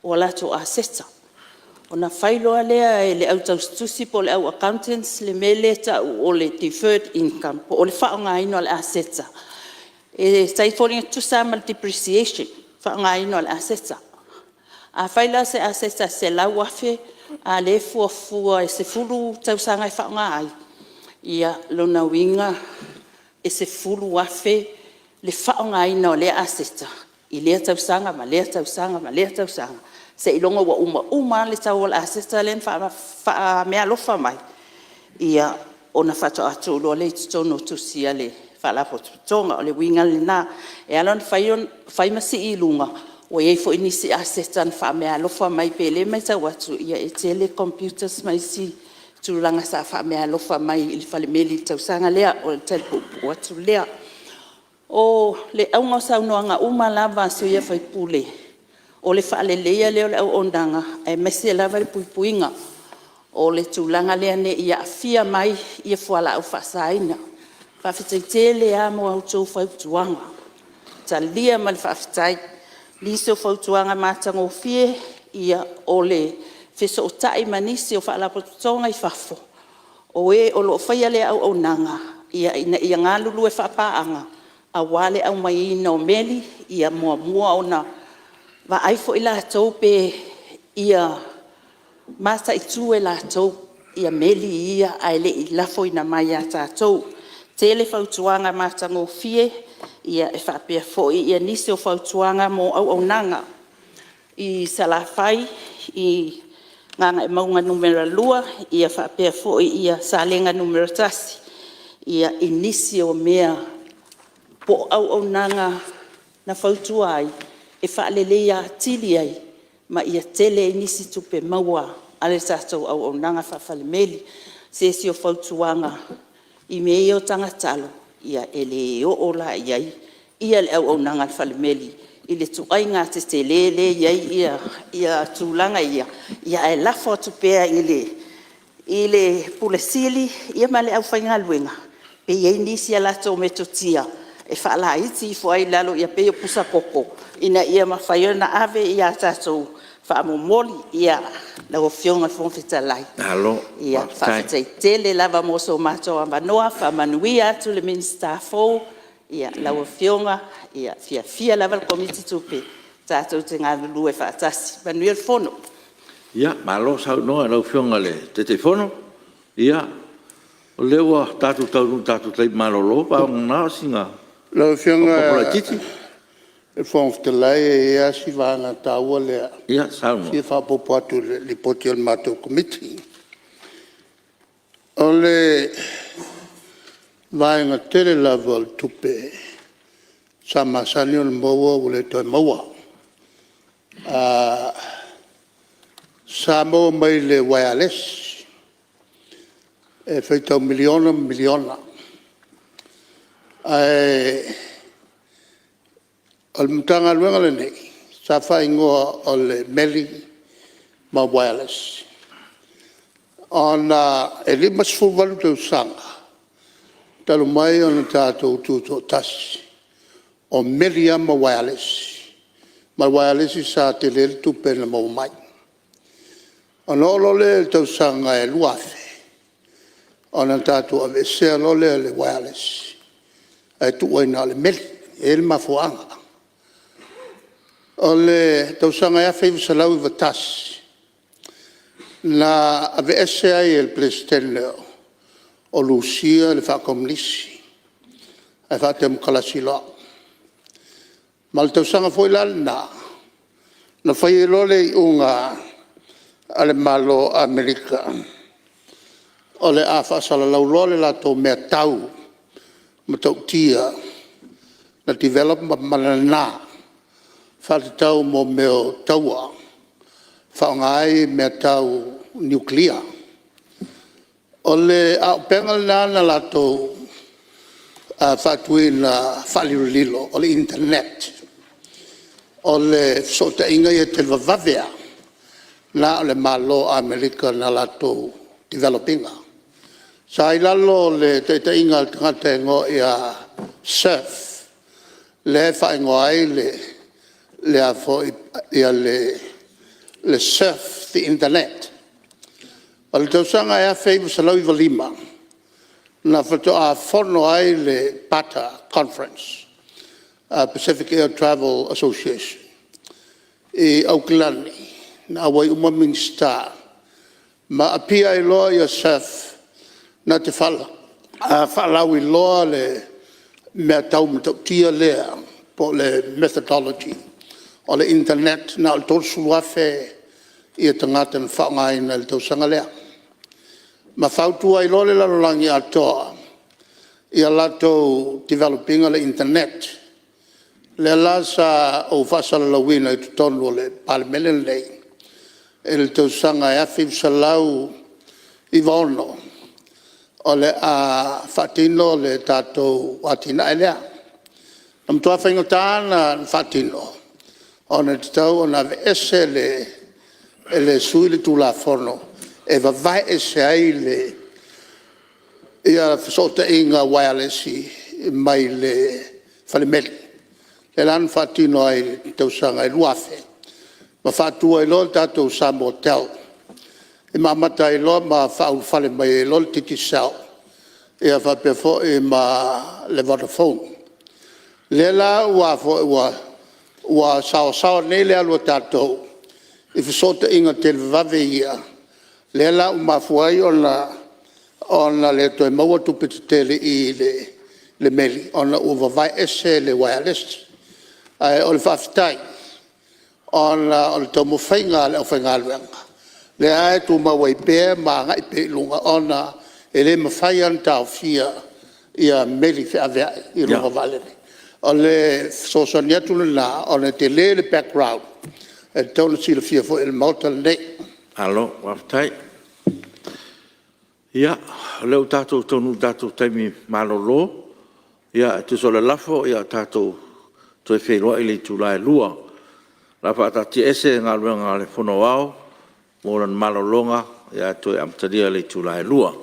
o lato aseta. O na whailoa lea e le au taustusi po le au accountants le mele ta o le deferred income po o le whaonga ino le aseta. E taifori tu sama depreciation whaonga ino le aseta. A whaila se aseta se lau afe a le fuafua e se fulu tausanga I whaonga ai. Ia lona winga e se fulu afe le whaonga ino le aseta. I lea tausanga ma lea tausanga ma lea tausanga. se ilonga wa uma le tau la aseta len fa me alofa mai ia ona fato atu lo le tono tu sia le fa la pot tonga o le winga le na e alon fai masi ilunga o ye fo inisi aseta fa me alofa mai pele mai tau atu ia e tele computers mai si tu langa sa fa me alofa mai il fa le meli tau sanga lea o le telpo atu lea o le aunga sa unoanga uma lava se ia fai pule o le fa le lea le o ondanga e mesi lava le puipuinga o le tūlanga lea ne ia fia mai ia fuala au whasaina. Whawhitai tele a mo au tō whautuanga. Ta lia man whawhitai, liso whautuanga mātango fie ia o le whiso o tai manisi o whaalapotonga I whafo. O e o lo whaia lea au nanga, ia ngā lulu e whapaanga, a wale au mai ina o meli, ia mua o na wa aifo ila tau pe ia masa I tue la tau ia meli ia aile I lafo ina mai a tātou. Tele whautuanga mātango fie ia e whapea foi ia nisi o whautuanga mo au nanga. I salafai, I nganga e maunga numera lua, ia whapea foi ia salenga numera tasi. Ia inisi o mea po au nanga na whautuai e whaalele ia tili ai. Ma ia tele nisi tupe maua ale tātou au nanga whawhalemeli se si o whautuanga I mei o tangatalo ia ele o la iai ia le au nanga whalemeli I le tuai ngā te lele iai ia tūlanga ia e lafo tupea I le pulesili ia male au whainga luenga pe iai nisi a lato metotia e whaala iti I fuai lalo ia pe o pusa koko ina ia mawhaiona ave ia tātou whaamomoli ia la o fionga fonfita lai. Alo. Ia whawhitai tele lava moso matoa manoa whamanui atu le minsta fo ia la o fionga ia fia lava le komiti tupe tātou te ngā lulu e whaatasi manui al fono. Ia, malo sau noa lau fionga le te fono. Ia, o lewa tātou taunu tātou tei malolo pa o ngā singa. Lau fionga Popola titi. e fonfita lai e asi vanga taua lea. Ia, saunga. Fia whapopo atu li poti al mātou komiti. O le vaenga tere lava al tupe sa masani o le maua o le toi maua. Sa maua mai le wireless e whaitau miliona. Al mutanga luenga le nei, sa whaingoa o le meli ma wireless. Ona e lima sfuwalu tau sanga, talu mai ona tātou tūto tasi, o meli ma wireless. Ma wireless I sa te lele tupe na mau mai. Ona olo le tau sanga e luafe, ona tātou ave sea lo le wireless. E tuwa ina le meli, e le mafuanga. O le tausanga ia whaifu salau I vatasi. Na ave ese ai el presidente leo. O Lucia le whakamunisi. Ai whate mukalasi loa. Ma le tausanga foi lana. Na whai lole I unga ale malo Amerika. O le awha salalau lole la tō mea tau. Ma tau tia. Na develop ma manana. Whate tau mo meo taua, whaongai mea tau nuclear. O le au pengal nana lato whatui na whalirulilo, o le internet. O le sota inga I te wawawea, na o le malo Amerika na lato developinga. Sa I lalo le te inga tangata ingo ia surf, le whaingo ai le afo ia le surf the internet. O le tausanga ea whaibu salau I walima. Na whato a whono ai le PATA conference, Pacific Air Travel Association. I Auckland, na awai umamin star. Ma apia I loa ia surf na te whala. Whalau I loa le mea tau matau tia lea po le methodology. o le internet na o tolu suluafe ia tangata na whaongai na le tausanga lea. Ma whautua i lole lalolangi atoa ia lato developing o le internet. Le la sa o whasala lawina i tutonu o le Palemene lei. E le tausanga e afi usalau i vono o le a whatino le tātou watina e lea. Nam tua whaingotāna whatino. Ona te tau ona ese le sui le tūla whono. E vai ese ai le ia whasota inga wirelessi mai le Palemene. Le lan whatino ai tausanga i luafe. Ma whatua i lo tātou Samoa tau. E mamata i lo ma whaul whale mai i lo tiki sau. E a whapefo e ma le Vodafone. Le la ua sao nei le alua tātou. I whasota inga te vave ia. Le la umafuai ona le toi maua tupiti tele i le meli. Ona uva vai ese le wireless. Ai o le whawhitai. Ona o le tau mawhainga le o whainga aluanga. Le ae tu mawai pēr ma ngai pē lunga. Ona e le mawhai an tau fia ia meli whi avea i lunga valene. O le sosani atu na o le te le background. E tau na sila fia fo il mauta le nei. Alo, waftai. Ia, leo tātou tonu tātou taimi malolo. Ia, te so le lafo, ia tātou toi whairoa i le tūlai lua. La whaatati ese ngā ruanga le whono au, mōran malolonga, ia toi amtaria le tūlai lua.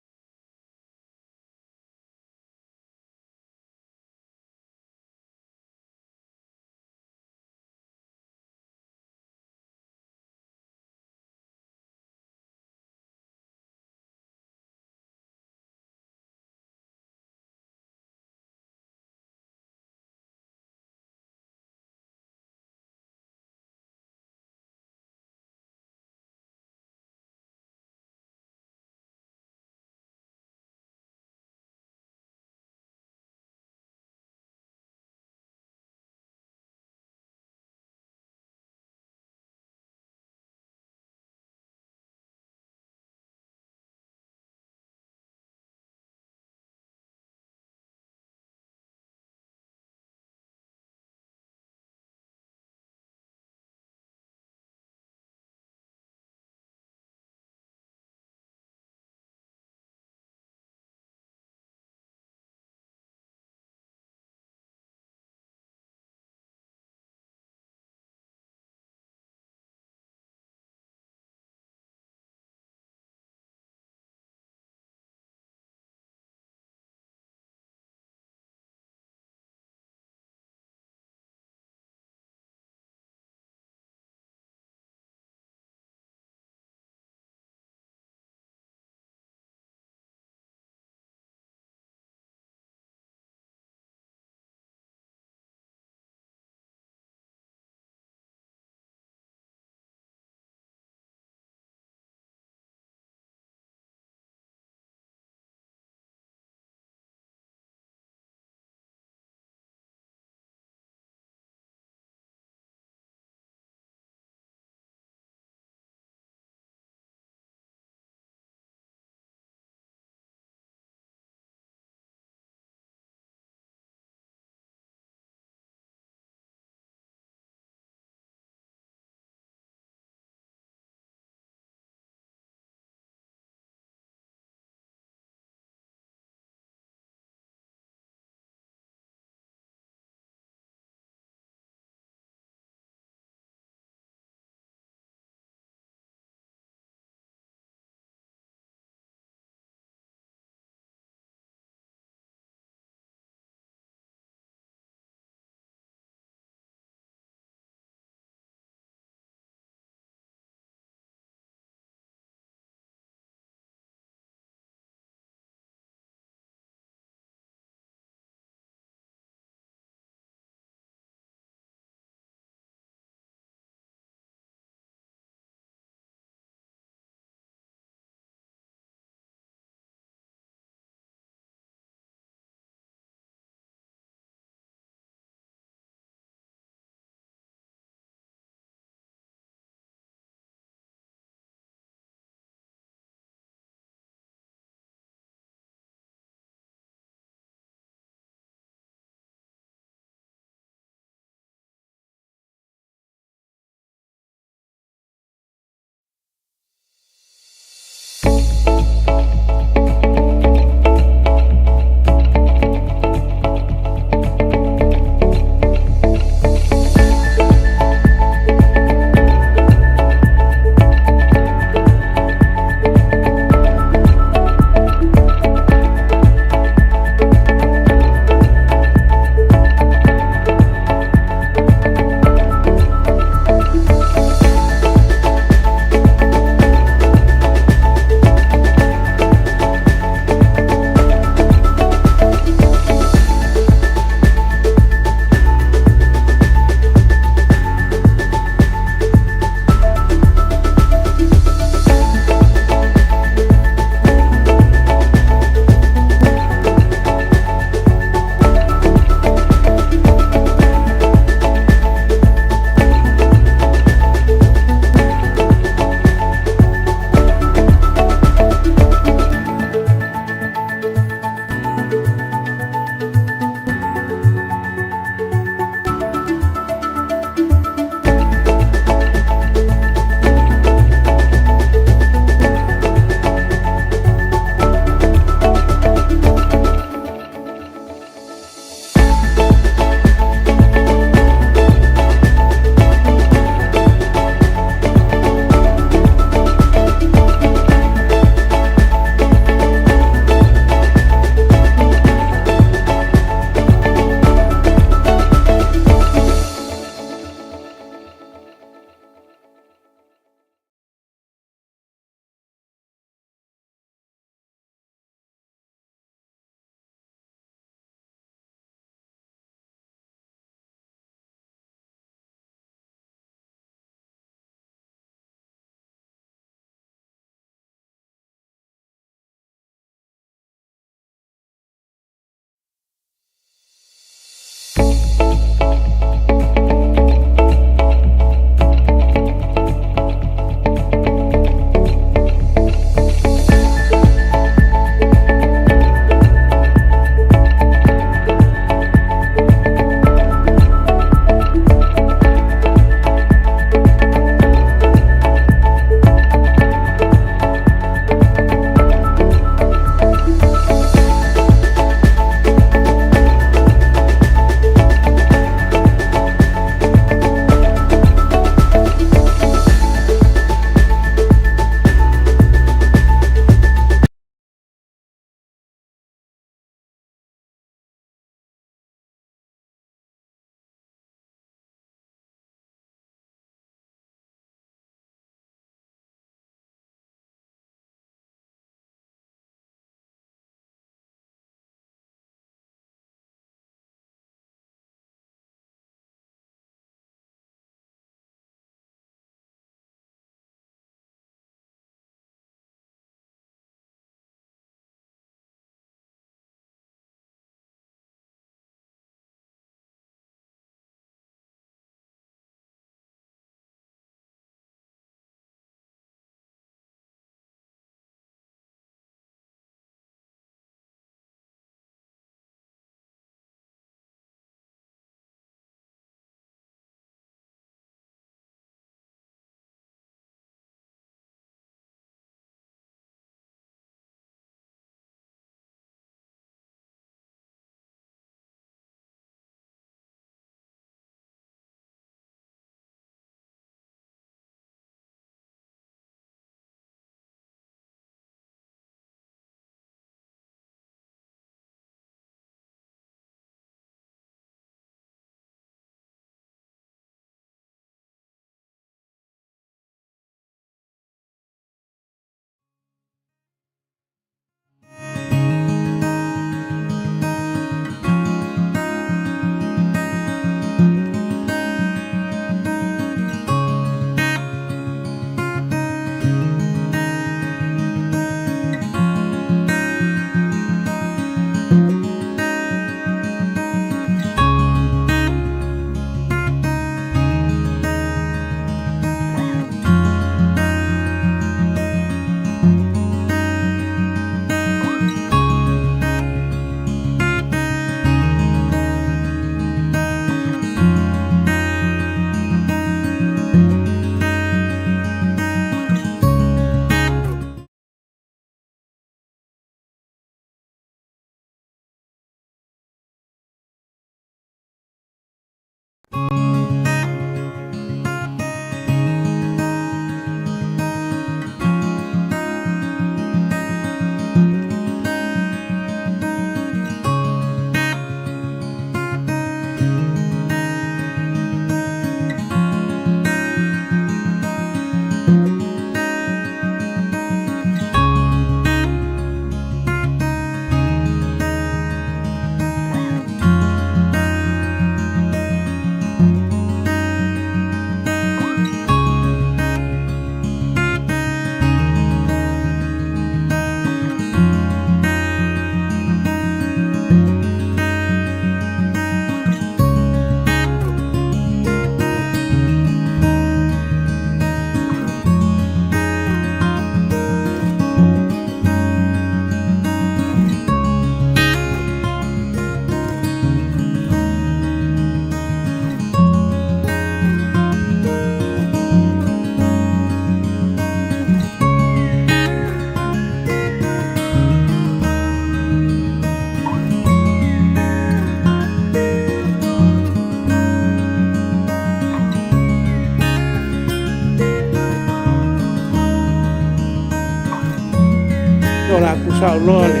o la kusau loa le.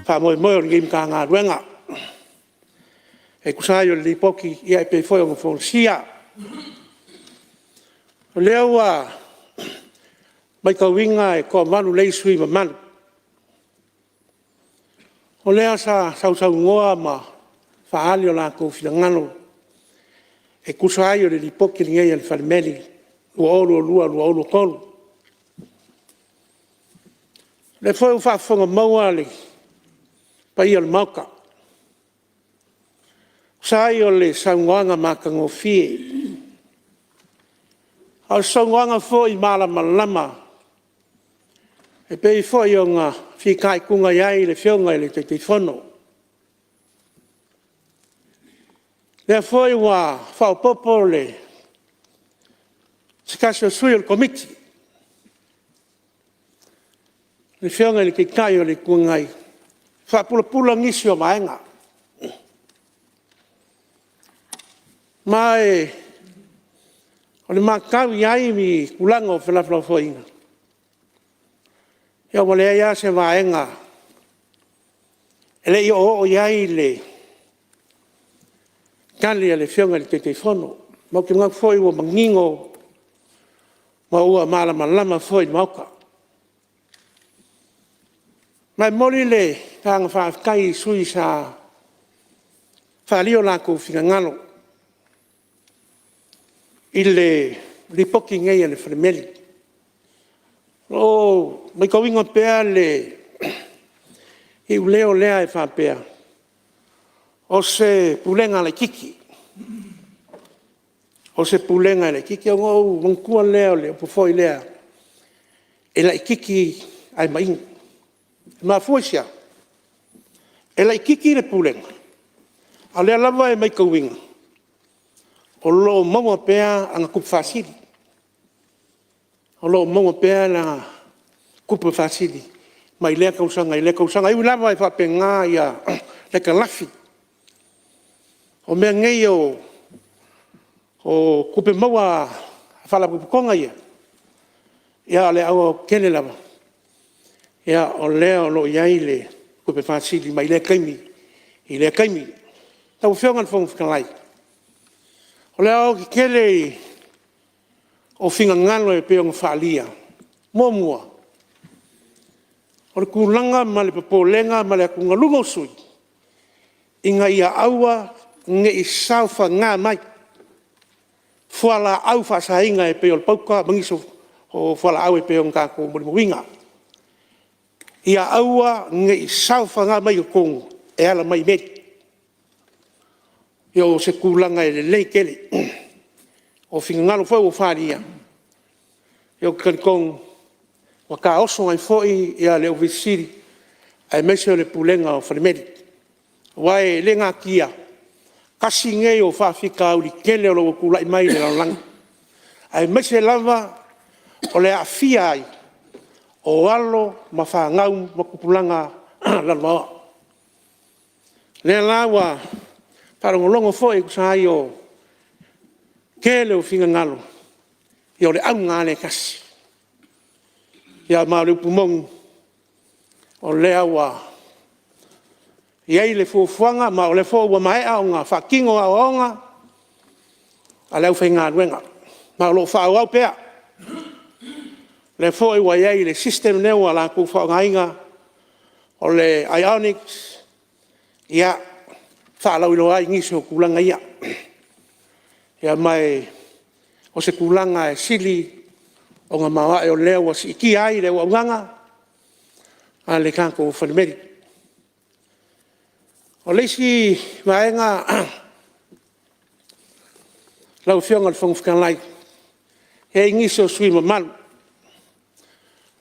Fa moe moe o le game ka ngā ruenga. E kusai o le poki ia e pe foi o fonsia. O leo wa mai ka winga e ko manu lei sui ma manu. O leo sa sau ngoa ma fa ali o la ko filangano. E kusai o le poki ngei al Palemene. Ua olu lua lua olu kolu. Le foi o fa fonga maua le pa ia le mauka. Sai o le saungoanga maka ngofie. Au saungoanga fo i mala malama. E pei fo i o ngā whikai kunga iai le whionga i le te whono. Lea fo i wā whao popo le sikasi o sui o le komiti. Le whionga i le kikai o le kungai. Whapula ngisi o maenga. Mai o le makau iai mi kulanga o whelawhela whoinga. Ia wale ia se maenga. Ele i o iai le kali le whionga le te whono. Mau ki ngā whoi ua mangingo ma ua malama lama whoi mauka. Mai mori le kanga whaakai sui sa whaalio lako whika ngalo. I le ripoki ngei le Palemene. O mai kawinga pea le i uleo lea e whapea. O se pulenga le kiki. O se pulenga le kiki. O ngau mangkua leo le upufoi lea. E la kiki ai mainga. Ma fuisia. E la kiki le pulenga. A lea lava e mai kawinga. O lo maua pea anga kupu whasiri. O lo maua pea na kupu whasiri. Mai lea kausanga, i lea kausanga. Iwi lava e whape ngā ia leka lafi. O mea ngei o kupe maua whala pupukonga ia. Ia le au kele lava. Ia o lea o lo iai le kupe whasiri. Mai lea kaimi. I lea kaimi. Tau whiongan whongu whikalai. O leo ki kele o whinga ngalo e peo ngawhaalia. Mua. O le kulanga ma le papolenga ma le kunga lungo sui. Inga ia aua nge i sauwha ngā mai. Fuala au whasainga e peo le pauka mangiso o fuala au e peo ngako mo winga. Ia aua nge i sauwha ngā mai o kongo e ala mai meti. Yo se kulanga e le kele. O whinga ngalo whau o wharia. Yo kankong waka oso ai foi ia le ovisiri. Ai mese o le pulenga o Palemene. Wai le ngā kia. Kasi ngei o whawhika au li kele o lo kulai mai le lang. Ai mese lava o le awhia ai. O alo ma whangau ma kupulanga lalwa. Le lawa para ngolongo foi kusai o kele o whinga ngalo. Ia o le au ngā le kasi. Ia maa le pumong o le awa. Ia i le fuafuanga ma o le fua mai au ngā whakingo au aonga. A leu whainga ruenga. Ma o lo wha au pea. Le fua iwa ia i le system neo a la ku whainga. O le Ionics. Ia whaalau ilo ai ngiso kulanga ia. Ia mai o se kulanga e sili o ngā mawa e o leo si iki ai leo au nganga. A le kanko o Palemene. O leisi maenga lau whionga le whangwhikanlai. He ngiso sui mamalu.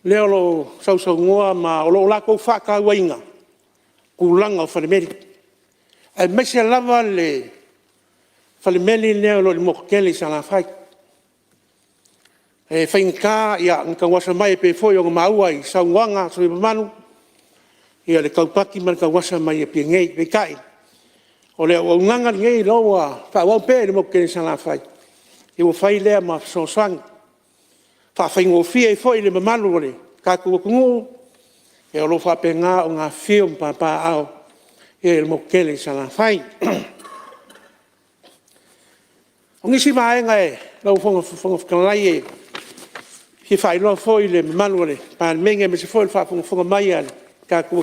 Leo lo sau ngoa ma o lo lako whakau inga. Kulanga o Palemene. Ai mese lava le Palemene leo lo mokele sa la fai. E whainga ia nka wasa mai pe foi o maua i saunga sui manu. Ia le kaupaki man ka wasa mai e pia ngei pe kai. O le o nganga ngei loa fa wa pe le mokele sa la fai. I o fai le ma so sang. Fa whaingo fia e foi le mamalu le ka ku kungu e o lo fa penga o nga film pa au e mo kele sa la fai o ngisi mai ngai lo fonga kalai e hi fai lo foi le manuale pa menga me se foi fa fonga mai al ka ku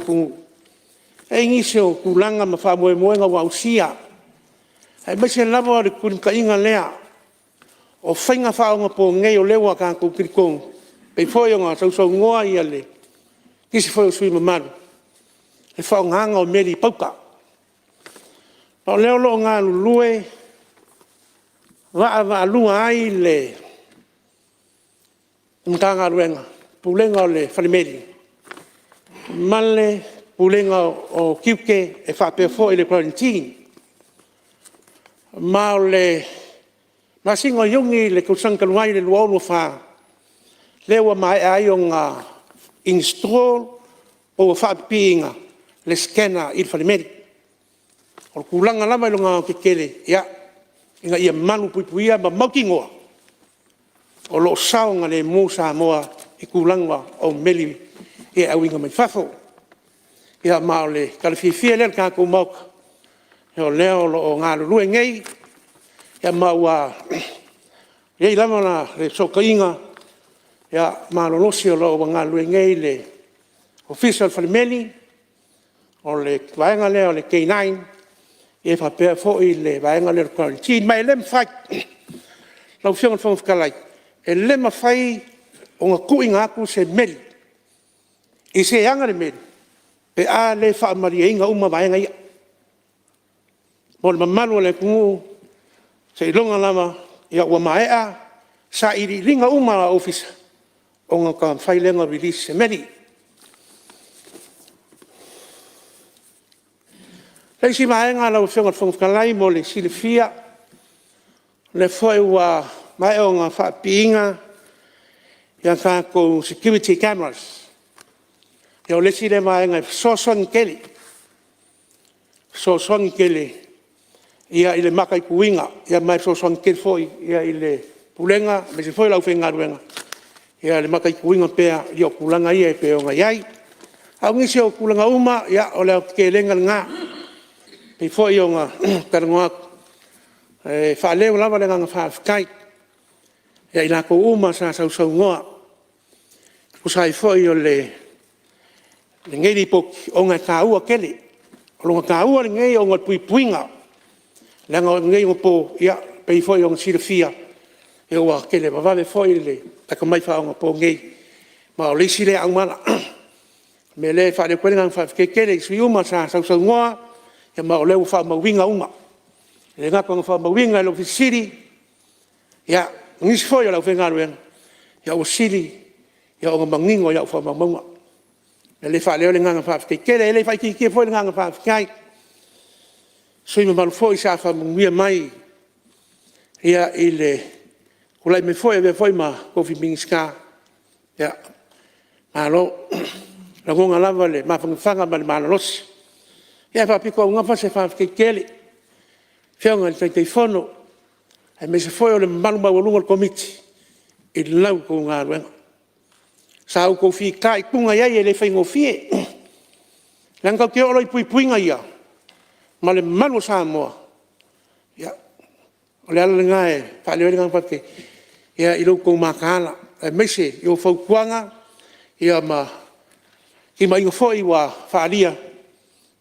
e ngisi o kulanga ma fa mo nga wa usia ai me se lava de kun ka inga lea o fainga fa nga po ngai o lewa ka ku kirkong pe foi nga so ngoa ia le kisi foi o sui mamaru e fa nganga o meri pauka pa leo lo nga lue va lua ai le nganga ruenga pulenga le Palemene male pulenga o kiuke e fa pe foi le quarantine ma le masingo yungi le kusang kalwai le luau fa lewa mai ai nga install o fa pinga le scanner il Palemene o kulanga lama lunga kekele ya inga ia manu puipuia ma makingoa o lo saunga le mo Samoa i kulanga o meli e awinga mai fafo ia ma le kalififia le ka ko mok o leo lo nga lu ngei ya ma wa ye lama na le sokainga ya ma lo sio lo nga lu ngei le official Palemene o le vaenga le o le K9 e fa pe fo le vaenga le quarantine mai lem fai lo fiong fo kalai e lem fai o nga kuinga ku se mel e se anga le mel pe a le fa maria inga uma vaenga ia mo mamalu le ku se longa lama ia wa maea sa iri ringa uma office o nga ka fai lenga release se meli Lei si mai nga la fiong fo kalai mo le silfia le foi wa mai o nga fa pinga ya ka ko security cameras yo le si le mai nga soson keli ia ile makai kuinga ia mai soson kel foi ia ile pulenga me se foi la fenga ruenga ia le makai kuinga pe yo kulanga ia pe o nga yai au ngisi o kulanga uma ia o le kelenga nga pe foi o nga karangoa fa leo lava le nga fa kai ia ina ko uma sa ngoa ku sai foi o le ngei po o nga ka ua kele o nga ka ua ngei o nga puipuinga le nga ngei o po ia pe foi o silfia e o kele va ve foi le ta ka mai fa o po ngei ma o le sile au mala me le fa le kwena fa kele su uma sa ngoa e ma o le fa ma winga uma le nga ko fa ma winga lo fisiri ya ngis foi o la fenga ruenga ya o sili ya o mangingo ya fa ma monga le fa le nga fa kele le fa ki foi nga fa kai sui me mal foi sa fa mia mai ia ile kulai me foi ma ko fi minska ya alo la gonga lava le ma fanga ma los ia fa piko nga fa se fa kele fianga le telefono e me se foi o le malu lunga komiti il lau ko nga ruenga sa ko fi kai kunga ia le fa ngofie langa ke o lo puipuinga ia ma le malu Samoa ia o le ala ngai fa le nga fa ke ia ilo ko makala e mese yo fo kuanga ia ma ki mai foi wa fa alia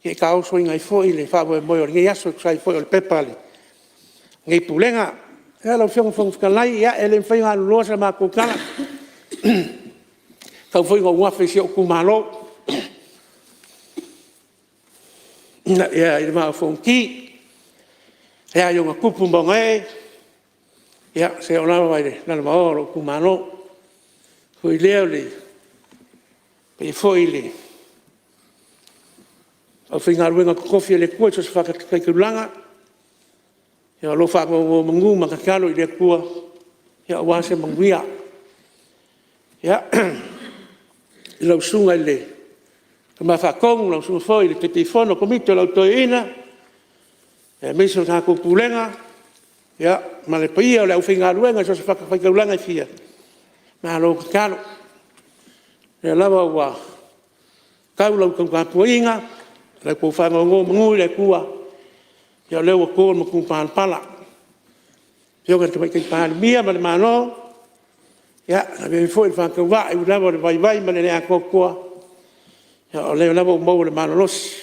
ke ka o so ngai foi le fa mo ngai aso sai foi o pepale ngai pulenga ia lo fiong fong kalai ia ele fai nga lo sa ma ko kala ka foi ngo wa fe si o kumalo na ia i ma fong ki ia yo nga kupu mbongai ia se ona vai le na ma o kumalo foi leole pe foi le o finga ruenga kofi le kua so fa ka kulanga ya lo fa mo mangu ma ka kalo ile kua ya wa se manguia ya lo sunga le ma fa kong lo sunga foi le telefono komito lo toina e me so ka ko pulenga ya ma le pia le finga ruenga so fa ka kulanga fia ma lo kalo le lava wa kau lau kau kapuinga, le ko whanga ngō le kua, ia leo ko mo ku pala. Pio ka te kai pala mia ma le mano, ia na be foi whanga wa i lava le vai ma le ako kua, ia o leo lava mo le mano los,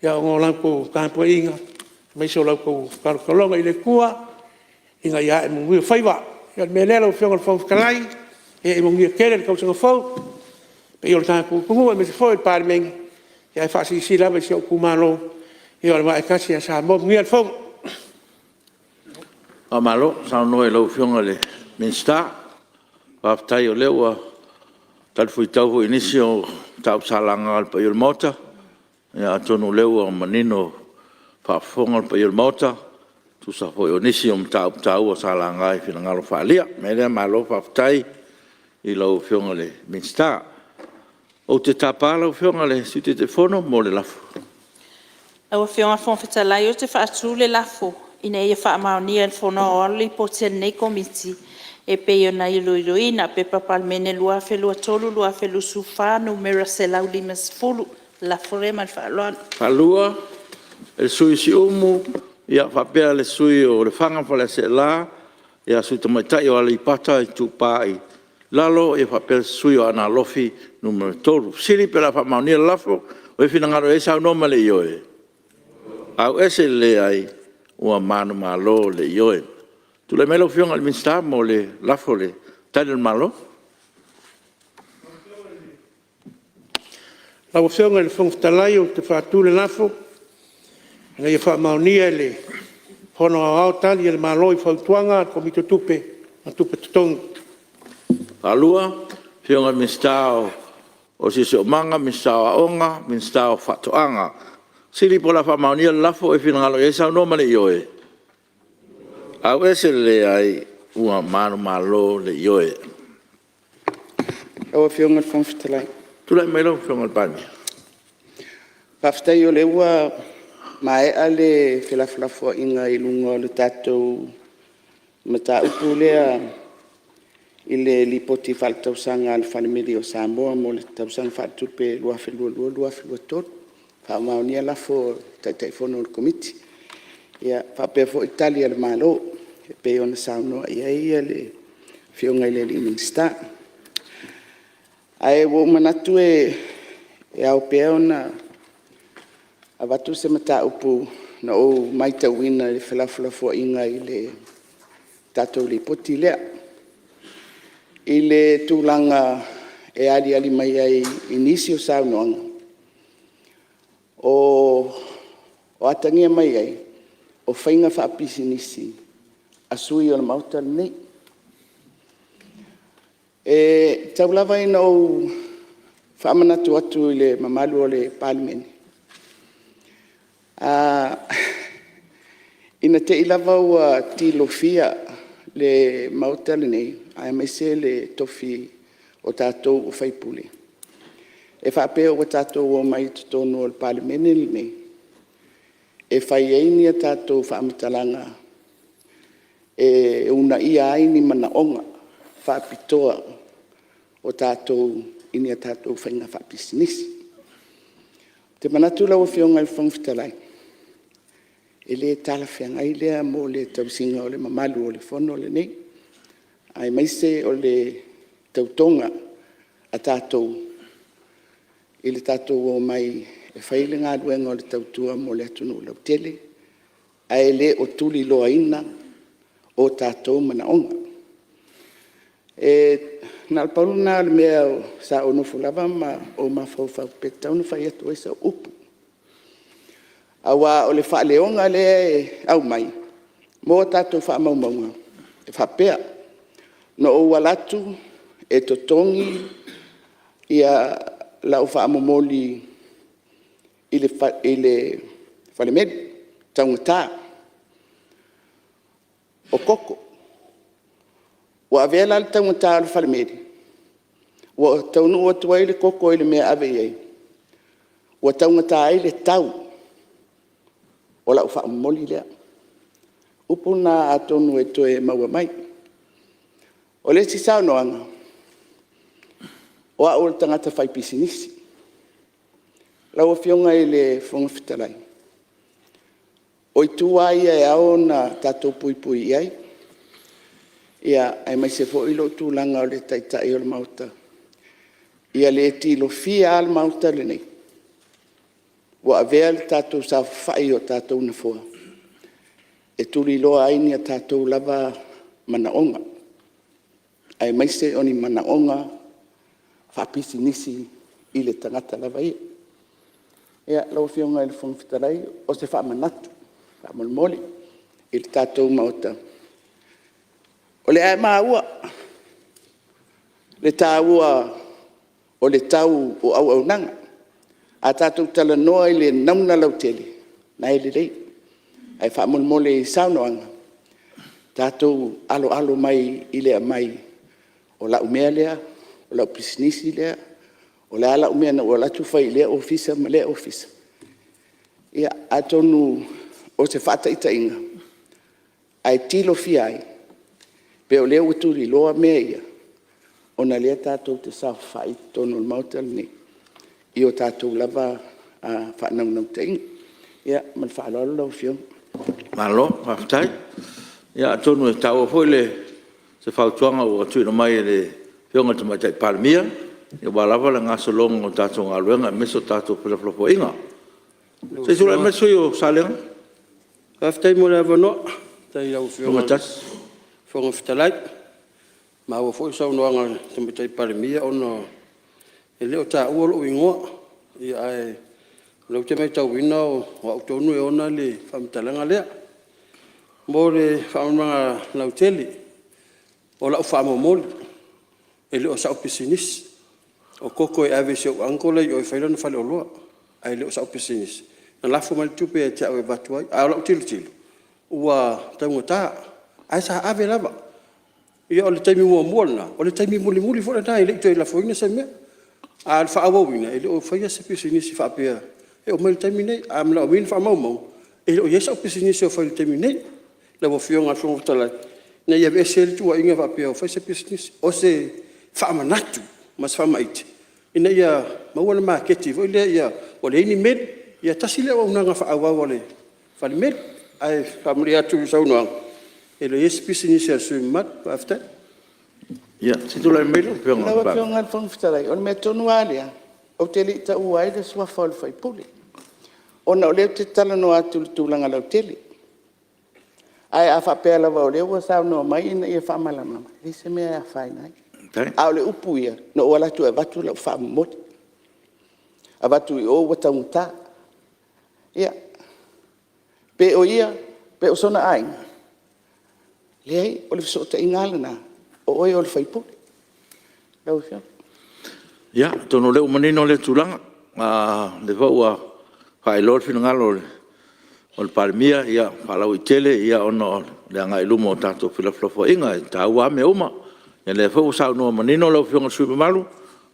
ia ngō lau ko kapuinga, mai so lau ko kalonga i le kua, inga ia e mungu whaiwa, ia me lelo whionga le whaukalai, e mungu kere le kausanga whau, pe i o le tāku kungu e me se foi Palemene, ia e whasi si lava si o kumalo, i o le wa e kasi a sa mo ngia le whau. A malo, sa no e lau whionga le minsta, whaftai o lewa, talfui tau ho inisi o tau salanga al pa i o le mota, ia atonu lewa o manino whafonga al pa i o le mota, tu sa foi o nisi o tau o salanga i whina ngalo whaalia, me rea malo whaftai i lau whionga le minsta. O te tāpala o whionga le sute te whono mo le lafo. Au whionga whonwhitalai o te whaatū le lafo, ina ia whaamaonia le whono o ali po te nei komiti, e pei o nei luiluina, pe Palemene lua whelua tolu, lua whelu sufa, numera se lau limas fulu, lafo re man whaaloan. Palua, e sui si umu, ia whapea le sui o le whanga whale se la, ia sui tamaitai o ali pata i tūpai, lalo e whapea sui o ana lofi numero tolu. Siri pela whamaunia lafo, o e whinangaro e sau noma le ioe. Au ese le ai, ua manu malo le ioe. Tu le melo whionga le minsta mo le lafo le tani le malo? Lau whionga le whongwhitalai o te whaatū le lafo, nga ia whaamaunia le hono au tali le malo i whautuanga, komito tupe, a tupe tutongi. Palua, whionga minsta o sisi o manga, minsta o aonga, minsta o whatoanga. Siri po la whamaunia lafo e whinangalo e sau noma le ioe. Au ese le ai ua manu malo le ioe. Au whionga whongwhitalai. Tula melo whionga le pāmia. Paftai o le ua mai ale whilawhilafo inga i lunga le tātou mata upu lea i le lipoti whaltausanga al Palemene o Samoa mo le tausanga whaatupe lua whelua tolu. Whaamaunia lafo taitai whono le komiti. Ia whapea fo Italia le malo, e pe ona saunoa ia le whionga i le minsta. Ai wo manatu e au pea ona a watu se mata upu na o maita wina le whalawhalafo inga i le tatou li poti lea. I le tūlanga e ali mai ai inisi o saunoanga. O atangia mai ai, o whainga whaapisi nisi, a sui o na mauta nei. E taulawa ina o whaamanatu atu i le mamalu o le Palemene. Ina te ilawa ua tilofia le mauta nei, ai mai se le tofi o tātou o whaipule. E whapea o tātou o mai tonu o le Palemene nei. E whai eini a tātou whaamitalanga. E una ia aini mana onga whaapitoa o tātou ini a tātou whainga whaapisinisi. Te manatu lau whionga i whangwhitalai. E le tala whiangai lea mo le tausinga o le mamalu o le whono le nei. Ai maise o le tautonga a tātou i le tātou o mai e whaile ngā duenga o le tautua mo le atunu lau tele, a e le o tuli loa ina o tātou mana onga. E nā alparu nā le mea o sa o nofu lava ma o ma whau pe taunu whai atu e sa upu. Awa o le wha leonga le au mai, mo tātou wha maumaunga, e whapea, no o walatu e totongi ia lau whaamomoli i le Palemene, taungatā, o koko. Wa avela le taungatā le Palemene. Wa taunu o tuai le koko i le mea ave iei. Wa taungatā i le tau. O lau whaamomoli lea. Upuna atonu e toe maua mai. O le si sao noanga. O a o le tangata whaipisinisi. Lau fionga i le fonga fitalai. O i tua ia e ao na tatou pui pui iai. Ia ai mai se fo ilo tūlanga o le taitai o le mauta. Ia le tilo fia al mauta le nei. Wa avea le tatou sa whai o tatou na fua. E tuli loa aini a tatou lava manaonga. Ai mai se oni manaonga whapisi nisi i le tangata lava ia. Ia lau fionga i le fonga fitarai o se wha manatu. Wha molmoli i le tatou mauta. O le ai maua. Le tāua o le tau o au au nanga. A tātou tala noa i le nauna lau tele. Nai le rei. Ai wha molmole i saunoanga. Tātou alo alo mai i le mai. O la umea lea. O la pisnisi lea. O le ala umea na o la tufai lea ofisa ma lea ofisa. Ia atonu o se whata ita inga. Ai tilo fia ai. Pe o leo uturi loa mea ia. O na lea tātou te sa whai tono o mautal ni. I o tātou lava whanau te inga. Ia, man whalalo lau fio. Malo, whaftai. Ia, tonu e tau hoi le se whautuanga o tuina mai le fionga te mai Palemene. Ia walawa le ngaso longa o tātou ngā luenga, meso tātou pilaflofo inga. Se sura meso i o salenga? Whaftai mo le avano, tai au fionga. Fongatas. Fonga fitalai. Ma ua fo sau noanga te mai Palemene ono e leo tā uolo ingoa. Ia ai lau te mai tau wina o autonu e ona le whamtalanga lea. Mo le whamanga lau tele. O lau whamomoli. E leo sao pisinis. O koko e ave seo angola i o e whailana whale o loa. Ai leo sao pisinis. Na lafo mali tupe e te au e batu ai. A lau tilo tilo. Ua taunga tā. Ai sa ave lava. Ia o le taimi mua muana. O le taimi muli muli fora tā. I le ito e lafo ina sa mea. A le whaawawina. E leo whaia se pisinisi whaapea. E o mai le taimi nei. A mla o wina whaamaumau. E leo ia sao pisinisi o whai le taimi nei. Le wa fionga fionga talai. Na ia ve se tu inga whaapea o whai se pisinisi. O se whaamanatu. Mas whaamaiti. Ina ia mauana maketi. Voi lea ia o le ini med. Ia tasi lea waunanga whaawawa le. Whali med. Ai whaamuri atu saunoanga. E le yes pisinisi a sui mat. Whaftai. Ia, si tu lai mele, pionga. Lawa pionga fonga fitarai. O le mea tonu alia. O te li ta uai le sua whao le whaipule. O na o leo te tala no atu le tūlanga lau tele. Ai a whapea lawa o leo wa sao no mai ina ia whaamalama. Li se mea a whainai. A o le upu ia. No o alatu e watu lau whaamoti. A watu i o watamuta. Ia. Pe o ia. Pe o sona ainga. Lei, o le visota ingalana. O oi o le whaipule. Lau fia. Ia, tono leo manino le tūlanga. Le whaua whae lor fina ngalo o le Palemene. Ia, whalau i tele. Ia, ono le anga ilumo o tātou filaflofo inga. Tā ua me uma. Ia le whau sao noa manino leo fionga sui malu.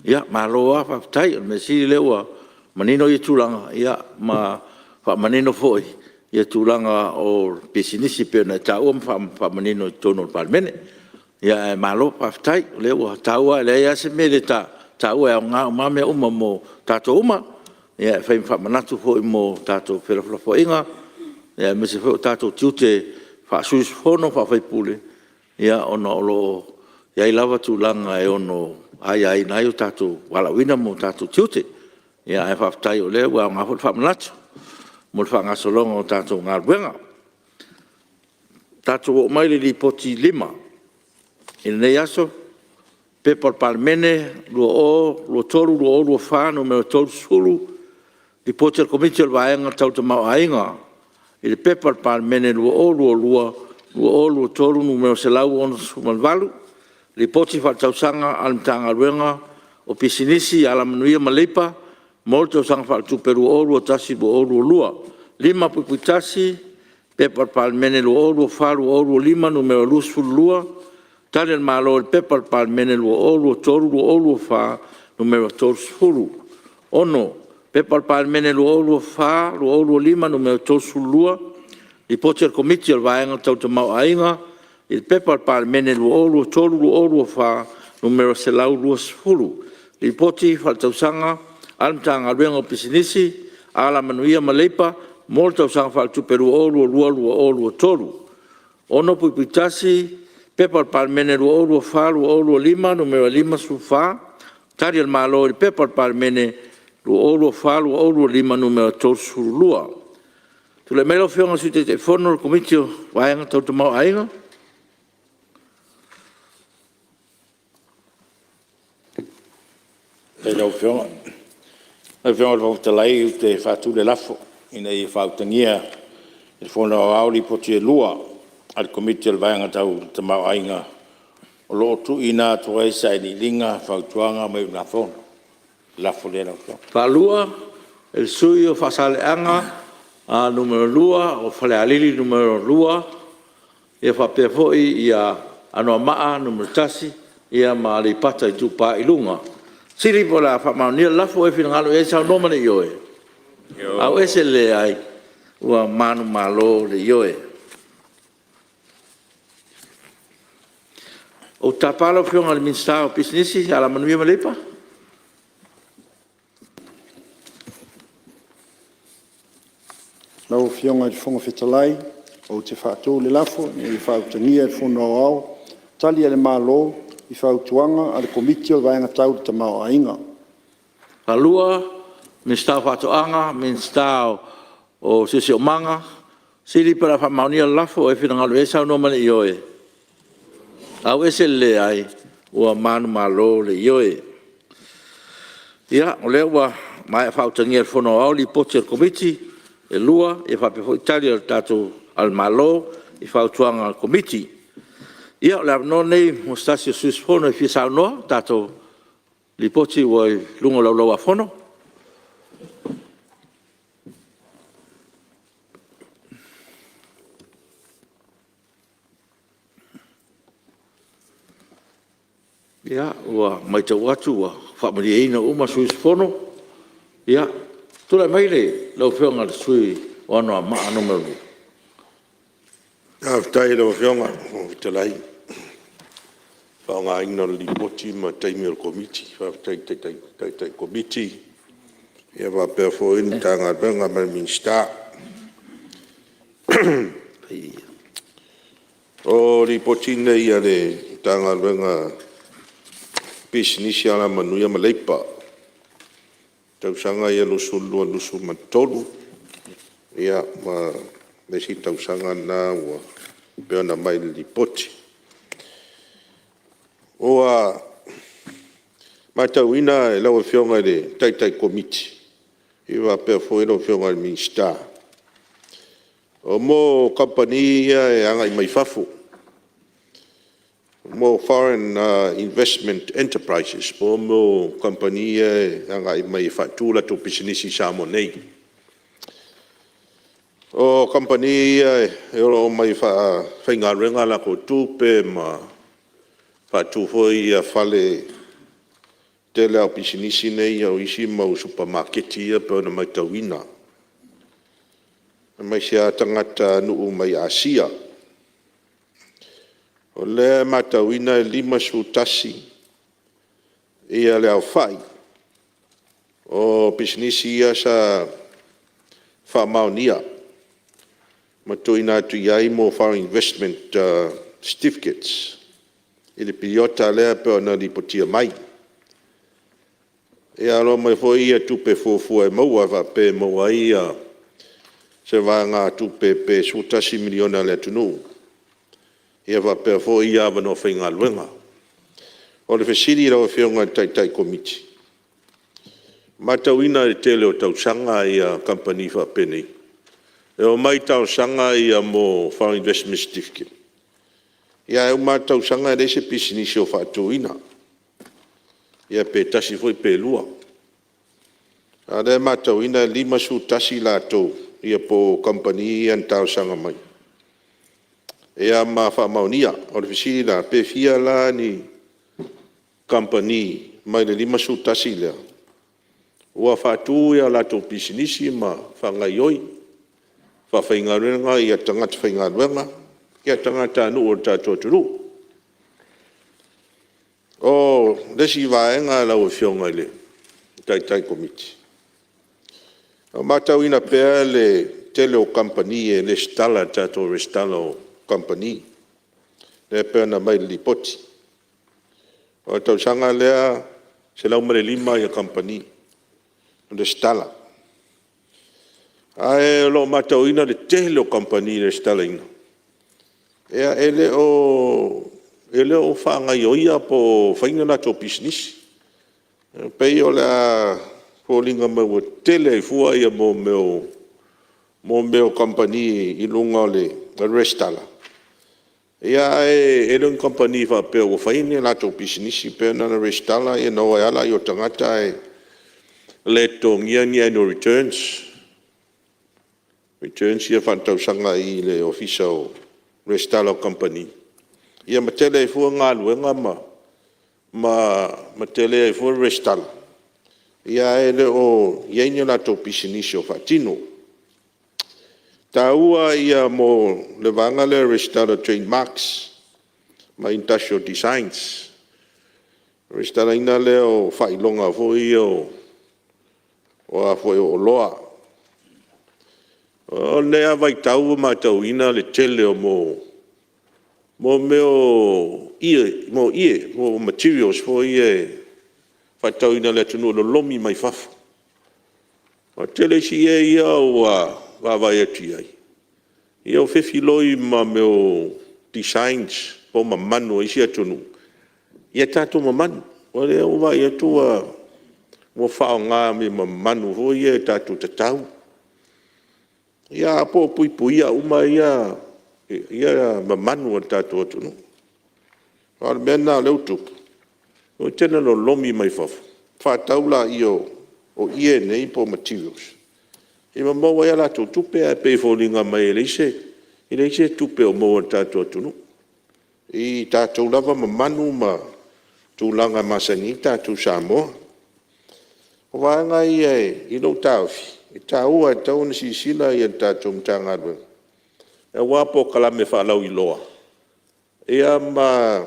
Ia, maloa whaftai. Me siri leo manino i tūlanga. Ia, ma wha manino foi. Ia tūlanga o pisinisi pēna. Tā ua wha manino i tono o Palemene. Ia, malo whaftai. Leo tā ua le ia se mele tā. Tā ua e ngā umame uma mo tātou uma. Ia, whai whamanatu foi mo tātou whiraflafo inga. Ia, me se whau tātou tiute whaasuis whono whawhaipule. Ia, ono olo, ia i lava tūlanga e ono ai nai o tātou walawina mo tātou tiute. Ia, e whaftai o leo, ua ngā whamanatu. Mo le whangasolonga o tātou ngā ruenga. Tātou o maile li poti 5. Ina nei aso, pepa Palemene, lua toru, lua whānu, mea toru sulu, li poti al komiti al vaenga tau te mau ainga. I le pepa Palemene, lua toru, numero se lau ono sumalvalu, li poti whaatausanga al mtanga ruenga, o pisinisi ala manuia malepa, molto sang whaatupe lua tasi, lua. 5 pupuitasi, pepa Palemene, lua whalu, 5, numero lua, tale il malo il pepa Palemene lua toru fa numero toru. Ono pepa Palemene lua fa lua 5 numero toru. Li poti al komiti al vaenga tau te mau ainga. Il pepa Palemene lua toru fa numero selau lua sfuru. Li poti faltausanga alamtanga luenga o pisinisi, ala manuia maleipa, molta o sanga whaaltu peru olu o tolu. Ono puipitasi, pepa Palemene olu o whalu olu o lima, numero 5 sufa, tari al malo il pepa Palemene olu o whalu olu o lima, numero 3 surulua. Tule melo whionga sute te whono o komitio waenga tau te mau ainga. Te rau whionga. Ai whionga rau te lai u te whātu le lafo. Ina i whautangia e whono o auli po te lua. Al komitio le waenga tau te mau ainga. O loo tu ina tu ai sai ni linga whautuanga mai una whono. Lafo le rau whionga. Whalua, el sui o whasale anga, a numero 2 o whale alili numero 2 ia whapea foi ia anoa maa numero 3 ia maali pata i tupa ilunga. Siri po la whamaunia lafo e whingalo e sao nomane ioe. Au ese le ai ua manu malo le ioe. O tapalo whionga le minsta o pisnisi ala manuia malepa? Lau fionga i whonga whetalai, o te whātou le lafo, i whautangia i whono au, tali ale mālo, i whautuanga, ale komiti o vaenga tau te mau ainga. Halua, minsta o whātoanga, minsta o sisi o manga, siri para whamaunia lafo e whirangalu e sao nomane ioe. Au ese le ai, ua manu malo le ioe. Ia, o lea ua mai whautangia i whono au li poti al komiti, e lua e whapefo Italia al tātou al malo i whautuanga al komiti. Ia o le avno nei mostasio suis whono i whisau noa tātou li poti ua i lungo lau a whono. Ia ua mai tau atu ua whamari eina uma suis whono. Ia tula mai le lau whionga le sui o anoa maa numero. Aftai lau whionga o vitalai. Whaonga ina li poti ma taimi al komiti. Tai komiti. Ia wa perfo in tanga benga ma minsta. O li poti nei ia le tanga benga pisnisi ala manuia ma leipa. Tausanga ia lusu lua lusu matolu. Ia ma mesi tausanga na ua peona mai li poti. Oa mai tauina e lau whionga le tai komiti. Iwa pea fo ilo whionga le minsta. O mo company ia e anga i mai fafu. Mo foreign investment enterprises, mo company anga i mai fatula to pisinisi samo nei. O company e o mai whainga renga la ko tupe ma fatu foi a fale tele au pisinisi nei au isi mau supermarket ia pe ona mai tawina. Mai sia tangata nuu mai Asia. O le matauina e 5 sutasi ia le au fai. O pisinisi ia sa whamaunia. Matuina atu iai mo foreign investment certificates. I le piliota lea pe ona li potia mai. E alo mai foi ia tupe fufua e maua va pe maua ia se vanga tupe pe sutasi miliona le tunu. Ia va pe fo ia va no whainga luenga. O le whesiri rau whionga tai komiti. Matauina e tele o tausanga ia company wha penei. E o mai tausanga ia mo foreign investment certificate. Ia e ma tausanga e reise pisinisi o whatuina. Ia pe tasi foi pe lua. A le matauina 5 sutasi la tau. Ia po company ia tausanga mai. Ea ma whamaunia, o le whisiri la, pe fia la ni company, mai le 5 sutasi lea. Ua whatu ia la tō pisinisi ma whangai oi, whawhainga ruenga ia tangata whainga ruenga, ia tangata anu o tātou turu. O lesi vaenga lau whionga le, tai komiti. O matau ina pea le tele o company e le stala tato restala o company. Le pea na mai li poti. O tau sanga lea se lau mare lima ia company. Le stala. Ae lo matau ina le tele o company le stala ina. Ea ele o whaanga ioia po whainga na tō business. Pei o la fōlinga mau tele fua ia mo meo company i lunga o le restala. Ia e lung company wha peo o whaine la tō business peo na restala e no ala i o tangata e le tō ngia no returns. Returns ia whantausanga i le ofisa o restala company. Ia matele e fua ngā luenga ma tele e fua restala. Ia e le o iaini la tō pisinisi o whatino. Tā ua ia mo le vanga le restala trademarks ma industrial designs. Restala ina le o whailonga fui o a fui o loa. O lea vai tau ma tau ina le tele o mo materials fo ie whaitau ina le tunu lo lomi mai fafu. O tele si ia o wawai ati ai. Ia o whiwhi loi ma meo designs po ma manu isi atunu. Ia tātou ma manu. O lea o vai atua mo whao ngā me ma manu fo ia tātou tatau. Ia po pui ia uma ia ma manu o tātou atunu. O mena leu tupu. O tēnā lo lomi mai fafu. Whātaula i o ie nei po materials. I ma maua ia la tō tupe a pei fōlinga mai i leise tupe o maua tātou atunu. I tātou lava ma manu ma tūlanga masani tātou Samoa. O wānga i lo tāwhi. I tā ua tau na sisila i tātou mtanga lue. E wapo kalame whalau i loa. Ea ma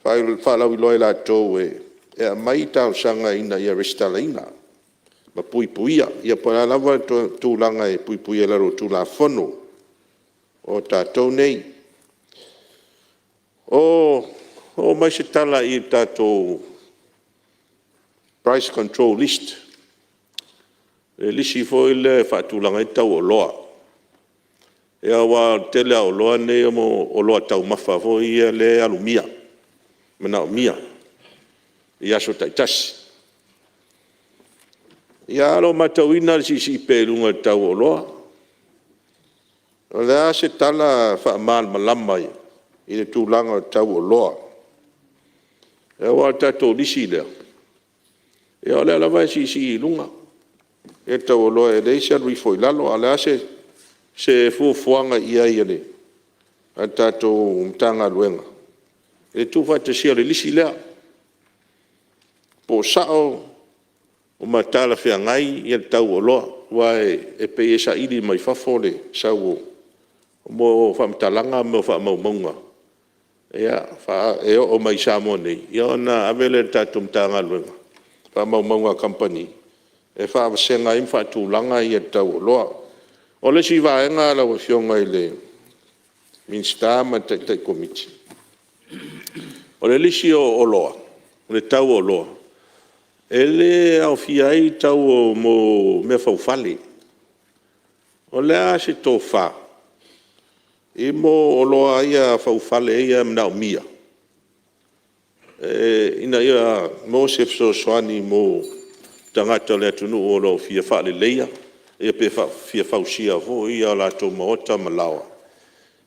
whalau i loa i la tau e mai tau sanga ina i a restala ina. Ma puipuia. Ia pala lava tūlanga e puipuia laro tūla whono. O tātou nei. O mai se tala i tātou price control list. E lisi foi le whaatūlanga i tau o loa. E awa tele o loa nei o loa tau mawha foi ia le alumia. Mana o mia. I aso taitasi. Ia alo matauina si pērunga tau o loa. O lea se tala whaamal malamai i le tūlanga tau o loa. E awa tatou lisi lea. E o lea lawa si lunga. E tau o loa e leisa rui foi lalo. A lea se fuafuanga ia le. A tatou mtanga luenga. E tuwha te sia le lisi lea. Po sao o matala whea ngai i le tau o loa. Wa e pe e sa ili mai fafole sau o. Mo whamtalanga mo whamaumaunga. E o mai Samoa nei. Ia ona avele tatou mtanga luenga. Whamaumaunga company. E whaavasenga im whaatūlanga i e tau o loa. O le si vaenga la o fionga i le minsta ma tai komiti. O le lisi o loa. O le tau o loa. E le au fiai tau o mo mea faufale. O le a se tō wha. I mo o loa ia faufale ia mnau mia. Ina ia mo se fsoswani mo tangata le atunu o lo fia whaale leia. Ia pe fia fausia fo ia la tō maota malawa.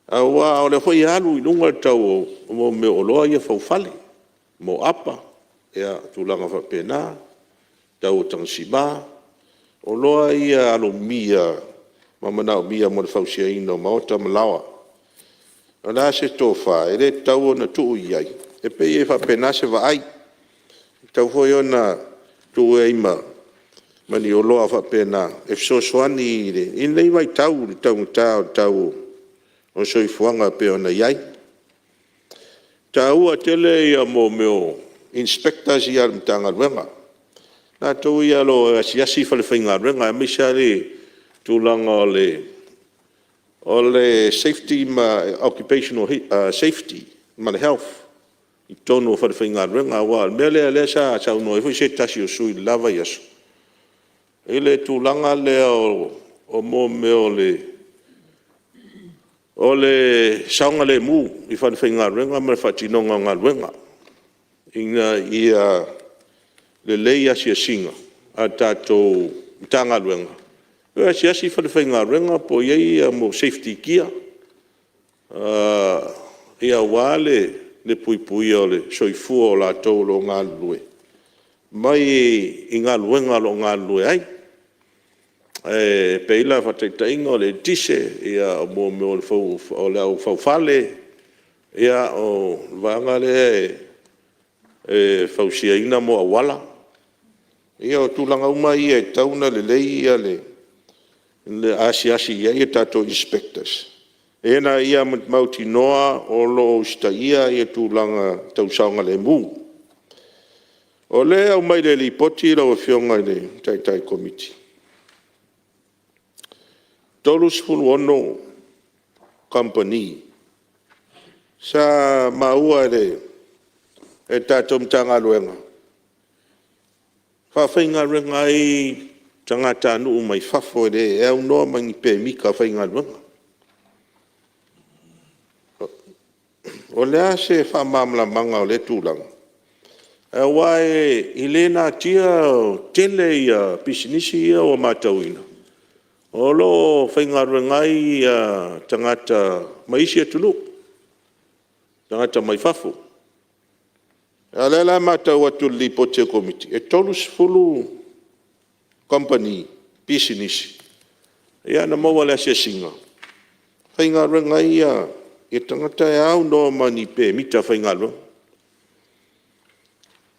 Awa o le hoi alu i lunga tau o mo me o loa ia faufale. Mo apa. Ia tūlanga whapena. Tau tangsima. O loa ia alo mia. Mamanao mia mo le fausia ino maota malawa. O la se tofa. E le tau o na tuu iai. E pe e whapena se wa ai. Tau hoi o na tuu e ima. Mani o loa whapena. E fsoswani i le. I nei mai tau. Tau. O soi fuanga pe o na iai. Tau a tele ia mo meo. Inspectors i al mtanga luenga. Nā tau ia lo asi whale whainga renga, misa le tūlanga o le safety ma occupational safety ma le health. I tono o whale whainga renga wa mea lea sa unoi hui se tasi o sui lava yasu. E le tūlanga lea o mō meo o le saunga le mū I whale whainga renga ma le whatinonga ngā renga. Inga ia le leia sia singa a tātou tanga luenga. Ua si whale whainga renga po iei mo safety kia. Ia wale le pui o le soifua o la tau lo ngā lue. Mai I ngā luenga lo ngā lue ai. Peila whataitainga o le tise ia mo meo o le au whawhale ia o vanga le whausia ina mo awala. Ia o tūlanga umai e tauna le lei ia le asi ia ia tātou inspectors. Ena ia mauti noa o lo sta ia tūlanga tausaunga le mū. O le au mai le lipoti lau e whionga le tai komiti. Tolus fulu ono company. Sa maua e tātou mtanga luenga. Whawhainga renga I tangata anu mai whafo e au noa mangi pe mika whainga renga. O lea se whamamla manga o le tūlanga. E wae I lena tia tele ia pisinisi ia o matauina. O lo whainga renga I tangata maisi atulu. Tangata mai whafo. Alela matau atu li pote komiti. E tolus fulu company business. Ia na maua le se singa. Whainga renga ia e tangata e au no mani pe mita whainga renga.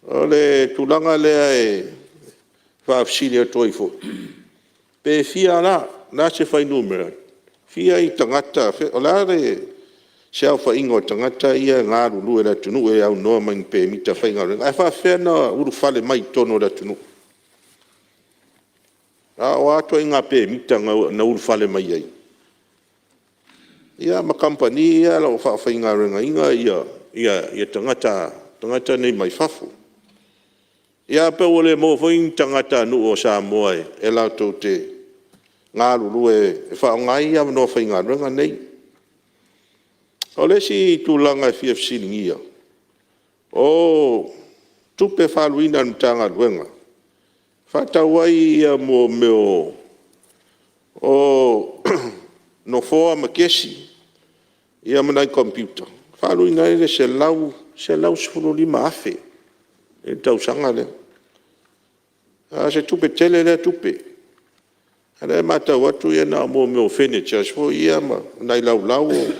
O le tūlanga lea e whaafsiri atoi fo. Pe fia la, nā se whai numera. Fia I tangata, o la re se au whaingo tangata ia ngā rulu e la tunu e au noa mangi pe mita whainga renga. E whaafena uru whale mai tono la tunu. O ato I ngā pe mita na uru whale mai ai. Ia ma company ia la o whainga renga inga ia tangata nei mai whafu. Ia pe ole mo whaing tangata nu o Samoa e la tau te ngā rulu e whaongai ia no whainga renga nei. O le si tūlanga fia fsilingia. O tupe whaluina mtanga luenga. Whatawai ia mo meo o no foa makesi ia manai computer. Whaluina ele se lau sifuru lima afe. E tau sanga le. Se tupe tele le tupe. Ale mata watu ia na mo meo furniture. Sfo ia ma nai lau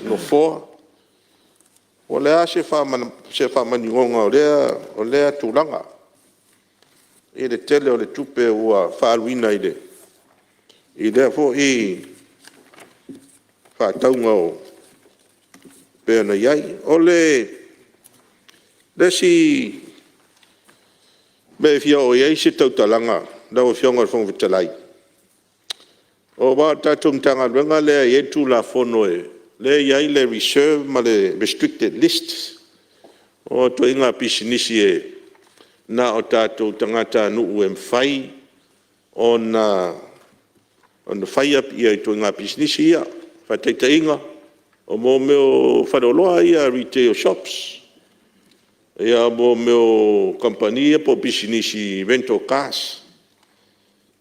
no foa. O lea se whamanigonga o lea tūlanga. E le tele o le tupe ua whaaluina I le. I lea fo I whaataunga o pēna iai. O le si me fia o iai se tautalanga. Lau fionga o whonga vitalai. O wā tātou mtanga luenga lea I tū la fono le iai le reserve ma le restricted list. O to inga pisinisi na o tātou tangata nuu e mwhai o na whai api to inga pisinisi ia. Whateita inga o mō meo whareoloa ia retail shops. Ia mō meo kompania po pisinisi rental cars.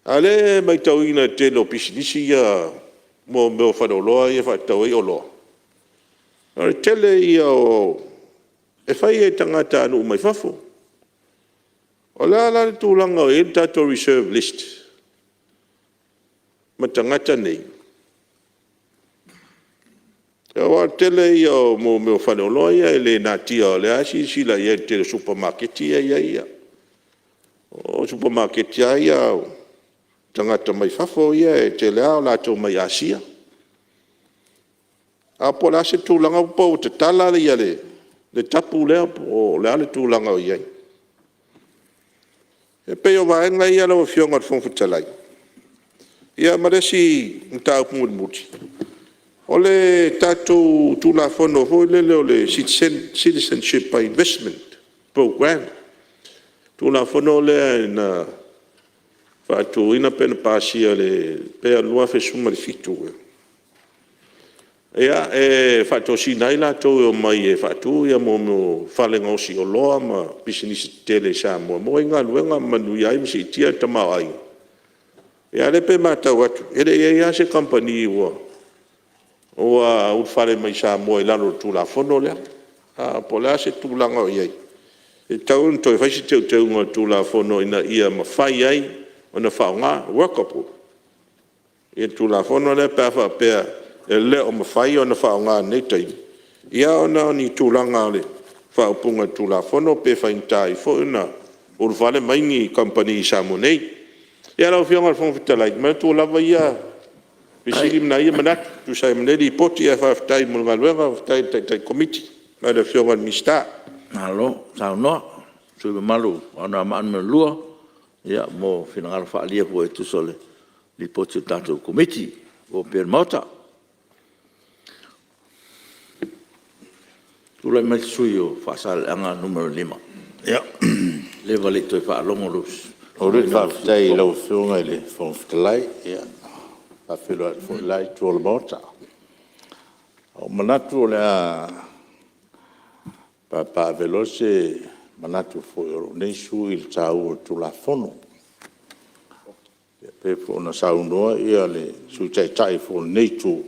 Ale mai tau ina te lo pisinisi ia mo meo whareoloa ia whaetau o loa. Tele ia o e whai tangata anu mai whafo. O la tūlanga o tātou reserve list. Ma tangata nei. E wa tele ia o mo meo whareoloa ia e le nātia o le asi sila ia te supermarket ia. O supermarket ia tangata mai whafo ia e te lea o lātou mai Asia. A po la se tūlanga po te tala le ia le tapu lea o le ale tūlanga o iai. E pe o vaenga ia lo fionga fonfutalai. Ia maresi mta upumuti. Ole tatou tula fono ho le citizenship investment program. Tula fono le na fatu ina pena pasia le pe anua fe suma le fitu. Ia fatu sinai la to o mai fatu ia mo falenga o si o loa ma business tele sa mo inga luenga manu ia mi si tia tama ai. Ia le pe mata watu ele ia se company wo o fale mai sa mo ila lo tu la fono le a pola se tu langa o ia. E tau to fa si te ngo tu la fono ina ia ma fai ai ona fa nga work up. E tu la fono le pa fa pe e le o mawhai o na whaonga nei tai. Ia ona ni tūlanga le whaupunga tūla whono pe whaintai fo ina o whale maingi company Samoa nei. Ia rau whionga le whongwhitalai. Mea tū lava ia pisiri mna ia manat. Tu sai maneri poti e whawhitai mulunga luenga whawhitai tai komiti. Mea le whionga le mista. Alo, tau noa. Sui malu, ana maan me lua. Ia mo whinangara whaalia po e tusole. Li poti o tātou komiti. O per mauta. Tula mai sui o whaasale anga numero 5. Ia. Lewa le toi wha longo lus. O re whawhitai lau whiunga le whawhitalai. Ia. Whawhilo at whawhilai tua le mota. O manatu o le a pa velose manatu whawhiro. Nei sui il tau o tula whono. Pe whona saunoa ia le sui tai tai whona nei tū.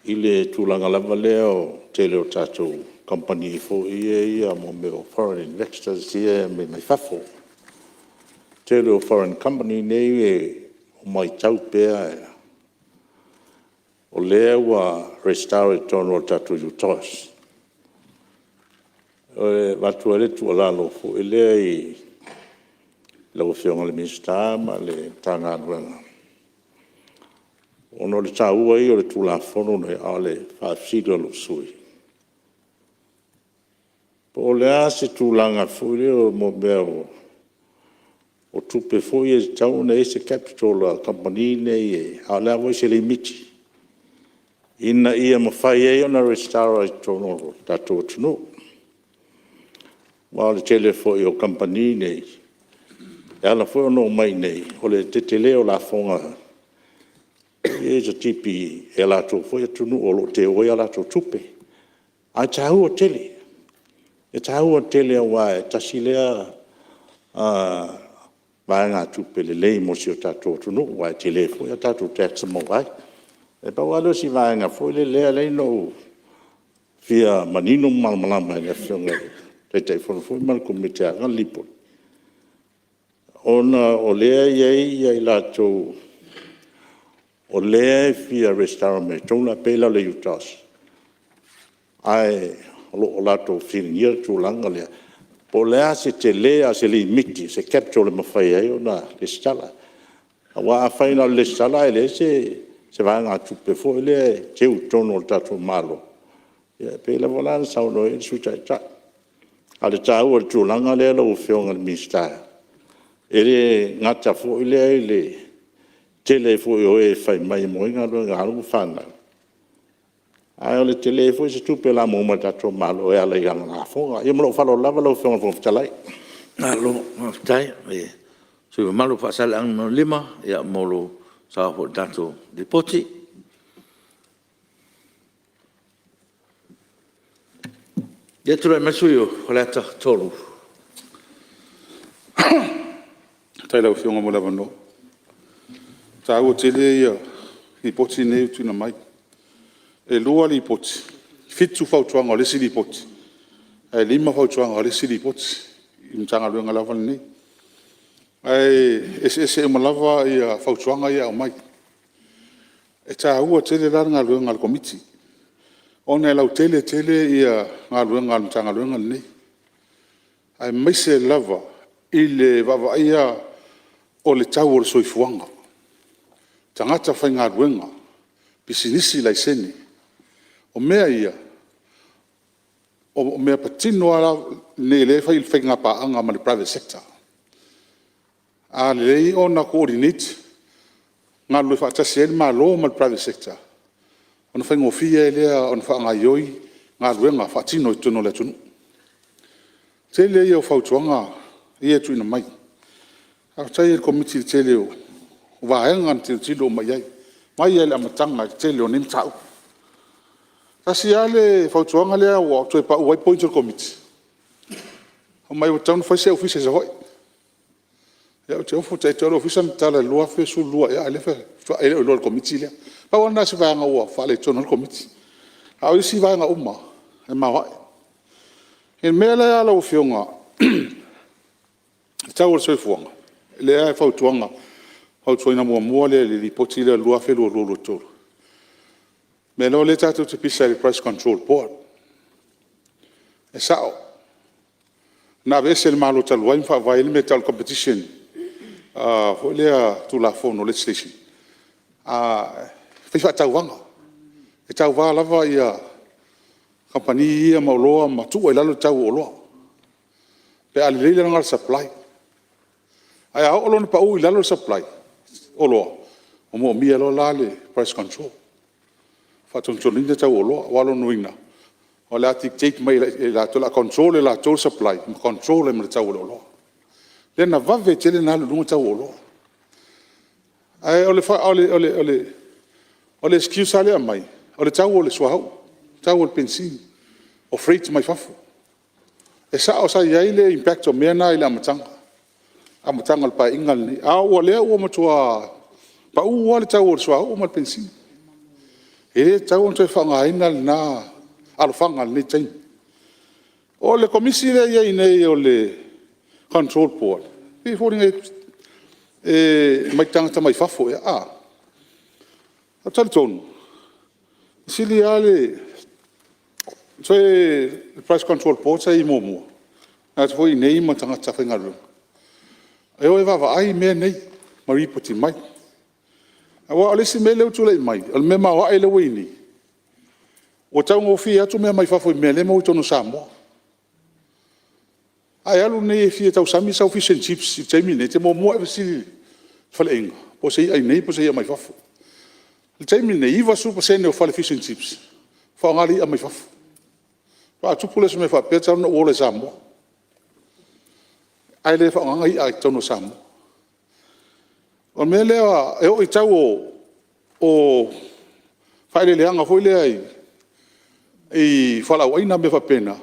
Ile tūlanga lava leo tele o tātou company fo ia mo me o foreign investors ia me mai fafo. Tele o foreign company nei e o mai tau pēa e o lea wa restaure tono o tātou utos. O e watu ere tu alalo fo e lea i lau whionga le minsta ma le tanga anuanga. Ono le tāua i o le tūla whono nei a le whaafsira lo sui. Po le a se tūlanga fwile o mo mea o tupe fwoi e tau nei se capital a company nei e a le avoi se le miti. Ina ia ma whai e o na restaura i tono tato tunu. Ma le tele fwoi o company nei. E ala fwoi o no mai nei. O le te leo la whonga e sa tipi e la tō whoi atunu o lo te oi a la tō tupe. Ai tahu o tele. E tahu o tele a wae tasilea wae ngā tupe le lei mosi o tātou atunu wae tele whoi a tātou taxa mo wae. E pau alo si wae ngā whoi le lea lei no fia manino malamalama e whionga tei whoi mana kumitea ngā lipo. Ona o lea iei la tō o lea fia restaura me tōna pēla le utas. Ai, o lato whiringia tūlanga lea. Po lea se te lea se li miti, se capture le mawhai ai o na le stala. Wa a whaina le stala e le se vanga tupe fo e lea te utono o tato malo. Pēla volana sauno e sutai ta. A le tāu o tūlanga lea lau whionga le mista. E le ngata fo e lea le tele fo o e fai mai mo inga ro nga ru fana ai ole tele fo se tu pela mo mata to malo e ala yang na fo e mo fa lo lava lo fo fo talai Alo, tai e so malo fa sal ang no lima ya mo lo sa ho dato depoti. Ya tu me suyo holata tolu. Tai lau whionga mo lava no. Tā ua tele ia i poti nei tuna mai. E lua li poti. Fitu whautuanga o lesi li poti. E 5 whautuanga o lesi li poti. I mtanga luenga lava nei. E malava ia whautuanga ia o mai. E tā ua tele lara ngā luenga al komiti. Ona e lau tele ia ngā luenga al mtanga luenga nei. Ai maise lava i le vava ia o le tau o le soifuanga. Tangata whai ngā ruenga, pisinisi lai sene, o mea ia, o mea patino ala ne le whai ngā paanga ma le private sector. A lei ona coordinate ngā lui whaatasi ele malo ma private sector. Ona whaingofia elea, ona whaangaioi, ngā ruenga whaatino I tono le tunu. Te lei o whautuanga, ia tuina mai. A tai e komiti te leo, waenga te tilo mai ai. Mai ele amatanga te leo nim tau. Tasi ale whautuanga lea wa toi pa uai pointer komiti. O mai o taunu whaise ofise sa hoi. Ya te ofu te tolo ofisa tala lua fe su lua ya ale fe. Fa ele o lua komiti lea. Pa wana se vaenga ua fa le tono komiti. A o isi vaenga uma. E mawai. E mea lea ala o fionga. Tau o soi fuanga. Lea e whautuanga. Whautuanga mua le li poti lea lua fe lua lua tolo. Me no le tātou te pisa le price control board. E sao. Nā vese le malo talu wain wha vai me tal competition. Fo lea tu la fono legislation. Whi wha tau wanga. E tau wā lava ia kampani ia mauloa ma tu e lalo tau o loa. Pe ali leila ngar supply. Ai au olone pa ui lalo supply. O loa. O mo mia lo lale price control. Fatontolinga tau o loa, walo nuina. O le ati take mai la tola control la tola supply, control me tau o loa. Le na vave tele na lunga tau o loa. Ai ole excuse ale mai. Ole tau o le swahau, tau o pensin. O freight mai fafu. E sa o sa yaile impact o mena ila matanga. Amatanga pa ingal ni. O le o matua pa u ole tau o swahau o mal pensin. E tau on te whangaina na alwhanga ni taim. O le komisi le iei nei o le control board. E fōringa mai tangata mai whafo e a. A tali tonu. Sili ale le price control board sa I mōmua. Nā te fōi nei ma tangata whaingaru. E o e wawa ai mea nei ma ripoti mai. Awa ole si mele utu lei mai, ole me mawa ele wini. O tau ngofi atu mea mai fafo I mele mo utono Samoa. Ai alu nei fie tau sami sau fish and chips, I taimine, te mo mua ewe sili fale inga. Po sei ai nei, po sei a mai fafo. Le taimine, iwa su po sene o fale fish and chips. Fa ngali a mai fafo. Pa atu pule se me fa pia tau na uole Samoa. Ai le fa ngai ai tono Samoa. O me lea, e o I tau o whaile leanga hoi lea I whala waina me whapena.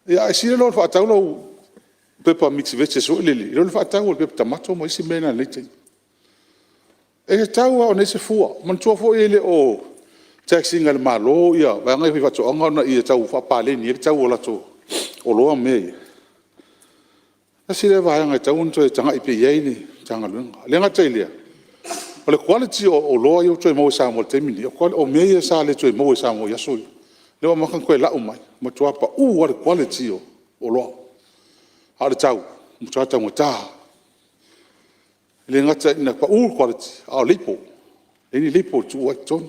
Ia, e sire lor whaatau lau pepa mixi veche so lili. Lor whaatau o pepa tamato mo isi mena leitei. E tau o nese fua. Mantua fo ele o taxing al malo ia. Vanga I whato anga na ia tau whapaleni. E tau o lato o loa me. E sire vahanga I tau unto e tanga ipe iei tanga lunga. Lenga teilia. O le quality o loa iu toi mau sa mo te mini. O mea sa le toi mau sa mo yasoi. Lewa makan koe lau mai. Matua pa o le quality o loa. Hale tau. Matua tau mo taha. Lenga te ina pa quality. A lipo. Leni lipo tu wai ton.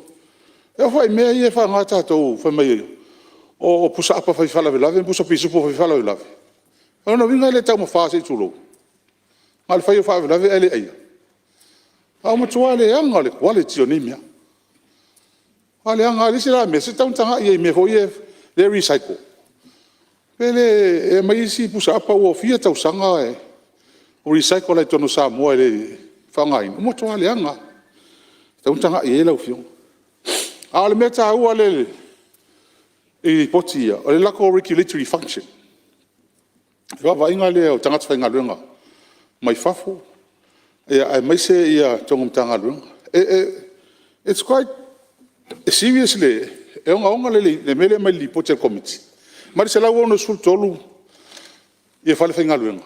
E whai mea ia wha ngata tau. Whai mai o pusa apa whai whala velave. Pusa pisupo whai whala velave. Ano winga ele tau mo whaase I tulo. Al fai o wha velave ele eia. Au matua le anga le quality o nimia. Ale anga le sira me se tau tanga ia me hoi le recycle. Pele e mai si pusa apa o fia tau sanga e o recycle le tono Samoa le whangai. O matua le anga. Tau tanga ia lau fiong. Ale me ta ua le I poti ia. O le lako regulatory function. Wa inga le o tangata whainga luenga. Mai fafo. I may say, it's quite seriously. The mele mai li potel committee. Mari se la wono sul tolu. Ia fale whainga luenga.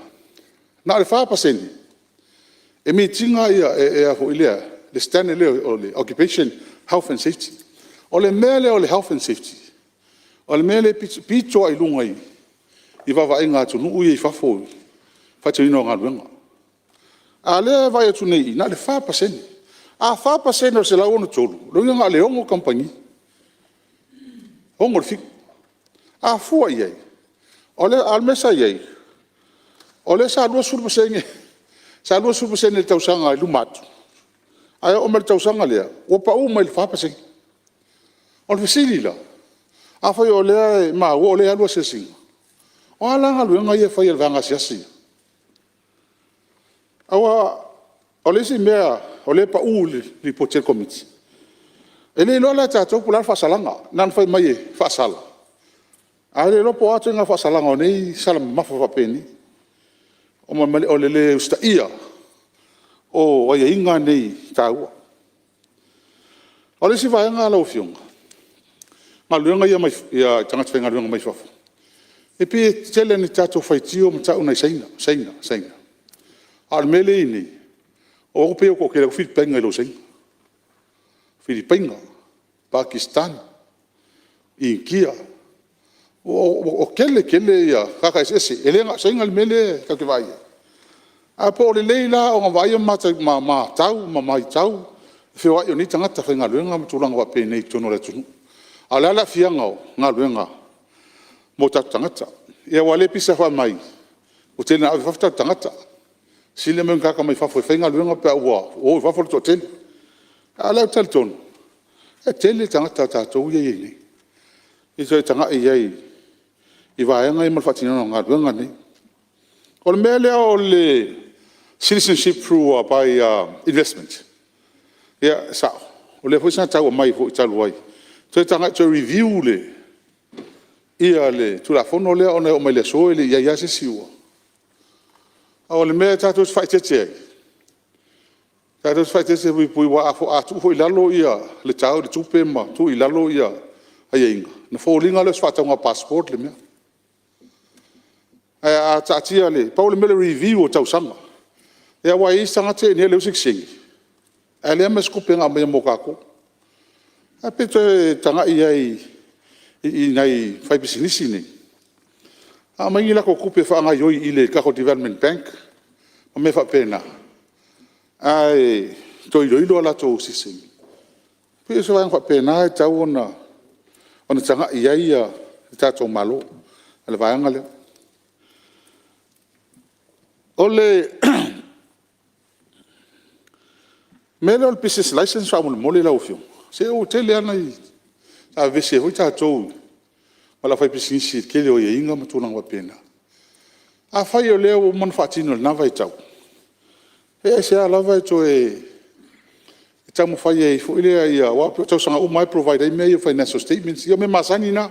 Na le wha paseni. E mi tinga ia ho ilea. Le stand o le occupation, health and safety. O le mele o le health and safety. O le mele pito ai lunga I. I wawa inga atu nuu I whafo. Whatirino ngā luenga. A le vai atu nei, na le 5%. A 5% o se lau ono tolu. Roi nga le ongo kampani. Ongo le fiku. A fua iei. O le almesa iei. O le sa 2% Sa lua supu sene tau sanga i lumatu. Ai o tau sanga lea. O pa uma il fapa sing. O fisili la. A fai o lea ma o lea lua sesing. O ala ngalu nga ia fai el vanga siasi. Awa o le si mea o le pa li poche komiti. Ele lo la tatou pula fasalanga nan fai mai fasala. Ale lo po atu nga fasalanga o nei sala mafa fa peni. O male o le usta ia. O ia inga nei tau. O le si vai nga la ofionga. Ma luenga ia mai ia tanga tvenga luenga mai fafu. E pe tele ni tatou fai tio mta una saina. Al mele ini. O pe ko ke fit penga lo saina. Filipina, Pakistan, India. O kele ia kaka ese elenga singal mele ka ke vai. A po le leila o vai ma tau mai tau. Fe wa yo ni tanga ta fenga luenga mtulanga wa pe nei tono le tunu. Ala la fianga nga luenga. Mo ta tanga ta. E wale pisa fa mai. O tena ave fa tanga ta. Sile men kaka mai fa fenga luenga pe wa. O fa to ten. Ala talton. E tele tanga tatou ia ni. I so tanga ia I vai ngai mal fatina nga luenga ni. O le mele o le citizenship through by investment. Ya sa o le fosa tau mai fo taluai. So tanga to review le ia le tu la fono le ona o mai le so le ia se siwa. O le mele tatou fai tete. Tatou fai tete pui wa fo atu fo ilalo ia le tau le tupe ma tu ilalo ia ai inga. Na fo linga le sfata nga passport le mea. A tatia le pa le mele review o tau sanga. E wa I sanga te ne le usik ale mas ku penga me mo kako a pete tanga I nai fai business ni a mai la ko kupe fa nga yo I le ka development bank me fa pena ai to ilo la to sising pe so va fa pena ta ona tanga ia ta to malo ale va ngale ole mele o business license fa mo le la ofio se o tele ana I a vese ho ta to wala fa business ke le o inga mo tuna wa pena a fa yo le o mon fatino na vai tau e se ala vai to e tamu fa ye fo ile ia wa to sanga o mai provide me financial statements yo me masani na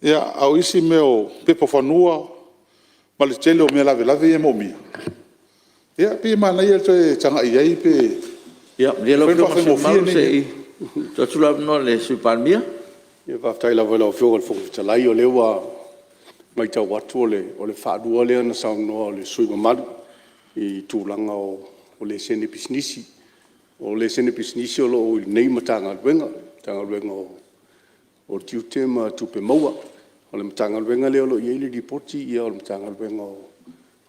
ya au isi me o pepo fanua ma le tele o me la ve mo mi ya pe mana ia to tanga ia pe ya le lo que mo se to tula no le su palmia ia va tai la vola o fio fo tala io le wa mai tau watu o le fa du le na sa no le sui malu I tulanga o le sene business o le sene business o lo nei matanga wenga o tiu tema tu pe maua o le matanga wenga le o lo ye le dipoti ia o le matanga wenga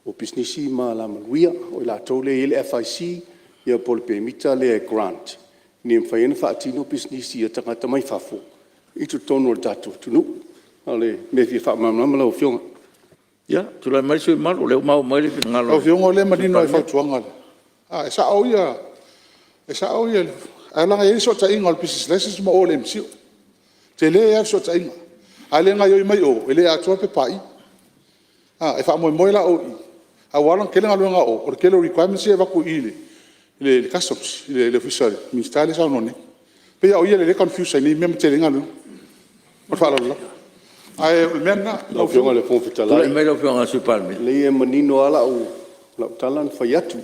o business ma la maluia o la tole il FIC ia pol permita le grant ni mfaina fa tino business ia tanga mai fafo I tu tono tatu tunu ale me fi fa mamma la ofio ya tu la mai su mal o le mau mai le ngalo ofio le manino fa tuanga a sa o ia ala ia so ta ingal business license mo ole msi te le ia so ta inga ale nga yo mai o ele a to pe pai e fa mo la o a wala ke nga luenga o ke lo requirements e va ku ile le customs le official ministerial sa no ne pe ya o ile le confuse ni mem te nga no por fa la ai menna lo fionga le fon fitala le mai lo fionga su palme le e manino ala o la talan fayatu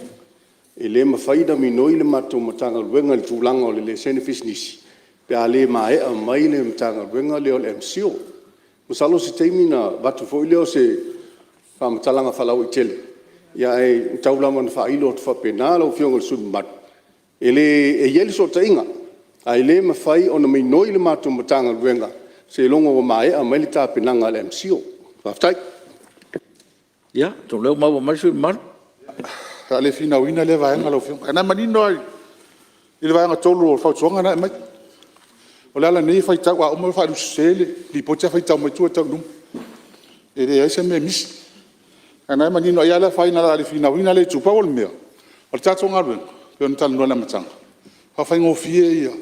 e le mafaida minoi le mato matanga luenga le tulanga o le sene business pe ale mai a mai le matanga luenga le o MCO musalo se termina batu foi le o se fa matalanga falau itele ya e taula man fa ilo fa penal o fionga su mat ele e yel so tainga ai le mafai ona minoi le mato matanga luenga se longo o mai a mai ta penanga le MCO fa tai ya to le mau mai su mal ale fina wina le va ngalo fiong ana manino il va nga tolu fa tsonga na mai ola la nei fa ta wa o mo fa sele li pocha fa ta mo tu ta dum e de ese me mis Ana manino ia la faina la fina wina le tu paul mea. O tato ngaru. Pe on tal no la matanga. Ha fa ngo fie ia.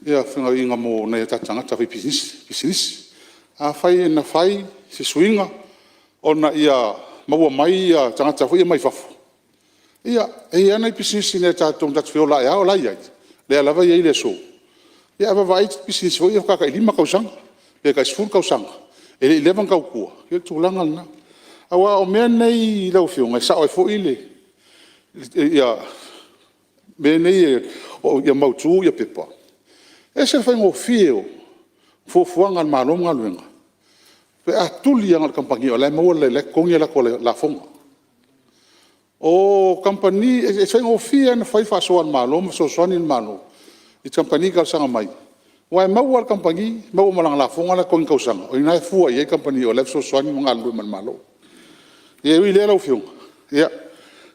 Ia finga inga mo na tatanga ta business. A fai na fai se swinga ona ia maua mai ia tangata foi mai fafu. Ia e ana business ne tato dat fiola ia ola ia. Le lava ia ile so. Ia va vai business foi ka ka lima kausanga. Pe ka sfur kausanga. Ele 11 kaukua. Ia tulanga na. Awa o mea nei lau fionga, sa oi fo ile. Ia, mea nei o ia mautu ia pepa. E se fai ngō fio, fuanga al mālo ngā luenga. Pe a tuli ang al kampangi o lai maua le kongi la ko la fonga. O kampani, e fai ngō fio na fai faso al mālo, ma so soani al mālo. I kampani ka sanga mai. Wai maua al kampangi, maua malang la fonga la kongi kausanga. O inai fua i kampani o lai so soani mga luenga al mālo. Ia ui lea lau fiunga. Ia,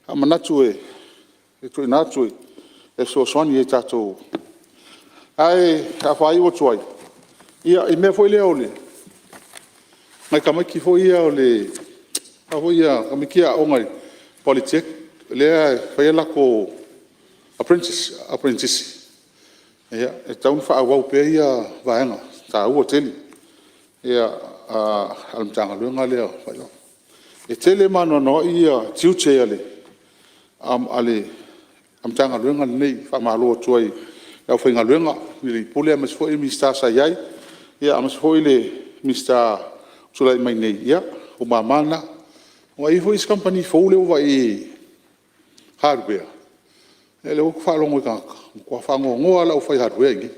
a manatu e tui natu e so soani e tatou. Ai, a whai o tuai. Ia, i mea foi lea o le. Mai kamaki foi ia o le. A foi ia, kamaki a ongai. Politek, lea whai lako apprentice. Ia, e taun wha awau pe ia vaenga. Ta ua teli. Ia, alamtanga luenga lea whai lau. E tele mano no ia tiuche ale tanga luenga nei fa malo tuai au fainga luenga ni pole mas foi mista sayai ia mas foi le mista sulai mai nei ia o mamana o ai foi company fo le o vai hardware ele o fa longo ka ko fa ngo ala o fai hardware ngi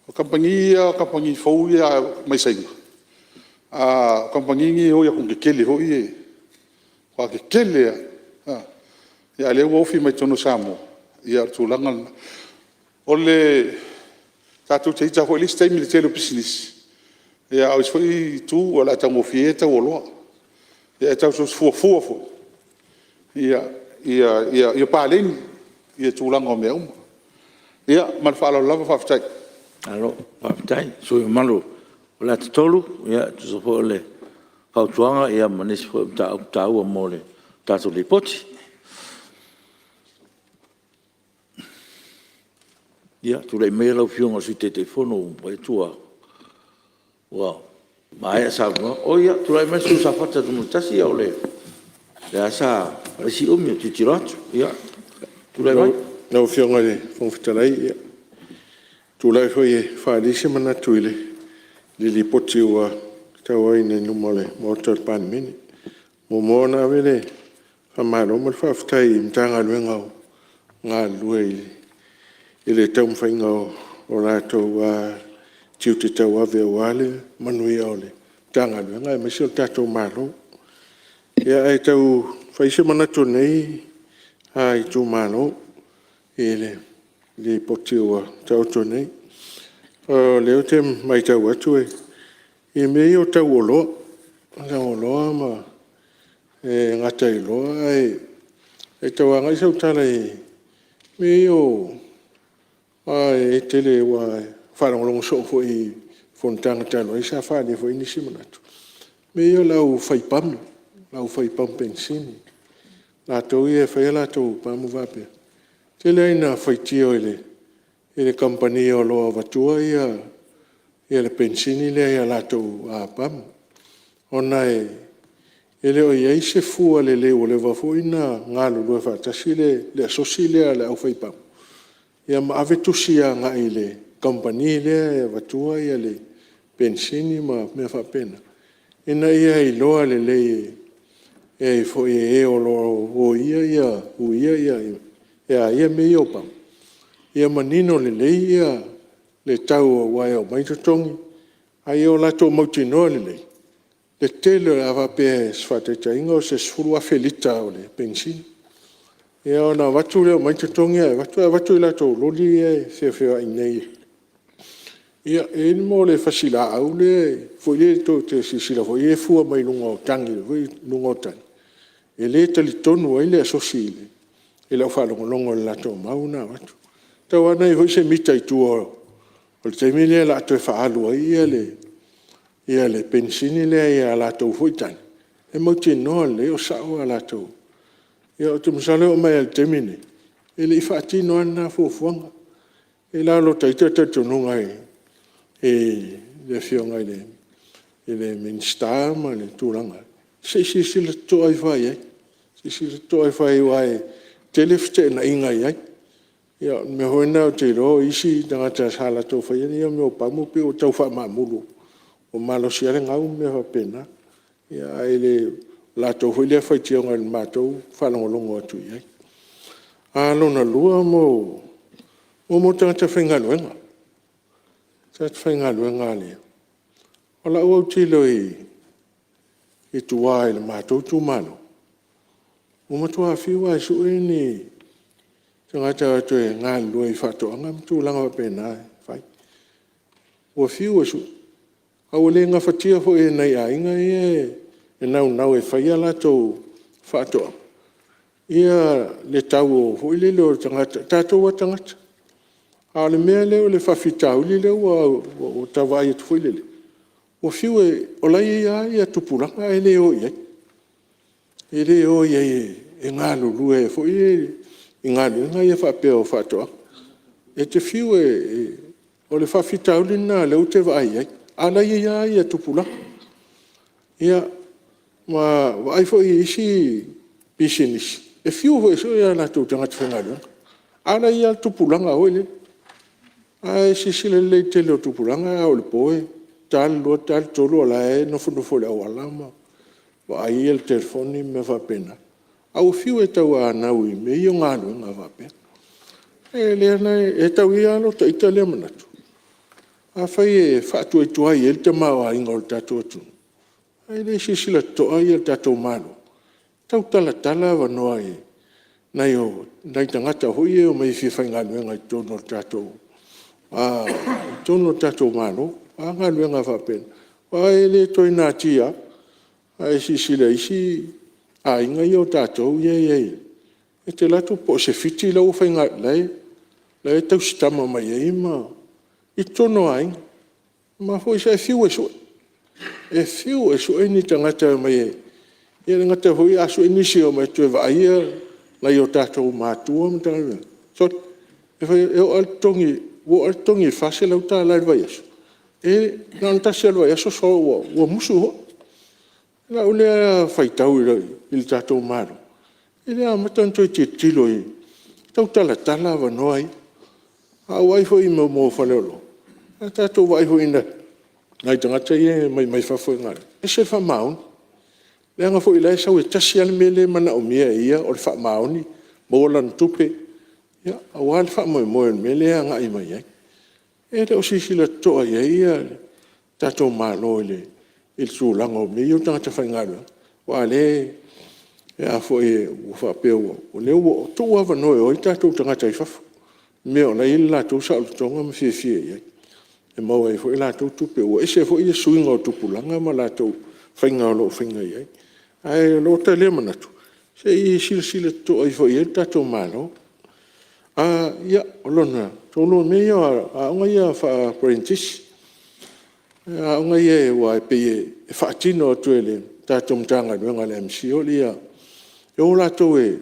o company fo ia mai sai a kampangingi o ya kung kele ho ie kwa kele ya le wo fi mai tono samo ya tulanga ole tatu tita ho lista mi tele business ya o foi tu wala tango fieta wolo ya ta so fu ya palen ya tulanga o meu ya mal fala lava fa ftai alo fa ftai so malu o la tolu ia tu so le pautuanga ia manis fo ta o mole ta so le poti ia tu le mela fiunga si te telefono pai tua wow mai sa no o ia tu le mesu sa fata tu mutasi o le ya sa si o mi ti tirato ia tu le mai no fiunga le fon fitalai ia tu le foi fa di semana tu ile Lili poti ua tawai nei numole motor Palemene. Mo mona vele whamaro mar whaftai mtanga luenga o ngā lua ile tau mwhainga o rātou tiu te tau ave o ale manui o le tanga luenga e mesi o tātou mālo. Ia ai tau whaise manato nei ai tū mālo le poti ua tau to nei. Leo te mai tau atu e mei o tau o loa. Tau o loa ma ngata i loa e tau anga i sau tala mei o e tele wa whalongolongo so fo i Fonotaga talo i sa whane fo i nisi manatu. Mei o lau whaipam pensini. Lātou i e whai lātou pamu wapea. Tele aina whaitio ele company o loa vatua ia le pensini le ia lātou pam. Ona ele o iai se fua le o le wafo ina ngālu lua whatasi le asosi le au whaipam. Ia ma ave tusia ngā i le company le vatua ia le pensini ma mea whapena. Ina ia i loa le e fo o loa o ia me i opam. Ia manino le ia le tau o wai o maitotongi. Ai o lato mautinoa le lei. Le tele a vape sfatetainga o se sfuru a felita o le pensini. Ia ona watu leo maitotongi watu lato loli e feo inei. Ia mo le fasila au le foi le to te sisila foi e fua mai lunga o tangi foi lunga o tangi. E le tali tonu ai le asosile. E la fa longo lato mauna watu. Tau ana i hoi se mita i tua o le taimile la atu e whaalu ia le pensini le ia la tau hoi tani. e mau te noa le o sao ala tau. Ia o te masale o mai al temine. E le i whaatino ana fuafuanga. E la lo taita tatonunga e le fionga le minsta ma le tūranga. Se le toa i whai ai. Se le toa i whai wai telefte na inga i ai. Ia me hoena o te ro isi tangata sala tau whai ai. Ia me o pamu pe o tau wha mamulu. O malo siare ngau me wha pena. Ia e le la tau hui lea whai tia ngai mātou whalongolongo atu i ai. Alo na lua mo tangata whaingaluenga. Tangata whaingaluenga lea. O la ua utilo i tuā i le mātou tūmano. O matua whiwa i su e ni tangata atu e ngā lua i whatoanga mtūlanga wa pēnā e whai. O whiwa su. Au le ngā whatia fo e nei a inga e nau e whaia la tau whatoa. Ia le tau o fo i le leo tangata, tātou wa tangata. A le mea leo le whawhitau li leo o tawai atu fo i le. O whiu e o lai ia tupuranga e leo iai. E leo iai e ngā lulu e fo i ngā lulu ia whapea o whatoa. E te whiu o le whawhitau li nā leo te vai iai. A lai ia tupuranga. Ia ma vai fo i isi business. E whiu ho e so ia la tau tangata whengaruanga. A lai ia tupuranga o le. A e sisile le te leo tupuranga o le poe. Tal lo tal tolo la e no fo le awala ma. Wa ai el telefoni me va pena. Au fiu e tau a naui me i o ngālu ngā va pena. E lea nei e tau i alo ta italia manatu. A fai e whaatu e tuai el te mawa inga o tatou atu. Ai le sisila toa i el tatou malo. Tau tala wa noa e. Nai tangata hui e o mai whiwhai ngā luenga i tono tatou. Tono tatou malo. A ngā luenga whapena. Wa e le toi nā tia. A e sisila isi a inga i o tātou iei. E te lato po se fiti lau whai ngā lai. Lai tau sitama mai ei ma. I tono ai. Ma fo isa e fiu e sue. E fiu e sue ni tangata mai ei. Ia ngata hui a sue nisi o mai tue vaia. Lai o tātou mātua ma tangata. So, e o altongi. O altongi whase lau tā lai vai asu. E nāna tasi alwa yaso so ua musu ho. La ulea whaitau i tātou maro. E lea matanto i te tilo i. Tau tala wanoa i. A waifo i mau whaleolo. A tātou waifo i na. Nai tangata i e mai whafo i ngāra. E se wha maun. Lea ngā fo i lai sau e tasi ale mele mana o mea ia o le wha mauni. Molan tupe. Ia, a wale wha moe mele a ngā i mai ai. E te o sisila toa ia tātou mālo il tūlanga o mei o tangata whaingarua. Wa le e a fo e whapeo o leo o tō awa noe o i tātou tangata i whafu. Me o lai la tō sa tonga ma fie iai. E mau e fo i la tō tupe o e se fo i suinga o tupulanga ma la tō whaingaro o whainga iai. Ai lo ta le manatu. Se i sila toa i fo i tātou mālo. Ia o lona. Tōno mei a onga ia wha apprentice. A onga ia e wa e peye e whaatino atu e le tātou mtanga nuenga le MC o lia. E o lato e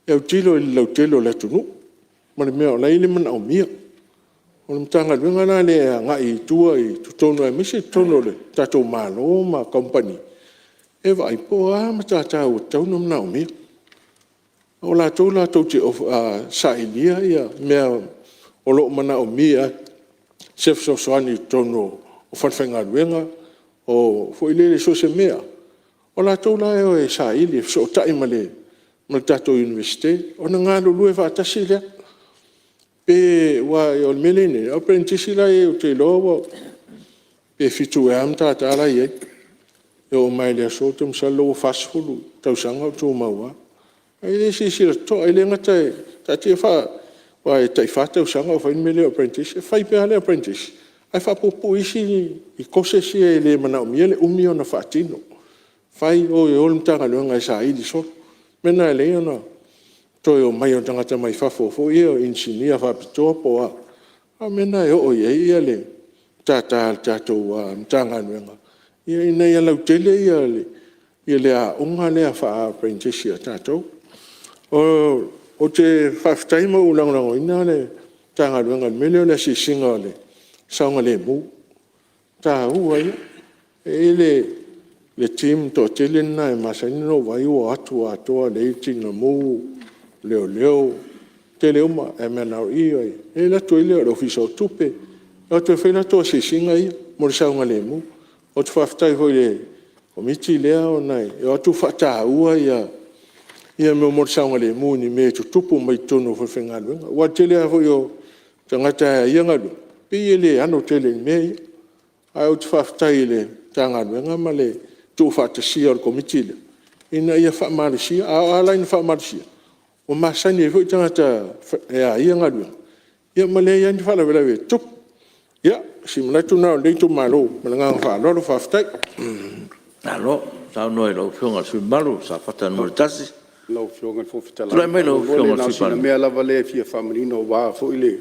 au tilo i lau telo le tunu. Ma le mea o lai le mana o mia. O le mtanga nuenga la le a ngai tua i tutono e misi tono le tātou malo ma company. E wa i po a ma tātou tau no mana o mia. O lato te sa ilia ia mea o lo mana o mia sef so soani tono o whanwhenga ruenga o foilele so se mea. O la tau la e sa ili so tai male tatou universite o na ngā lulu e whaatasi lea. Pe wa o melene o prentisi la e o te loa pe fitu e am tātala i e. E o mai lea so te msalo o fasfulu tau sanga o tō maua. Ai le si la to ai le ngata e tati e wha wa e tai whātau sanga o whain mele apprentice, e whai pēhale apprentice. Ai whapopo isi i kose si e le mana o miele umi o na whaatino. Whai o e olum tanga luanga e sa ili so. Mena e lea na toi o mai o tangata mai whafofo i o insinia whapitoa po a. A mena e o e ia le tātou a mtanga luanga. Ia ina ia lau tele ia le ia lea unga lea wha princessi a tātou. O te whaftai mo ulangolango ina le tanga luenga mele o le sisinga o le saunga le mu. Tā ua ia. Le team to tele na e masanino vai o atu atoa le itinga mu leo tele uma e mena o ia. E la to ile o ofiso tupe. O te whena to sisinga ia mo le saunga le mu. O te whaftai hoi le komiti lea o nai. E o tu whata ua ia. Ia me mo saunga le mu ni me tu tupu mai tono fo whenga luenga. Wa tele a hoi o tangata ia ngalu. Pe ele ano tele me ia. Ai o te whaftai le tanga luenga ma le tu whatasia o komiti le. Ina ia whamarisia, a alaina whamarisia. O masani e hoi tangata ia ngalu. Ia ma le ia ni whalawelawe tupu. Ia, si manatu nao leito malo, mananga whalolo whaftai. Alo, tau noi lau whionga sui malu, sa whata nore tasi. Lau whionga fōwhita Tula mai lau whionga sui malu. Mea lava le fia whamarino wā fo ile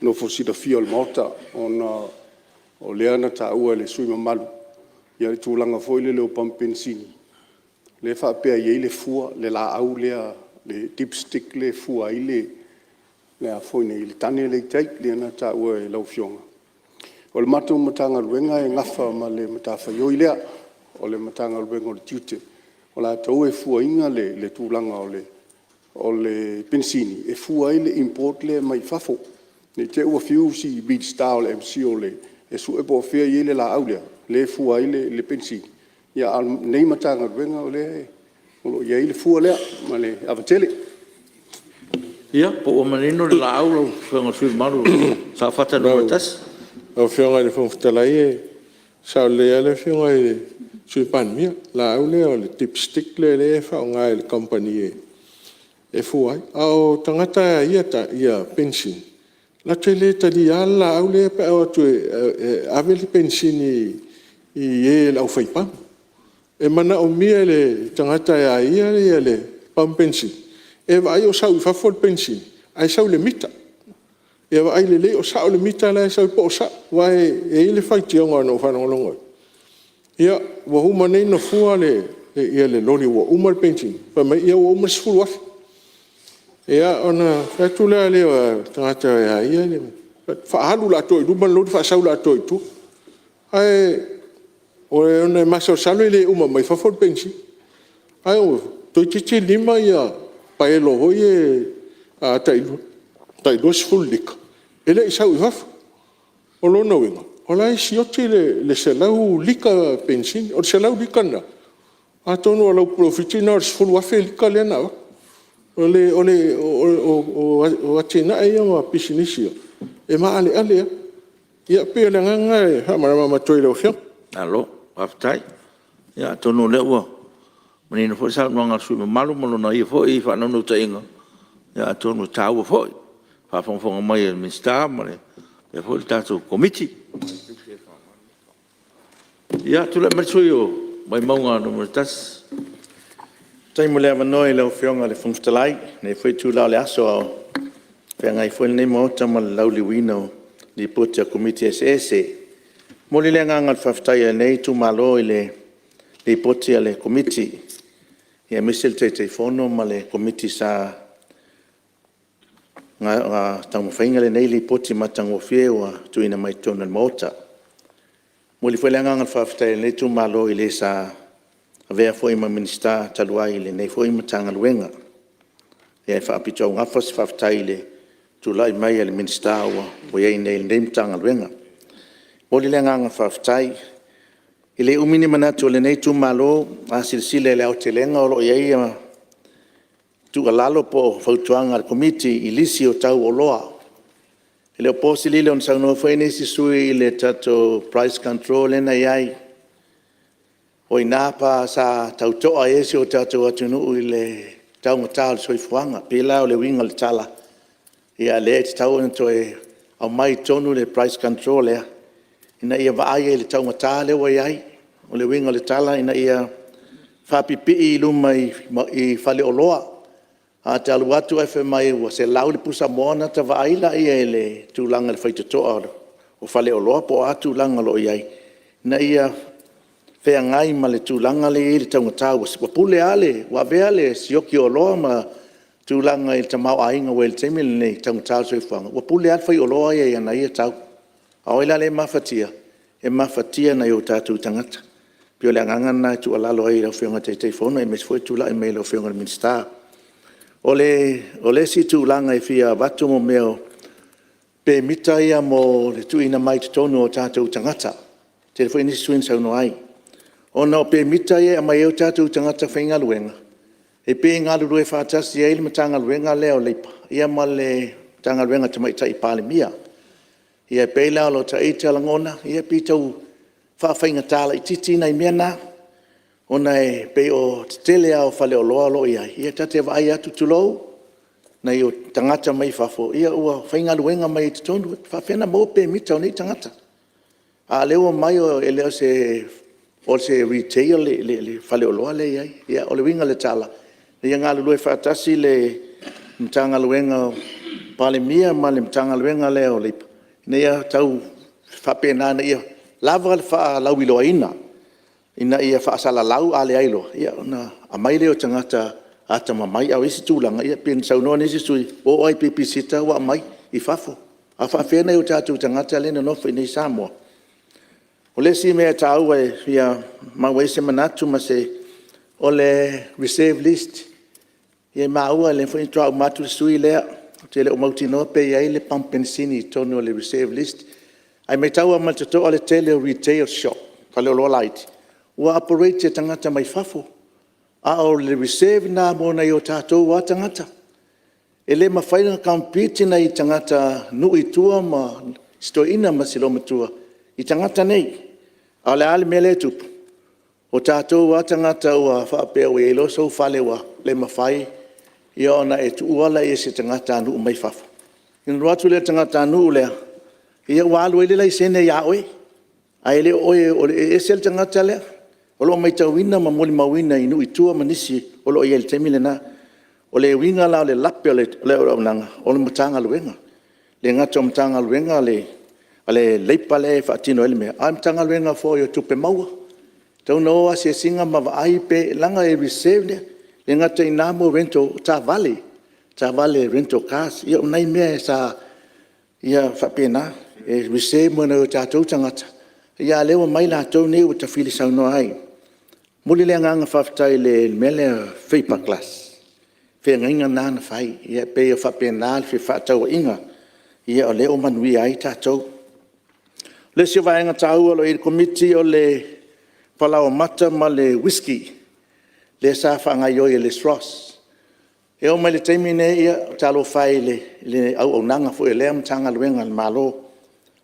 no fosida fia o le maota o leana ta ua le sui mamalu. Ia le tūlanga fo ile leo pampensini. Le whapea iei le fua, le la au lea, le dipstick le fua ile, le a fo ine ile tane le teik leana ta ua e lau whionga. O le matu matanga luenga e ngafa ma le matafa yoi lea, o le matanga luenga o le tiute. O la tau e fua inga le tūlanga o le pensini. E fua ile import le mai fafo. Ne te ua fiu si beat star o le MC o le. E su e po fea i le la au lea. Le fua ile le pensini. Ia nei matanga luenga o le. O ia ile fua lea, ma le avatele. Ia, po o manino le la au lau whionga sui malu, sa whata nore tasi. O whionga le whawhitalai e sao lea le whionga e sui panmia. La au lea o le dipstick le whao ngai le company e fuai. Ao tangata ia pension. La te le tali ala au lea pe au atu ave le pension i lau whaipam. E mana o mia le tangata ia le pam pension. E vai o sau i whafol pension. Ai sau le mita. Ia wa aile le o sao le mita la sa po sa wa e le fai tionga no fa no longo ia wa huma nei no fua le ia le loli wa umar pension pa mai ia wa umar sful wa ia ona fa tu le tangata ia le fa halu la to du ban lo fa sau la to tu ai o ona maso salo le uma mai fa for pension ai o to chichi lima ia pa e lo ho ye a tai dos full dik ele isau haf o lo no winga o la si o te le selau lika pensin o selau lika na a tono lo profitina o full wa fel kale na o atina ai o pisinisi e ma ale ia pe le nganga ha ma toi lo fio Alo, aftai. Ia tono le ua. Menino fo sa no ngal sui malu mo na ia fo i fa no te inga. Ia tono tau fo. Fa fon mai el minsta mare. E fo tato komiti. Ia tu le mersuio mai maunga no tas. Tai mo le vanoi le fionga le fumstalai, ne foi tu la le aso. Penga I foi nei mo tama lau liwino di putia komiti SS. Mo le nganga faftai nei tu malo le putia le komiti. Ia misel te fono ma le komiti sa nga tamo fainga le nei le poti matango fiewa tu ina mai tona mota. Mo le foi nganga faftai nei tu malo ile sa avea foi ma minista taluai le nei foi matanga luenga. Ia fa apito nga fas faftai le tu lai mai le minista wa ia nei le matanga luenga. Mo le nganga faftai ile umini manatu le nei tu malo a silsile le autelenga o ia tu alalo po fautuanga al komiti ilisi o tau o loa. Ile posili le on sa no foi nei sui le tato price control na iai. O inapa sa tau toa esi o tato atunu ile tau matal soifuanga pela o le winga le tala. Ia le tau into e au mai tonu le price control ea. Ina ia vaai le tau matale wa iai. O le winga le tala ina ia whapipi I luma I fale o loa. A te alu atu efe mai ua se lau le pusa moana ta vaaila ia le tūlanga le whaitotoa o fale o loa po atu langa lo iai. Ina ia Whea ngai ma le tūlanga le i le taungatā wa pule ale, wa vea le sioki o loa ma tūlanga i le tamau ainga wa le teimi le nei taungatā soifuanga. Wa pule al whai o loa ia ia na ia tau. A oila le mafatia, e mafatia na i o tātou tangata. Pio le angangana tu alalo ai lau whionga te fono e mes foi tūla e mei lau whionga le minister. O le si tūlanga e whia watu mo meo pe mita ia mo le tuina mai te tonu o tātou tangata. Te le foi nisi tuin sauno ai. O na pe mita ia mai o tātou tangata whainga luenga. E pe ngā lulu e whātasi e ili matanga luenga leo leipa. Ia ma le tanga luenga te mai tai Palemene. Ia pe lao lo ta eita langona. Ia pitau whawhainga tāla i titi nei mea nā. Ona e pe o tele au whale o loa lo ia. Ia tate vai atu tulou. Nei o tangata mai whafo. Ia ua whainga luenga mai te tonu. Whawhena mo pe mita o nei tangata. A leo mai o e leo se retail le whale o loa le iai. Ia o le winga le tala. Ia ngā lulu e whaatasi le mtanga luenga Palemene ma le mtanga luenga leo leipa. Ia tau whapena na ia. Lava le wha lau iloa ina. Ina ia wha asala lau ale ailo. Ia na a mai leo tangata ata mamai au isi tūlanga. Ia pien saunoa nisi sui. O ai pipisita wa mai i whafo. A whawhena i o tātou tangata lena nofa i nei Samoa. O le si mea tāua e ia maua se manatu ma se o le reserve list. Ia maua le whain trau matu sui lea. Te le o mauti noa pe iai le pampensini tonu o le reserve list. Ai mai taua ma te toa le tele retail shop. Whale o loa laiti. Ua operate te tangata mai whafo. A o le reserve nā mōna i o tātou wa tangata. E le mawhainga kampiti na i tangata nui tua ma stoina ma siloma tua. I tangata nei. A le ale mele tupu. O tātou wa tangata ua whapea ue ilo so whale wa le mawhai. Ia ona e tu uala e se tangata anu mai whafo. Ina ruatu le tangata anu lea. Ia walu ele lai sene ia oe. A ele oe o le esel tangata lea. O lo mai tauina ma moli mawina inu i tua manisi. O lo iel temile na. O le winga la o le lape o le nanga. O le matanga luenga. Le ngata o matanga luenga le leipa le whaatino ele mea. A matanga luenga fo i o tupe maua. Tau noa se singa ma vai pe langa e reserve lea. Le ngata i namo rento ta vale rento cars. Ia unai mea sa ia whapena. E reserve mo na o tātou tangata. Ia lewa mai la tau nei o ta whili saunoa ai. Muli le nganga whaftai le mele whipa class. Whea ngainga nāna whai. Ia pe o whapena le whatau inga. Ia o leo manui ai tātou. Le si vaenga tāua lo i komiti o le palau mata ma le whisky. Le sa whangai oi le Stross. E o mai le teimine ia talo whai le au nanga fu e lea mtanga luenga le malo.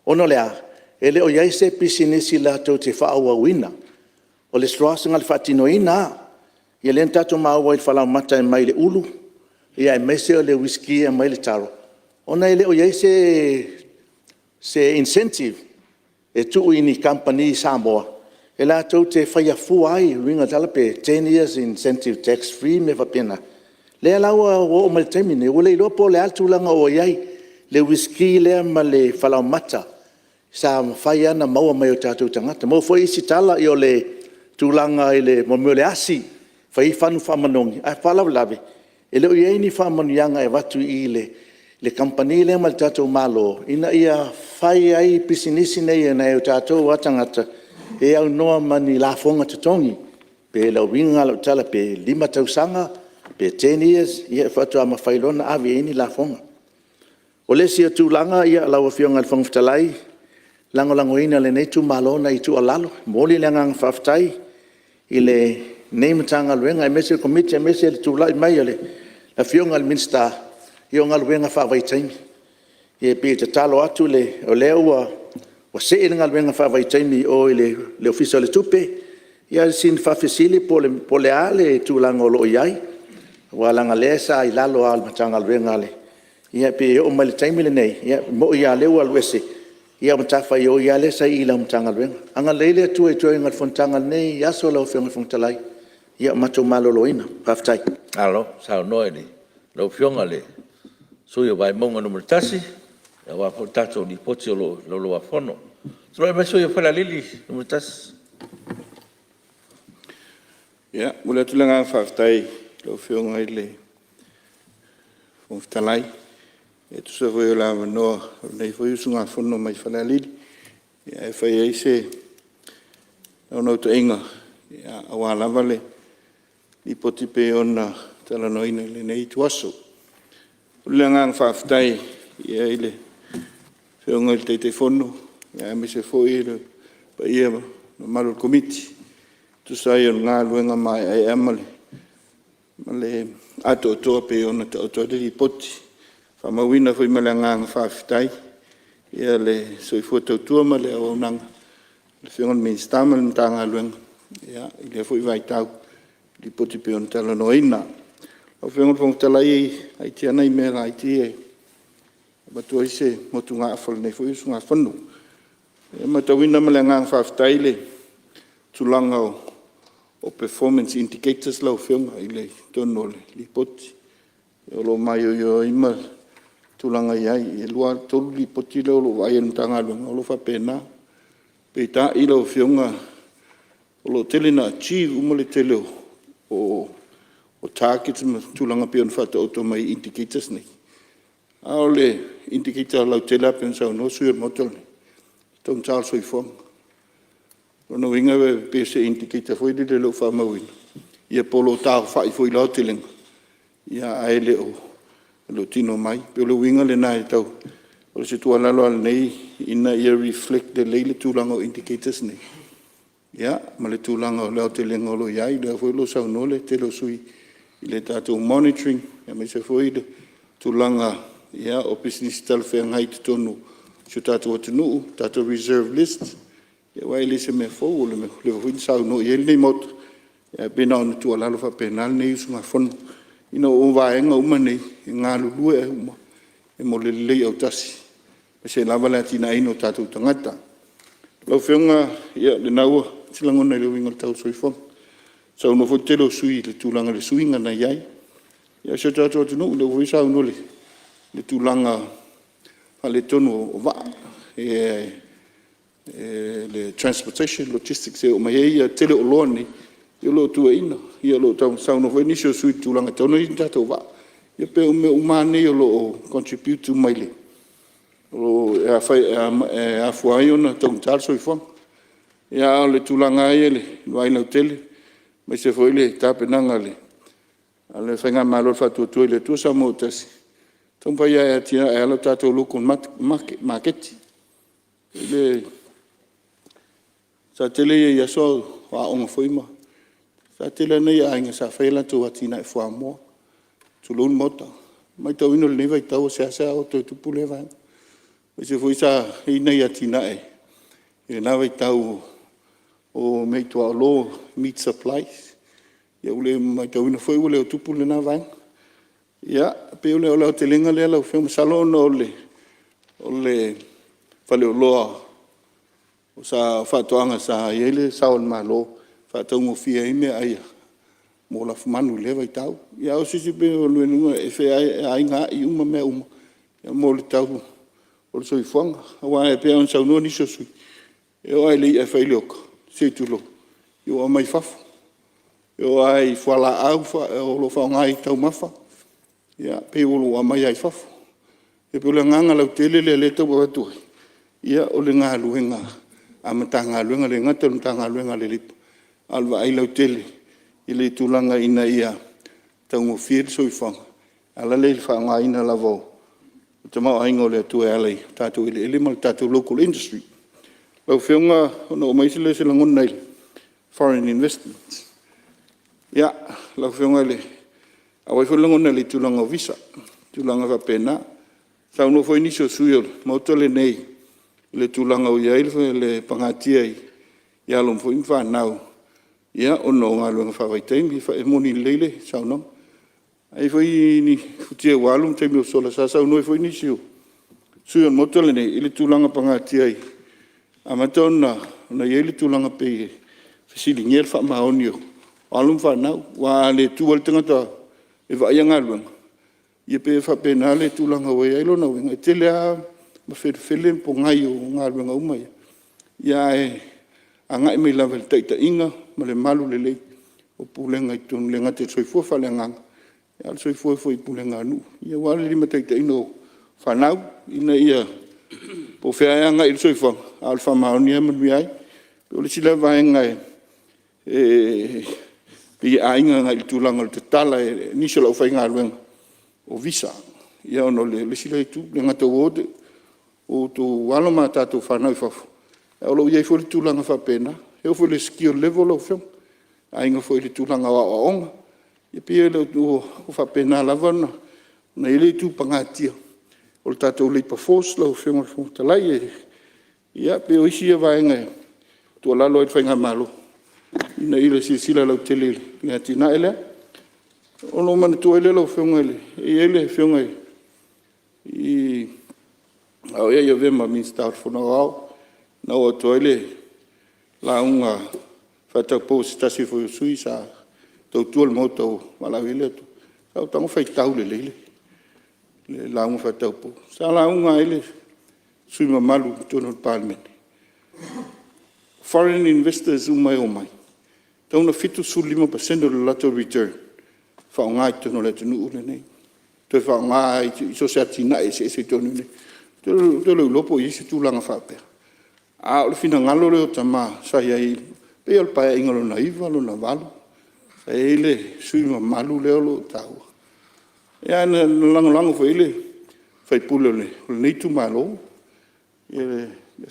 Ono lea, e le o iaise pisinisi la tau te whaua wina. O le Stross ngal whatino ina. Ia le tato maua i whalau mata e mai le ulu. Ia e mese o le whisky e mai le taro. Ona e le o iaise se incentive e tuu ini company Samoa. E la tau te whaia fu ai, ringa talape, 10 years incentive tax free me whapena. Lea laua o mai temine, o le ilopo le altulanga o iai, le whisky lea ma le whalau mata. Sa whaia na maua mai o tātou tangata. Mo fo isi tala i o le tūlanga i le mo le asi, whai whanu whamanongi, a whalau lawe. E leo iei ni whamanianga e watu i le company lea ma le tātou malo. Ina ia whai ai pisinisi nei e nei o tātou watangata. E au noa mani la fonga tutongi. Pe lau winga lau tala pe 5 tausanga, pe 10 years, ia whatu ama whailona avi eni la fonga. O lesi a tūlanga ia lau a whionga le whangwhitalai, lango ina le nei tu malona i tu alalo, moli le ngang whaftai, i le nei matanga luenga, e mese komiti, e mese le tūlai mai le whionga le minsta, i o ngā luenga whawaitangi. I e pe te talo atu o leo o se e ngā luenga whawaitangi o le ofisa le tupe, ia sin whawhisili po le ale tūlanga o lo iai, wa langa lesa i lalo al matanga luenga le. Ia pe o mai le taimile nei, ia mo ia leo al wese, ia matafa i o ia lesa i la matanga luenga. Anga leile atu e tue ngal fontanga nei, ia so lau whionga whangtalai, ia mato malo loina, paftai. Alo, sao noe ni, lau whionga le, sui o vai monga numero tasi, ia wa tato ni poti o lo wa fono. Solo e mai sui o whala lili numero tasi. Ia, mula tulanga whaftai, lo whionga i le whaftalai. E tu sa whoi o la wanoa, nei whoi usunga whono mai whalalili. Ia, e whai eise, au nau ta inga, ia, awa lava le, i poti pe ona tala noina le nei tuaso. Ula ngang whaftai, ia i le, whionga i te whono, ia, me se whoi le, pa ia no malu komiti. Tu sai on ngā luenga mai ai amale. Male ato toa pe ona ta o toa diri poti. Whamawina whui male ngānga whawhitai. Ia le soifua tautua male au nanga. Le whiongan me stama le mta ngā luenga. Ia, i le whui vai tau. Li poti pe ona tala no ina. Au whiongan whangtala ai tia nei mera ai tia. Matua ise motu ngā awhal nei whui usu ngā whanu. Ia matawina male ngānga whawhitai le. Tulanga o performance indicators lau whionga i le tono le lipoti. E lo mai o ima tulanga iai. E lua tolu lipoti leo lo vai anu tanga luenga. O lo whapena. Pe ta i lau whionga. O lo tele na achieve umale tele o targets ma tulanga pion whata o to mai indicators nei. A o le indicator lau tele apen sao no suir motole. Tong Charles soi whonga. Rono winga pe se indicator foi de lo fa mawin. Ia polo ta fa foi lo tiling. Ia ai le o lo tino mai pe lo winga le nai tau. O se tu ala lo nei ina ia reflect the leile tulanga indicators nei. Ia ma le tulanga lo tiling lo ia le foi lo sa no le te lo sui ile tato monitoring ia me se foi de tulanga ia o business tal fe ngai tonu. Se tato tonu tato reserve list. Ia wai le se me fo le hui sa no ye nei mot ia pena on tu ala lo fa penal nei usunga fon ino o va enga uma nei nga lu e uma e mo le le au tasi me se lava la tina ino tatu tangata lo fenga ia le naua silangona le winga tau soi fon sa no fo telo sui le tulanga le suinga na iai ia se tatu no le hui sa no le tulanga ale tono o va le transportation logistics e o mai ia tele o loni ia lo tu ina ia lo tau sau no foi nisio sui tulanga tau no inta tau va ia pe o me umane o lo contribute to mai le o a fai a fuai ona tau tal soi fon ia le tulanga ia le vai no tele mai se foi le tapenanga le ale fenga malo fa tu le tu sa motas tau pa ia tia ela tato lo con market le sa tele ia so wa onga foima sa tele nei ainga sa fela tu atina e fo mo tu lun mota mai tau ino le vai tau se o tu pule vai se foi sa ina ia tina e na vai tau o me tu lo meat supplies ia ule mai tau ino foi ule tu pule na vai ia pe ule o telenga le la fo salon o le fale o loa o sa whatoanga sa iele saon malo whatongo fia ime aia mo la fumanu lewa i tau ia o sisi pe o luenunga e whea ai ngā i uma mea uma ia mo le tau o le soi whanga awa e pea on saunua niso sui e o ai lei e whaileoka se tulo i o mai fafu e o ai whala au o lo whaonga i tau mafa ia pe o lo amai ai fafu e pe o le nganga lau tele le tau watu ia o le ngā luenga a matanga luenga le ngata matanga luenga le lipa alwa ai lau tele i le tulanga ina ia taungo fiel soifanga ala le whaanga ina lavo te mau aingo le tu e alai tatu ele mal tatu local industry lau whionga no maisile se langon nei foreign investments ia lau whionga le awai langon nei tulanga visa tulanga va pena sa no foi nisio suyo mautole nei le tulanga o ia le pangatia ia lom fo infa nau ia ono nga lo fa vai tem fa moni lele sa no ai foi ni futie walum tem lo sola sa no foi ni siu suyo motole nei le tulanga pangatia amatona na ia le tulanga pe fasili ngel fa maonio alum fa nau wa le tuol tanga e va ia ngalwa ia pe fa penale tulanga o ia lo no nga telea ma fele po ngai o ngalwa nga umai ia e anga me level taita inga ma le malu le o pulenga I tonu lenga te soifua whalengang. Ia al soifua foi pulenga anu. Ia wale lima te ino whanau, ina ia po whiaanga I soifua. Al whamaonia manui ai. Pe ole sila vaenga Pi ainga ngai tūlanga o te tala nisi lau whai ngā ruenga o visa. Ia ono le sila I tū, le ngata uode, o tō wala mā tātou whanau I whafu. E olo iei fwoi le tūlanga whapena, heo fwoi le skill level au whiong, ainga fwoi le tūlanga wa onga. Ia pia le o whapena lavana, na ele tū pangatia. O le tātou leipa force lau whiong o le talai ia pia o isi e vaenga tō lalo I whai ngā malo. Ina ile sila lau tele ngā tina ele. Ono mana tu ele lau whionga ele. Ele whionga I au ia vema minsta whuna au. Na o to ele la unga whatau pō stasi fo sui sa tau tuol mo tau malawi ele tu. Au tango whai tau le leile. Le la unga whatau pō. Sa la unga ele sui mamalu tono Palemene. Foreign investors umai o mai. Tauna fitu su 5% o le lato return. Whaongai tono le tunu ule nei. Toi whaongai iso se atina se tonu nei. Toi leu lopo I se tūlanga whapea. A o le fina ngalo leo tama sa iai. Pea o le pae ingalo na iwa lo na walo. Sa ele sui malu leo lo tau. Ia na lango fo ele. Fai pule le. O le neitu malo. Ia le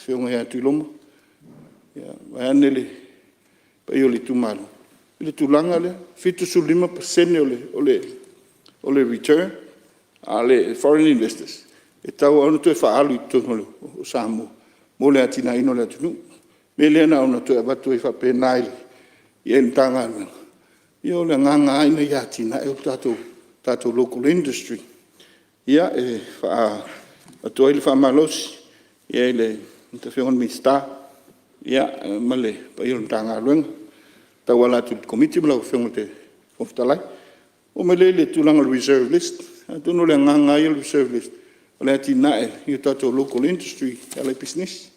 whionga ia tuiloma. Ia vai anele. Pa io le tumalo. Le tulanga le, fitu su 5% o le return a le foreign investors. E tau anu tu e whaalu I tono o Samoa. Mo le atina ino le atunu. Me le ana ona tu e watu e whapena ile. I en tanga anu. Io le nganga aina I atina e o tato local industry. Ia e atu ele whamalosi. Ia ele, te whiongan mi star. Ia, male, pa io tanga luenga. Tau ala tu committee mala whionga te whoftalai. O mele le tūlanga reserve list. Tono le nganga I reserve list. O le ati nae, I tato local industry, ala business.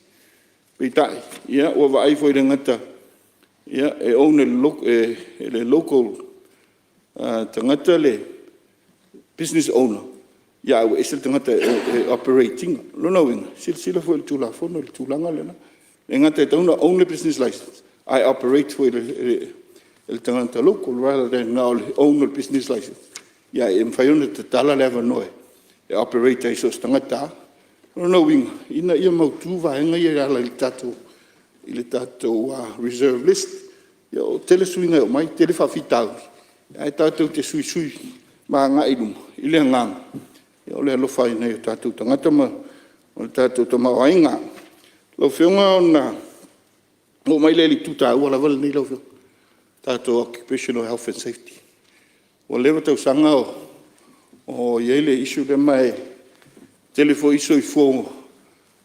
Pei tai, ia, o wa ai foi le ngata. Ia, e own le local tangata le business owner. Ia, o esel tangata operating. Lona winga, sila foi le tūla fono, le tūlanga le na. Engate tauna own business license. I operate for el tangata local rather than now own business license. Ya em faiona te tala leva noe. E operate so tangata. No wing ina ia mau tu va nga ia la il tato reserve list. Yo tele swinga mai tele fa fitau. Ai tato te sui ma nga ilum. Ile nga. Yo le lo fai nei tato tangata ma o tato to ma wainga. Lo whionga ona, o mai leli tuta ua la wala ni lo whionga. Tātou occupational health and safety. O lewa tau sanga o iele isu le mai telefo iso I fō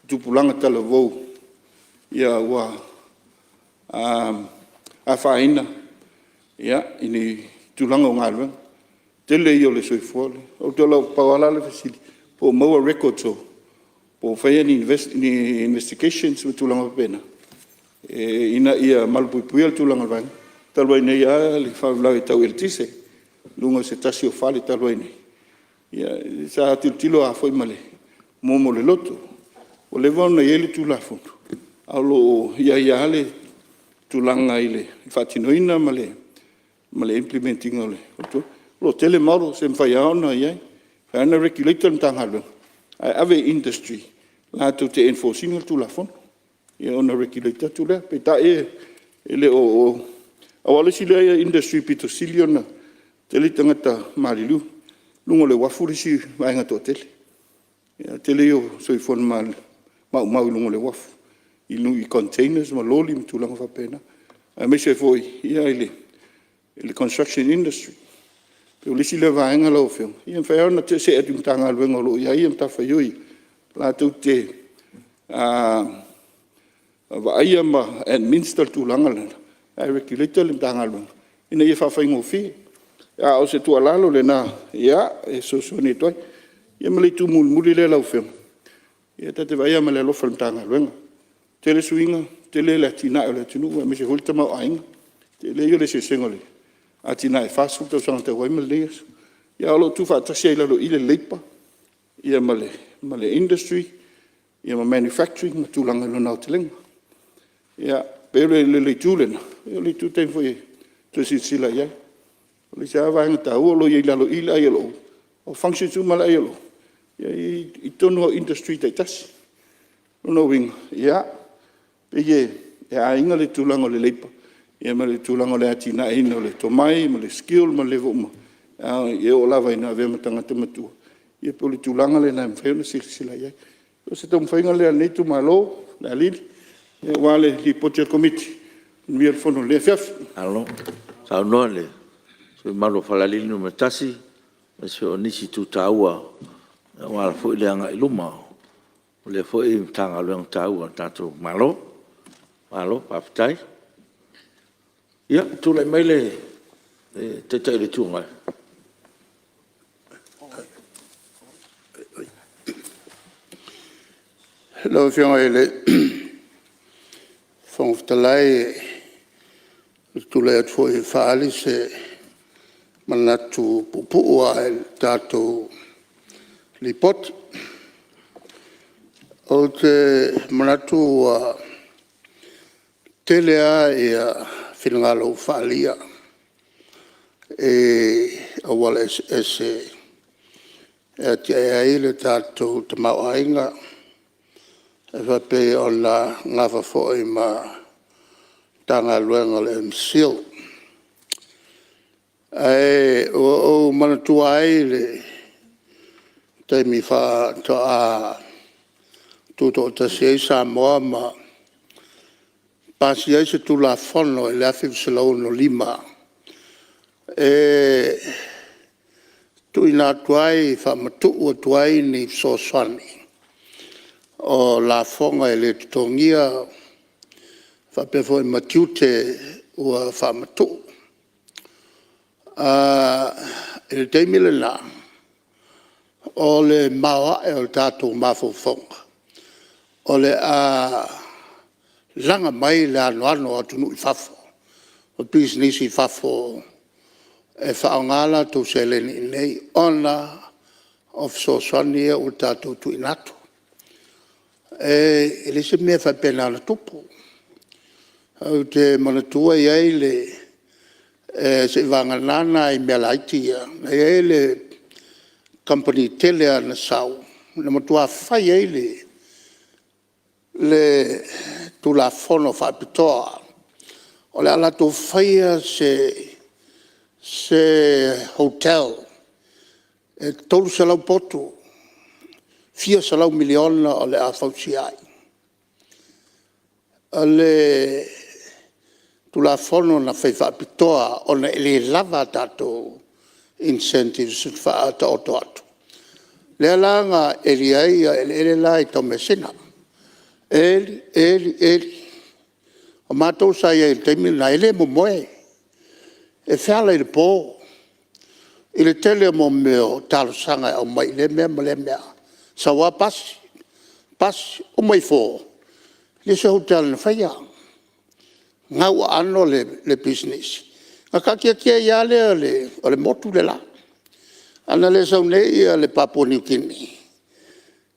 tupulanga tala vau. Ia ua a whaina. Ia, ini tulanga o ngā ruenga. Tele I o le soi fōle. O te lau pawala le fasili. Po maua records o. Po whaia ni investigations me tūlanga pena. Ina ia malupui al tūlanga vang. Talwai nei a li whawlau tau el tise. Lunga se tasi o whale talwai nei. Ia sa tilo a foi male. Momo le loto. O le vau na iele tūla fundu. Aulo ia ale tūlanga ile. Whatinoina male implementing ole. Lo tele mauro se mwhai aona iai. Whaina regulator mtanga ave industry. La tu te enforcing tu la fon. E ona regulator tu le peta ele o awale sile industry pito siliona tele tangata marilu lungo le wafuri si vainga to tele. Ya tele yo so fon mal mau lungo le waf. I containers ma loli tu langa fa pena. A me se foi ia ele construction industry. Pe o lisi le vainga lo fio. Ia fa ona te se atu tanga luenga lo ia ia ta fa yoi. La tu te vaia ma administer tu langa le. Ai regulator le tanga luenga. Ina ia fa fa ngofi. Ya o se tu alalo le na. Ia e so ni toi. Ia me le tu muli le lau fio. Ia te vaia ma le lo fa tanga luenga. Tele swinga, tele latina o le tunu, me se holta ma ainga. Tele yo le se sengole. a tina e fasu tau sanga te wai maleas. Ia alo tu whaatasi ai lalo ile leipa, ia male industry, ia ma manufacturing, ma tūlanga lona o te lenga. Ia, pero le tūlena, ia le tūtei fwoi tu sila iai. Le se awa hanga tau alo ia lalo ila ai alo, o function tu mala ai alo. Ia i tono industry tai tasi. Ono winga, ia, pe e a inga le tūlanga le leipa. Ia ma le tūlanga le atina ino le tomai, ma le skill, ma le voma. Ia o lava ina avea matanga te matua. Ia po le tūlanga le na mwhaiona sila iai. O se tau mwhainga le anei tu malo, le alili. Ia wale li potia komiti. Mia le fono le fiafi. Alo, sao noa le. So malo falalili no matasi. Se o nisi tu taua. Wala fo ile anga iluma. Le fo i tanga luang taua tatu malo. Malo, papitai. Ia, tūlai mai le te tai le tūngai. Lo fianga ele whangwhtalai tūlai atu fo i whaali se manatu pupua e tātou lipoti. O te manatu telea ia whinangalo whaalia e awala ese e te ai le tātou te mau ainga e whape o la ngawa fo i ma tanga luenga le MCL. E o manatua ai le teimi wha to a tuto o tasi e Samoa ma pasi ai se tu la fono e le afi se launo lima. E tu ina tuai wha matu ua tuai ni soswani. O la fonga e le tutongia wha pefo e matiute ua wha matu. E le teimile na o le mawa e o le tātou mafo fonga. O le langa mai le ano atu nui fafo. O business i fafo e whaongala tu se le ni nei ona of soswani e o tātou tu inatu. E le se mea whapena na tupu. Au te manatua i eile se wanganana i mea laitia. I eile company telea na sau. Na matua whai eile le tu la fono whapitoa. O le ala tu whaia se hotel. E tolu se lau potu. 4 miliona o le awhausi ai. O le tula fono na whaiwhapitoa o na ele lava tato incentives whaata o to atu. Lea langa eri ai a ele lai to mesina. Eli. O mātou sa ia i teimi na ele mo moe. E whiala i le pō. I le tele mo meo talo sanga au mai le mea. Sawa pasi o mai fō. Le se hotel na whaia. Ngau ano le business. Nga kakia ia o le motu le la. Ana le sau nei le Papua New Guinea.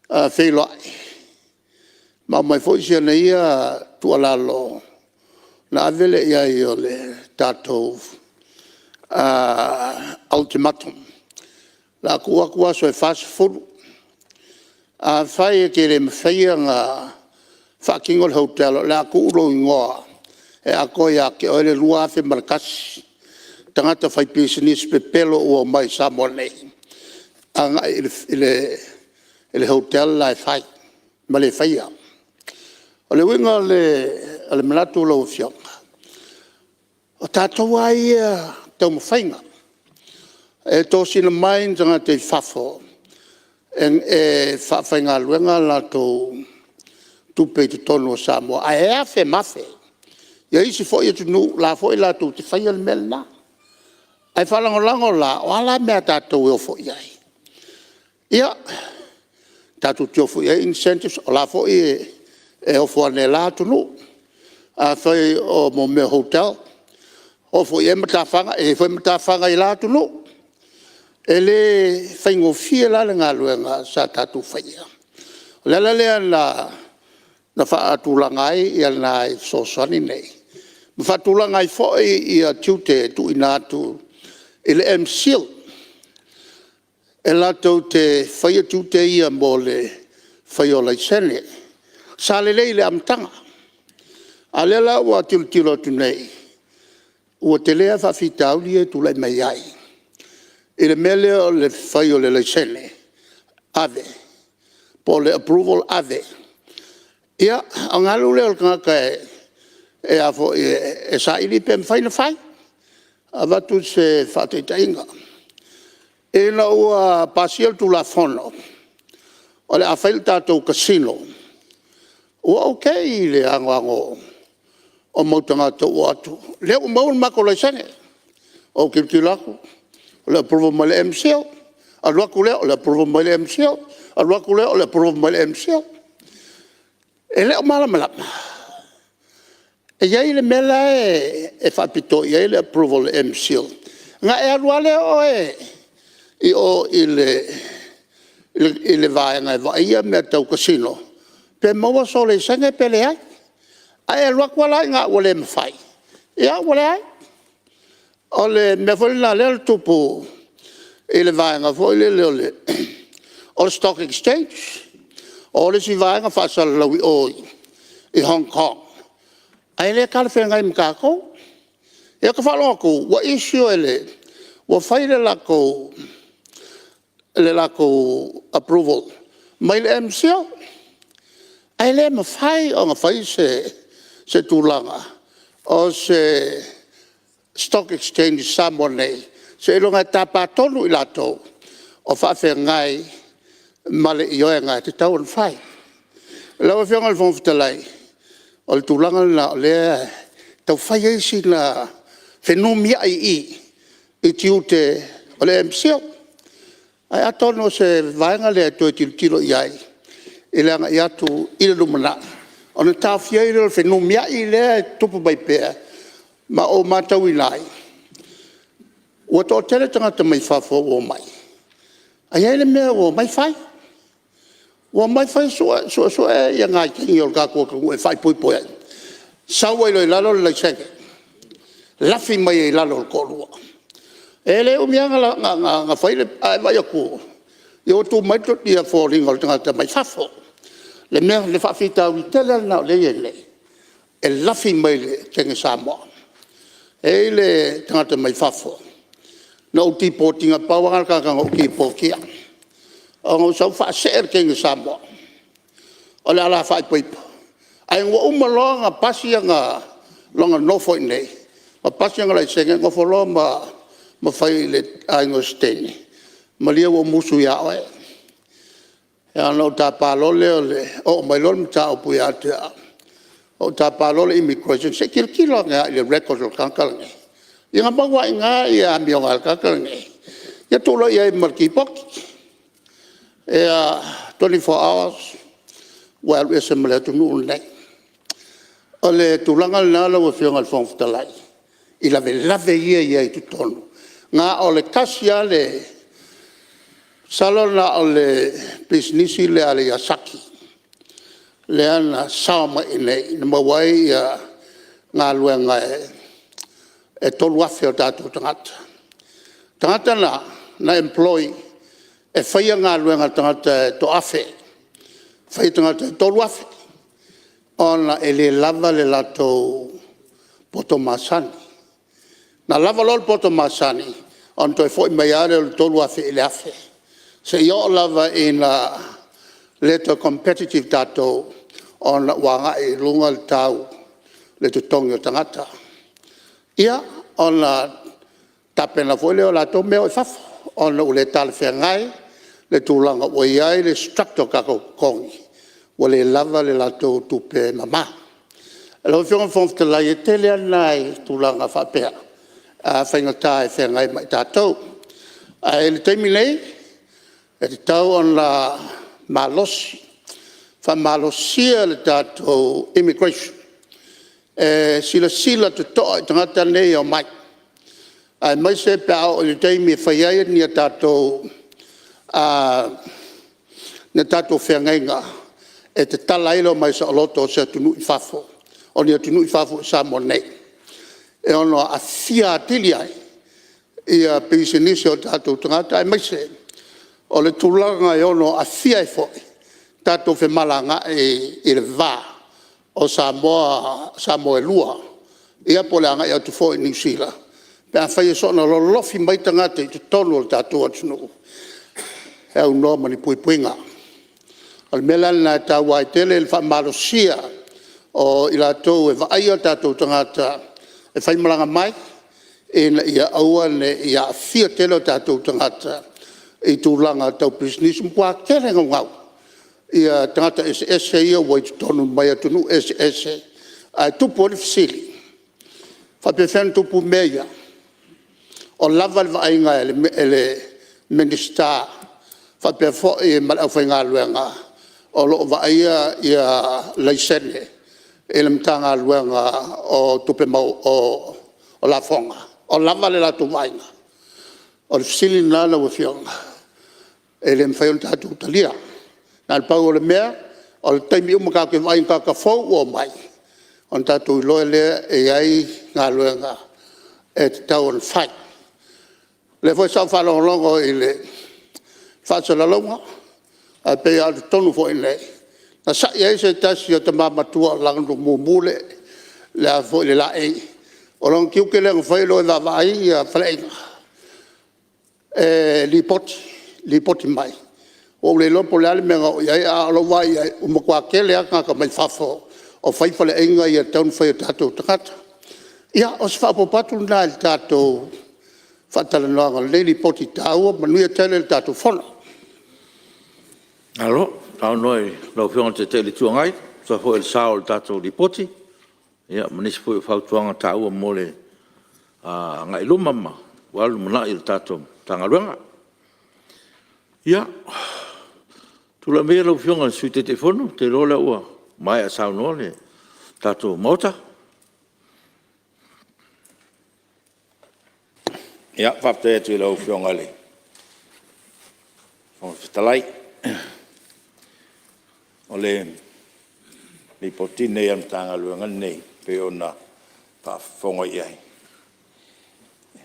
Wheilai. Ma mai fōi sia nei tualalo. Na avele ia i o le tātou ultimatum. La kua so e fast food. Whai e kere mwhaia ngā whakingol hotel le aku uro ingoa e ako ia ke oere rua awhi marakasi tangata whai business pe pelo ua mai Samoa nei anga ele hotel lai whai ma le whaia o le winga le manatu lau whionga o tātou ai tau mwhainga e tōsina mai tanga te whafo e whainga luenga la tō tupe te tono o Samoa. A e awhe mawhe. Ia isi fo i tunu la fo i la tō te whaia le mele na. Ai whalangolango la, o ala mea tātou e o fo i ai. Ia, tātou te o fo i ai incentives, o la fo i e o fo ane la tunu. A whai o mo mea hotel, O fo e matafanga e fo matafanga I la tu no. Ele whaingo fia la ngā luenga sa tatu whaia. Lala lea na whaatulangai I ana I sosani nei. Whaatulangai fōi I a tiute tu inatu ele MCL. E lato te whaia tiute ia mo le whaio lai sene. Sa le le amtanga. A lela ua tilo tu nei. Ua te lea whawhitau lia tu lai mai ai. I le mele o le whaio le lai sene. Ave. Po le approval ave. Ia, a ngalu leo kanga e afo e sa ili pe mwhaina whai. A watu se whateitainga. E na ua pasiel tu la fono. O le a whail tātou casino. Ua okay le ango o mautanga tau atu. Leo maun mako lai sene. O kilkilaku. O le approval mai le MCL. A luaku leo o le approval mai le MCL. A luaku leo o le approval mai le MCL. E leo malamalama. E iai le mela e whapito, iai le approval le MCL. Nga e arua leo I le vaenga e vaia mea tau casino. Pe maua so le sanga pe le ai. A e arua kuala nga ua le mawhai. Ia ua le ai. O le mea whalina leo tupu I le vaenga fwoi le leo le. O le stock exchange. O le si vaenga whaasala lawi oi I Hong Kong. Ai le kala whenga I mkako. Ia ka whalonga ko, wa issue ele, wa whaile lako approval. Mai le MCL. Ai le mawhai o ngā whai se tūlanga. O se stock exchange Samoa nei. Se ilonga tāpā tonu I lato. O whawhengai male I oenga te tau an whai. Lau e whionga le whonfutalai. O le tūlanga na lea tau whai eisi na whenumia I tiute o le MCL. Ai atono se vaenga lea toi tilo iai. I leanga I atu I le lumana. O na tāwhia I le whenumia I lea tupu mai pēr. Ma o mātau I lai. Ua tō tele tangata mai whawho o mai. Ai ele mea o mai whai. Ua mai whai sua e ia ngai kingi o kākua kangu e whai pui pui ai. Saua ilo I lalo le senge. Lafi mai I lalo le korua. E le umianga ngā whaile ai vai aku. I o tū mai tot ia fōringa o tangata mai whawho. Le mea le whawhita ui tele nao le ele. E lafi mai le kenge Samoa. E le tangata mai whawho. Na o tipo tinga pawanga kakanga o ki pōkia. O ngau sau whaasere kenge Samoa. O le ala whai paipa. Ai ngua umaloa ngā pasia ngā longa nofo I nei. Ma pasia ngā lai senge ngā wholoa ma whai le aingo steni. Ma lia wa musu ia oe. E ana o tā pālole o le, o mai lole mta o pui atu a. O tā pālole immigration, se kilkilo ngā I le record o kankalangi. I ngā mangwa I ngā I a mi o ngā kankalangi. Ia tūlo I a marki poki. E a 24 hours, well, e se mele tu nuu nei. O le tūlanga le nāla wa whionga le whongfutalai. I lave ia I tu tonu. Ngā o le kasia le salona o le businessi le ale Yasaki. Le ana saoma I nei. Na mawai ia ngā luenga e tolu afe o tātou tangata. Tangata na employee e whaia ngā luenga tangata to afe. Whai tangata tolu afe. Ona e le lava le lato poto masani. Na lava lol poto masani. On toi foi mai are le tolu afe le afe. Se yo lava na leto competitive tato on wanga I lunga le tau le tutongi o tangata. Ia on tapena foi leo lato meo I fafo. On ule tala whengai le tūlanga o iai le structure kako kongi. O le lava le lato tupe mama. E lau whionga whonftala I tele anai tūlanga whapea. A whaingata e whengai mai tātou. E le teimi nei, e te tau on la malosi. Whamalosia le tātou immigration. E sila te toa I tangata nei o mai. Ai mai se pe au le taimi e whai ai ni a tātou na tātou whiangainga e te talailo mai sa oloto se tunu I whafo. O ni a tunu I whafo sa mo nei. E ono a fia atili ai I a pisinisi o tātou tangata e mai se o le tūlanga e ono a fia e foi tātou whemalanga e le vā o Samoa e lua ia poleanga ia tu foi New Zealand. Pea whai e sona lo lofi mai tangata I te tonu o tātou atunu. E au noa mani puipuinga. Al melan na tau ai tele le whamalosia o I lātou e vai o tātou tangata e whai malanga mai e na ia aua ne ia fia tele o tātou tangata I tūlanga tau business mkua kere ngau. Ia tangata SS ia wai tonu mai atunu SS ai tupu le fisili. Whapewhen tupu meia o lava le vainga ele minister whapewho I malau whainga luenga o lo vaia ia leisene ele mtanga luenga o tupe mau o la fonga o lava le latu vainga o le fisili nana wa fionga ele mwhaion tatu utalia na le pau o le mea o le taimi umaka ke vainga ka fau o mai on tatu loe lea e ai ngā luenga e te tau on whai le foi sa whalongongo I le whasalalonga a pe a tonu fo I le na sa ia se tasi o te mamatua langandu mumule le a fo I le la e o long kiu ke le ngwhai loe la vai a whaleinga li poti mai o le lopo le ale menga o iai a alo wai umakua kele a ngaka mai whafo o whaifale inga I a taun whai o tātou takata. Ia, o se whapopatu nā il tātou whatala noanga le li poti tāua, manui a tele il tātou whona. Alo, tau noi, lau whionga te tele tuangai, sa fo el sao il tātou li poti. Ia, manisi fo I whautuanga tāua mole ngai lumama, walu mana il tātou tangaluanga. Ia, tula mea lau whionga sui te whono, te rola ua. Mai a sao noa le tātou mauta. Ia, whapte atu I lau whionga le. Whonga whitalai. O le potine I am tanga luenga nei, pe o na whonga iai.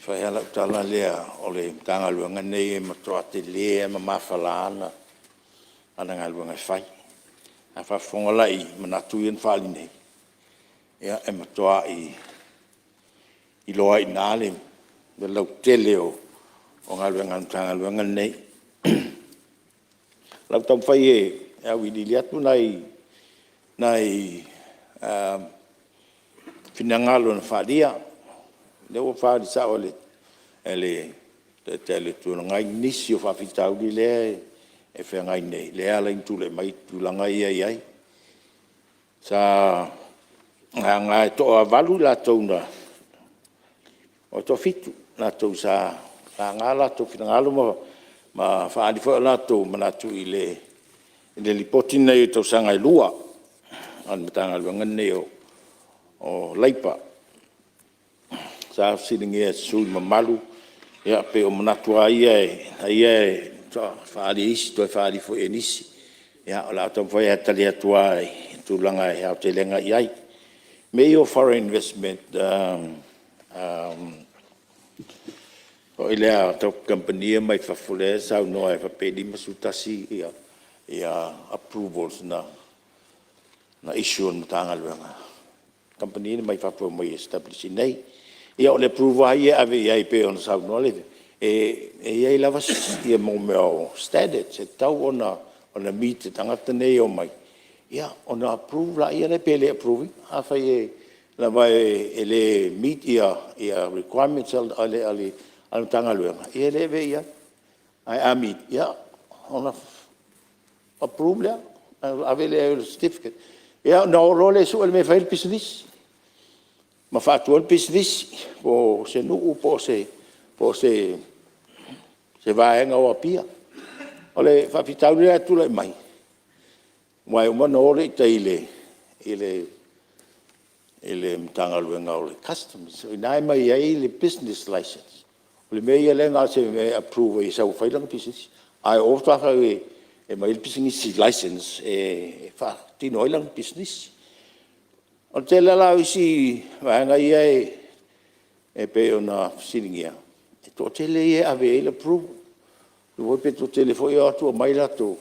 Whai hala utala lea o le tanga luenga nei e matua te lea ma mawhalaana ana ngā luenga whai. A whafonga lai manatu I whali nei. Ia e matoa I loa I nāle. Me lau tele o ngā luenga tanga luenga nei. Lau tau whai e au I li atu nai finangalo na whadia. Leo whadi sa o le tele tu ngai nisi o whawhitau li lea e whengai nei, le ala intu le mai tūlanga iai. Sa ngā e toa walu la tau na, o toa fitu la tau sa ngā la tau whingalo ma whaadi wha la tau manatu I le lipoti nei tau sanga I lua, an matanga luanga nei o laipa. Sa siringi e sui mamalu, ia pe o manatu ia whaari isi, toi whaari fo e nisi. Ia, o la atam whai atali atua tūlanga e hao te lenga iai. Me o foreign investment, o ilea tau company mai whafule, sau noa e whapedi masutasi ia approvals na issue on matanga luanga. Company mai whapua mai establish nei. Ia o le approval ia ave iai pe on sau noa leve. E iai lava ia mo meo standard, se tau ona meet tangata nei o mai. Ia, ona approve la ia le pele approving, a whai lava e le meet ia requirements ale tanga luenga. Ia leve ia, a meet, ia, ona approve lea, ave le certificate. Ia, na o role su ele me whai business. Ma whātua business, po se nuu, po se vaenga o apia. O le whawhitau rea tula I mai. Mai umana ole I le mtanga luenga o le customs. So inai mai ai le business license. Le me ia le ngā se me approve i sau whailang business. Ai o taka e mai business license e wha tino ilang business. O te lala isi wanga ia e pe o na siringia. E to te le ia ave e le approve. Luo pe to te le fo ia atu o mai lato.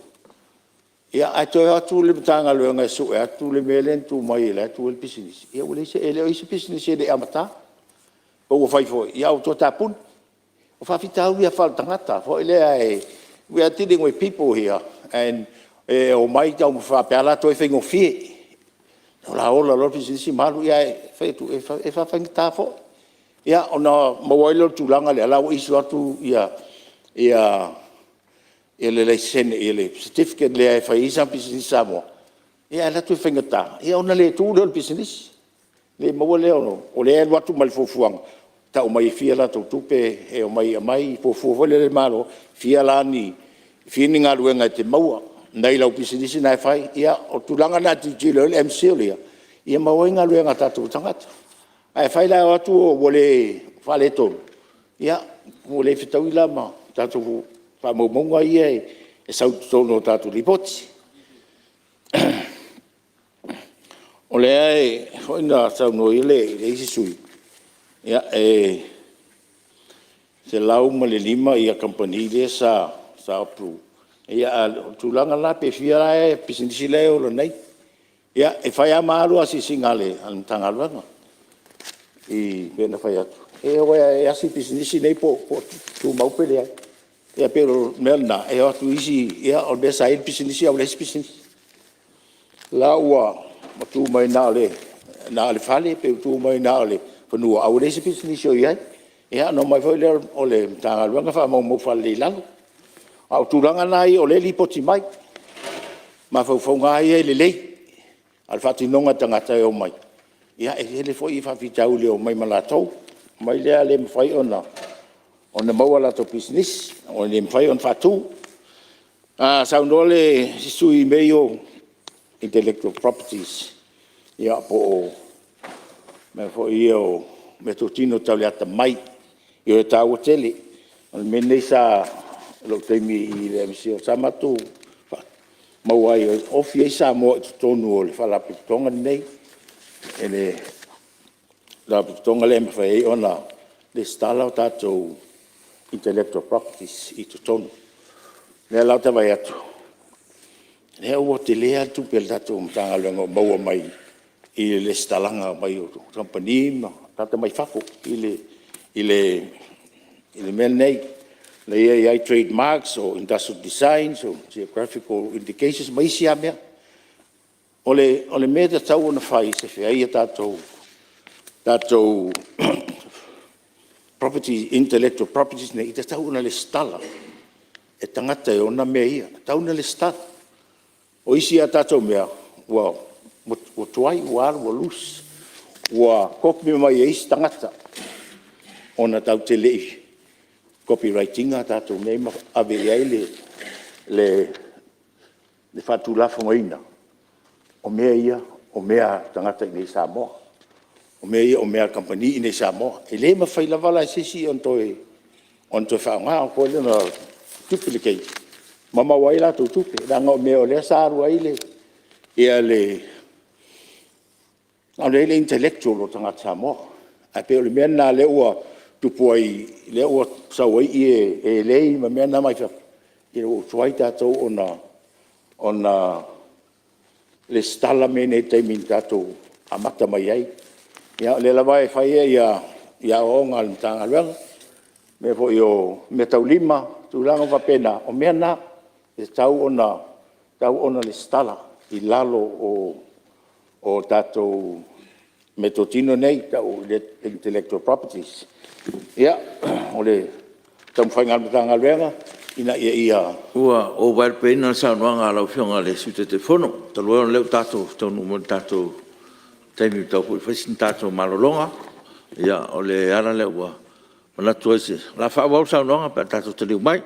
Ia ai to atu le tanga luenga su e atu le melen tu mai le atu le business. Ia ule se ele o isi business e le amata. O fai fo ia o to tapun. O fa fitau ia fal tangata fo ele ai we are dealing with people here and o mai tau fa pela to e fengo fi. No la ola lo business malu ia fe tu e fa fangta fo. Ia ona mawailo tu langa le ala isu atu ia ele le sen ele certificate le fa isa business Samoa. Ia la tu fangta. Ia ona le tu le business. Le mawale ono o le watu mal fofuang. Ta o mai fia la to tupe e o mai po le malo fia la ni fini nga luenga te maua nei lau business na fai ia o tulanga na ti le MC ia maua nga luenga tatu tangata ai fai la atu o wole fale to ia wole fitau ila ma tatu fa mo monga ia e sau tono tatu ripoti o le ai hoina sau no ile isi sui ia se lau ma le lima ia company le sa approve. Ia tulanga la pe fia e business le o nei. Ia e fai amalu asi singale an tangalanga. I bena fai atu. E o e asi business nei po tu mau pele. Ia pero melna e atu isi ia o be sai business o les business. La ua tu mai na le fale pe tu mai na le ponua au les business o ia. Ia no mai foi le o le tangalanga fa mo fale lang. Au tulanga nai o le lipoti mai. Ma fau ngai e le lei. Al fati nonga tangata e o mai. Ia e le foi fa fitau le o mai malatou. Mai le ale mfai ona. Ona maua la to business. O le mfai on fatu. Sa unole sui meio intellectual properties. Ia po me foi o me totino tau le ata mai. Ia e tau tele. Al mene sa lo temi I le msio samatu mawai ofi e Samoa tonu o le fala pitonga nei ele la pitonga le mfai ona le stala o tatou intellectual properties I tonu le la ta vai atu le o te le atu pel tatou mtanga lengo maua mai I le stalanga mai o company ma tata mai fafo I le mel nei le AI trademarks or industrial designs or geographical indications mai sia mea ole me te tau ona fai se fai ia tatou property intellectual properties nei te tau ona le stala e tangata e ona mea ia tau ona le stala o isi a tatou mea wa tuai wa lus wa kopi mai e isi tangata ona tau te lei copywriting tatou nei ma ave ai le fatu la fongaina o mea tangata I Samoa o mea company I Samoa e le ma fai la vala sisi on to fa nga ko le na duplicate mama wai la tu tupe la ngo mea le saru ai le ia le intellectual o tangata Samoa a pe le mea na le ua tupuai le o sawai e lei ma mea na mai fa I o tuai tatou ona le stala mene te min tatou amata mai ai ia le lava e fai ia o ngal tanga luanga me fo io me tau lima tu langa va pena o mea na e tau ona le stala I lalo o tatou me totino nei tau le intellectual properties ia ole tam fai ngal tanga luenga ina ia ua o vai pena sa noanga la fionga le sute te fono to lo le tato to no mo tato temi to fu fasin tato malolonga ia ole ara le ua ona tuese la fa wa sa noanga pa tato te mai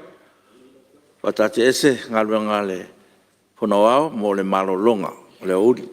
pa tato ese ngal luenga le fono ao mo le malolonga le uri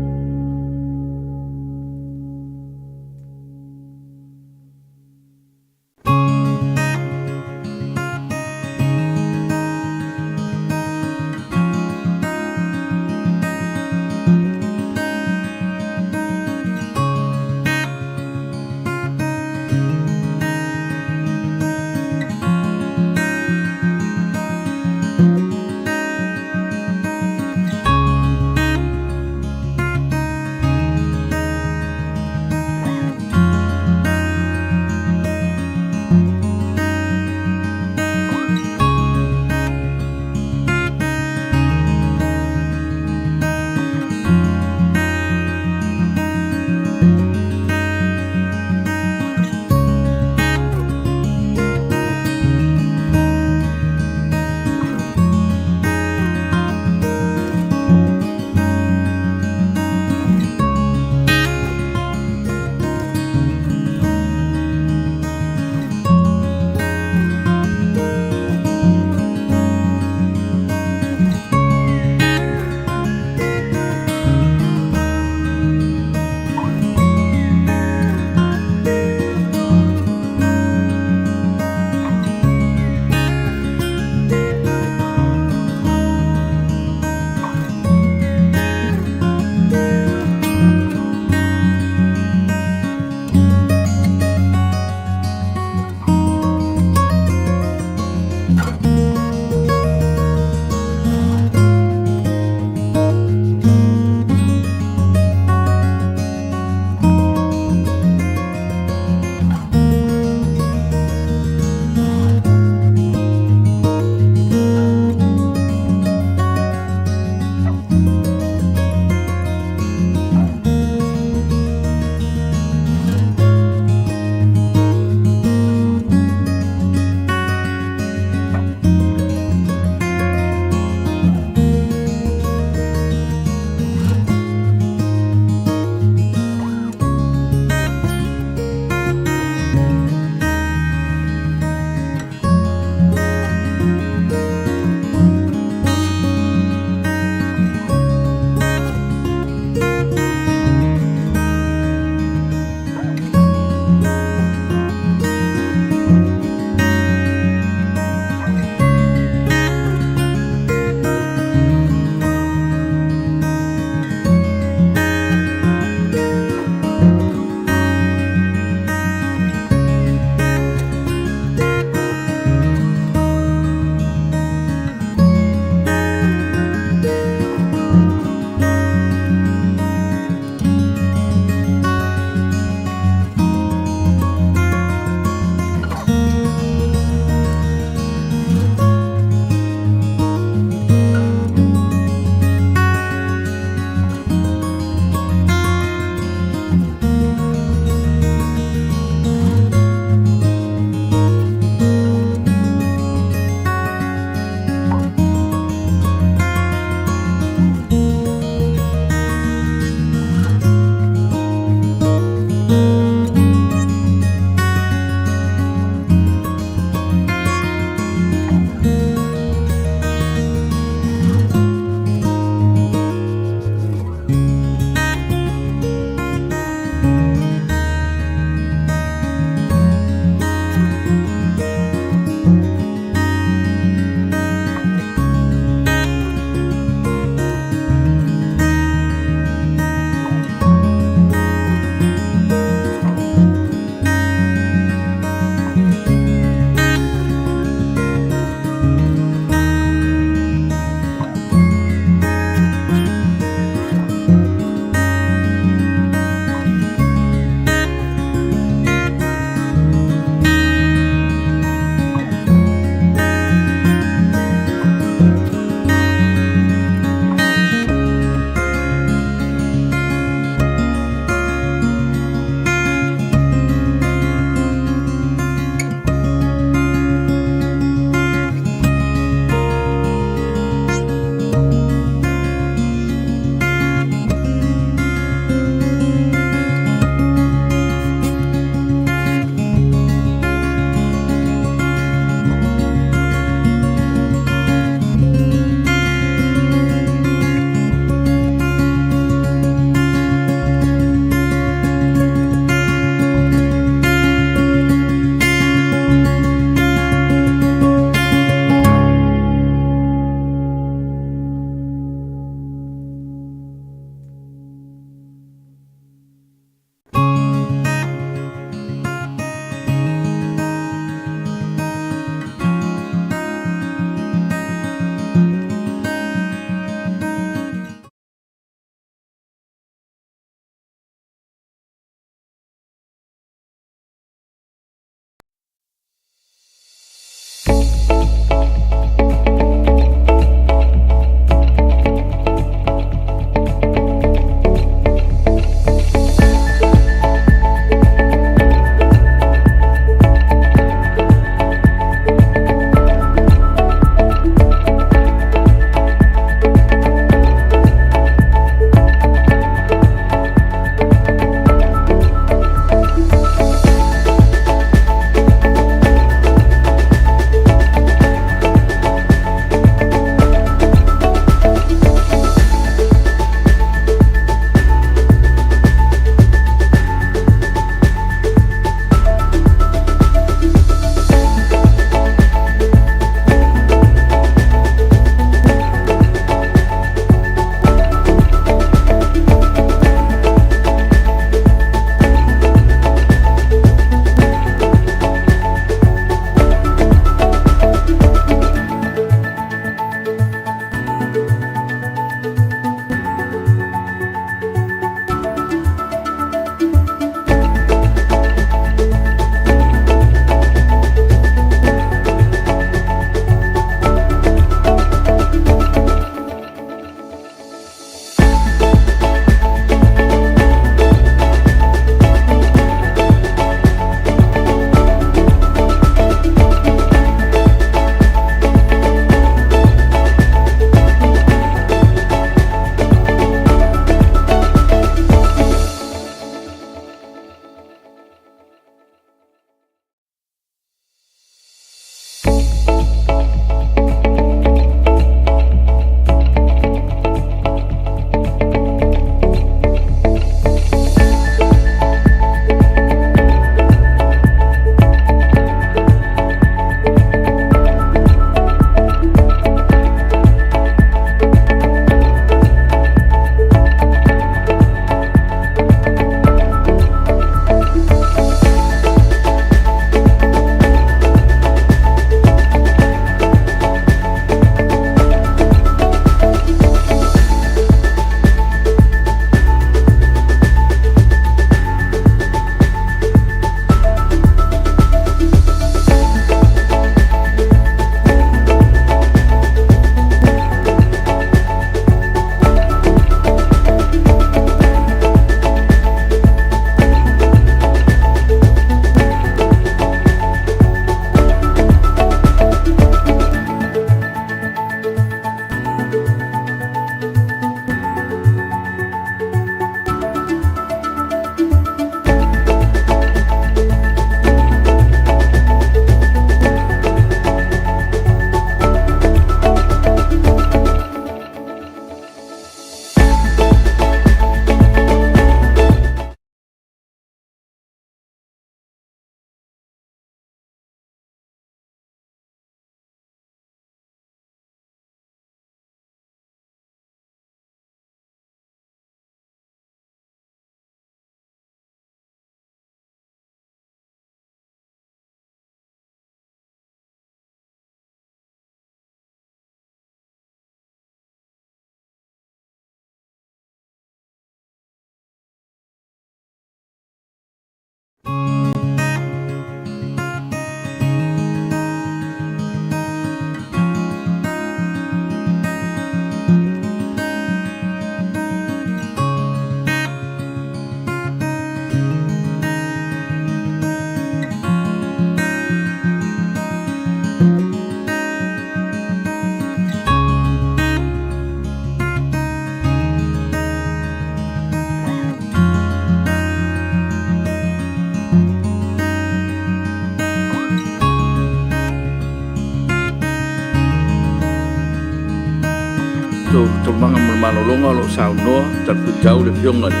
tātou tomanga mo malolonga lo sao noa, tātou tau le fionga le.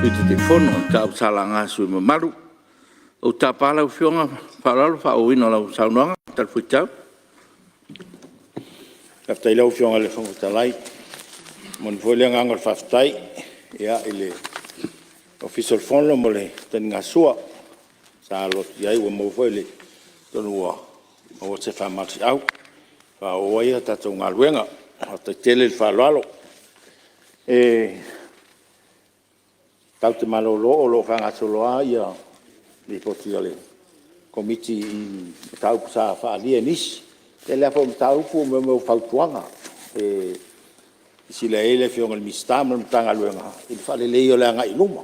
Whiti te whono, tāu salanga sui ma maru. O tāpala u fionga, whaaralo wha o ina lau sao noanga, tātou tau. Kaftai lau fionga le whangutalai. Mon fwelea ngangar whaftai. Ia ile official whono mo le tani ngā sua. Sa alot iai ua mau fwele. Tonu ua. O te whamati au. Wha o waia tātou ngā luenga. O te tele le whaaloalo. Tau te malolo o lo whangatoloa ia li poti ale komiti i tau sa whaalia nisi. Te lea wha tau pu me mau whautuanga. Sila ele fionga le mistam le mtanga luenga. I whale leo lea ngai luma.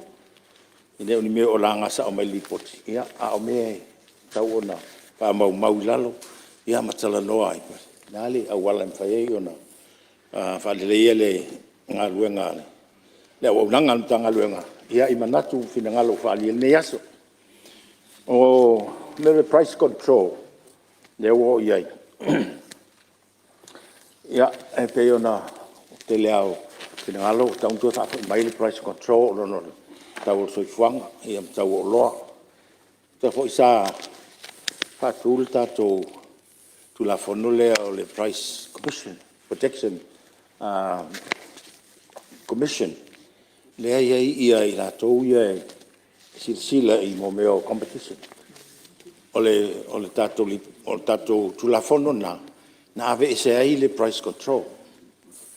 I leo ni meo o langa sa o mai li poti. Ia a o me tau ona wha mau lalo. Ia matala noa i pa. Nāle a wala mwhai ona. Whale lea le ngā luenga ale. Lea wau nanga mtanga luenga. Ia i manatu fina ngalo whaalia ne yaso. O mere price control. Lea wo iai. Ia e pe ona te leao fina ngalo tauntua whaafo mai le price control no tau o soifuanga. Ia tau o loa. Ta fo isa whaatule tātou tu la fono lea o le price commission protection commission. Lea ia i rātou ia sila i mo meo competition. O le tātou tulafono na ave e se ai le price control.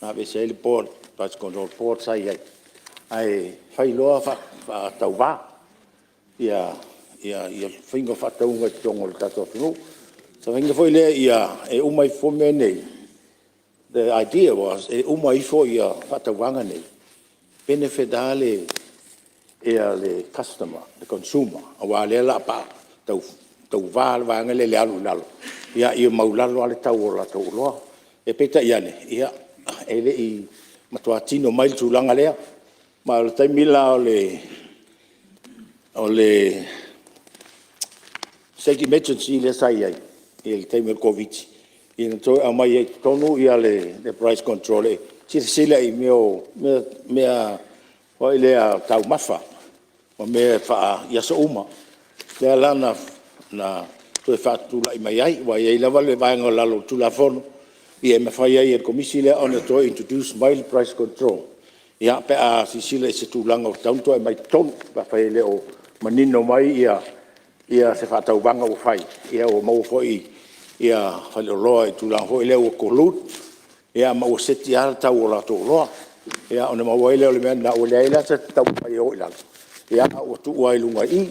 Na ave se ai le board, price control board sai ai. Ai whailoa wha tau wā. Ia whainga whataunga i tongo le tātou whinu. Sa whainga whoi lea ia e umai fo mea nei. The idea was e umai fo ia whatauanga nei. Benefit ale le customer, the consumer. Awa le la pa tau vāle vanga le alu lalo. Ia maulalo ale tau o la tau loa. E peta iane. Ia ele i matua tino mail tulanga lea. Ma le taimila o le safety emergency le sai ai. Ia le taimila COVID. Ia toi a mai tonu ia le price control e. Sila i mea hoi lea tau mawha. O mea wha iasa uma. Lea lana na toi whaatula i mai ai. Wa iei lawa le vaenga lalo tula fono. I e mawhai ai e komisi lea ona toi introduce mild price control. Ia pe a sisila i se tūlanga o tauntua e mai tonu. Whai lea o manino mai ia se whaatau wanga o whai. Ia o mau hoi ia whale o loa i tūlanga hoi lea o kolut. Ia mau seti ala tau o la tō loa. Ia ona mau waile o le mea na o lea ila sa tau pai o ilala. Ia o tu uai lunga i.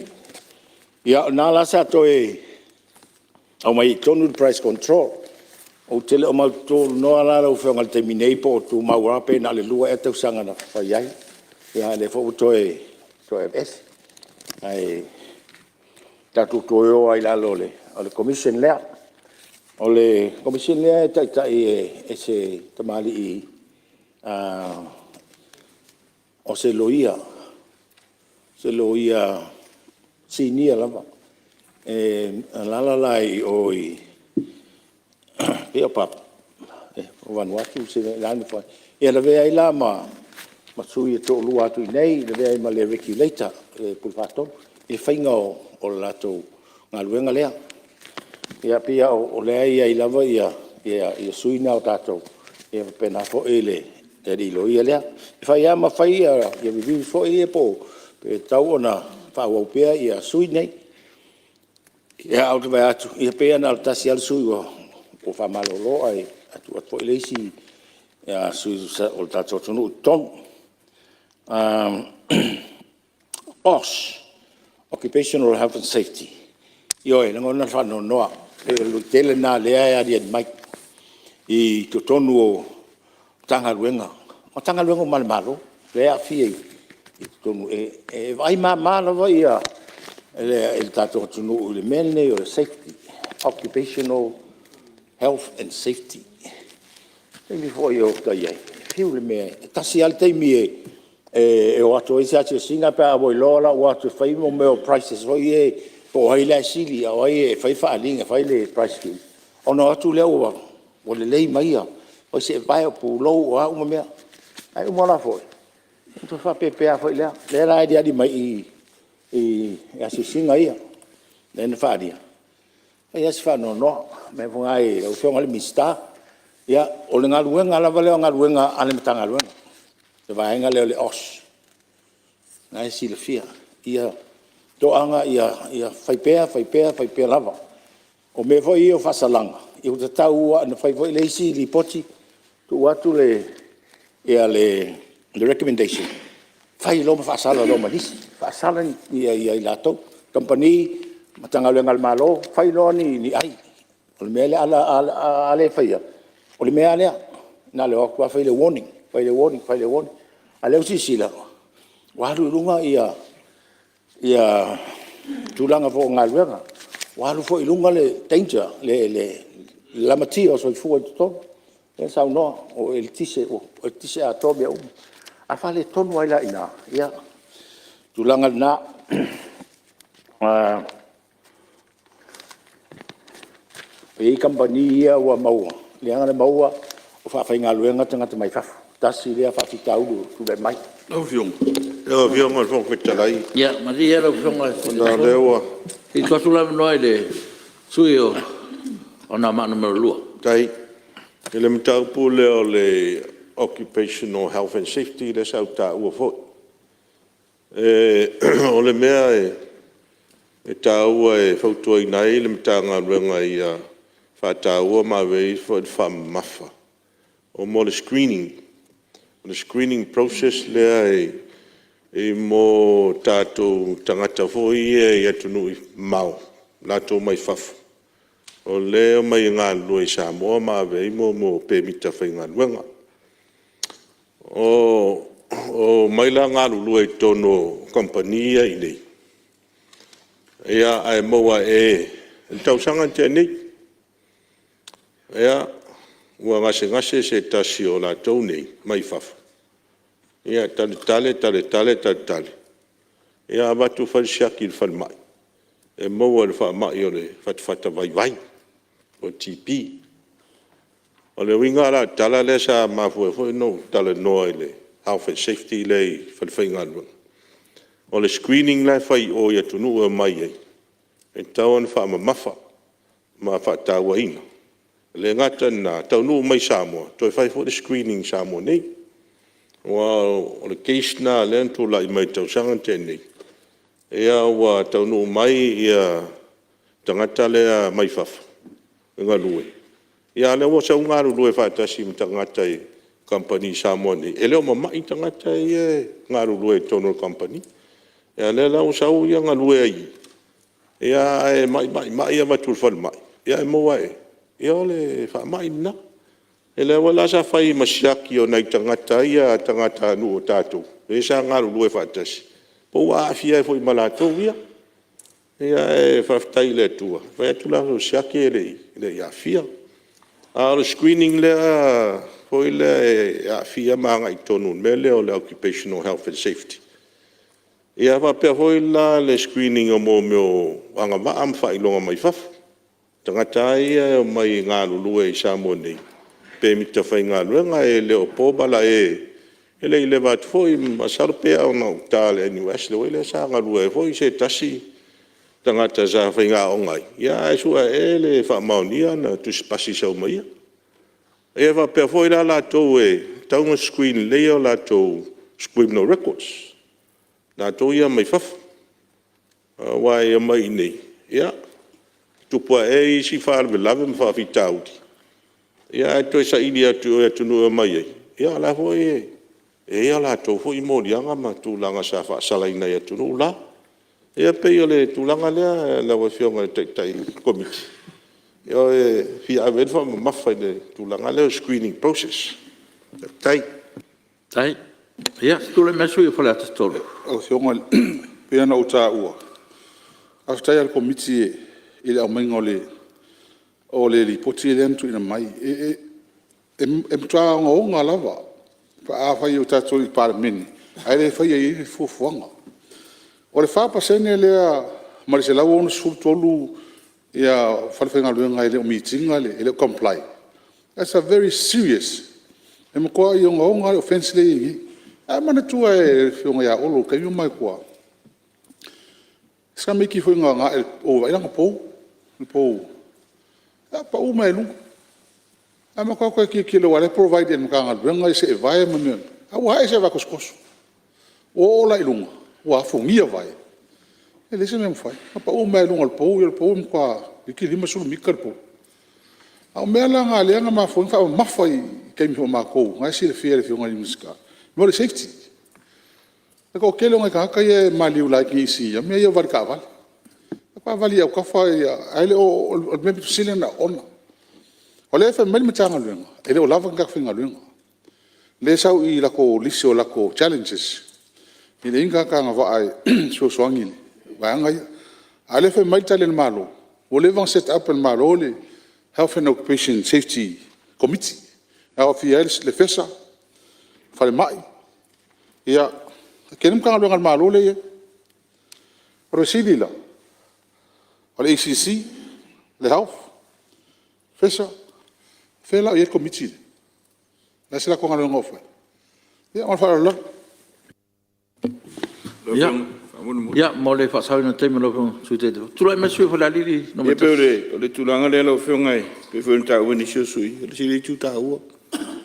Ia nā la sa to au mai tonu price control. O tele o mau tō noa la o whionga le te minei po o tu mau rape na le lua e tau sanga na whai ai. Ia le fo to FS. Ai tatu tō eo ai lalo o le commission lea. O le commission lea e tai e se tamali i o se loia sinia lava lalalai o i peo pap o Vanuatu se lani fai e la vea i la ma sui e tō lua atu i nei la vea i ma le regulator pulpato e whainga o lato ngā luenga lea. Ia pia o lea ia i lava ia suina o tātou. Ia pena fo ele te rilo ia lea. I whai ama whai ia review fo e po. Pe tau ona whau au pia ia suinei. Ia au te vai atu. Ia pia na tasi al sui o whamalolo ai atu fo ele si ia sui o tātou tonu tonu. OSH, Occupational Health and Safety. Ioe, ngona whano noa. Tele nā lea e ari mai i to tonu o tanga luenga. O tanga luenga o malemalo, lea fie i tonu e vai māla vai ia e tātou tunu le mene o safety, occupational health and safety. Teimi fwoi o kai ai, fiu le mea, tasi al teimi e o ato e se ati o singa pe a voi lola o ato e whaimo meo prices foi e po hai le sili o ai e fai fa linga fai le price ki ono atu le o le lei mai o se vai o pulo o uma mea ai uma lá foi então fa pepe foi lá era dia di mai e assisinga ia nem faria ai as fa no me vai o fio ngal mista ia o le ngaluenga la vale ngaluenga ale metanga luenga te vai ngale le os ngai silfia ia doanga ia fai pea lava o me foi o fasalanga i uta tau na fai foi le si li poti tu atu le ia le recommendation fai lo fasala lo manis fasala ia lato company matanga le ngal malo fai lo ni ai o le mele ala ale fai o le mele na le o fai le warning ale usi sila walu lunga ia tulanga fo ngalwenga walu fo ilunga le danger le la matia so fu to e sa no o el tise a to bia a fale ton waila ina ia tulanga na e company ia wa maua le anga maua o fa fa ngalwenga tanga mai fa tasi le fa fitau tu le mai no fiong yo fiong al fong petalai ya mari era fiong na lewa i to la no ile suio ona mano merlua tai ele mtau pule o le occupational health and safety le sa ta u fo o le mea e tau e fautua nai le mtanga luenga ia fa tau ma ve fo fa mafa o mo le screening process le e mo tato tangata fo ia tunu mau lato mai fafu o leo mai ngā lua i Samoa ma vei mo pe mita whai ngā luenga. O mai la ngā lua i tono kompania i nei. Ea ai moa tausanga te nei. Ea ua ngase se tasi o la tau nei mai fafu. Ea tale. Ea watu whalisiaki il whalmai. E moa le whamai o le whatwhata vai. O TP. O le winga la tala le sa mafue foi no tala noa le health and safety le whalwhainga lua. O le screening le whai o ia tunu o mai ei. E tauan wha mafa ma wha taua ina. Le ngata na taunu mai Samoa. Toi whai fo le screening Samoa nei. O le case na le antu la i mai tausanga tenei. Ea wa taunu mai ia tangata lea mai fafa. Nga lue. Ia le wa sa unga lue fatasi tangata i company Samoa ni. Ele o mamai tangata i nga lue tono company. Ia le la sa u ia nga lue ai. Ia mai ia matul fal mai. Ia moa e. Ia le fa mai na. Ele wala sa fai masiaki o nai tangata ia tangata nu o tatu. E sa nga lue fatasi. Po wa afia foi malato ia. Ia faftai le tua. Vai tu la siaki le ia fia. A screening le foi le ia fia manga i tonu mele o le occupational health and safety. Ia va pe foi la le screening o mo anga va am fa ilonga mai faf. Tangata ia mai ngā lulu e Samoa nei. Pe mita fai ngā luenga e le o pobala ele ile vat foi masar pe au no tale anyway le sa ngā lue foi se tasi tangata za fai ngā ongai. Ia e sua ele fa maunia na tu spasi sa mai. E va pe foi la to taunga screen leo la to criminal records. Na to ia mai faf. Wa ia mai nei. Ia tu po si fa le lave fa fitaudi. Ia to sa idia tu no mai. Ia la foi ia la to foi morianga ma tu langa sa fa sala ina ia tu no la. Ia pe le tu langa le la wa fionga tai committee. Ia fi aven fa ma fa le tu langa le screening process. Tai. Ia tu le mesu i fala tolo. O fionga pe ana uta ua. After al committee ile au mengo o le ripoti le antu ina mai mtua nga lava pa a fai o tatu i Palemene ai le fai i fufuanga o le fa pasene le ma se la wonu sultolu ia falfenga luenga ile meeting ale ile comply That's a very serious. E mo koa i onga offense le i. A mana tua e whionga ia olo kai o mai koa. Ska miki foi nga o vai nga pou. Pou. A pa o mai lunga. A ma koa ki le wale provide mo ka nga nga se vai man. A wa se va koskoso. O la ilunga. Wa fongia vai. Ele se mesmo fai. A pa o mai lunga o pou mo koa ki lima sulu mikar pou. A mea la ngā lea ngā mawhoi, wha mawhoi kei miho mā kou, ngai si le whia le whionga ni musika. Mo le safety. E ko kele ngai ka haka e maliu lai ki isi, a mea ia wari ka wali. A kwa wali au ka whai, a ele o mepi tu sile na ona. O le e wha meni me tanga luenga, ele o lava ngak whinga luenga. Le sau i lako lisi o lako challenges. I le inga ka ngā waai suosuangi, waangai. A le wha mai tale na malo, o le vang set up na malo le, Health and Occupation Safety Committee. Au fiel le fesa. Fale mai. Ia kenem kanga luenga malo le ia. Resili la. O le ACC, le health, fesa, fela ia committee. La sila konga luenga ofa. Ia on fala la. Ya, mo le fasau na tema lo suite de. Tu lai mesu fa lili no me. E pe o le tulanga le lo fiongai. Pe fo nta o ni sui. Le sili tu ta o.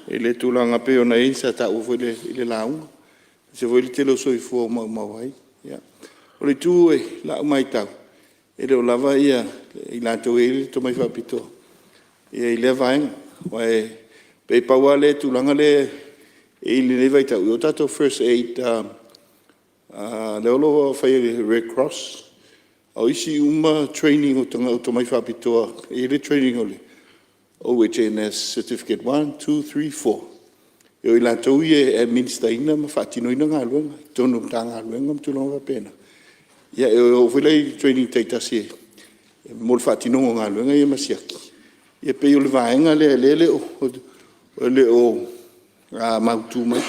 E le tulanga pe ona insa ta o fo le launga. Se voi le telo soi fo ma vai. Ya. O le tu e la mai ta. E le lava ia i la to e to mai fa pito. E le vai vai pe pa wale tulanga le e le vai ta o tato first aid le olo fai Red Cross. Au isi uma training o tanga o tomai whapitoa. E le training o le OHNS Certificate 1, 2, 3, 4. E o ila tau e minsta ina ma whatino ina ngā luenga. Tono ta ngā luenga mtulonga pena. Ia e o whilei training teitasi e mol whatino ngā luenga e masiaki. Ia pe o le vaenga le o mautu mai.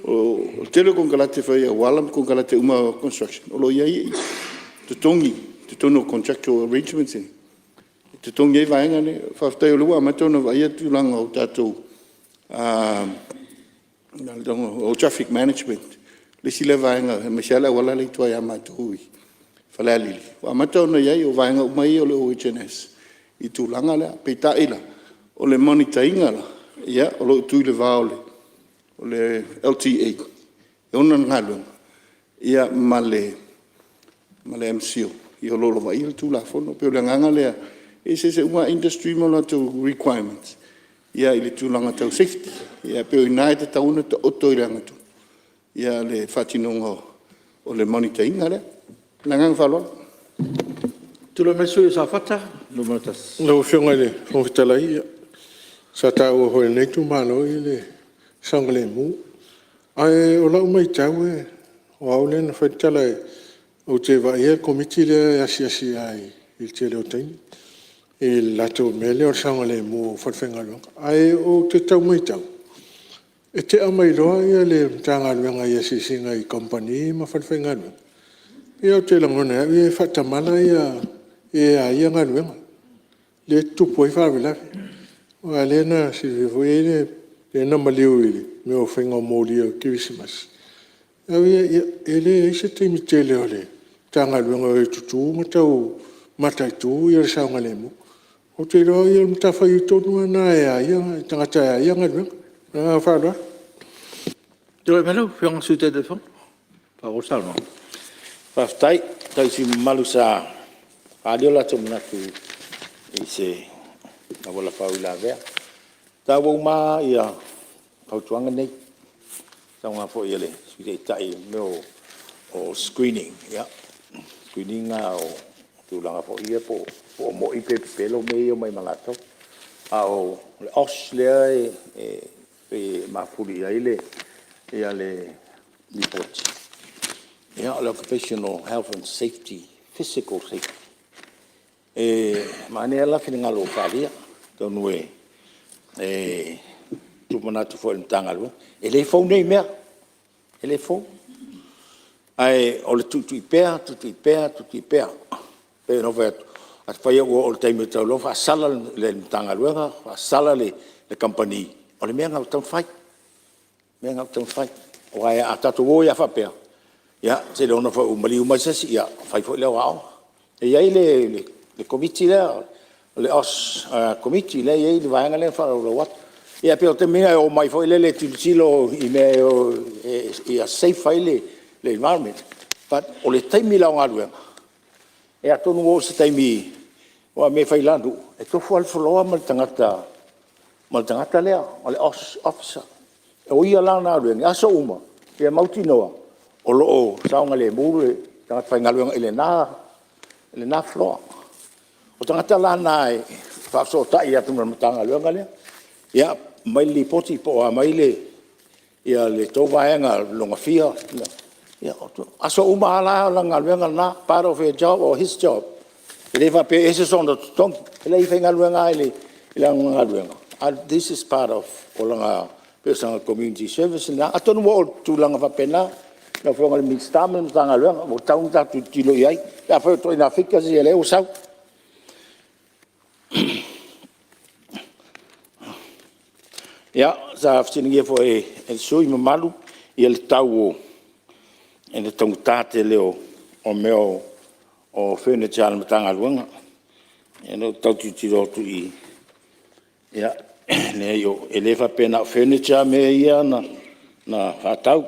O tele con kalate fai a walam con kalate uma construction. O lo iai te tono contractual arrangements in. Te tongi vai ngane whaftai o lua ma tono vai atu langa o tatou o traffic management. Le sile vai nga me shala wala le tua ya matui. Fala lili. Wa ma tono iai o vai nga mai o le OHNS. I tu langa la peita ila. O le monitoringa la. Ia o lo tu le vaole. O le LTA, e ona ngalo, ia male MCO, i o lolo vai il tu la fono, pe o le nganga lea, e se uma industry mo la tu requirements, ia i le tu langa tau safety, ia pe o inai te tauna te oto i langa tu, ia le whatinonga o le monitoringa lea, la nganga whaloa. Tula mesu e sa whata, no matas. Lau whionga le, whongitala ia, sa tau o hoi neitu mano i le, sangale mu ai o la mai tau e o aule na fatala o te va ia komiti le asi ai il te le otai il lato mele o sangale mu fatfenga lo ai o te tau mai tau e te amai loa ia le tanga luenga ia sisinga i company ma fatfenga lo ia o te langona ia fatamala ia ia nga luenga le tupo i favela o alena si voile e na maliu ili, me o whenga mōli o Kirisimas. Ele se te mi tele o le, tanga luenga e tutu, ma tau matai tu, i re saunga lemu. O te roa i al mtafa i tonu ana e aia, tangata e aia nga luenga. Nga wharoa. Te roi melo, whionga sute de whong. Pao salma. Whaftai, tau si malu sa adio la tu manatu i se awala whau i la vea. Tā wau mā ia kautuanga nei. Tā ngā fo ia le sui tai meo o screening. Ia. Screening ngā o tūlanga fo ia po mo i pepe pelo me o mai malato. A o le os lea e mafuri ia ile ia le lipoti. Ia le occupational health and safety, physical safety. Mane ala fini ngalo wharia. Tonu tu manatu fo tanga lu ele fo nei mea ele fo ai o le tutu i pea pe no vet at fa o le time tau lo fa sala le tanga lu fa sala le le company o le mea ngau tau fai mea ngau tau fai o ai a tatu o ia whapea ia se le ona whau mali umaisasi ia fai fo leo ao e iai le committee lea le os committee le iai le vaenga le whara ula wat ia peo te mea o mai fo le tilo i me ia safe fai le environment but o le taimi lao ngaruenga e a tonu o se taimi o me fai landu e tofu al foloa mal tangata lea o le officer e o ia lao ngaruenga aso uma ia mauti noa o loo saunga le mulu tangata fai ngaruenga ile na floa o tangata lana e whaaso tai atu matanga ngaruenga lea ia mai li poti po a mai le ia le tovaenga longa fia ia aso uma ala ngaruenga na part of a job or his job ele va pe ese son do tong ele fa ngaruenga ile ngaruenga this is part of olanga personal community service na atonu mo tulanga va pena na fo ngal mixtame tanga luenga mo taung ta tu tilo yai ya fa to ina fika si ele usau ya sa fsininge fo e sui mamalu ia le tau e le tangtate leo o meo o furniture le matanga luenga e no tau tiro tu i ia ne yo ele fa pena furniture me ia na fatau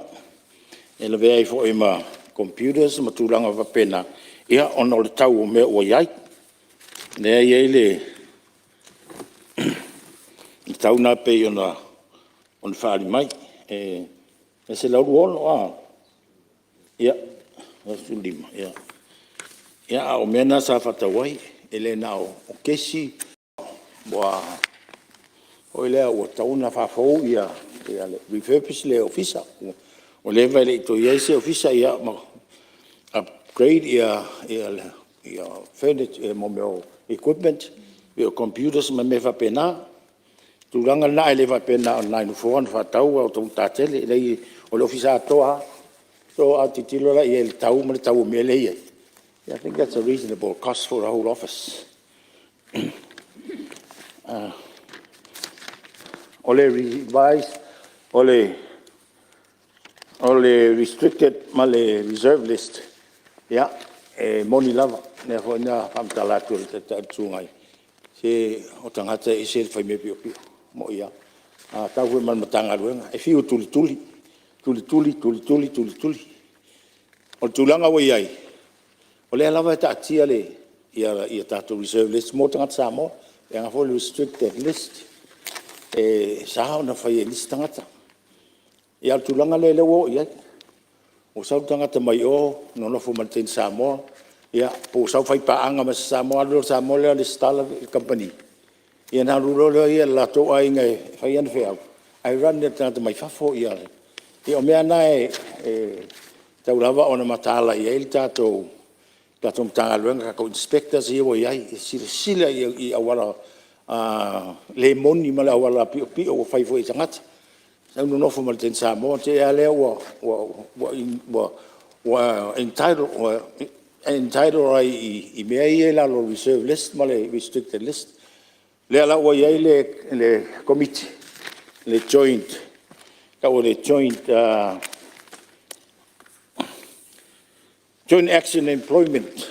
ele vei fo ima computers ma tulanga fa pena ia ono le tau me o iai ne ia le tau na pe ona on fali mai e se la ruolo ia su lima ia o mena sa fatawai ele na o kesi boa o le o tauna fa fo ia le refurbish le officer o le vai le to ia se officer ia upgrade ia furniture mo meu equipment ia computers me fa pena tu ranga na le va pena online phone fa tau o tu tatele le o le officer toa so atitilo la ia tau mo tau me le ia I think that's a reasonable cost for a whole office ole revised ole restricted male reserve list ya money lava ne ho na pamtala tu te tsungai se o tangata e se fai me pio mo ia ta hu man matanga ruenga e fiu tuli o tulanga wa iai ole lava ta tia le ia ta to reserve list mo tangata Samoa e nga fo restricted list e sa na fai list tangata ia tulanga le wo ia o sa tangata mai o no fo manten Samoa ia po sa fai pa anga ma Samoa le stala company ia na rulo ia la to ai ngai fai an fe ai ran le tangata mai fa fo ia o mea nai tau lava ona matala ia il tato tanga luenga ko inspectors ia wo ia sila ia awala le moni mala awala pi o fai fo tangata sa no fo malten Samoa te ale wo entitled ai mea ia la lo reserve list male restricted list le ala wo ia le committee le joint joint action employment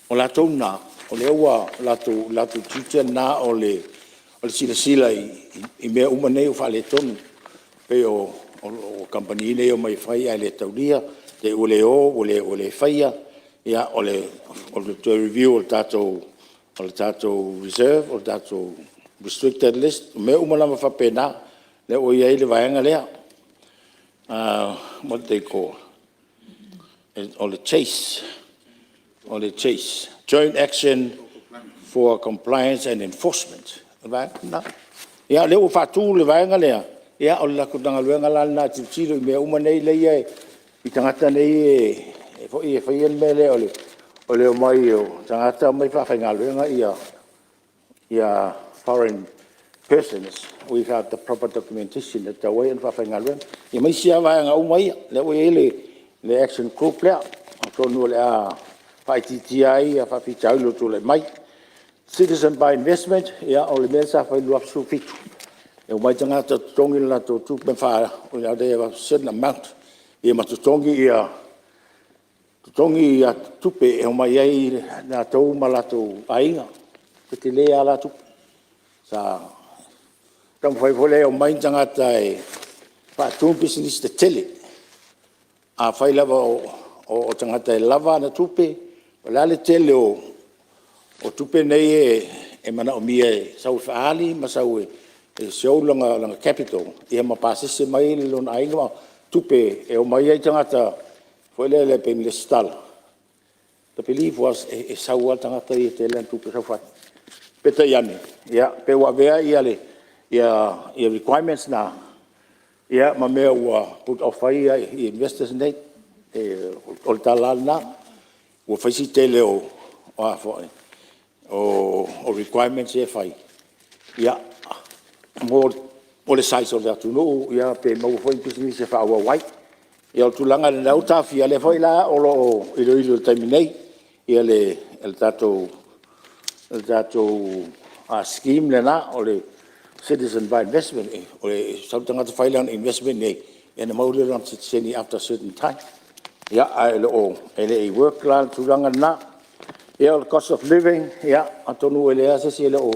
o la tona o le ua la tu teacher na o le sila i mea umanei o fa le tonu pe o company le o mai fai ai le taulia te o le faia ia o le review o tato reserve o tato restricted list me umalama fa pena le o ia le vaenga lea what they call or the chase joint action for compliance and enforcement right na ia le o fatu le vaenga lea ia o la kutanga luenga la na tilo me umanei le ia i tangata nei fo ia fa ia mele o le mai o tangata mai fa fa ngaluenga ia foreign persons we have the proper documentation that the way and fa fa ngaluenga ia mai sia va nga umai le o le action group le to no le fa TTI fa fi tau lo to le mai citizen by investment, ia o le mea sa whai lua su fitu. E o mai tanga ta tongi la to tu me wha o ia de a certain amount. Ia ma tu tongi ia tupe e o mai ai na tau ma la to ainga. Te lea la tu. Sa tam whai vole o mai tanga ta e wha tu business te tele. A whai lava o tanga ta e lava na tupe. O lale tele o tupe nei e mana o mia e sau whaali ma sau e show langa capital. Ia ma pasese mai le lona ainga ma tupe e o mai ai tangata foi le pe le stal. The belief was e sau al tangata i te len tupe sau whai. Peta iane. Ia pe wa vea ia requirements na ia ma mea ua put off whai i investors nei o le talal na ua whaisi tele o a whai. O requirements e whai. Ia, mo le size o le atunu, ia pe mau whai pisini se whaua wai. Ia o tulanga le nau tawhia le whai la o lo ilo taimi nei. Ia le tatou scheme le na o le citizen by investment. O le sautanga te whai lan investment nei. Ia na mau le lan seni after a certain time. Ia, ele work lan tulanga na. Ia o cost of living, ia, atonu ele asesi ele o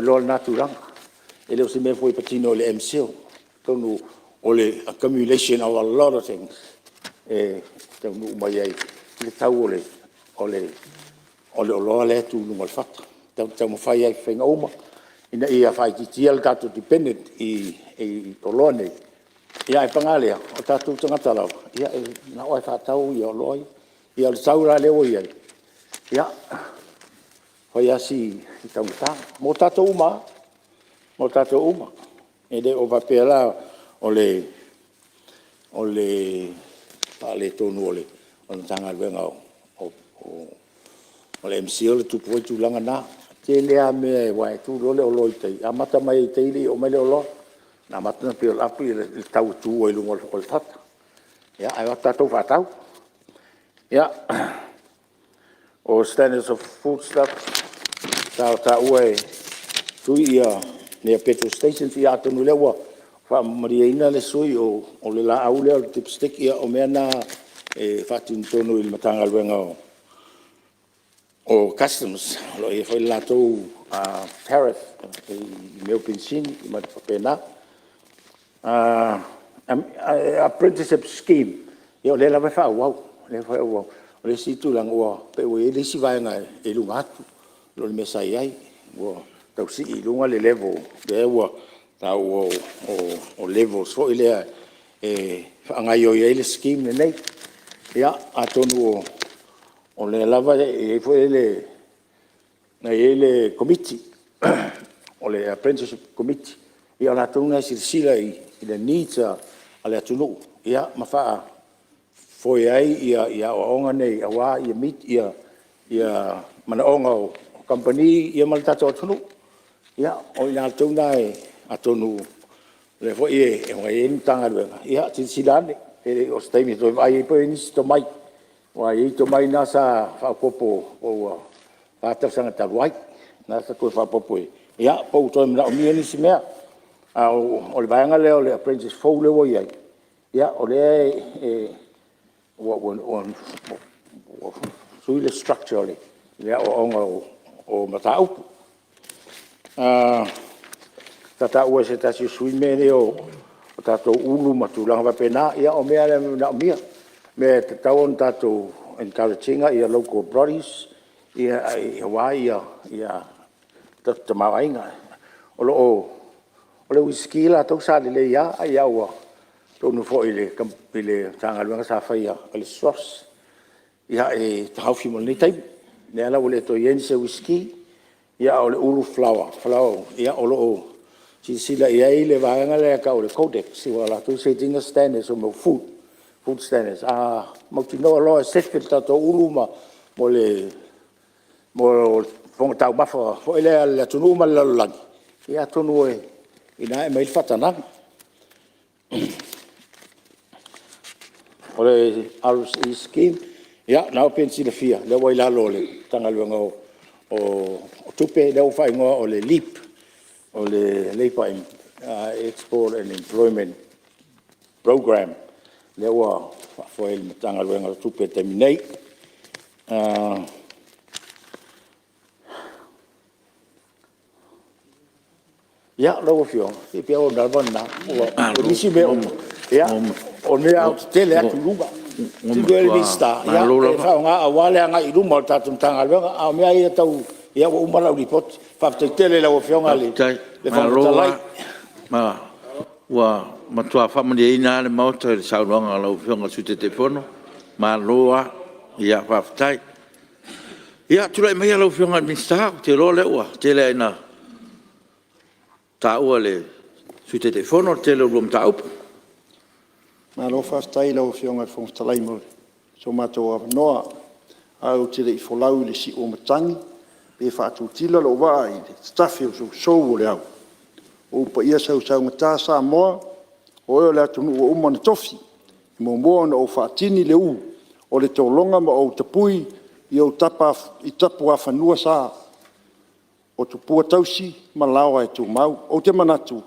lor naturanga. Ele o se me foi patino le MCO. Tonu o le accumulation of a lot of things. Tonu mai ai, le tau o loa le tu nunga fata. Tau mawhai ai whenga oma. Ina ia whai ki tia le tato dependent i o loa nei. Ia e pangalea, o tato tangata lau. Ia e na oai whatau i o loa. Ia le tau la leo i ai. Ia, hoi asi i tautanga. Mo tato uma. E de o vapea la o le tonu o le tanga venga o le MCO le tupu tu langa na. Te lea mea e wai tu role o loi tei. A mata mai teili o mele o lo. Na mata na pio lapu i le tau tu o ilungo o le tata. Ia, ai wa tatou whatau. Ia, o standards of food stuff, ta ue tui ia nea petrol stations ia atonu lewa wha maria ina le sui o le la au lea o le dipstick ia o mea na whati tonu i le matanga luenga o customs lo e whai latou tariff i meo pensin i matapena apprenticeship scheme ia o le la wha au o le situ lang ua pe ue le si vaenga e lunga atu lo le mesa iai ua tau si i lunga le level le ua tau o levels fo i lea whaangai o iai le scheme le nei ia atonu o le lava e fo ele committee o le apprenticeship committee ia la tuna sila i le needs a le atunu ia mawha foi ai ia o onga nei a wā ia mit ia mana onga o company ia maltato atunu ia o ina tuna atonu le foi e ngai tanga luenga ia silane e o staimi to ai po ni sto mai wa i to mai na sa fa popo o fa ta sanga ta wai na sa ko fa popo ia po to na mi ni si mea o le vanga le o le apprentice fo le wo ia ia o le sui le structurally ia o onga o matau tata ua se tasi sui mene o tato ulu matulanga vapena ia o mea le na mia me tau on tato encouraging ia local bodies ia wai ia tama ainga o le whisky la tau sa le ia ua tonu fo ile tanga luanga sa faia le source ia e taufi mo nei tai ne ala wole to yen se whisky ia o le ulu flower ia o lo sila ia ile vanga le ka o le codex si wala tu se tinga standards o mo food standards mo tino lo se filta to ulu mo fong tau bafa fo ile le tunu ma la ia tonu ina e mai fatana ole RC scheme ia na pensi le fia le wai la lole tanga luanga o tupe leo whaingoa o le LEAP, o le Labour Export and Employment Program. Leo whafoe le matanga luenga tupe te minei. Ya, lo fio. E pia o dalvana. O nisi be o. Ya. O ne au tele atu luba. Ti do vista. Ya. E fa nga awale nga i lumo tatum tanga luenga. A me ai tau ia o umala o report. Fa te tele la o fio nga le. Le fa talai. Ma wa matua family ina le mauta le saunga la o fio nga sute te fono. Ma loa ia fa tai. Ia tu lai mai la o fio nga minsta te lo le wa te le ina. Ta ua le sute te fono te le rum ta up. Ma lo fastai la o fionga fong talai mo. So mato noa au te i folau le si o matangi pe fa tu tila lo vai staff so le au. O pa ia sau ngata sa mo o le atu o mo tofi. Mo mo o fa tini le u o le tolonga mo o tapui i o tapa i tapu a fanua sa o tu pua tausi malawa e tu mau o te manatu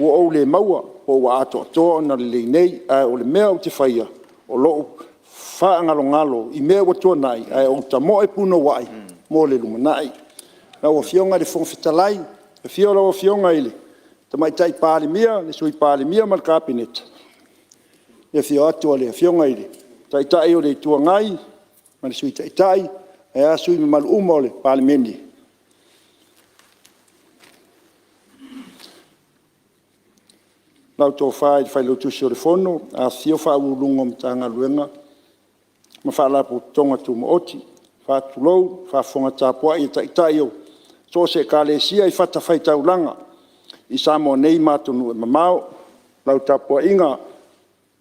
o le maua o wa ato to na le nei o le mea o te faia o lo fa ngalo i mea o to nai o ta mo e puno wai mo le lumanai na o fionga de fon fitalai e fiola o fionga ile te mai tai pali mia le sui pali mia mal cabinet e fio atu le fionga ile tai o le tu ngai ma le sui tai e a sui mal umole Palemene. Lau tō whai lo tusi o le fono, a thio wha ulunga mtanga luenga, ma wha lapu tonga tu mooti, wha tulou, wha fonga tāpua i tai o, so se ka le sia i whata whai taulanga, i Samoa nei mātonu e mamao, lau tāpua inga,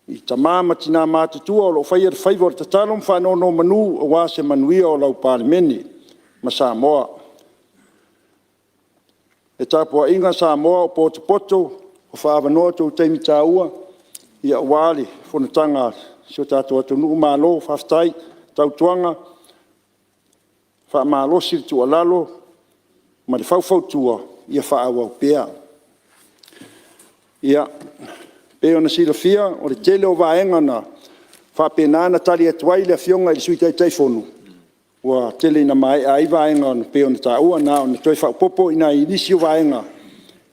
i ta māma tina mātutua o lo whai ar whaivo ar tatalom wha no manu o wā se manuia o lau Palemene, ma Samoa. E tāpua inga Samoa o poto, o whaavanoa tō teimi tāua, i a wāle, Fonotaga, sio tātou atu nuu mālo, whaftai, tau tuanga, wha mālo siri tu alalo, ma le whauwhautua, i a whaawau pēa. Ia, pēo na sila fia, o le tele o vaenga na, whapēnāna tali atuai le fionga i sui tai fonu. Ua tele na mai ai vaenga na pēo na tāua, na o na toi whaupopo ina i nisi o vaenga,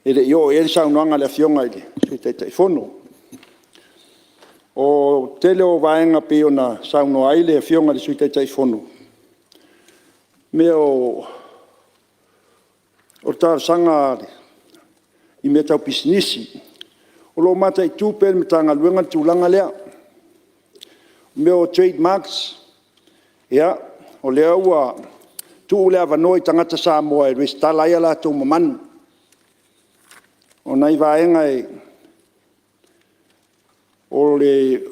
ele yo ele sa unanga le fionga ile te fono o tele o vaenga pe ona sa no ile fionga le te fono me o tar sanga i meta business o lo mata i tu per metanga luenga tulanga le me o trademarks ya o le wa tu le ava noi tangata Samoa e restala ia la tu mamanu o nai vaenga e o le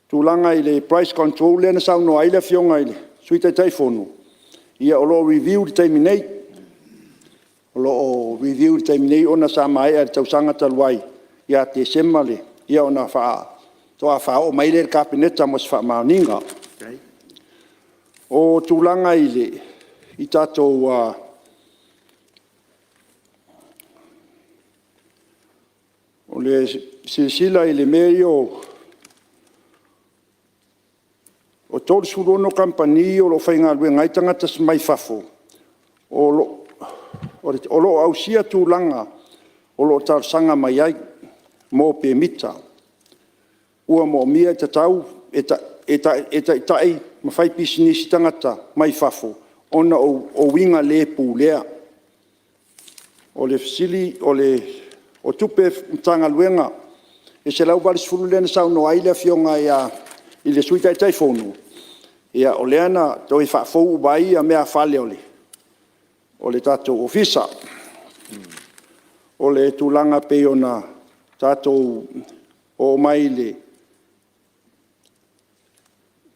tulanga i le price control le na sau no aile fionga ile sui tai fono ia o lo review le taimi nei o lo review le taimi nei ona sa mai e tausanga taluai ia te semale ia ona faa toa faa o mai le kabineta mo se faa maninga o tulanga ile i tatou o le silsila i le meio o tōru surono kampani o lo whainga lue ngai tangata mai fafo o lo au sia tūlanga o lo tar sanga mai ai mō pe mita ua mō mia te tau e tai ma whai pisinisi tangata mai fafo ona o winga le pūlea o le fisili o tupe tanga luenga e se lau balis fulu lena sau no aile fionga ia i le sui tai fonu ia o leana toi fa fou bai a mea fale o le tatou ofisa o le tulanga pe ona tatou o mai le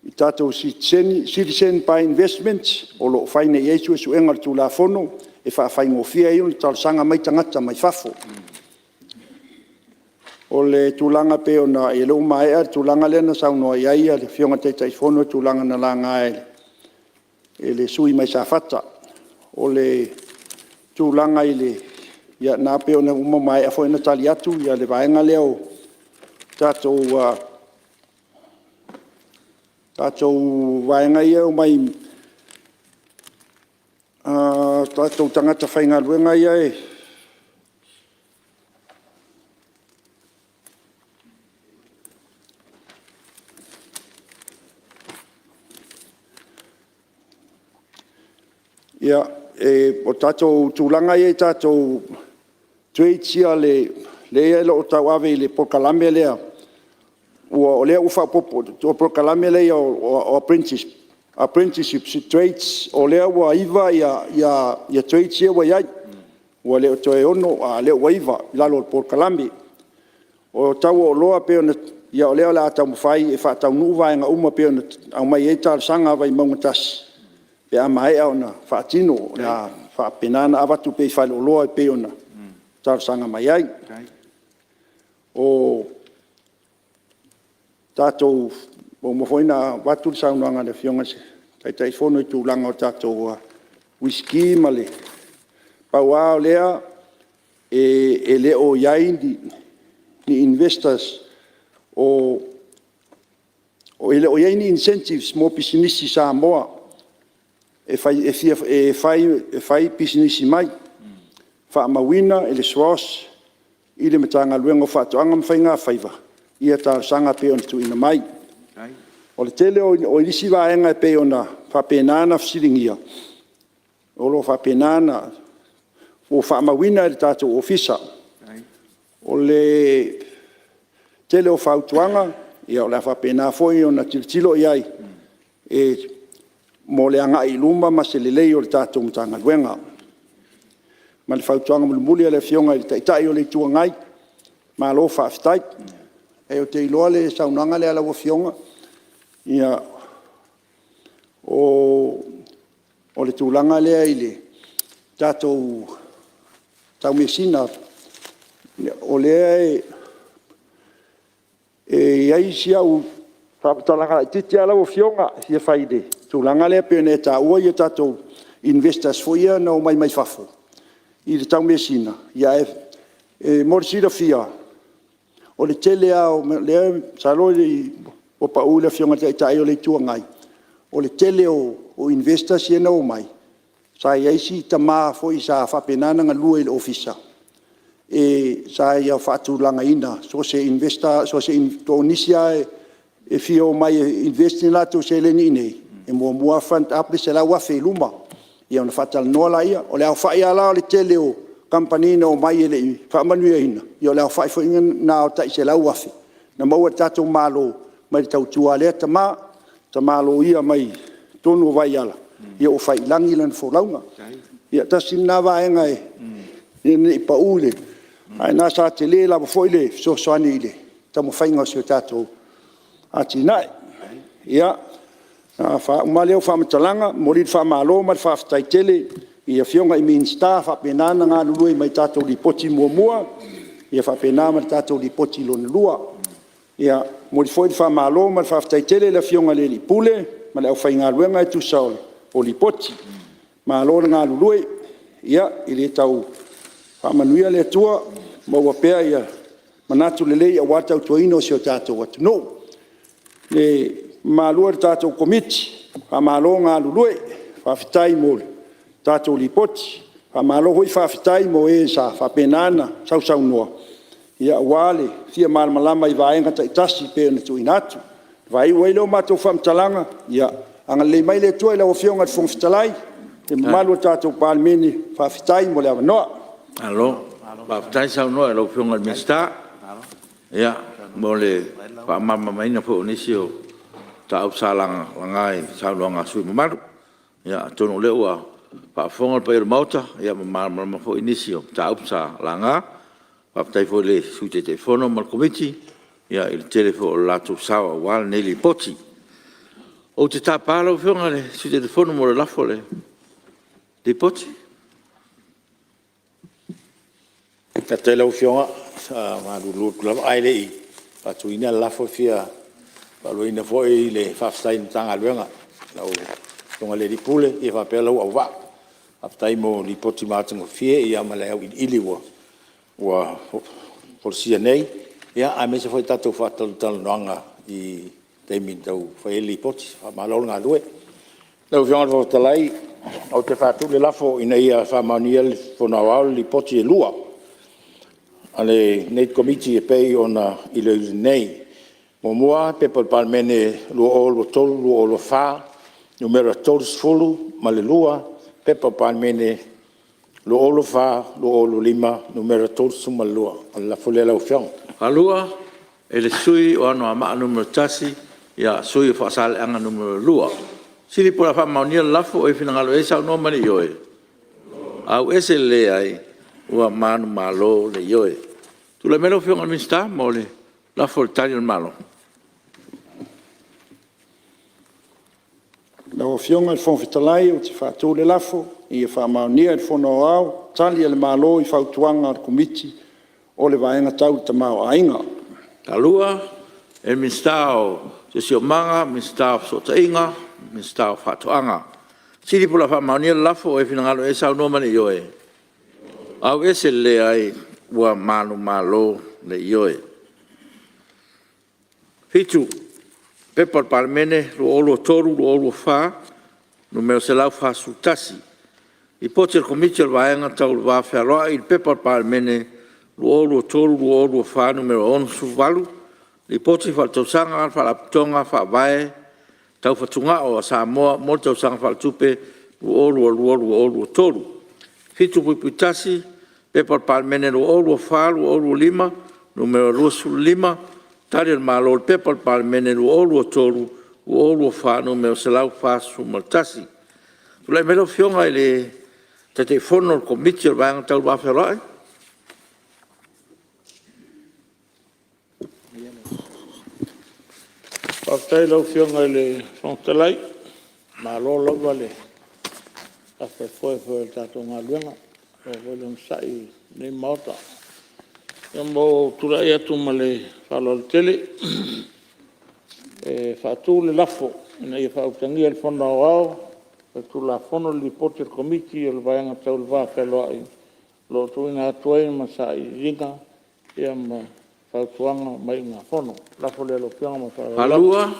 i tatou citizen by investment o lo faine yesu su engal tula fono e fa faingo fia i un tal sanga mai tangata mai fafo o le tulanga pe ona e lo mai tulanga lena sau no ia le fionga tai fono tulanga na langa e le sui mai sa fata o le tūlanga i le ia nā peo na uma mai a fo ina tali atu ia le vaenga leo tātou vaenga ia o mai tātou tangata whainga luenga ia e ia o tātou tūlanga ia tātou tueitia le ela o tau ave le pokalame lea o lea ufa popo o pokalame lea o apprenticeship trades o lea wa iva ia tueitia wa iai o lea toe ono a lea wa iva lalo o pokalame o tau o loa pe ona ia o lea la tau mawhai e whaatau nuu vaenga uma pe ona au mai e tāle sanga vai maungatasi pe a mai ona whaatino na whaapenana awatu pe whai loa pe ona tāle sanga mai ai o tātou o mawhoina watu saunoanga le fionga se tai whono i tūlanga o tātou whisky male paua o lea e leo iai ni investors o leo iai ni incentives mo pisinisi Samoa e fai pisinisi mai whaamawina e le swas i le matanga luengo whaatoanga mwhainga whaiva ia tā sanga pe ona tuina mai. O le tele o ilisi vaenga pe ona whapenana fsiringia. O lo whapenana o whaamawina e tātou ofisa. O le tele o whautuanga ia o le whapena foi ona tiltilo iai e mo le anga i luma ma se lelei o le tātou mtanga luenga. Ma le whautuanga mulumuli le fionga i taitai o le tuangai ma lo whaafitai. E o te iloa le saunanga le ala fionga ia o le tūlanga lea i le tātou tau mesina o lea e aisi au whaapatalanga i titi ala fionga ia whaide tūlanga lea pene tā ua ia tātou investors fo ia na o mai whafo i le tau mesina ia e morisira fia o le tele au le salo o paula fionga tai o le tuangai o le tele o investors ia no mai sa ia si tama foi sa fa penana nga lua le ofisa e sa ia fatu langa ina so se investor so se indonesia e fio mai investing la to se le ni nei e mo fund up se la wa fe luma ia ona fatal no la ia o le fa ia la le tele o company no mai le fa manuia ina yo le fa fo na ta se la wafi na mo tato malo mai tau tua le tama lo ia mai tonu vai ala ia o fai langi lan fo launga ia ta sinna va enga ni pa ule ai na sa te le la fo ile so soani ile ta mo fai nga so tato ati nai ia fa male o fa mtalanga morid fa malo ma fa tai tele ia fionga i min staff a penana nga lulu mai tatou li poti mua ia fa penama tatou li poti lon lua ia mo foi fa malo ma fa tele la fionga le li pule ma le fa inga luenga tu saul o li poti malo nga lulu ia ile tau fa manuia le tua mo wa pe ia manatu le le wa tau toino si o tatou wat no le malo tatou komiti fa malo nga lulu fa fitai mo tātou li poti, pa malo hoi whawhitai mo e sa whapenana, sau noa. Ia wale, fia malama i vaenga ta itasi pe na tu inatu. Vai wai leo matou whamtalanga, ia anga le mai le tua i lau fionga te whongfitalai, te malu tātou Palemene whawhitai mo le awa noa. Alo, whawhitai sau noa i lau fionga te mista. Ia, mo le whamama maina po nisi o ta au salanga langai, sau loanga sui mamaru. Ia, tono leo a pa fonga pa ir mauta ia ma fo inisio ta upsa langa pa tai fo le su telefono mal committee ia il telefono la tu sa wal neli poti o te ta palo fonga le su telefono mo la fo le di poti ta tele o fonga ma lu la ai le pa tu ina la fo fia pa lo ina fo le fa stai tanga luenga la tonga le ripule i fa pela ua wa aftai mo li poti matango fie ia ma le au ili ua polisia nei ia a me se foi tatou faatalutalanoaga i taimi tau faili poti faamalo le galue lau fioga le fatalai o te fatule lafo ina ia faamaunia le fonoaoao le lipoti e lua a le Native Committee e pei ona i le nei Momoa, pepa Palemene, lua o lua tolu, lua o lua wha, numero tolu sfulu, ma le lua, pepa Palemene, lua o lua wha, lua o lua lima, numero tolu suma lua, la fole lau fiong. Alua, e le sui o anu ama numero tasi, ia sui o whaasale anga numero lua. Siri pura wha maunia lafo o e fina ngalo e sau no mani yoe. Au ese le ai, ua manu malo le yoe. Tula melo fiong alminsta, mo le lafo le tani al malo. Lau fionga il fon fitalai o te whātou le lafo, i e whamaunia il fono au, tali le malo i whautuanga al komiti o le vaenga tau ta mau ainga. Talua, e minstao se sio manga, minstao sota inga, minstao whatuanga. Siri pula whamaunia le lafo e finangalo e sau nomane yoe. Au ese le ai ua manu malo le yoe. Fitu, pepa Palemene, lo olo toru, lo olo wha, numero se lau wha sutasi. I pote il komiti al vaenga tau le wawhiaroa i pepa Palemene, lo olo toru, lo olo wha, numero on suvalu. I pote wha tausanga, wha la putonga, wha vae, tau whatunga o Samoa, mo tausanga wha tupe, lo olo toru. Fitu puiputasi, pepa Palemene, lo olo wha, lo olo lima, numero luasu lima, tari al malo le pepa Palemene lu olu toru u olu whanu me o se lau whasu maltasi. Tulai mero fionga i le te fono le komiti al vanga tau wawhiaroa. Paftai lau fionga i le frontalai, malo laua le tafe foe foe le tatou ngā luenga, o wale msai nei maota. Ia mo turai atu ma le whalo le tele, e whātū le lafo, ina ia whautangia le whono au au, e tu la whono li poti le komiti, e le vaianga tau le whawhialoa i lo tuina atuai ma sa i ringa, ia ma whautuanga mai ngā whono. Lafo le alopianga ma whawhialoa. Palua,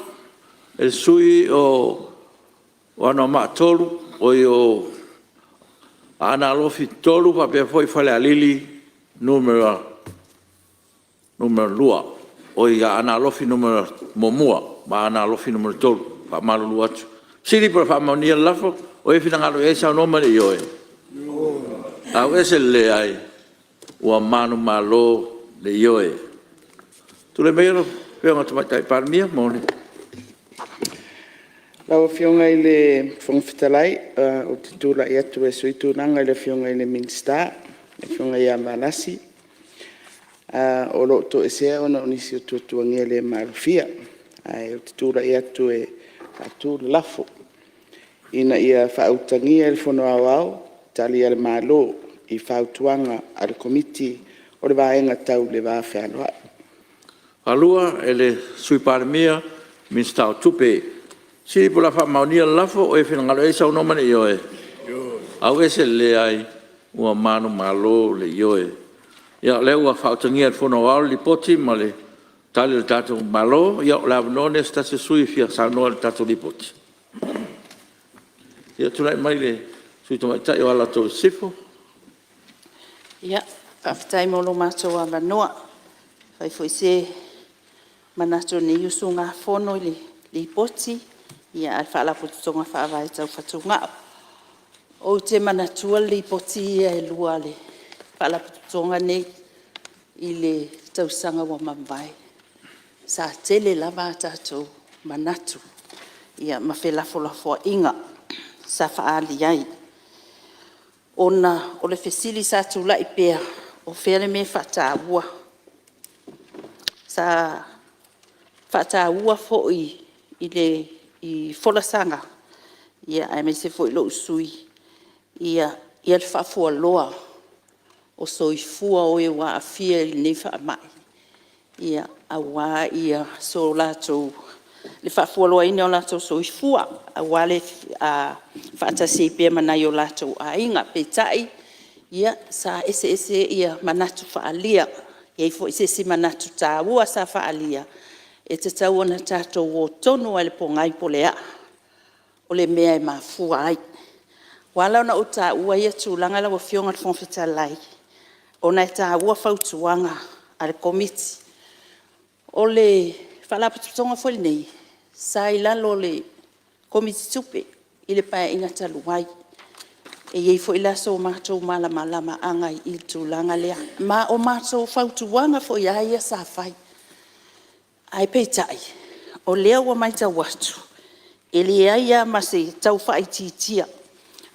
e sui o wana maa tolu, o i o ana alofi tolu, pa pia foi whale alili, numero lua. O ia ana alofi numero momua, ma ana alofi numero tolu, pa malu lua atu. Siri para wha maunia lafo, o e fina ngalo e sao nomane i oe. Au ese le ai, ua manu malo le i oe. Tule meiro, peonga tamaitai parmia, mone. Lau fionga i le whangwhitalai, o te tūra i atu e sui tūranga i le fionga i le minsta, le fionga i a manasi. O lo to e sea ona onisi o tuatuangia le marufia. O te tūra i atu e whātū le lafo. Ina ia whautangia le whono au au, tali ale malo i whautuanga al komiti o le vaenga tau le whawhianoa. Alua, e le sui paramia, minsta o tupe. Siri pula wha maunia lafo, o e whina ngalo e sau nomane i oe. Au ese le ai, ua manu malo le i oe. Ia leo ua whautangia le whono au li poti, ma le tali le tātou malo, ia o la vanone stase sui fia saunoa le tātou li poti. Ia tunai mai le sui tamaitai o ala tau sifo. Ia, whaftai molo mātou a manoa. Whai fwoi se manato ni usu ngā whono li poti. Ia al whaala pututonga whaawai tau whatunga. O te manatua li poti ia e lua le whaala pututonga nei i le tausanga wa mambai. Sa tele lava tātou manatu. Ia mawhelafo inga sa whaali ai. Ona o le fesili sa tula i pea o whele me whataua. Sa whataua fo i wholasanga. Ia ai me se fo i lo usui. Ia le whafua loa o soifua o e wa a fia i ne wha mai. Ia a wā ia so lātou le whaafualoaina o lātou soifua, a wale whaatasi pia manai o lātou ainga peitai, ia sa ese ia manatu whaalia, ia ifo ese manatu tāua sa whaalia, e te tau ana tātou o tonu ai le pongai po lea, o le mea e mafua ai. Wala ona o tāua ia tūlanga la wa fionga whonfita lai, ona e tāua whautuanga a le komiti, o le whalapatusonga fwoi nei, sa ilalo le komiti tupe, i le pae inga taluai, e iei fo ilaso o mātou malama angai i tūlanga lea. Ma o mātou whautuanga fo ia sa whai. Ai peitai, o lea wa mai tau watu, e lea ia masi tau whai titia,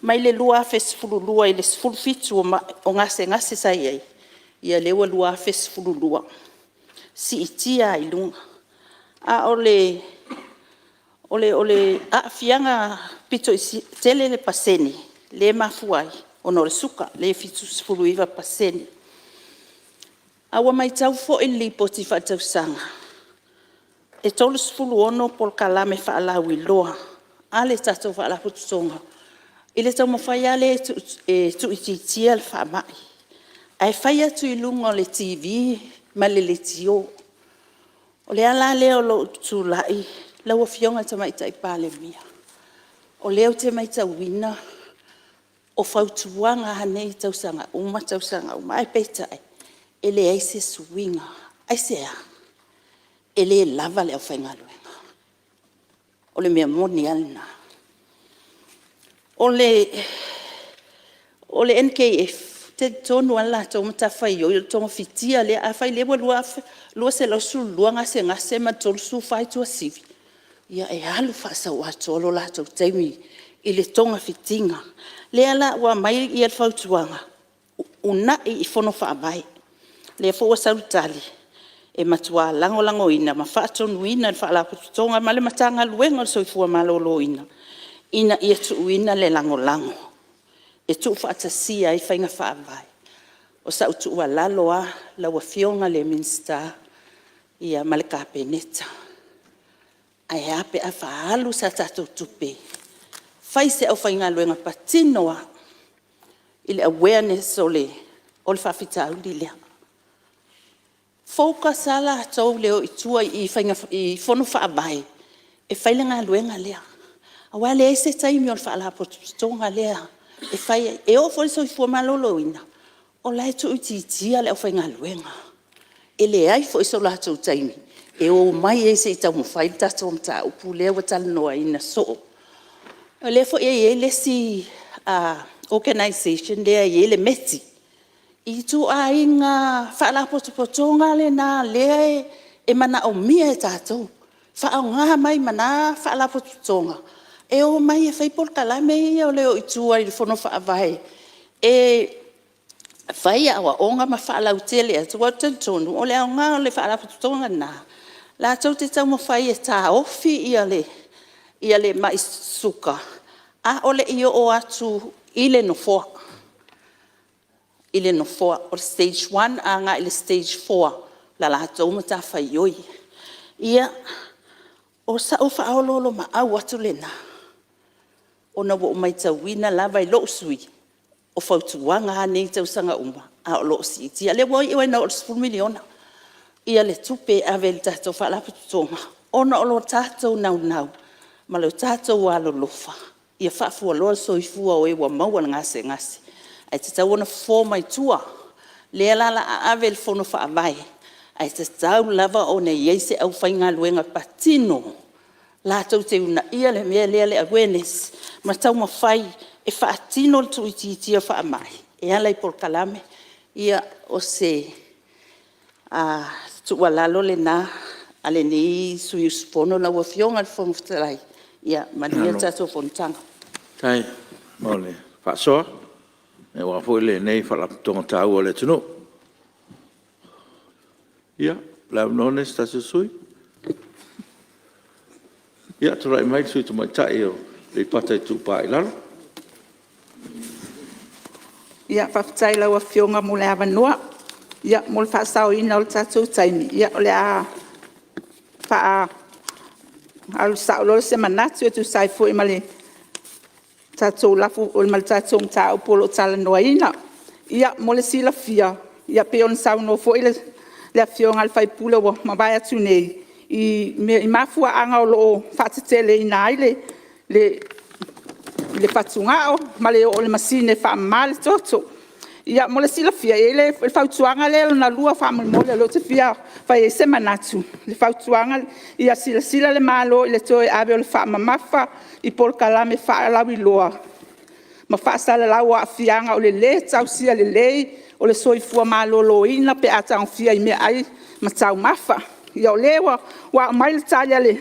mai le lua fesifulu lua i le sifulu fitu o ngase sa iei, ia lewa lua fesifulu lua. Si itia i lunga. A ole a fianga pito isi tele le paseni, le mafuai, ono le suka, le fitu sifulu iwa paseni. Awa mai tau fo i li poti whatau sanga. E tolu sifulu ono pol kalame whaalau i loa, a le tatou whaala putusonga. I le tau mawhai ale tu ititia le whaamai. Ai whai atu i lunga le TV, ma le tio. O le ala leo lo tūlai, lau a fionga ta mai tai Palemene. O leo te mai tau wina, o whautuanga hanei tausanga uma, ai peitai. E le aise suinga, aise a. E le lava leo whaingaluenga. O le mea moni alina. O le NKF, te tonu ala tō matawhai o tōnga fitia le a whai lewa lua se lau su luanga se ngase ma tōlu su whai tua sivi. Ia e alu whaasau a tōlo la tō teimi i le tonga fitinga. Le ala ua mai i al whautuanga. Una i fono whaamai. Le fōa sautali. E matua lango ina. Ma whaatonu ina le whaalaputu tonga. Ma le matanga luenga le soifua malolo ina. Ina i atu ina le lango. E tu whaatasia i whainga whaamai. O sa utu ua laloa la ua fionga le minsta i a maleka peneta. Ai ape a whaalu sa tatou tupe. Whai se au whainga luenga patinoa i le awareness o le whawhita auli lea. Focus ala tau leo i tua i whono whaamai. E whailenga luenga lea. Awa le eise taimi o le whaalapotonga lea. E whai e o fwoi soi fua malolo ina. O lai tu utitia le au whainga luenga. E le ai fwoi so la tau taimi. E o mai e se i tau mwhai tato mta upu lea wa tala noa ina so. O le fwoi e le si organisation lea e le meti. I tu a inga whaalapotonga le na lea e mana o mia e tato. Wha ngā mai mana whaalapotonga. E o mai e whaipol kalame i o leo i tua i whono whaavai. E whai awa o ngā ma whaalau tele a tua tantonu. O leo ngā o le whaalapotonga nā. La tau te tau mo whai e tā ofi i ale mai suka. A ole i o atu i le no foa. I le no foa. O stage 1 a ngā i le stage 4. La tau mo tā whai oi. Ia o sa o whaololo ma au atu le nā. O na wo mai tau wina lava i loo sui. O whautuanga hanei tau sanga uma. A o loo si. Tia le woi iwa na o 10 miliona. Ia le tupe ave le tātou whaalaputonga. Ona o lo tātou nau. Ma leo tātou walo lofa. Ia whaafua loa soifua o ewa maua ngase. Ai te tau ona mai tua. Le alala ave le fono whaamai. Ai te tau lava o ne yeise au whainga luenga patino. La tau te una ia le mea le awareness. Ma tau ma whai e whaatino le tui titia whaamai. E ala i por kalame. Ia o se tua lalo le nā. Ale ni sui uspono na wafionga le fono futarai. Ia mania tato Fonotaga. Tai, mole. Whaasoa. E wafo le nei whalaputonga tāua le tunu. Ia, lau none stasi sui. Ia, turai mai sui tu mai tai o le patai tupa i lalo. Ia, whawhitai lau a fionga mo le awa noa. Ia, mo le whaasao ina o le tātou taimi. Ia, o le a Alu saulo se manatu tu sai foi male. Tatou lafu o mal tatou tau polo tala noaina. Ia mole sila fia. Ia peon sau no foi le afiong al fai pula wa mabaya tu nei. I mafua anga o lo fatetele ina le fatungao male o le masine fa mal toto. Ia mole sila fia ele fautuanga le na lua fa mole lo te fia fa e semanatu. Le fautuanga ia sila le malo le toe ave o le fa mamafa I por kalame fa la loa. Ma fa sala la wa fianga o le tau sia le o le soifua malo ina pe ata fia I me ai ma tau mafa. Ia o lewa wa mai le talia le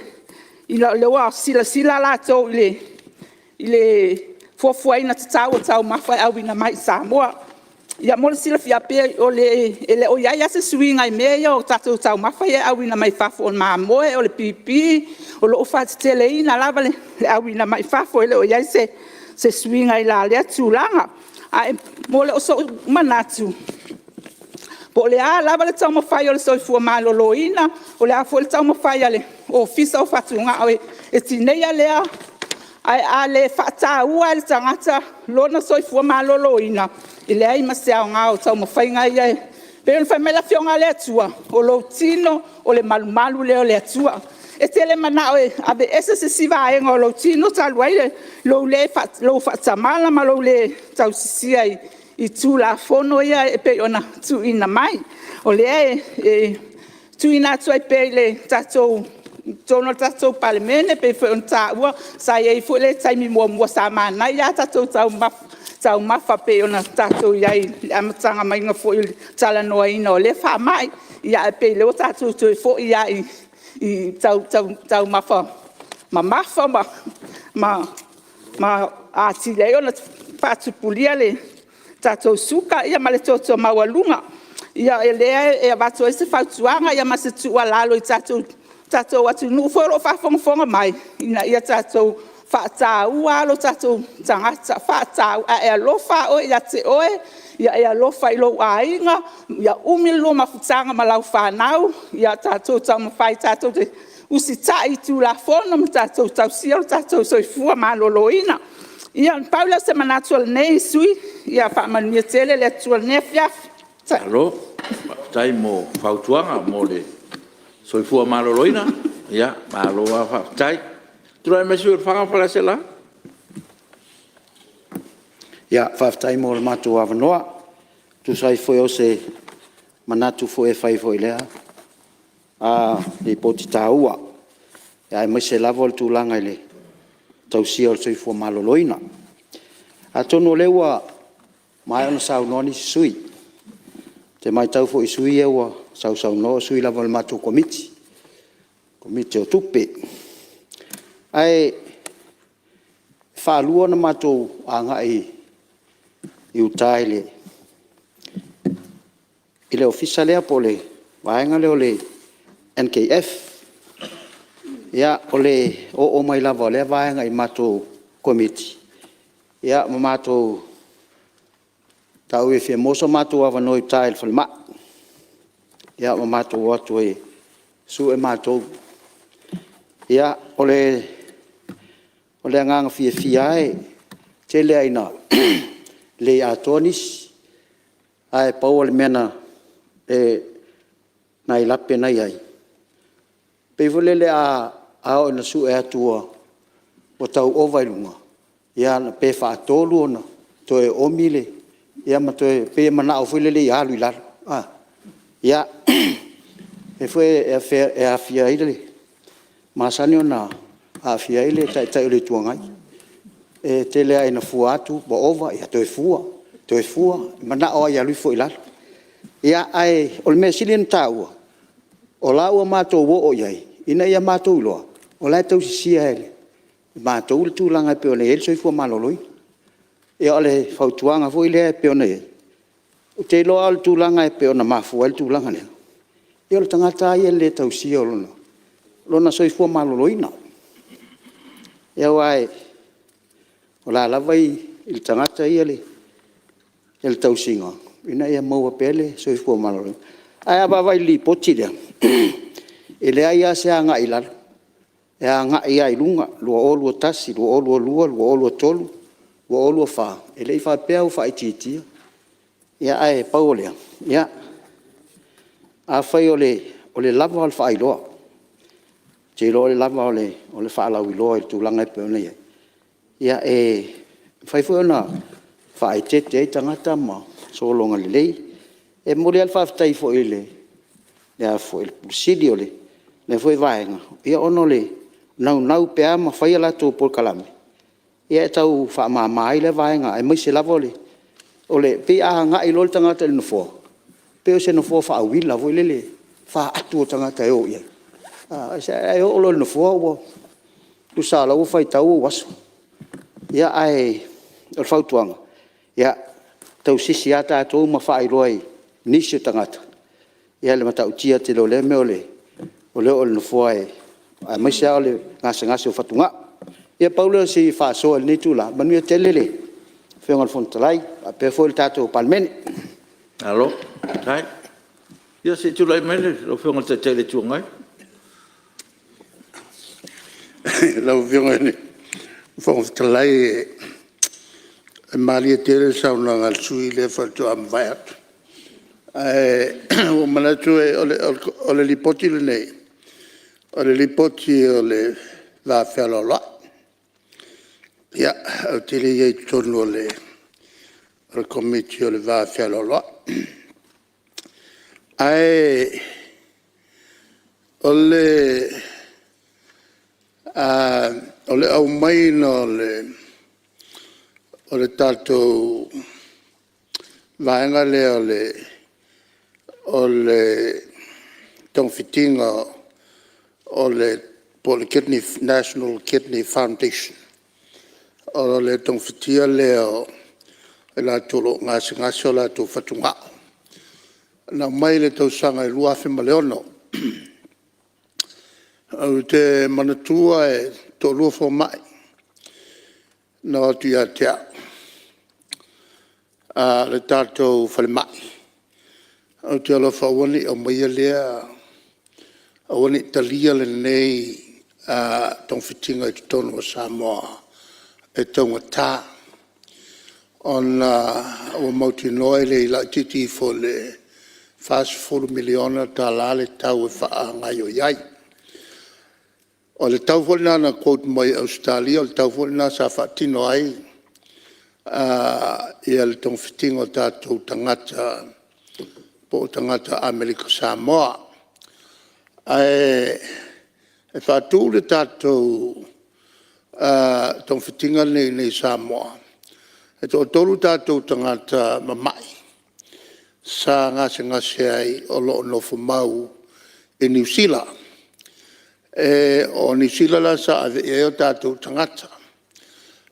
le wa sila la to ile fofua ina tau mafa au ina mai Samoa. Ia mo sila fia pe o ele o ia se swinga I me yo tau mafa ia au ina mai fa fo ma mo o le pipi o lo fa tele ina lava le au ina mai fa fo ele o ia se swinga I la le tulanga. Ai mo le o so manatu. Po le a lava le tau mawhai o le soifua malolo ina, o le a fo le tau mawhai ale, o fisa o fatunga o e tineia lea, ai a le whata ua le tangata, lona soifua malolo ina, I le ai masea o ngā o tau mawhai ngai ai. Pero le whaimela fionga le atua, o lo tino, o le malumalu leo le atua. E tele mana o abe ese se siva aenga o lo tino taluai lo whata mala ma lo le tau sisi ai, I tu la fono ia e pe ona tu ina mai o le tu ina tu ai pe le tatou tono tatou Palemene pe fe on ta ua sa ia fu le tai mi mo sa mana ia tatou tau mafa pe ona tatou ia amatanga mai nga fo tala noa ina o le fa mai ia pe le tatou tu fo ia I tau mafa ma a ti le ona fatu pulia le tatou suka ia male toto mawalunga ia ele vato ese fautuanga ia ma se tua lalo I tatou atu nu foro fa fonga mai ina ia tatou fa ua lo tatou tangata fa a lofa o ia te oe ia lofa I lo ainga ia umilo mafutanga malau fa nau ia tatou tama fai tatou te usitai tu la fono tatou tau sia tatou soifua maloloina ia Paula se manatu nei sui ia fa mania tele le tu ne fiaf alo tai mo fautuanga mo le soifua maloloina ia maloa fa tai tu me sur fa para sela ia fa tai mo matu avanoa tu sai foi o se manatu foi fai foi lea a le potitaua ia me se lavo tu langa ile tau sia o soifua maloloina. A tono lewa mai ona sau noni sui. Te mai tau fo sui ewa sau no sui lava le matu komiti. Komiti o tupe. Ai whalua na matu anga I utai le. I le ofisa lea po le vaenga leo le NKF. Ia ole o mai lava le vaenga I matu komiti. Ia mamato tau e fia moso matu ava noi tail falma. Ia mamato watu e su e mato. Ia ole ngang fia e te le aina le atonis ai pau le mena e nai lape nai ai. Pe volele a o na su e atua o tau ovailunga. Ia na pe fa tolu ona to e omile ia ma to pe mana o fule le ia lui la ia e foi e a fia ile ma sani ona a fia ile tai le tuanga e tele ai na fuatu bo ova ia to e fua mana o ia lui foi la ia ai o me silin tau o la o ma to wo o ia ina ia ma to lo o la to si ele ma tau tu langa pe ona el soi fu maloloi e ole fautuanga foi le pe ona o te lo al tu langa pe ona ma fu el tu langa le e ole tanga tai le tau si o lona soi fu maloloi na e wai ola la vai il tanga tai ele el tau singa ina ia mo pele soi fu maloloi ai aba vai li potile ele ai se anga ilal e a ngā ia i lunga, lua o lua tasi, lua o lua lua, lua o lua tolu, lua o lua wha. E lei wha pēa u wha i titia. Ia ai pau lea. Ia. A whai o le lava o le wha i loa. Te loa le lava o le wha alau i loa i tūlanga e pēuna ia. Ia whai fwoi ona wha i tete e tangata ma so longa le lei. E mori al whaftai fwoi le. Ia fwoi le pulisiri o le. Le fwoi vaenga. Ia ono le nau pēa ma whai ala tō por kalame. Ia e tau wha mai le vaenga. E mai se lava o le pe a ngā i lol tangata le nufo. Pe o se nufo wha awila voi le wha atu o tangata e o ia. E o lol nufo o tu sa lau whai tau o waso. Ia ai o le whautuanga. Ia tau sisi ata atou ma wha i roi nisi o tangata. Ia le matau tia te lo le me o le nufo e mai se o le ngase o whatunga. Ia Paulo si wha soa le nitu la manuia te lele. Whionga Fonotaga, a pe foi tato Palemene. Alo, tai. Ia se tu lai mele, lo whionga te tele tuangai. Lau whionga ni, Fonotaga e mali e tere sauna ngal sui le whatu am vaiat. O manatu e o le lipoti le nei. O le lipoti o le va whialo loa. Ia, au tiri iei tonu o le komiti o le vā whialo loa. Ai, o le au maina o le tātou vaenga le o le tongwhitinga o le National Kidney Foundation. O le tongwhitia leo e la tolo ngasi o la tō whatunga. Nā mai le tau sanga e lua whima leono. Au te manatua e tō lua whō mai. Nā atu ia tea. Le tātou whale mai. Au te alo whawani o maia lea. Awani talia le nei tongwhitinga i tono o Samoa. E taunga tā. O mauti noe le ila titi fo le fast 4 miliona tā la le tau e wha ngai o iai. O le tau fo na quote mai Australia, o le tau fo na sa whatino ai. Ia le tongwhitinga o tātou tangata, po tangata Amerika Samoa. E whātū le tātou tongwhitinga nei Samoa. E tō tolu tātou tangata mamai. Sa ngase ai o loo nofu mau e New Zealand. O New Zealand la sa ave e o tātou tangata.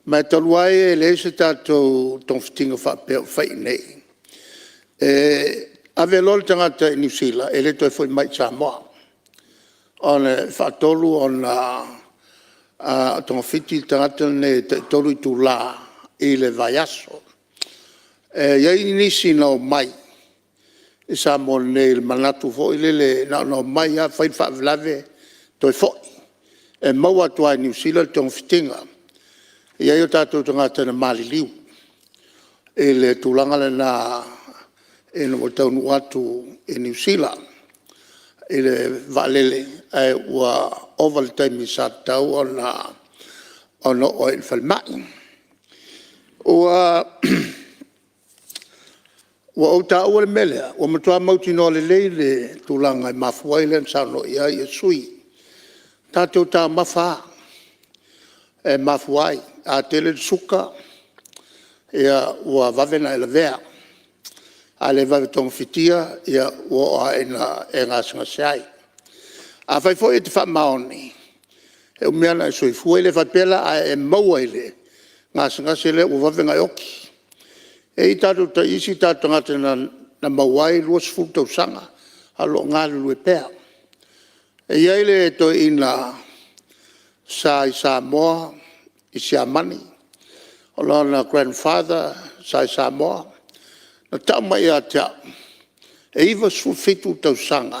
Mai taluai e le se tātou tongwhitinga whai nei. Ave lol tangata e New Zealand e le toi foi mai Samoa. O ne whatolu o na tongwhiti tangata ne tolu i tū la i le vai aso. Iai nisi nao mai. I sa mo ne manatu fo i le nao mai a whai whaavlave toi fo. E maua tua New Zealand tongwhitinga. Iai o tātou tangata na mali liu. E le tūlanga le na e no taunu atu i New Zealand. I le valele e ua oval taimi sa tau o no o il whalmai. Ua o ta ua le melea, ua matua mauti no le leile tūlanga i mafuaile en sauno ia i sui. Tātou tā mawha e mafuai a tele suka ia ua vavena e la vea. A le vave tongwhitia ia ua e ngāsinga seai. A whai fo e te whamaoni. E umeana e sui fuele whapela a e maua ele. Ngāsinga se le ua vavenga oki. E i tātou ta isi tātou ngate na mauai luas fultau sanga. A lo ngālu lue pēr. E iaile e to ina sa i Samoa i Siamani. O lona grandfather sa i Samoa. Na tau mai a tea. E iwa su fitu tau sanga.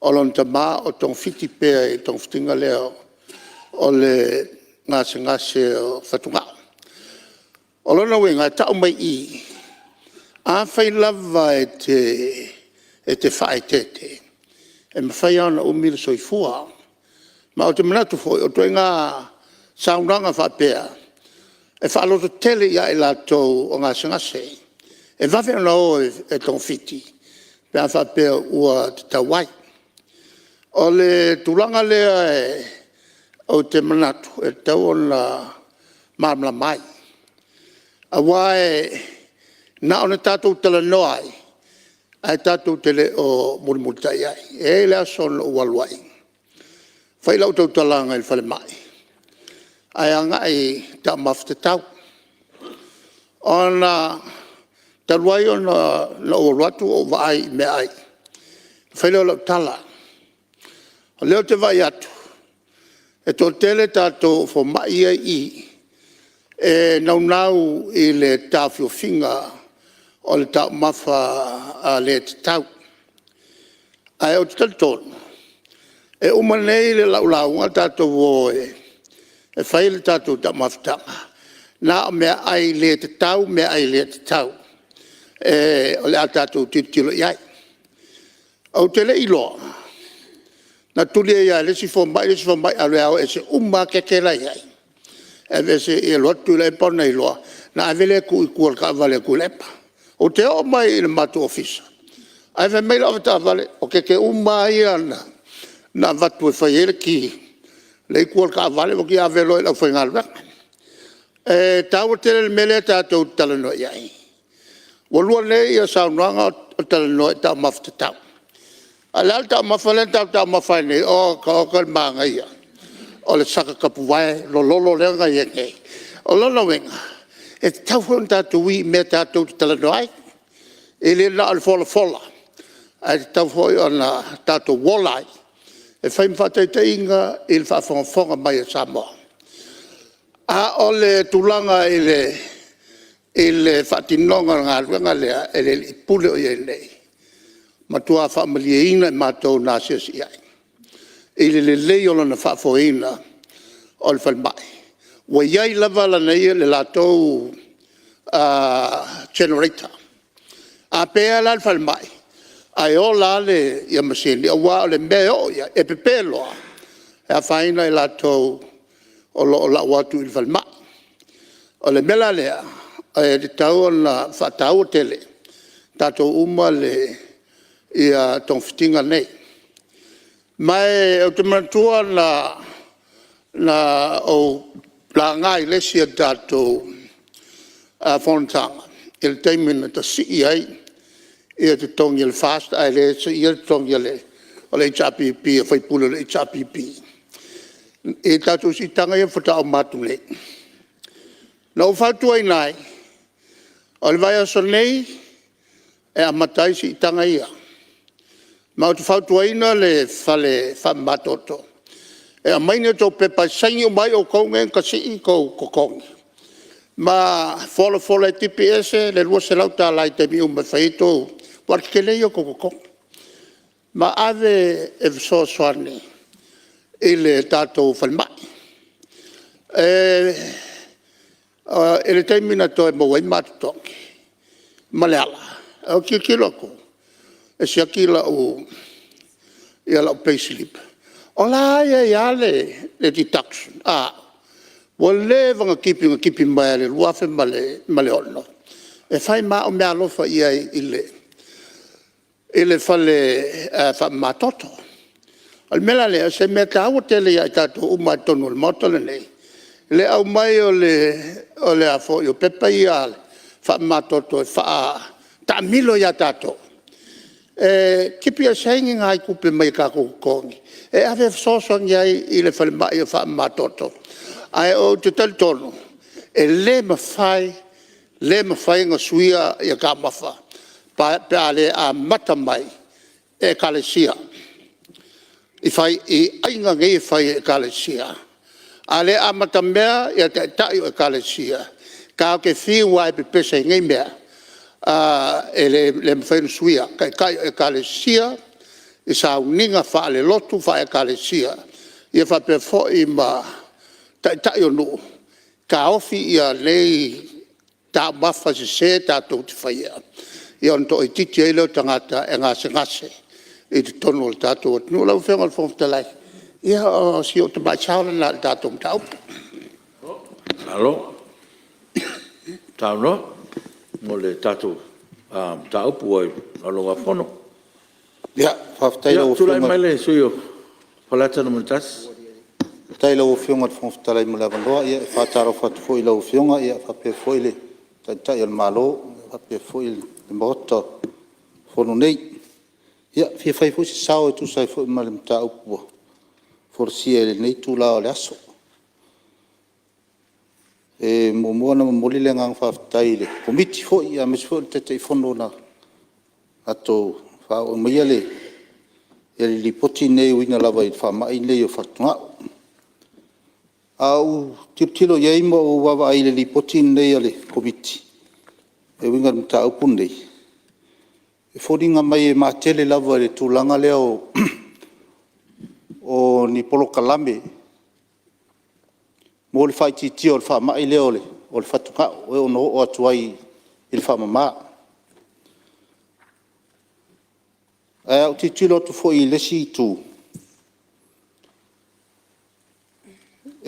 O lona ta maa o tong fiti pēr e tong fitinga leo. o le ngase o whatunga. O lona wenga tau mai I, a whai lava e te whae tete. E mawhai ana umira soifua. Ma o te manatu foi, o toi ngā saunanga whapea. E whaaloto tele ia e lātou o ngase. E wawe ana o e tong fiti. Pea whapea ua te tawai. O le tulanga lea e o te manatu, e tau o na mamla mai. A wae na ona tātou tala noai, ai tātou tele o murimuritai ai. E lea son o waluai. Whai lau tau talanga il whale mai. Ai anga ai ta mafta tau. Ona taluai o na o ratu o vai me ai. Whai lau tala. O leo te vai atu. E tō tele tātou fo mai I. E nau I le tāwhio whinga o le tau mawha a le te tau. Ai o te talitonu. E umanei le laulaunga tātou woe. E whai le tātou tau mawhatanga. Nā mea ai le te tau, mea ai le te tau. E o le a tātou titilo iai. Au te le iloa. Na tuli ia le si fo mai ale au e se kekela iai. E vese e lotu le pona I loa. Na avele ku I kual ka vale ku lepa. O te o mai I le matu ofisa. Ai ve mai lava ta vale o keke ia na vatu e whai ele ki. Le kual ka vale o ki avelo e lau whai ngalwa. E tau te le mele tātou talano iai. Walua le ia saunanga o talano e tau mafta tau. Alal tau mawhalen tau mawhane o ka maanga ia. O le saka kapuwae, lo lolo lenga ia kei. O lolo wenga. E tau hon tātou I me tātou te talano ai. E le la al fola. E tau hoi o na tātou wolai. E whai mwhatai te inga I le whaafonga mai a Samoa. A o le tulanga I le whaatinonga ngā ruenga lea e le pule o ia nei. Matua whaamaliaina I mātou nā siasi iai. I le lei o lana whaafoina o le whalmai. Wa iai lava lana ia le lātou generator. A pēa la le whalmai. Ai o la le ia masini. A wā o le mea o ia e pepeloa. E a whaina I lātou o la watu I le whalmai. O le mela lea. E te tau o na whaatau o tele. Tātou uma le ia tong fitinga nei. Mai o te manatua na o la ngai lesia tātou Fonotaga. I le teimina ta si ai ia te tongi le fast ai le se ia te tongi le o le HRPP a whaipula le HRPP. E tātou si tanga ia whatao matu le. Na o whautua I nai o le vai aso nei e a matai si tanga ia. Ma o te whautuaina le whale whamatoto. E a maine tō pepa saingi o mai o kounga ka si I kou kokongi. Ma whola e tipi ese le lua se lau tā lai te mi umai whaito warkelei o kokongi. Ma ave e vsoaswani I le tātou whalmai. E le teimina tō e mawai matutongi. Maleala. O kiloko. E si akila o ia la payslip. O la ia le deduction. Wa le vanga kipi mai le luafe male ono. E fai ma o mea lofa ia ile fale fa matoto. Al mela le se meta au tele ia tato uma tonu le motole nei. Le au mai o le afo yo pepa ia fa matoto fa ta milo ia tato. Kipi a saingi ngai kupe mai ka kukongi. E ave sosong iai I le whale mai o wha matoto. Ai o te talitonu. E le mawhai ngā suia I a ka mawha. Pe ale a mata mai e kalesia. I whai I ainga ngei whai e kalesia. Ale a mata mea I a te tai o e kalesia. Ka o ke whiwa e pepese ngei mea. E le mwhainu suia. Kai e kalesia. I sa uninga wha le lotu wha e kalesia. I wha pe fo I ma tai o no ka ofi ia nei ta mafa se ta to te faia ia on to i titi ele o tangata e ngase e te tono o tato no lau whenga al fong talai ia o si o te mai chaula na tato mtau alo tau no mo le tato tau puai alo fono ia whaftai lau tulai mai le suyo palata no mutas tai lau whionga te whaftalai mo lawa loa ia whataro whatu fo i lau whionga ia whape fo i le tai al malo whape fo i le mota fono nei ia fia fai fo si sao e tu sai fo i male mta upua for sia le nei tu lao le aso e mo moana mo moli le ngang whaftai le komiti fo i a mes fo te te fono na ato wha o mai le e li poti nei uina lava i wha mai nei o whatunga au tilo yei mo o wawa ai le li poti nei ale komiti e winga mta upun nei e fodinga mai e matele lava le tūlanga leo o ni polo kalame mo le fai titi o le wha mai leo le o le whatunga o e ono o atuai i le wha mama e au titilo tu fo i lesi tu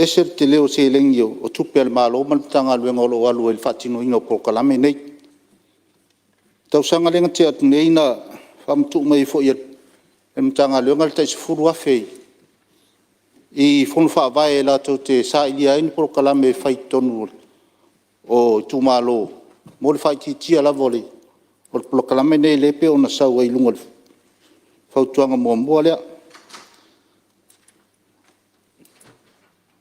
ese te leo se lengi o tupe al malo maltanga luenga lo alu el fatino ino po kalame nei tau sanga lenga te atu nei na fam tu mai fo ia mtanga luenga te sfuru afe i fon fa vai la to te sa ia in po kalame fai tonu o tu malo mo le fai ti ala vole o po kalame nei le pe ona sa wai lunga fau tuanga mo mo le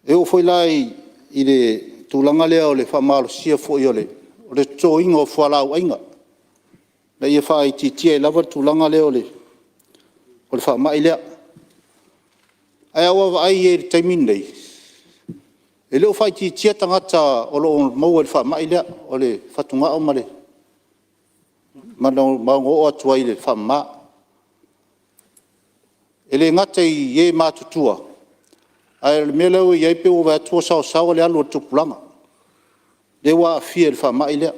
e o foi lai i le tūlanga lea o le whamalo sia fo i o le tō inga o whalau ainga. Na ia wha i titia e lava tūlanga lea o le whamai lea. Ai awa wa ai e taimin nei. E leo whai titia tangata o lo mau e whamai lea o le whatunga o mare. Mana maungo o atua i le whama. E le ngata i e mātutua. Ai le melo ia pe o va to sa le alu tu planga de wa fiel fa mai le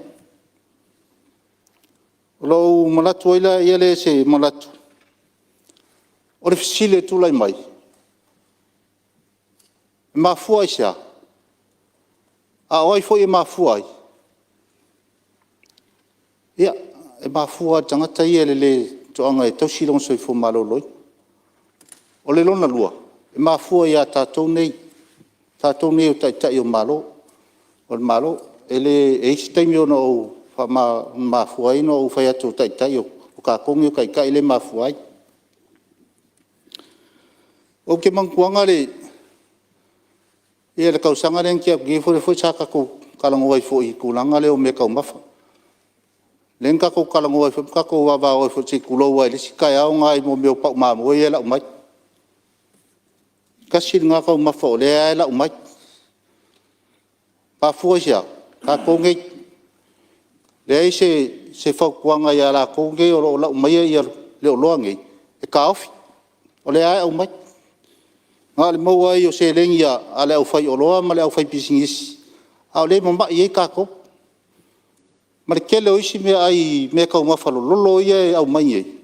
lo malatu ila ia le se malatu o le fisile tu lai mai ma fuai sia a oi foi ma fuai ia e ma fuai tanga tai le to anga e to silong so fo malo loi o le lona lua e mafua ia tātou nei o tai o malo, o le malo, ele e isi taimi ona o mafua ino o whai atu tai o ka kongi o kai le mafua ai. O ke mangkuanga le, ia le kausanga len kia gifo le fo chaka ko kalango wai fo i kulanga le o me kau mafa. Len ka ko kalango wai fo ka ko wawa wai fo si kulo wai le si kai au ngai mo me o pau mamu ia la umai. Kasi nga kau mafo le ai la umai pa fuasia ka konge le se fo kuanga ya la konge o la umai ia le loangi e ka ofi o le ai umai nga le mo ai o se lengia ale o fai o loa ma le o fai pisingis a le mo mai ka ko ma le kele o isi me ai me ka mafalo lolo ia au mai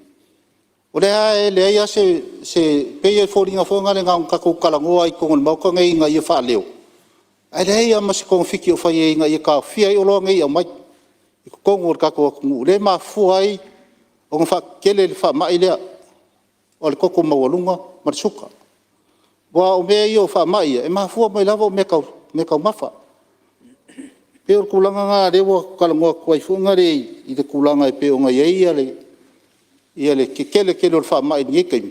o le ia se peia fōringa whonga le ngā kako kalangoa i kongon mauka ngai ngā ia wha leo. Ai le ia masi kong whiki o whai e ngā ia ka whia i o loa ngai au mai. I kongo o kako a kungu. Le mā fuai o ngā wha kele le wha mai lea o le koko maualunga ma le suka. Wa o mea i o wha mai e mā fua mai lava o me kau mawha. Pe o kulanga ngā rewa kalangoa kuai whunga re i te kulanga e pe o ngā ia le ia le kele o wha mai ni kai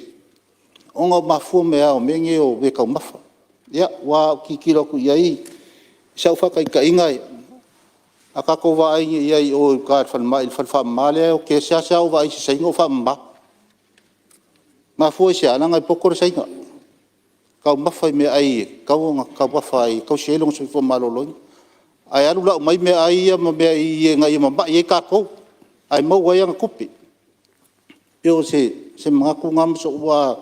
onga mafu me ao menge o we kau mafa ia wa kikira ku iai sa fa kai kai ngai aka ko wa ai iai o ka fa male o ke sa wa ai sai ngo fa ma mafu sia na ngai pokor sai nga kau mafa me ai kau nga ka wa fa ai kau se long so fo malo lo ai alu la mai me ai ma me ai ngai ma ba ye ka ko ai mo wa yang kupi yo se mga kungam so wa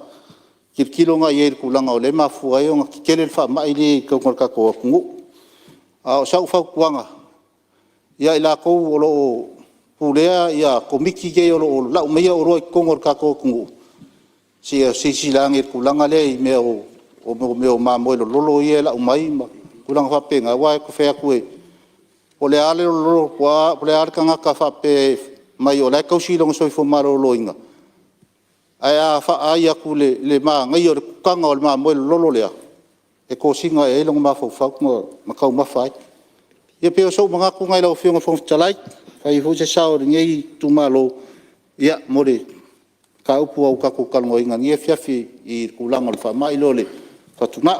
kilonga ye kulanga o le mafua yo nga kele fa mai le ko ka ko kungu a sa fa kuanga ya ila ko lo pulea ya komiki ge yo la me yo ro ko ka ko kungu si langi kulanga le me o ma mo lo ye la mai kulanga fa penga wa ko fe ku o le ale lo kwa o le ar kanga ka fa pe mai o le ko si long so fo maro lo inga aya fa aya ku le ma ngai o kanga o ma mo lo le e ko singa e long ma fo fa ko ma ka ma fa ye pe so mga ku ngai lo fio fo chalai ai ho se sao ngai tu malo ya more ka upu au ka ko kal ngoi ngai ye fiafi I kulanga fa mai lo le ka tuna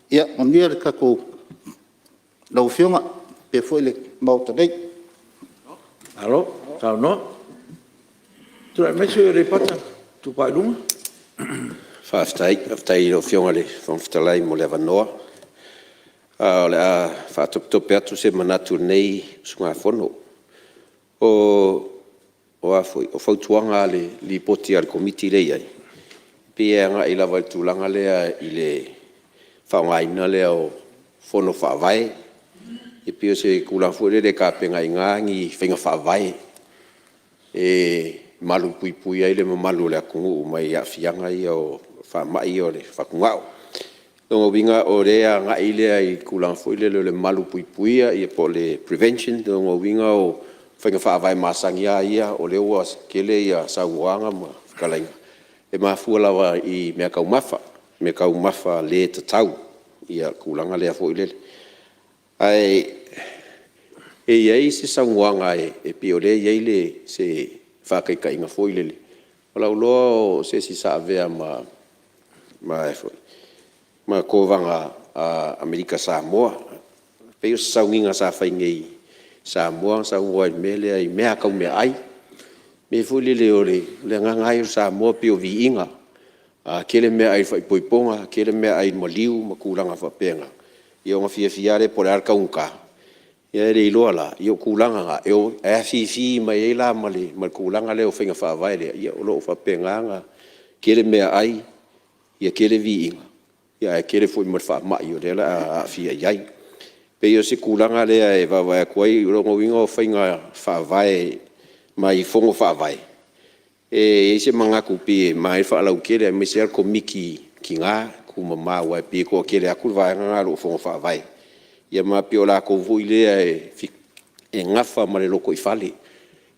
ya on ye ka ko lo fio nga pe foi le mau ta dei alo tau no tu me se repata tu pa lunga Faftai lo fionga le fonftalai mo le vanoa. Le a fatop atu se manatu nei sunga fono. O fautuanga le li poti al komiti le ai. Pia nga ila vai tulanga le I le faungaina le o fono faavai. E pia se kula fuere le ka penga ngangi fenga faavai. Malu pui ai le malu le kungu mai afianga I o fa mai o le fa kungao no vinga o rea nga ile ai kulang foi le malu pui I po le prevention no vinga o fa fa vai masangia ia o le was kele ia sa wanga ma kalainga e ma fuala wa I me ka umafa le tatau ia kulanga le foi le ai ai se sa wanga e piole ia le se fa kai nga foi le ola lo se si sa vea ma ko vanga a Amerika Samoa pe sa winga sa fa ngai Samoa sa ngoi mele ai me ka me ai me foi le ore le nga ngai Samoa pe o viinga a kele me ai fa poiponga kele me ai moliu ma kulanga fa penga io nga fiare por arka unka ia le loala io kulanga nga io fi mai la mali mal kulanga le o finga fa vai le ia lo fa penganga kele me ai ia kele vi ia kele foi mo fa mai io le la fi ai pe io se kulanga le e va koi lo mo wingo finga fa vai mai fongo fa vai e se manga ku pi mai fa la kele me se ko miki kinga ku mama wa pi ko kele aku va nga lo fongo fa vai ia ma piola ko vuile e ngafa ma le loko I fali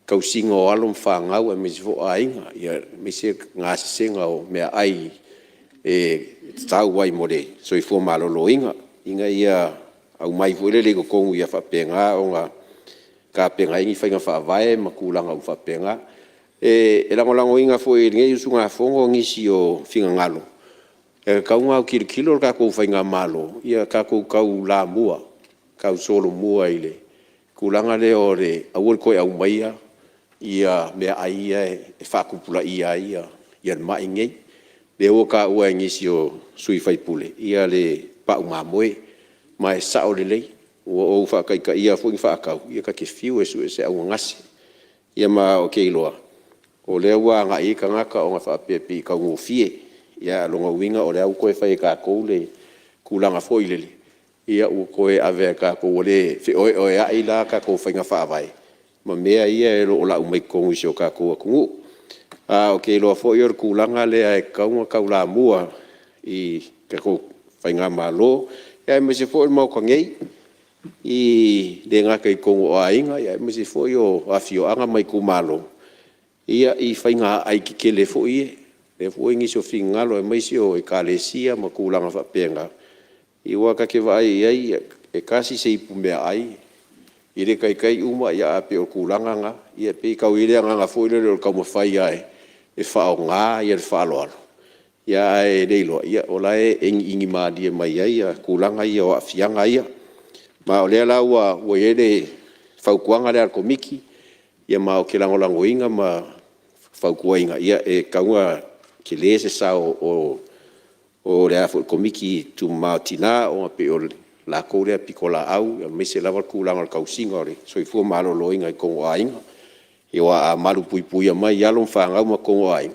kau singo alom fa ngau e mesvo ainga ia mese nga senga o me ai e tau wai mole so I fo malo loinga inga ia au mai vuile le ko kongu ia fa penga o nga ka penga ingi fa fa vai ma kulanga u fa penga e lango inga fo e ngai usunga fongo ngisi o finga ngalo e kaunga kilo ka ko fainga malo ia ka ko kau la mua kau solo mua ile kulanga le ore au ko au maia ia me ai e fa kupula ia mai ngai le o ka o ngisi o sui fai pule ia le pa uma moe mai sa o le o fa kai ka ia fo fa ka ia ka ke fiu e su se au ngasi ia ma o ke loa o le wa nga I ka ngaka o nga fa pepi ka ngofie ia longa winga o le au koe fai ka koule kulanga foi lele ia u koe ave ka ko le fe o ia ila ka ko fainga fa vai ma mea ia e lo la umai ko ngisio ka ko ku o ke lo foi or kulanga le ai ka la mua I ka ko fainga malo ia me se foi mo ko ngei I de nga kai ko o ainga ia me se foi o afio anga mai ku malo ia I fainga ai ki kele foi le foi ngisio fingalo e mai sio e kalesia ma kulanga fa penga I wa ka ke vai ai e kasi se ipu me ai I le kai uma ia pe o kulanga nga ia pe ka wile nga foi le ka mo fai ai e fa o nga ia fa lo ia e le lo ia o la e ingi ma di mai ai kulanga ia o afianga ia ma o le la wa o ele fa kuanga le ko miki ia ma o ke lango inga ma fa kuanga ia e ka ke lese sa o le afo komiki tu matina o pe o la ko le pikola au me se lava kulanga ka usinga re so I fu malo loinga I ko ainga I wa malu pui mai yalo fanga ma ko ai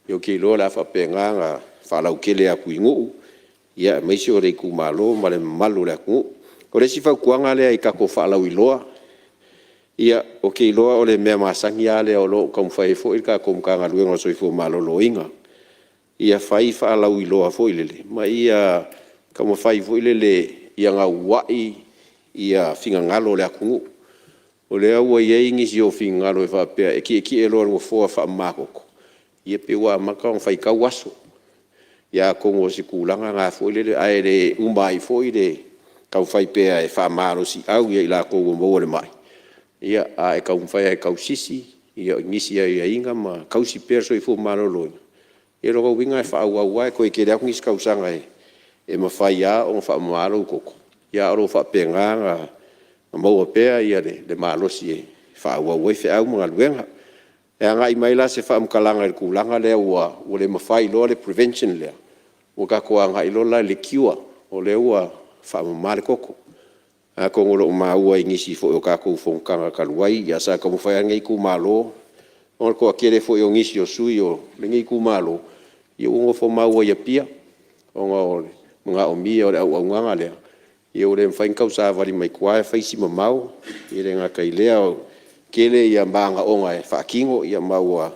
yo ke lo la fa penga whalau kele a kui nguu. Ia maisi o rei ku malo ma le malu le a nguu. O le si whau kuanga lea I kako whalau iloa. Ia o ke iloa o le mea masangi a lea o lo kam whai fo I ka kom kanga luenga o soifo malo lo inga. Ia whai whalau iloa fo ilele. Ma ia kam whai fo ilele ia ngā wai ia whinga ngalo le a nguu. O le aua iei ngisi o whinga ngalo e whapea e ki e loa ngofoa wha makoko. Ia pe wa maka on whai kau aso. Ia kongo si kulanga ngā fōilele ai le umai fōile kau whai pea e wha maro si au ia I la kongo maua le mai. Ia a e kau mwhai ai kau sisi ia ngisi ai a inga ma kau si pea so I fō maro loina. Ia roga winga e wha au au ai koe kere aku ngisi kau sanga e mawhai a o wha maro koko. Ia aro wha pea ngā maua pea ia le malosi e wha au au e wha au mga luenga. E anga I maila se wha mkalanga le kulanga lea ua le mawhai loa le prevention lea. Ua ka koa anga ilola le kiwa o le ua wha mamare koko. A kongolo maua ingisi fo o kako fongkanga kaluai ia sa ka mawhai ngai ku malo. O koa kere fo o ngisi o sui o le ngai ku malo. Ia ungo fo maua ia pia. O nga o le mga o mia o le au nganga lea. Ia o le mwhainkau sa wali mai kua e whaisi mamau. Ia le ngā kailea o kele ia manga onga e whakingo ia maua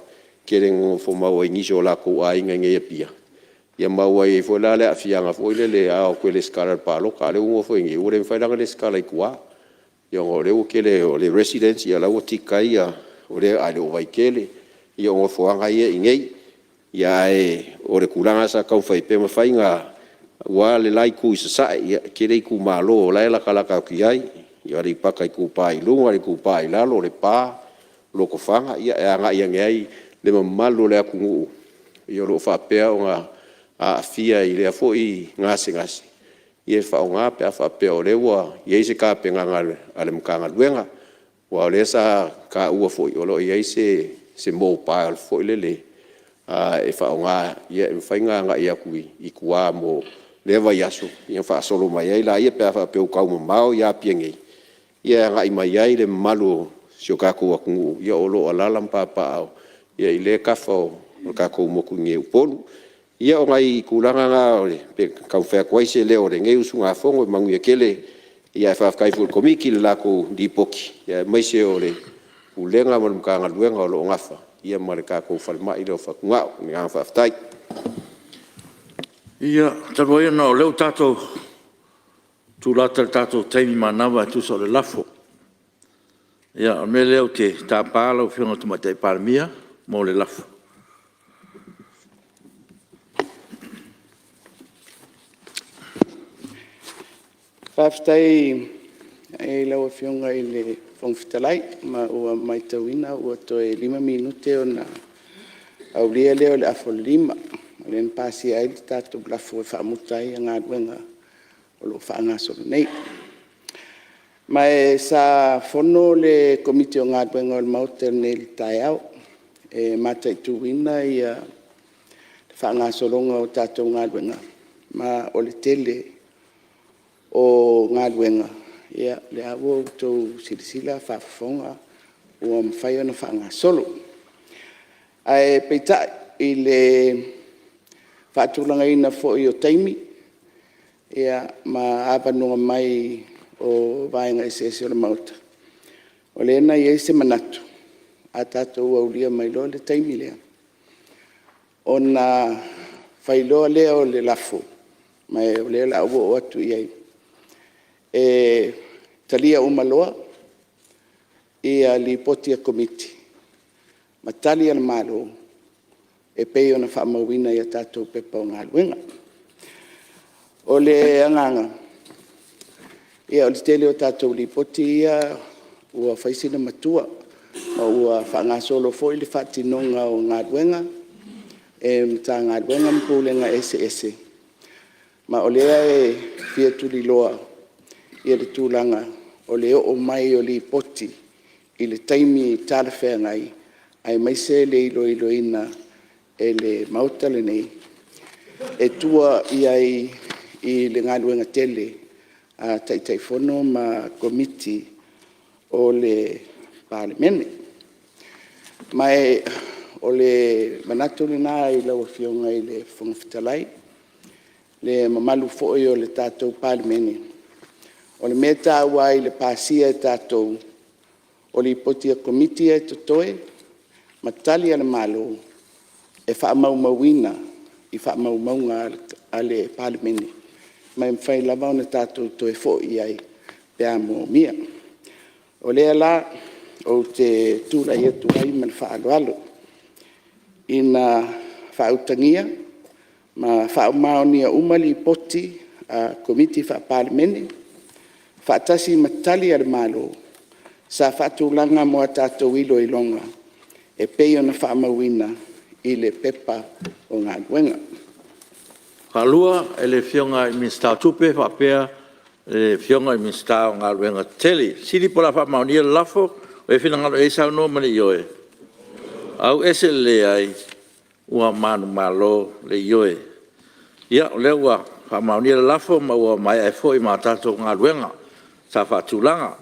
kere ngongo fo maua ingisi o lako a inga ngai pia. Ia maua e fo la le a fianga fo ile le a o kwele skala palo ka le ungo fo ingi ure mwhailanga le skala I kua. Ia o le o kele o le residence ia lau o tika ia o le a le o vai kele ia o fo anga ia ingei. Ia e o le kulanga sa kau whai pe mawhai ngā ua le lai ku isa sae ia kele I ku malo o lai laka laka ki ai. Ia ri paka I ku pa I lunga, ri ku pa I lalo, le pa, loko whanga, ia e anga ia ngai, le mamalu le aku nguu. Ia lo whapea o ngā fia I lea fo I ngase ngase. Ia wha o ngā pea whapea o lewa, ia se ka pe nganga ale mkanga luenga. Wa o le sa ka ua fo I olo, ia se mō pa al fo I lele. E wha o ngā, ia e mwhainga ngā ia kui I kua mō lewa yasu. Ia wha solo mai ai la, ia pea whapea o kau mamau, ia pia ngei. Ia ngai mai ai le malu sio kako aku ngu ia olo alala papa au ia I le kafa o kako moku nge upolu ia o ngai kulanga nga ole pe kau fa kwai se le ore nge usunga fongo mangu ia kele ia fa kai ful komiki la ko dipoki ia mai se ore ulenga mo mkanga luenga lo ngafa ia mare kako falma ile fa nga nga fa ftai ia tawai no leo tato tu lata tato taimi manawa tu so le lafo. Ia, me leo te tāpāla o whionga tumatai Palemene mo le lafo. Whaftai e lau a whionga I le whongwhitalai ma ua mai tauina ua toe 5 minute o na au lia leo le afo 5. Le npasi ai le tātou lafo e whaamutai a ngā duenga o lo whaangasoro nei. Mai sa fono le komite o ngā duenga o le mautel nei le tai au. E matai tuwina I le whaangasoronga o tātou ngā duenga. Ma o le tele o ngā duenga. Ia le awo tau silisila whaafonga o mwhai ona whaangasolo. Ai peita I le whaatulanga ina fo I o taimi. Ia ma apanunga mai o vaenga ese o le mauta. O le ena I se manatu. A tātou au lia mai loa le taimi lea. O na whailoa lea o le lafo. Mai o le la o atu iai. E talia umaloa. Ia li poti a komiti. Ma talia na malo. E pei ona whaamawina I a tātou pepa o ngā luenga. O le anganga. Ia o le tele o tātou li poti ia ua whaisina matua. Ma ua whaangasolo fo I le whaatinonga o ngā luenga. E mta ngā luenga mpūlenga ese. Ma o lea e fia tuli loa. Ia le tūlanga. O le o mai o li poti. I le taimi tāla whea ngai. Ai maise le ilo ina. E le mauta le nei. E tua I le ngā luenga tele a tai fono ma komiti o le Palemene. Mai o le manatu le nā I lau fionga I le whangawhitalai, le mamalu fo'i o le tātou Palemene. O le mea tāua I le pāsia e tātou, o le ipoti a komitia e totoe, matali ale malo, e whaamaumauina I whaamaumaunga a le Palemene. Mai mwhai lava o na tātou toe fo'i ai pēa mō mia. O lea la, o te tūra I atu ai man whaaloalo. Ina whaautangia, ma whaamaonia umali poti a komiti wha Palemene, whaatasi matali ale malo, sa whaatulanga moa tātou ilo I longa, e peo na whaamauina I le pepa o ngā luenga. Kalua e le fionga I minsta tupe whapea le fionga I minsta o ngā luenga teli. Siri pola whamaunia le lafo o e whina ngalo e sao no mani ioe. Au ese le ai ua manu malo le ioe. Ia o le ua whamaunia le lafo ma ua mai e fo I mā tātou ngā luenga sa whaatulanga.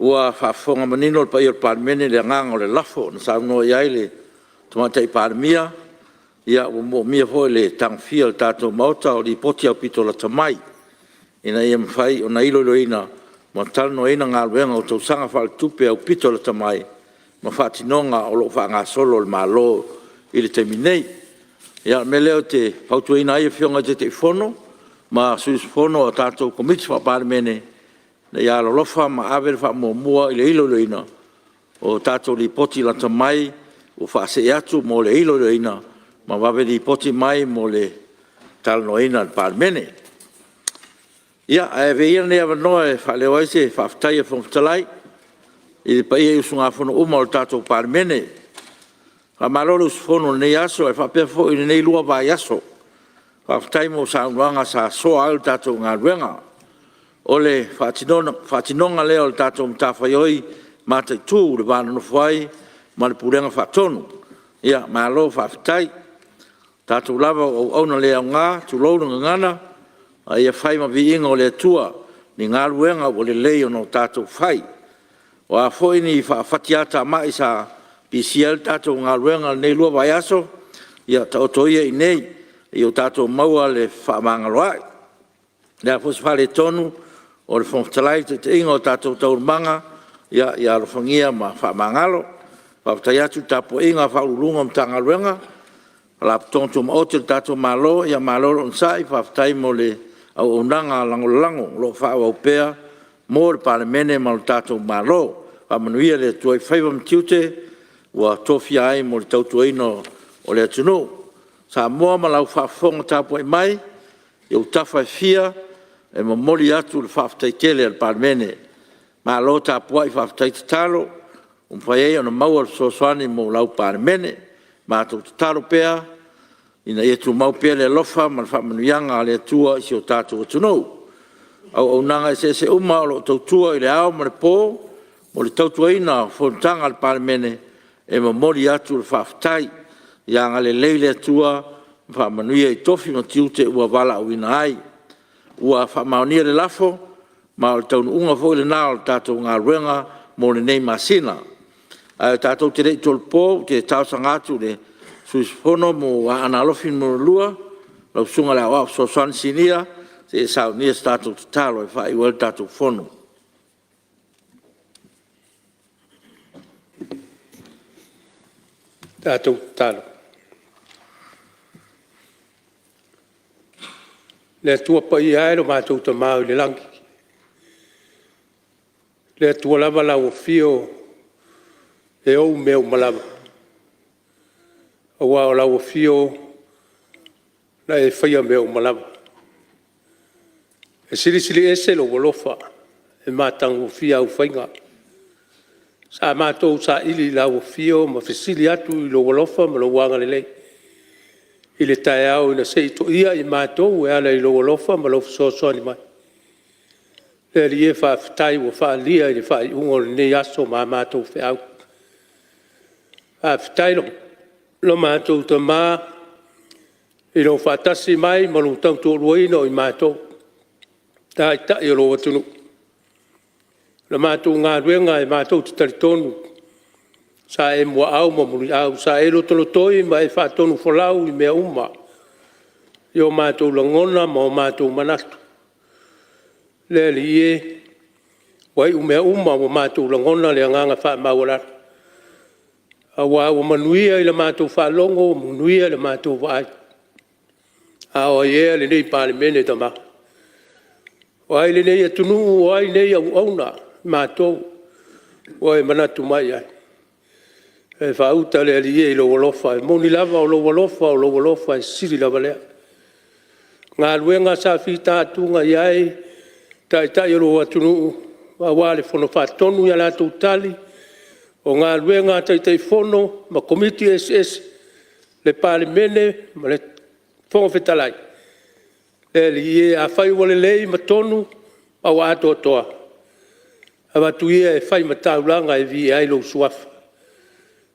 Ua whafonga manino le pa I o Palemene le nganga o le lafo na sao no iai le Tomata I Palemia, ia o mo mia foi le tangfia le tātou mauta o li poti au pito la tamai. Ina ia mwhai o na ilo ina, ma talno ina ngā luenga o tau sanga whale tupe au pito la tamai, ma whātinonga o lo wha ngā solo le malo I le teminei. Ia me leo te pautua ina ia fionga te fono, ma suis fono o tātou komiti wha Palemene, na ia lolofa ma awere wha mua I le ilo ina, o tātou li poti la tamai, o whaase atu mo le ilo ina, ma wawe li poti mai mo le talno ina le Palemene. Ia, e veia nea wanoa e whaleo aise, whaftai e whangtalai, I le pai e usunga whono uma o le tātou Palemene. Ka maroro usfono nei aso, e whapea fo I nei lua vai aso. Whaftai mo sa unuanga sa soa au tātou ngā ruenga. O le whatinonga leo le tātou mtawhaioi, mātai tū le vāna no whai, ma le purenga whaatonu. Ia, malo whaftai. Tātou lava o auna lea ngā, tu louranga ngana, a ia whai ma vi inga o le tua, ni ngā ruenga o le leo no tātou whai. O a fwoi ni whaatiata mai sa PCL tātou ngā ruenga nei lua vai aso, ia ta otoia I nei, I o tātou maua le whaamangaloai. Lea fwos whale tonu, o le whongtalai te inga o tātou taurumanga, ia rofangia ma whaamangalo, whaftai atu tapo inga whaurunga mtanga ruenga, la tonto ma otel tātou malo, ia malo on sai, whaftai mo le au unanga lango, lo whaau au pea, mo le Palemene ma le tātou malo, whamanuia le tuai whaiva mtiute, ua tofia ai mo le tautuaino o le atunu. Sa moa ma lau whaafonga tāpo e mai, I au tawhai fia, e ma moli atu le whaftai kele al Palemene. Ma lo tāpo ai whaftai te talo, whai e ona maua le sosoani mo lau Palemene, ma tau te talo pea, ina ia tu mau pea le lofa, ma le whamanuianga le atua I si o tātou atunu. Au nanga se uma o lo tautua I le ao ma le pō, mo le tautuaina o Fonotaga al Palemene, e ma mori atu le whaftai, ia ngā le leile atua, whamanuia I tofi ma tiute ua wala au ina ai. Ua whamaonia le lafo, ma o le taunu unga fo le nā o le tātou ngā ruenga, mo le nei masina. Ai tātou te rei tol pō, te tausanga atu le suisfono mo analofin mo lua, lau sunga le awaf sosan sinia, te sao nia tātou te talo e whai uel tātou fono. Tātou talo. Le tua pa I aero mātou ta māu le langi. Le tua lava lau o fio e ou meu malava. Awa o lau o fio na e whaia meu malava. E siri ese lo wolofa e mātangu fia au whainga. Sa mātou sa ili lau o fio ma whisili atu I lo wolofa ma lo wanga lelei. I le tae au ina se ito ia I mātou e ala I lo wolofa ma lo fisosoani mai. Le li e whaafitai wa whaalia I le whai ungo le nei aso ma mātou whi au. Whaafitai lo mātou ta mā I lo whaatasi mai ma lo tautu ruaina I mātou. Tā I tai o lo watunu. Le mātou ngā ruenga e mātou te taritonu. Sa e mua au ma muri au, sa e loto lotoi ma e whaatonu whalau I mea uma. I o mātou langona ma o mātou manatu. Le li e, wai u mea uma o mātou langona le anganga wha mauara. A wā o manuia I le mātou whalongo, manuia le mātou wai. A o ia le nei Palemene tama. Wai le nei atunu, wai nei au auna, mātou. Wai manatu mai ai. E whauta le ali e lo walofa, e moni lava o lo walofa, e siri lava lea. Ngā luenga sa whita atunga iai, tai o lo atunu, wa wale fono whatonu ia lātou tali, o ngā luenga tai fono, ma komiti SS, le Palemene, ma le fonga whetalai. Le li e a whai wale lei ma tonu, a wa ato toa. A watu ia e whai ma taulanga e vi ai lo suafa.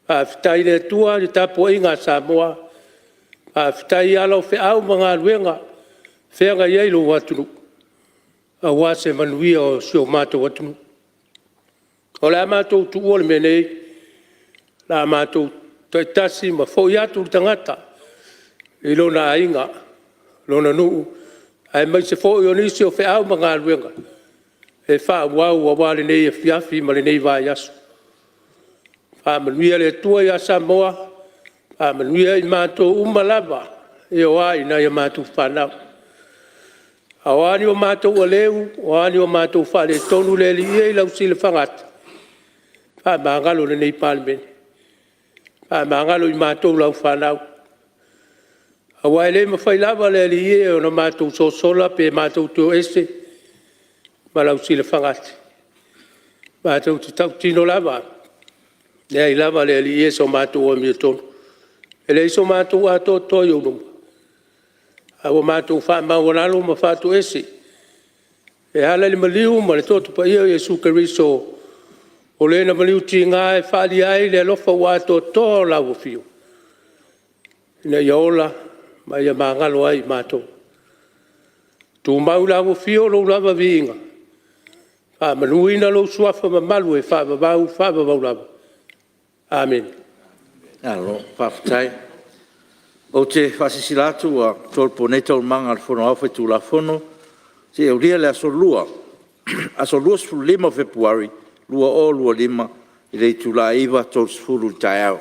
A whitai le tua, le tapo inga Samoa, a whitai alau whi au mga luenga, whenga iei lo watunu. A wase manuia o sio mātou watunu. O la mātou tu ole menei, la mātou taitasi ma fōi atu tangata. I lona ainga, lona nuu, ai mai se fōi o nisi o whi au mga luenga. E wha wau a wale nei e fiafi ma le nei vai asu. Manuia le tua ia Samoa, manuia I mātou umalava, e o ai na ia mātou whanau. A wani o mātou a leu, o wani o mātou whale tonu le li ia I lau sile whangata. Mangalo le nei Palemene. Mangalo I mātou lau whanau. A wai le mawhai lava le li ia o na mātou sosola pe mātou teo ese, ma lau sile whangata. Mātou te tau tino lava. Nea I lava le ali e so mātou o mia tonu. E le iso mātou a tō toi o numa. A o mātou wha mawanalo ma whātou ese. E hala li maliu ma le tōtu pa ia Jesu Keriso. O le na maliu ti ngā e whaali ai le alofa wā tō tō lau o fio. Ina ia ola ma ia māngalo ai mātou. Tū mau lau o fio lo lava viinga. Wha manuina lo suafa ma malu e wha vavau lava. Amen. Alo, whawhatai. O te whasisilatu a tolponeta o manga al whono awhai tū la whono, te au ria le asolua. Asolua sfuru lima Februari, lua o lua lima, I rei tū la iwa tol sfuru tai au.